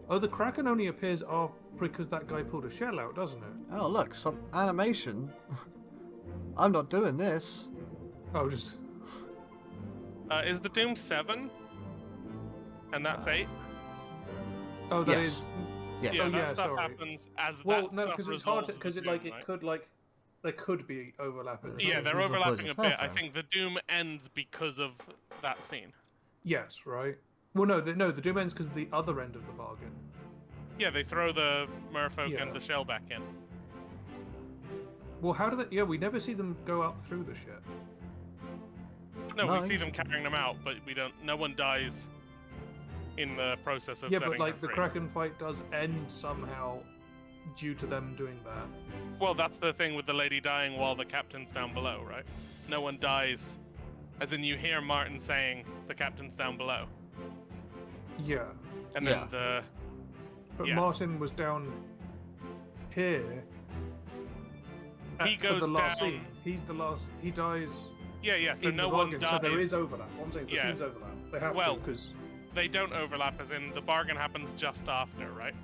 Oh, the Kraken only appears because that guy pulled a shell out, doesn't it? Oh look, some animation. I'm not doing this. Oh, just Is the Doom 7? And that's 8? oh, that Yes. is. Yes. Yeah, Oh, that yeah, stuff sorry. happens as Well, that no, stuff because it's hard to resolves because the it like Doom, it right? could like there could be overlapping. Yeah, they're Resolves the overlapping a poison. bit. I Perfect. think the Doom ends because of that scene. Yes, right. Well, no, the doom ends because of the other end of the bargain. Yeah, they throw the merfolk Yeah. and the shell back in. Well, how do they? Yeah, we never see them go up through the ship. No, we see Nice. them carrying them out, but we don't. No one dies in the process of Yeah, setting but like her the free. Kraken fight does end somehow due to them doing that. Well, that's the thing with the lady dying while the captain's down below, right? No one dies. As in, you hear Martin saying, the captain's down below. Yeah. And then the... But yeah. Martin was down here He for goes the last down... scene. He's the last... He dies yeah, so in no the one bargain. dies. So there is overlap. What I'm saying, the scenes overlap. They have to, because... They don't overlap, as in, the bargain happens just after, right?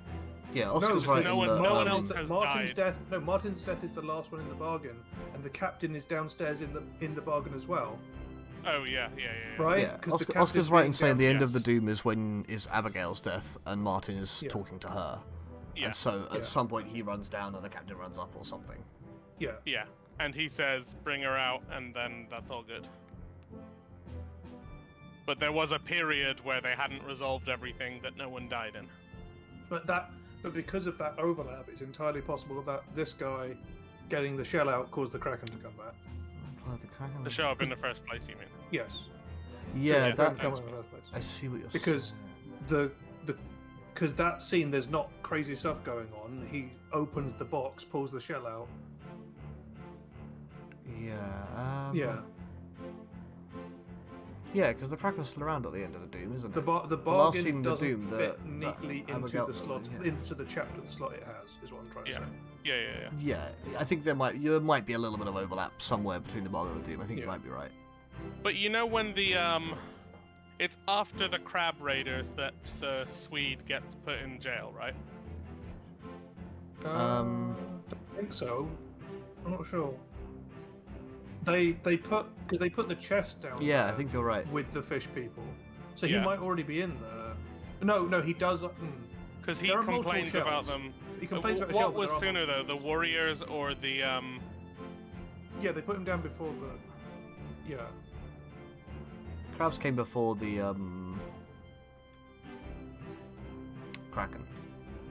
Yeah, Oscar's right. No one else has Martin's died. Martin's death is the last one in the bargain, and the captain is downstairs in the bargain as well. Oh yeah. Right? Yeah, Oscar's right in saying the end of the Doom is Abigail's death, and Martin is talking to her. Yeah. And so at some point he runs down and the captain runs up or something. Yeah. Yeah, and he says, "Bring her out," and then that's all good. But there was a period where they hadn't resolved everything that no one died in. But because of that overlap, it's entirely possible that this guy getting the shell out caused the Kraken to come back. To show up in the first place, you mean? Yes. Yeah, so that. come in the first place. I see what you're because saying. Because that scene, there's not crazy stuff going on. He opens the box, pulls the shell out. Yeah. Yeah. Yeah, because the Kraken's still around at the end of the Doom, isn't it? The last bargain scene in the doesn't Doom, fit neatly into Abigail, the slot, into the chapter the slot it has, is what I'm trying to say. Yeah. Yeah, I think there might be a little bit of overlap somewhere between the bargain and the Doom. I think you might be right. But you know when the it's after the crab raiders that the Swede gets put in jail, right? I think so. I'm not sure. They put the chest down. Yeah, I think you're right. With the fish people, so he might already be in there. No, he does. Because he complains about them. He complains about what was sooner though, the warriors or the Yeah, they put him down before the. Yeah. Crabs came before the Kraken.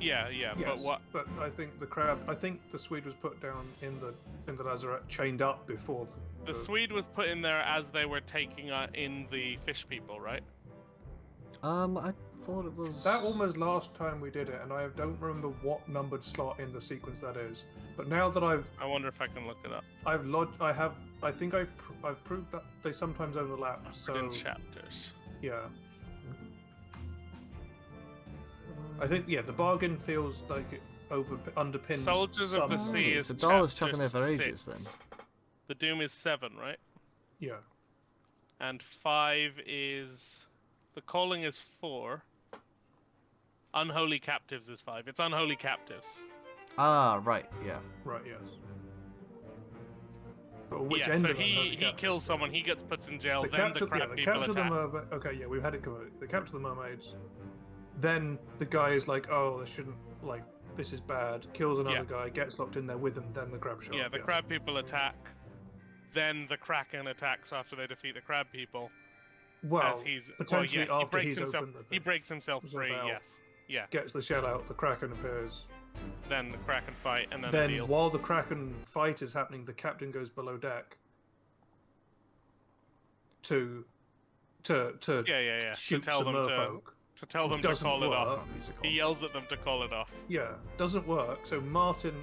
Yeah, yes, but what? But I think the Swede was put down in the lazarette, chained up before. The Swede was put in there as they were taking in the fish people, right? I thought it was. That almost last time we did it, and I don't remember what numbered slot in the sequence that is. But now that I wonder if I can look it up. I think I've proved that they sometimes overlap. So in chapters. Yeah. I think the bargain feels like it underpins. Soldiers of the Sea is the dollar's chapter chucking there for 6. ages then. The Doom is 7, right? Yeah. And 5 is the Calling is 4. Unholy Captives is 5. It's Unholy Captives. Ah, right, yeah. Right, yes. But which yeah, end so of he kills someone, he gets put in jail, then the crab people capture attack. Okay, yeah, we've had it covered. They capture the mermaids. Then the guy is like, oh, this shouldn't, like, this is bad. Kills another guy, gets locked in there with him, then the crab show up. Yeah, the crab people attack. Then the Kraken attacks after they defeat the crab people. Well, potentially after he breaks himself free, out, yes. Yeah. Gets the shell out, the Kraken appears. Then the Kraken fight, and then the deal. While the Kraken fight is happening, the captain goes below deck to shoot some merfolk. To tell them to call it off. He yells at them to call it off. Yeah, doesn't work. So Martin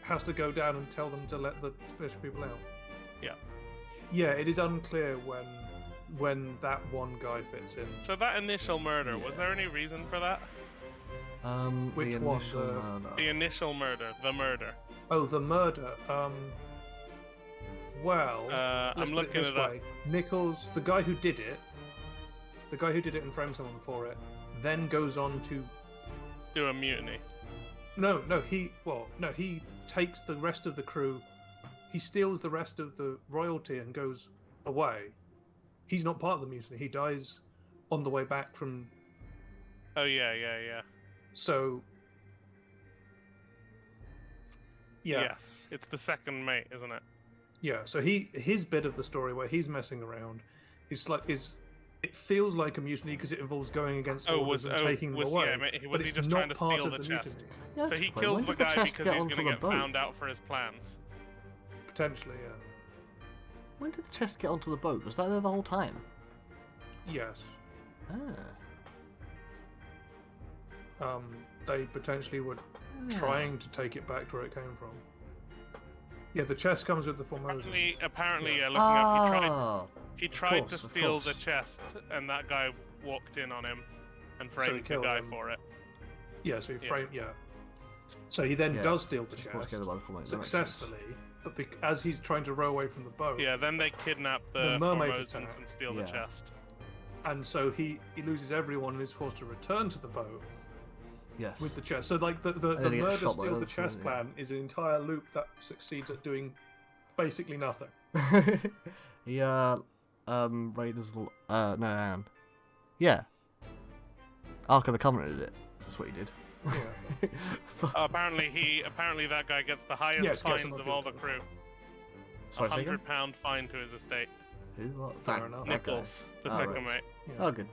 has to go down and tell them to let the fish people out. Yeah. Yeah, it is unclear when that one guy fits in. So that initial murder, was there any reason for that? Which the one? initial murder. The initial murder, the murder. Oh, the murder. Well, I'm looking it up. Nichols, the guy who did it and framed someone for it, then goes on to do a mutiny. No, he takes the rest of the crew. He steals the rest of the royalty and goes away. He's not part of the mutiny. He dies on the way back from. Oh yeah. So. Yeah. Yes, it's the second mate, isn't it? Yeah. So his bit of the story where he's messing around it feels like a mutiny because it involves going against orders and taking them away. Yeah, was he just trying to steal the chest? Yeah, so he kills the guy because he's going to get found out for his plans. Potentially, yeah. When did the chest get onto the boat? Was that there the whole time? Yes. they potentially were trying to take it back to where it came from. Yeah, the chest comes with the Formosan. Apparently, Yeah. looking up, Oh, he tried course, to of steal course. the chest, and that guy walked in on him and he framed the killed guy him. for it. Yeah, so he framed. Yeah. So he then Yeah, does steal the just brought chest together by the Formosan. That makes sense. successfully, but as he's trying to row away from the boat, Yeah, then they kidnap the The mermaids Formosans attack. and steal the Yeah. chest. and so he loses everyone and is forced to return to the boat Yes. with the chest. So like the then he gets murder shot by steal the others, chest yeah. plan is an entire loop that succeeds at doing basically nothing. He Raiders no, hang on. Yeah. Ark of the Covenant did it. That's what he did. Yeah. Apparently that guy gets the highest Yes, gets fines him of a all the good crew. Sorry, say again? £100 fine to his estate. Who? What? Fair That, enough. that guy. Nichols, the Oh, second right. mate. Oh, good.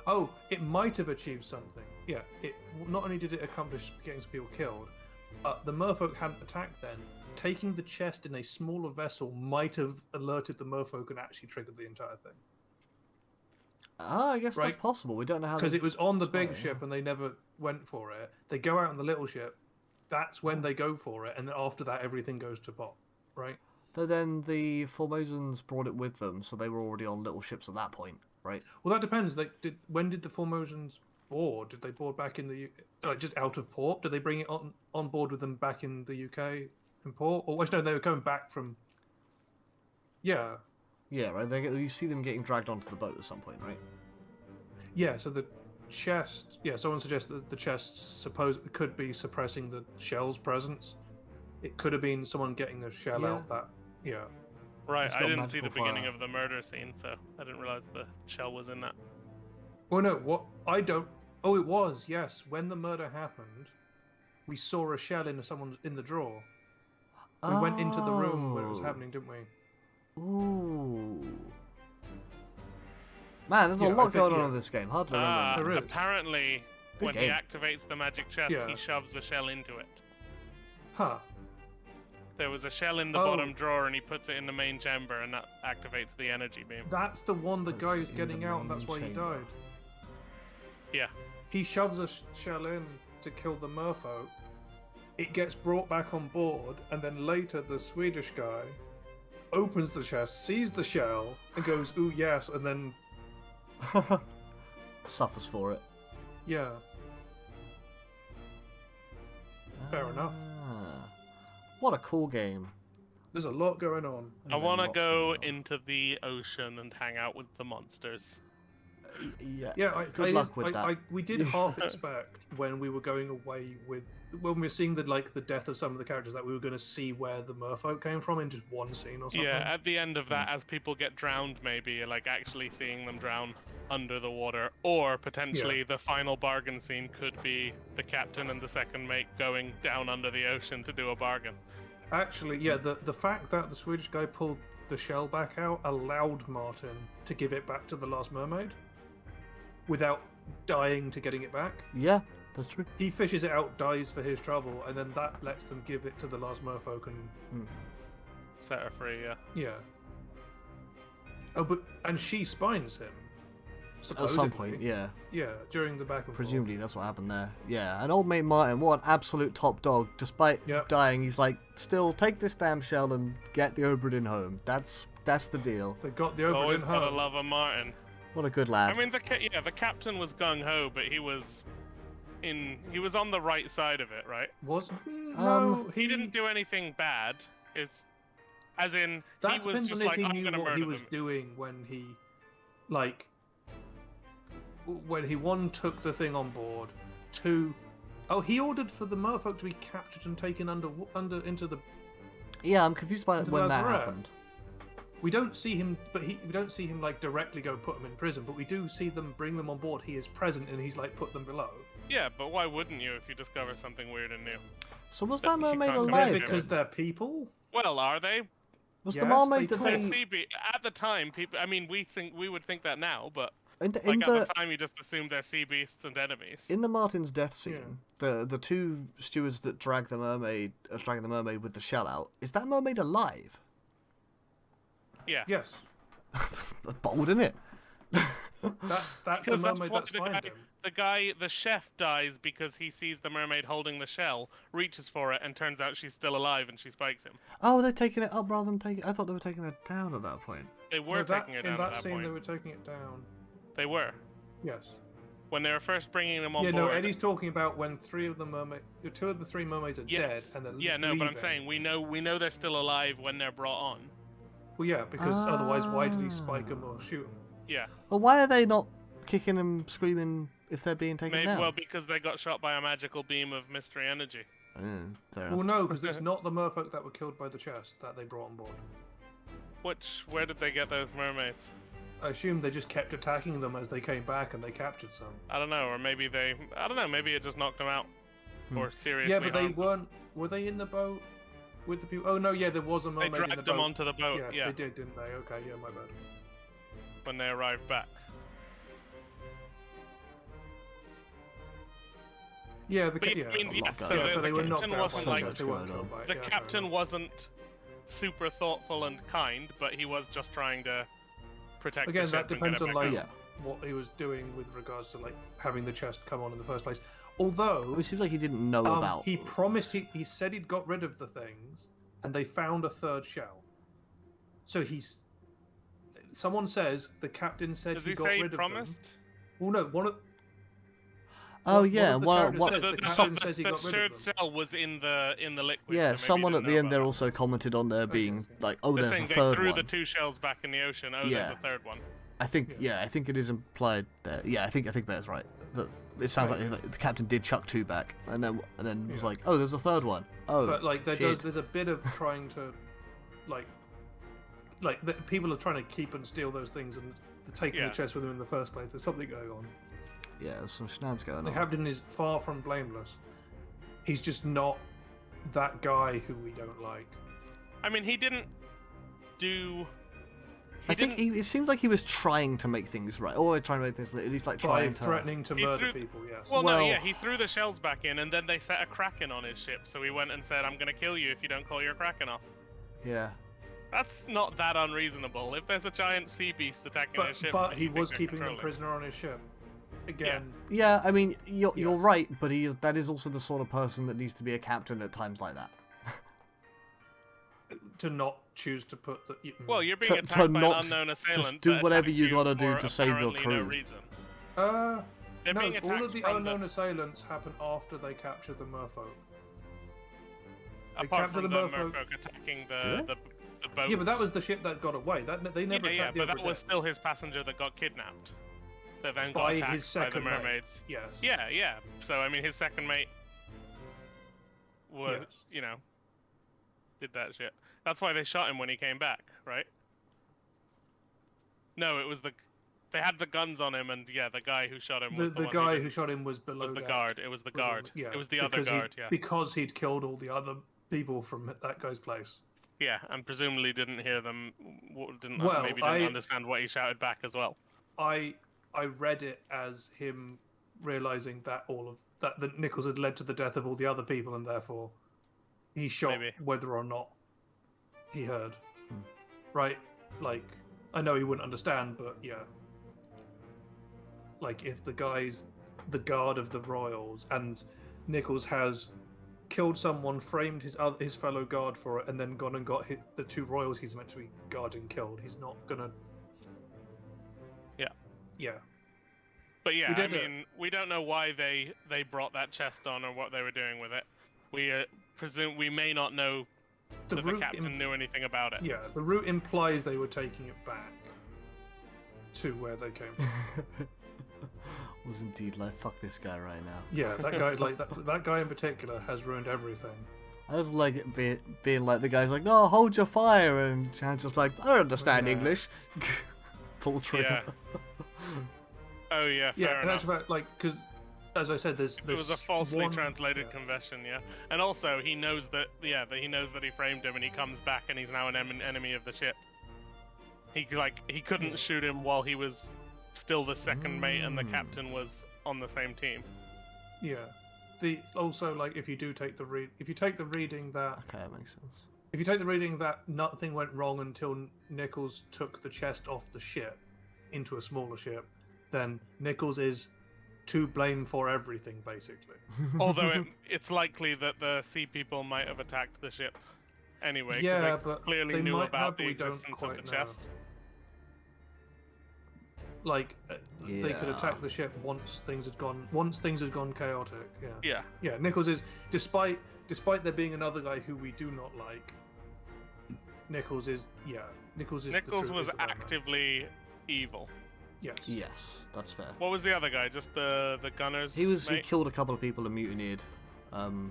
Oh, it might have achieved something. Yeah, it not only did it accomplish getting some people killed, the merfolk hadn't attacked then. Taking the chest in a smaller vessel might have alerted the merfolk and actually triggered the entire thing. Ah, I guess that's Right. possible. We don't know how. Because they- it was on the big Right, ship and they never went for it. They go out on the little ship. That's when they go for it, and then after that, everything goes to pot. Right? Though then the Formosans brought it with them, so they were already on little ships at that point, right? Well, that depends. When did the Formosans board? Did they board back in the just out of port? Did they bring it on board with them back in the UK in port? Or no, they were coming back from. Yeah, Yeah, right. You see them getting dragged onto the boat at some point, right? yeah. So the chest. Yeah, someone suggests that the chest could be suppressing the shell's presence. It could have been someone getting the shell Yeah. out. That yeah. Right, It's I got didn't see the magical beginning fire. of the murder scene, so I didn't realize the shell was in that. Well, no. What I don't. Oh, it was yes. When the murder happened, we saw a shell in the drawer. We went into the room where it was Oh. happening, didn't we? Ooh. Man, there's Yeah, a I lot think- going on yeah. in this game. Hard to remember. There is. Apparently, Good when game. he activates the magic chest, Yeah. he shoves the shell into it. Huh. There was a shell in the Oh. bottom drawer, and he puts it in the main chamber, and that activates the energy beam. That's the one the That's guy is in getting the out, and that's main why he chamber. died. Yeah. He shoves a shell in to kill the merfolk. It gets brought back on board, and then later the Swedish guy opens the chest, sees the shell, and goes, "Ooh, yes," and then Suffers for it. yeah. Fair enough. Ah. What a cool game. There's a lot going on. I There's want to lots go going on. into the ocean and hang out with the monsters. Yeah. Yeah, Good luck with that. we did half expect when we were going away when we were seeing the death of some of the characters that we were going to see where the merfolk came from in just one scene or something. Yeah, at the end of that, as people get drowned, maybe, like actually seeing them drown under the water, or potentially the final bargain scene could be the captain and the second mate going down under the ocean to do a bargain. Actually, yeah, the fact that the Swedish guy pulled the shell back out allowed Martin to give it back to the last mermaid without dying to getting it back. Yeah, that's true. He fishes it out, dies for his trouble, and then that lets them give it to the last merfolk and Set her free, yeah. yeah. Oh, and she spines him. At Supposedly. some point, yeah. Yeah, during the back and Presumably that's what happened there. Yeah, and old mate Martin, what an absolute top dog. Despite Yep. dying, he's like, still take this damn shell and get the Obra Dinn home. That's the deal. forth. They got the Obra Always Dinn gotta home. love a Martin. What a good lad. I mean, the captain was gung ho, but he was on the right side of it, right? Was no, He didn't do anything bad. As in, That he was depends just on if like, he I'm knew gonna what murder he was them. doing when he, when he one took the thing on board, two, he ordered for the merfolk to be captured and taken under into the. Yeah, I'm confused by Into when that Lazarette. happened. We don't see him, we don't see him directly go put them in prison, but we do see them bring them on board. He is present and he's put them below. Yeah, but why wouldn't you if you discover something weird and new? So was But that he mermaid can't alive? commit Because then? they're people. Well, are they? Was Yes, the mermaid they that talk. They're they sea be- at the time, people. I mean, we would think that now, but in at the time, you just assume they're sea beasts and enemies. in the Martin's death scene, the two stewards that drag the mermaid with the shell out, is that mermaid alive? Yeah. Yes. Bold, isn't it? That's the Because mermaid why that's found him. the chef dies because he sees the mermaid holding the shell, reaches for it, and turns out she's still alive, and she spikes him. Oh, they're taking it up rather than taking. I thought they were taking it down at that point. They were taking it down in at that that scene. point. They were taking it down. They were. Yes. When they were first bringing them on Yeah, board. no. Eddie's talking about when two of the three mermaids are dead, and they're no, but I'm leaving. saying we know they're still alive when they're brought on. Well, yeah, because otherwise, why did he spike them or shoot them? Yeah. Well, why are they not kicking and screaming if they're being taken down? Well, because they got shot by a magical beam of mystery energy. Fair Well, enough. no, because it's not the merfolk that were killed by the chest that they brought on board. Where did they get those mermaids? I assume they just kept attacking them as they came back, and they captured some. I don't know, or maybe maybe it just knocked them out, or seriously. Yeah, but they harmed them. weren't. Were they in the boat with the people? Oh no, yeah, there was a They mermaid in the dragged boat. them onto the boat. Yes, Yeah, they did, didn't they? Okay, yeah, my bad. when they arrived back. Yeah, But, yeah. I mean, a lot so going on. So they were the not captain grabbed wasn't by like the chest, they weren't killed by it. the Yeah, fair captain enough. wasn't super thoughtful and kind, but he was just trying to protect Again, the that ship and depends get it on back like out. what he was doing with regards to like having the chest come on in the first place. Although It seems like he didn't know about. he promised he said he'd got rid of the things, and they found a third shell. So someone says the captain said Does he he got say he rid of promised? them. Well, no, one of Oh one yeah, of the well, characters what? says the captain says he the got rid third of them. cell was in the liquid. Yeah, so maybe someone he at didn't the know end there about also commented on there being like, oh, that. there's They're a saying third they threw one. the two shells back in the ocean. Oh, Yeah. there's a third one. I think I think it is implied there. Yeah, I think Bear's right. That it sounds like the captain did chuck two back, and then was like, oh, there's a third one. Oh, But like shit. there's a bit of trying to like people are trying to keep and steal those things and taking Yeah. the chest with them in the first place. There's something going on. Yeah, there's some shenanigans going The on. captain is far from blameless. He's just not that guy who we don't like. I mean, he didn't do. I think it seems like he was trying to make things right, or trying to make things at least like By trying to. threatening to He murder threw- people, yes. Well, Well- no, yeah, he threw the shells back in, and then they set a kraken on his ship. So he went and said, "I'm gonna kill you if you don't call your kraken off." Yeah. That's not that unreasonable. If there's a giant sea beast attacking his ship, But he you think was they're keeping them controlling. prisoner on his ship. Again, Yeah, I mean, you're right, but that is also the sort of person that needs to be a captain at times like that. to not choose to put the. Well, you're being To attacked by not an unknown assailant. just do that whatever attacked you gotta do for to save your apparently no crew. reason. no, They're being attacked all of the from unknown assailants happen after they capture the merfolk. They apart capture from the the merfolk. merfolk attacking Do they? the boats. Yeah, but that was the ship that got away. They never yeah, attacked the but other that was deck. still his passenger that got kidnapped. That then By got his attacked by the second mate. mermaids. Yes. Yeah. So I mean, his second mate was, Yes. Did that shit. That's why they shot him when he came back, right? No, it was they had the guns on him, and yeah, the guy who shot him was the The one guy who who shot him was below was the deck. guard. It was the guard. Yeah, It was the other because guard. Yeah. Because he'd killed all the other people from that guy's place. Yeah, and presumably didn't hear them. Didn't Well, maybe didn't understand what he shouted back as well. I read it as him realizing that that Nichols had led to the death of all the other people, and therefore he shot Maybe. whether or not he heard. Right? Like, I know he wouldn't understand, but yeah. Like, if the guy's the guard of the royals, and Nichols has killed someone, framed his fellow guard for it, and then gone and got the two royals he's meant to be guarding killed, he's not gonna. Yeah. Yeah. But yeah, We I did it. mean, we don't know why they brought that chest on or what they were doing with it. We presume we may not know The that the route captain knew anything about it. Yeah, the route implies they were taking it back to where they came from. Was indeed like, fuck this guy right now. Yeah, that guy, like that guy in particular, has ruined everything. I was like it being like the guy's like, no, hold your fire, and Jan's just like, I don't understand Yeah. English. Pull trigger. Yeah. Oh yeah, Yeah, fair and enough. that's about like because, as I said, there's It was a falsely one- translated yeah. confession, yeah. And also, he knows that he knows that he framed him, and he comes back, and he's now an enemy of the ship. He couldn't shoot him while he was still the second mate, and the captain was on the same team. Yeah, also like if you take the reading that Okay, that makes sense. if you take the reading that nothing went wrong until Nichols took the chest off the ship into a smaller ship, then Nichols is to blame for everything, basically. Although it's likely that the sea people might have attacked the ship anyway, because Yeah, they but clearly they knew might about have, the we don't existence of the quite know. chest. Like they could Yeah. attack the ship once things had gone chaotic. Yeah. Yeah. Yeah, Nichols is, despite there being another guy who we do not like, Nichols is Nichols the was bad man. actively evil. Yes. Yes, that's fair. What was the other guy? Just the gunner's He mate? killed a couple of people and mutineered, and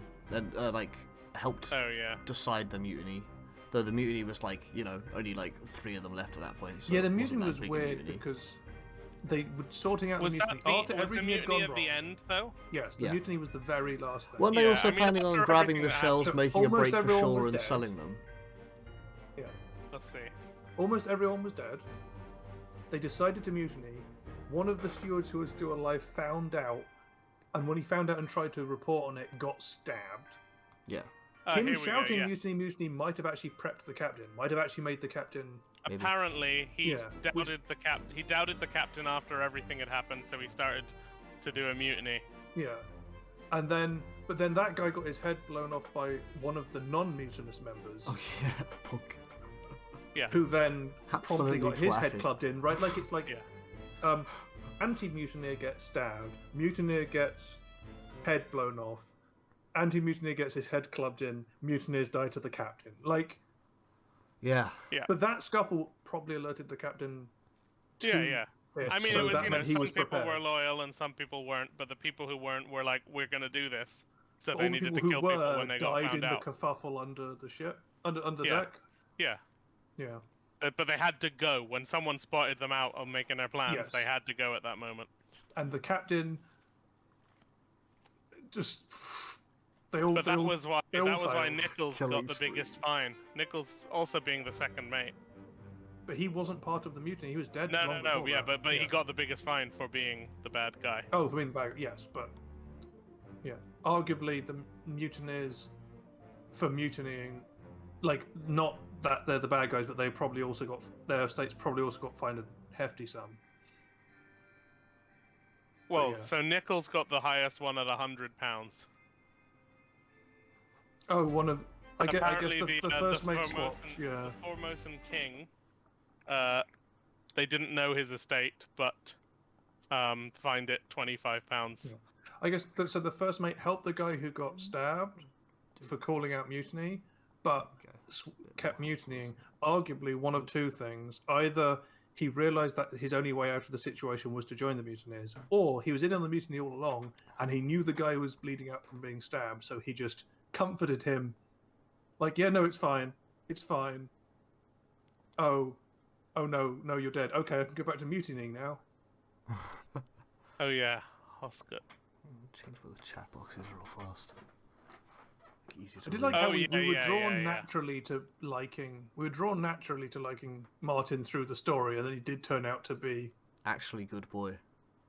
like helped Oh yeah. decide the mutiny. Though the mutiny was like, you know, only like 3 of them left at that point. So Yeah, the it wasn't mutiny that was big a weird mutiny. because they were sorting out Was the that mutiny after was the everything had mutiny gone at wrong. the end though? Yes, the Yeah. mutiny was the very last thing. Weren't they Yeah, also I mean, planning on after grabbing everything the that shells, happened, making a almost break for everyone was shore, and dead. selling them? Yeah. Let's see. Almost everyone was dead. They decided to mutiny. One of the stewards who was still alive found out, and when he found out and tried to report on it, got stabbed. Yeah. Him Here we go, shouting yes. mutiny, mutiny might have actually prepped the captain. Might have actually made the captain. Maybe. Apparently, he Yeah, doubted he doubted the captain after everything had happened, so he started to do a mutiny. Yeah. And but then that guy got his head blown off by one of the non-mutinous members, Oh yeah, punk. who then promptly Absolutely got his head twatted. clubbed in. Right, like it's like, Yeah. anti-mutineer gets stabbed, mutineer gets head blown off, anti-mutineer gets his head clubbed in, mutineers die to the captain. Like, Yeah. but that scuffle probably alerted the captain. To Yeah. it, I mean, so it was, that you know, meant he some was people prepared. were loyal and some people weren't, but the people who weren't were like, we're gonna do this. So All they the needed people to who kill people were when they got died in found out. the kerfuffle under the ship, under Yeah. deck. Yeah. Yeah. But they had to go. When someone spotted them out on making their plans, Yes. they had to go at that moment. And the captain just they all. But they that all- was why they all failed. Nichols Killing got the spree. biggest fine. Nichols also being the second mate. But he wasn't part of the mutiny. He was dead. No, long no, before yeah, that. but he got the biggest fine for being the bad guy. Oh, for being the bad. Yes, but yeah, arguably the mutineers for mutinying, like not that they're the bad guys, but they probably also got their estates probably also got fined a hefty sum. Well, yeah. so Nichols got the highest one at £100. Oh, one of I guess Apparently the first mate swapped. Formosan, Yeah. the Formosan king, they didn't know his estate, but fined it £25. Yeah. I guess so. The first mate helped the guy who got stabbed for calling out mutiny, but kept mutinying. Arguably, one of two things: either he realized that his only way out of the situation was to join the mutineers, or he was in on the mutiny all along and he knew the guy was bleeding out from being stabbed, so he just comforted him, like, "Yeah, no, it's fine, it's fine." Oh no, you're dead. Okay, I can go back to mutinying now. Oh yeah, Oscar. Change where the chat box is real fast. Easy to I did like read. how Oh, we were yeah, drawn yeah. naturally to liking. We were drawn naturally to liking Martin through the story, and then he did turn out to be. Actually, good boy.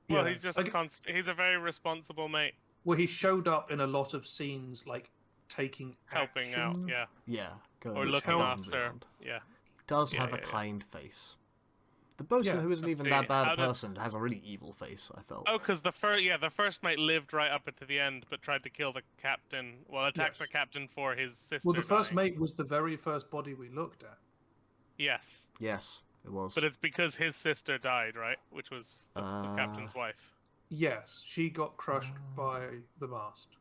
Well, Yeah, he's just like, he's a very responsible mate, well, he showed up in a lot of scenes, like taking helping action. out, yeah, Yeah. Going or above looking and after, beyond. yeah. He does Yeah, have a yeah, yeah. kind face. The bosun, Yeah. who isn't Let's even see, that bad how a did- person, has a really evil face, I felt. Oh, because the first mate lived right up to the end, but tried to kill the captain. Well, attacked Yes. the captain for his sister. Well, the first dying. mate was the very first body we looked at. Yes, Yes, it was. but it's because his sister died, right? Which was the captain's wife. Yes, she got crushed by the mast.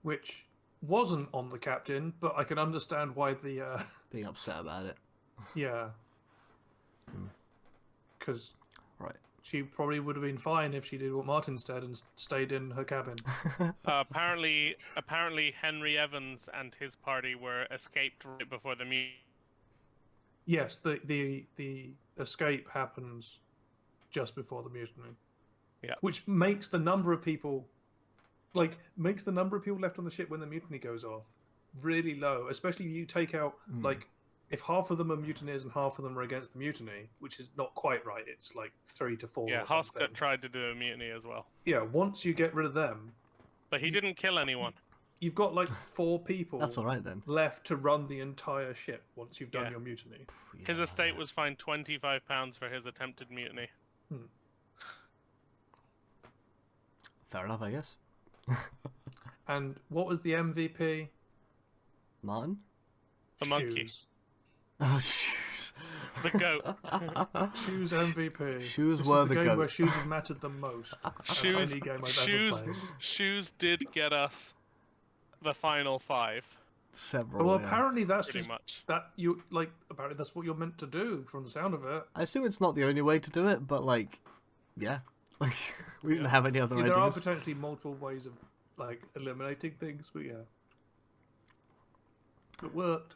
Which wasn't on the captain, but I can understand why the Being upset about it. yeah, because Right. she probably would have been fine if she did what Martin said and stayed in her cabin. Apparently, Henry Evans and his party were escaped right before the meeting. Yes, the escape happens just before the mutiny. Yeah. Which makes the number of people left on the ship when the mutiny goes off really low, especially if you take out like if half of them are mutineers and half of them are against the mutiny, which is not quite right. It's like 3 to 4. Yeah, or something. Hoskett tried to do a mutiny as well, Yeah, once you get rid of them, but he didn't kill anyone. you've got like 4 people. That's all right then. Left to run the entire ship once you've done Yeah. your mutiny. His estate was fined £25 for his attempted mutiny. Fair enough, I guess. And what was the MVP? Martin? The monkey. Shoes. Oh, shoes. The goat. Shoes MVP. Shoes This were is the the game goat. where shoes have mattered the most. Shoes, Any game I've shoes, ever played. shoes did get us the final 5. Several. Well, yeah. apparently that's Pretty just much. that you like. Apparently that's what you're meant to do from the sound of it. I assume it's not the only way to do it, but like, yeah, like we didn't have any other Yeah, there are ideas. potentially multiple ways of like eliminating things, but yeah, it worked.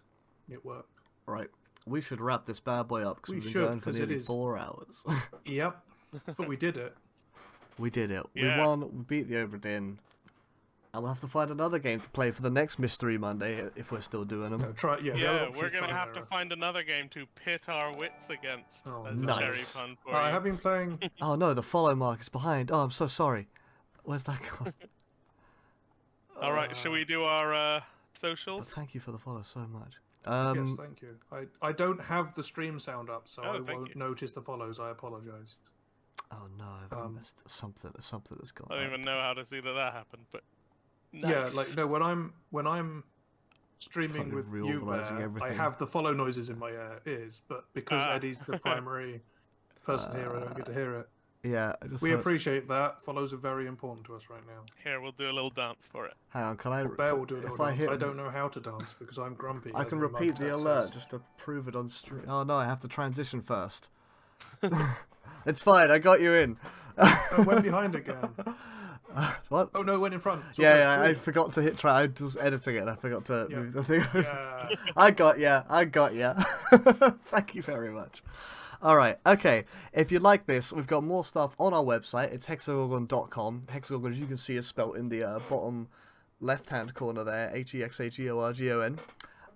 It worked. Right, we should wrap this bad boy up because We we've been should, going for 'cause it nearly is- 4 hours. Yep, but we did it. We did it. Yeah. We won. We beat the Obra Dinn. And we'll have to find another game to play for the next Mystery Monday if we're still doing them. No, try. Yeah, the other Yeah, option's we're gonna trial have and to error. find another game to pit our wits against Oh, as nice. a cherry pun for I you. have been playing. Oh no, the follow mark is behind. Oh, I'm so sorry. Where's that gone? All right, shall we do our But socials? thank you for the follow so much. Yes, thank you. I don't have the stream sound up, so Oh, I thank won't you. notice the follows. I apologize. Oh no, I've missed something. Something has gone. I don't even know how to see that happened, but nice. Yeah, like no, when I'm streaming Kind of with you, reorganising Bear, I everything. have the follow noises in my ears, but because Ah. Eddie's the primary person here, I don't get to hear it. Yeah, I just We heard- appreciate that. Follows are very important to us right now. Here, we'll do a little dance for it. Hang on, can I? Bear will do a little if I dance. hit, I don't know how to dance because I'm grumpy. I as can my mum repeat the says. alert just to prove it on stream. Oh no, I have to transition first. It's fine. I got you in. Oh, went behind again. What? Oh no, went in front. It's all Yeah, good. I forgot to hit try. I was editing it and I forgot to Yeah. move the thing. Yeah. I got ya. Thank you very much. Alright, okay. If you'd like this, we've got more stuff on our website. It's hexagorgon.com. Hexagorgon, as you can see, is spelt in the bottom left-hand corner there. Hexagorgon.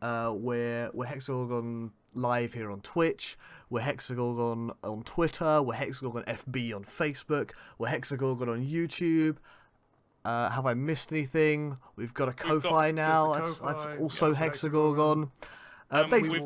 We're Hexagorgon live here on Twitch. We're Hexagorgon on Twitter. We're Hexagorgon FB on Facebook. We're Hexagorgon on YouTube. Have I missed anything? We've got a Ko-Fi now. there's the That's Ko-Fi. also Yeah, Hexagorgon. We've Basically,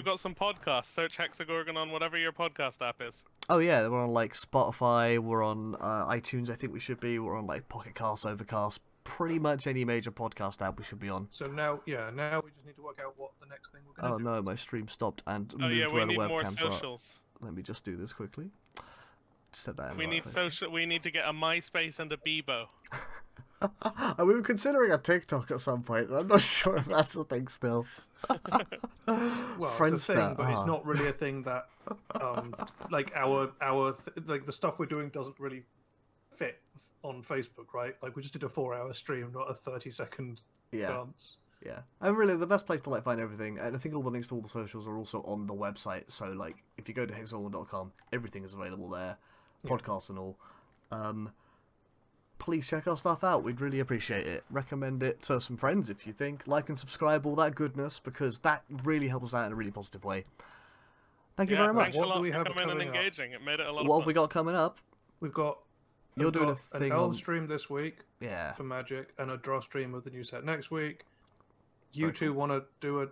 got some podcasts. Search Hexagorgon on whatever your podcast app is. oh yeah, we're on like Spotify. We're on iTunes. I think we should be. We're on like Pocket Cast, Overcast. Pretty much any major podcast app we should be on. So now we just need to work out what the next thing we're Oh going to do. no, my stream stopped and Oh yeah, moved we where the need more webcams are. socials. Let me just do this quickly. Set that in We the right need place. social. We need to get a MySpace and a Bebo. We were considering a TikTok at some point. I'm not sure if that's a thing still. Well, it's a Friendster, thing, but it's ah. not really a thing that, like like the stuff we're doing doesn't really fit on Facebook, right? Like we just did a 4-hour stream, not a 30-second Yeah. dance. Yeah, and really the best place to like find everything, and I think all the links to all the socials are also on the website. So like, if you go to hexagorgon.com, everything is available there, podcasts and all. Please check our stuff out. We'd really appreciate it. Recommend it to some friends if you think. Like and subscribe, all that goodness, because that really helps us out in a really positive way. Thank you very much. Thanks a What do lot we for have coming and coming up? engaging. It made it a lot What of have we fun. got coming up? We've got You're doing got a thing an L on. stream this week Yeah. for Magic and a draw stream of the new set next week. You two want to do a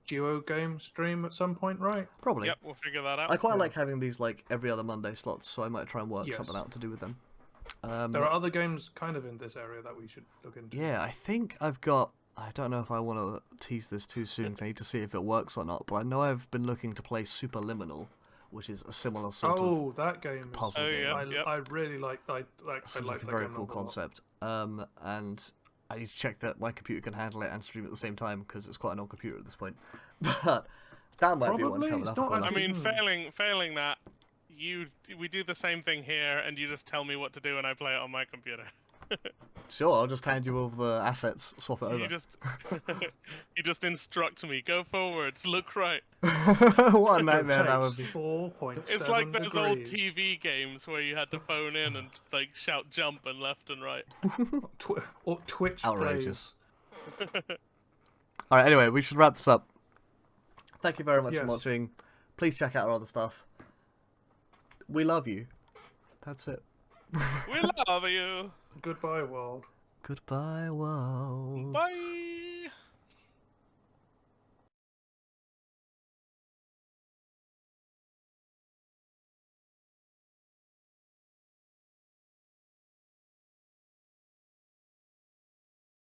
duo game stream at some point, right? Probably. Yep, we'll figure that out. I quite like having these like every other Monday slots, so I might try and work Yes. something out to do with them. There are other games kind of in this area that we should look into. Yeah, I think I've got. I don't know if I want to tease this too soon. 'Cause I need to see if it works or not. But I know I've been looking to play Superliminal, which is a similar sort of Oh, that game. Is, puzzle Oh, game. yeah. I, Yep. I really like. I Seems like like a that very game cool a lot. concept. And I need to check that my computer can handle it and stream at the same time because it's quite an old computer at this point. But that might be one Probably, coming it's up. not if we're I lucky. mean, failing that, we do the same thing here, and you just tell me what to do, and I play it on my computer. Sure, I'll just hand you all the assets, swap it over. You just you just instruct me. Go forwards. Look right. What a nightmare that would be. 4.7 It's like those old degrees. TV games where you had to phone in and like shout jump and left and right. Or Twitch Outrageous. Alright, anyway, we should wrap this up. Thank you very much Yes. for watching. Please check out our other stuff. We love you. That's it. We love you. Goodbye, world. Goodbye, world. Bye.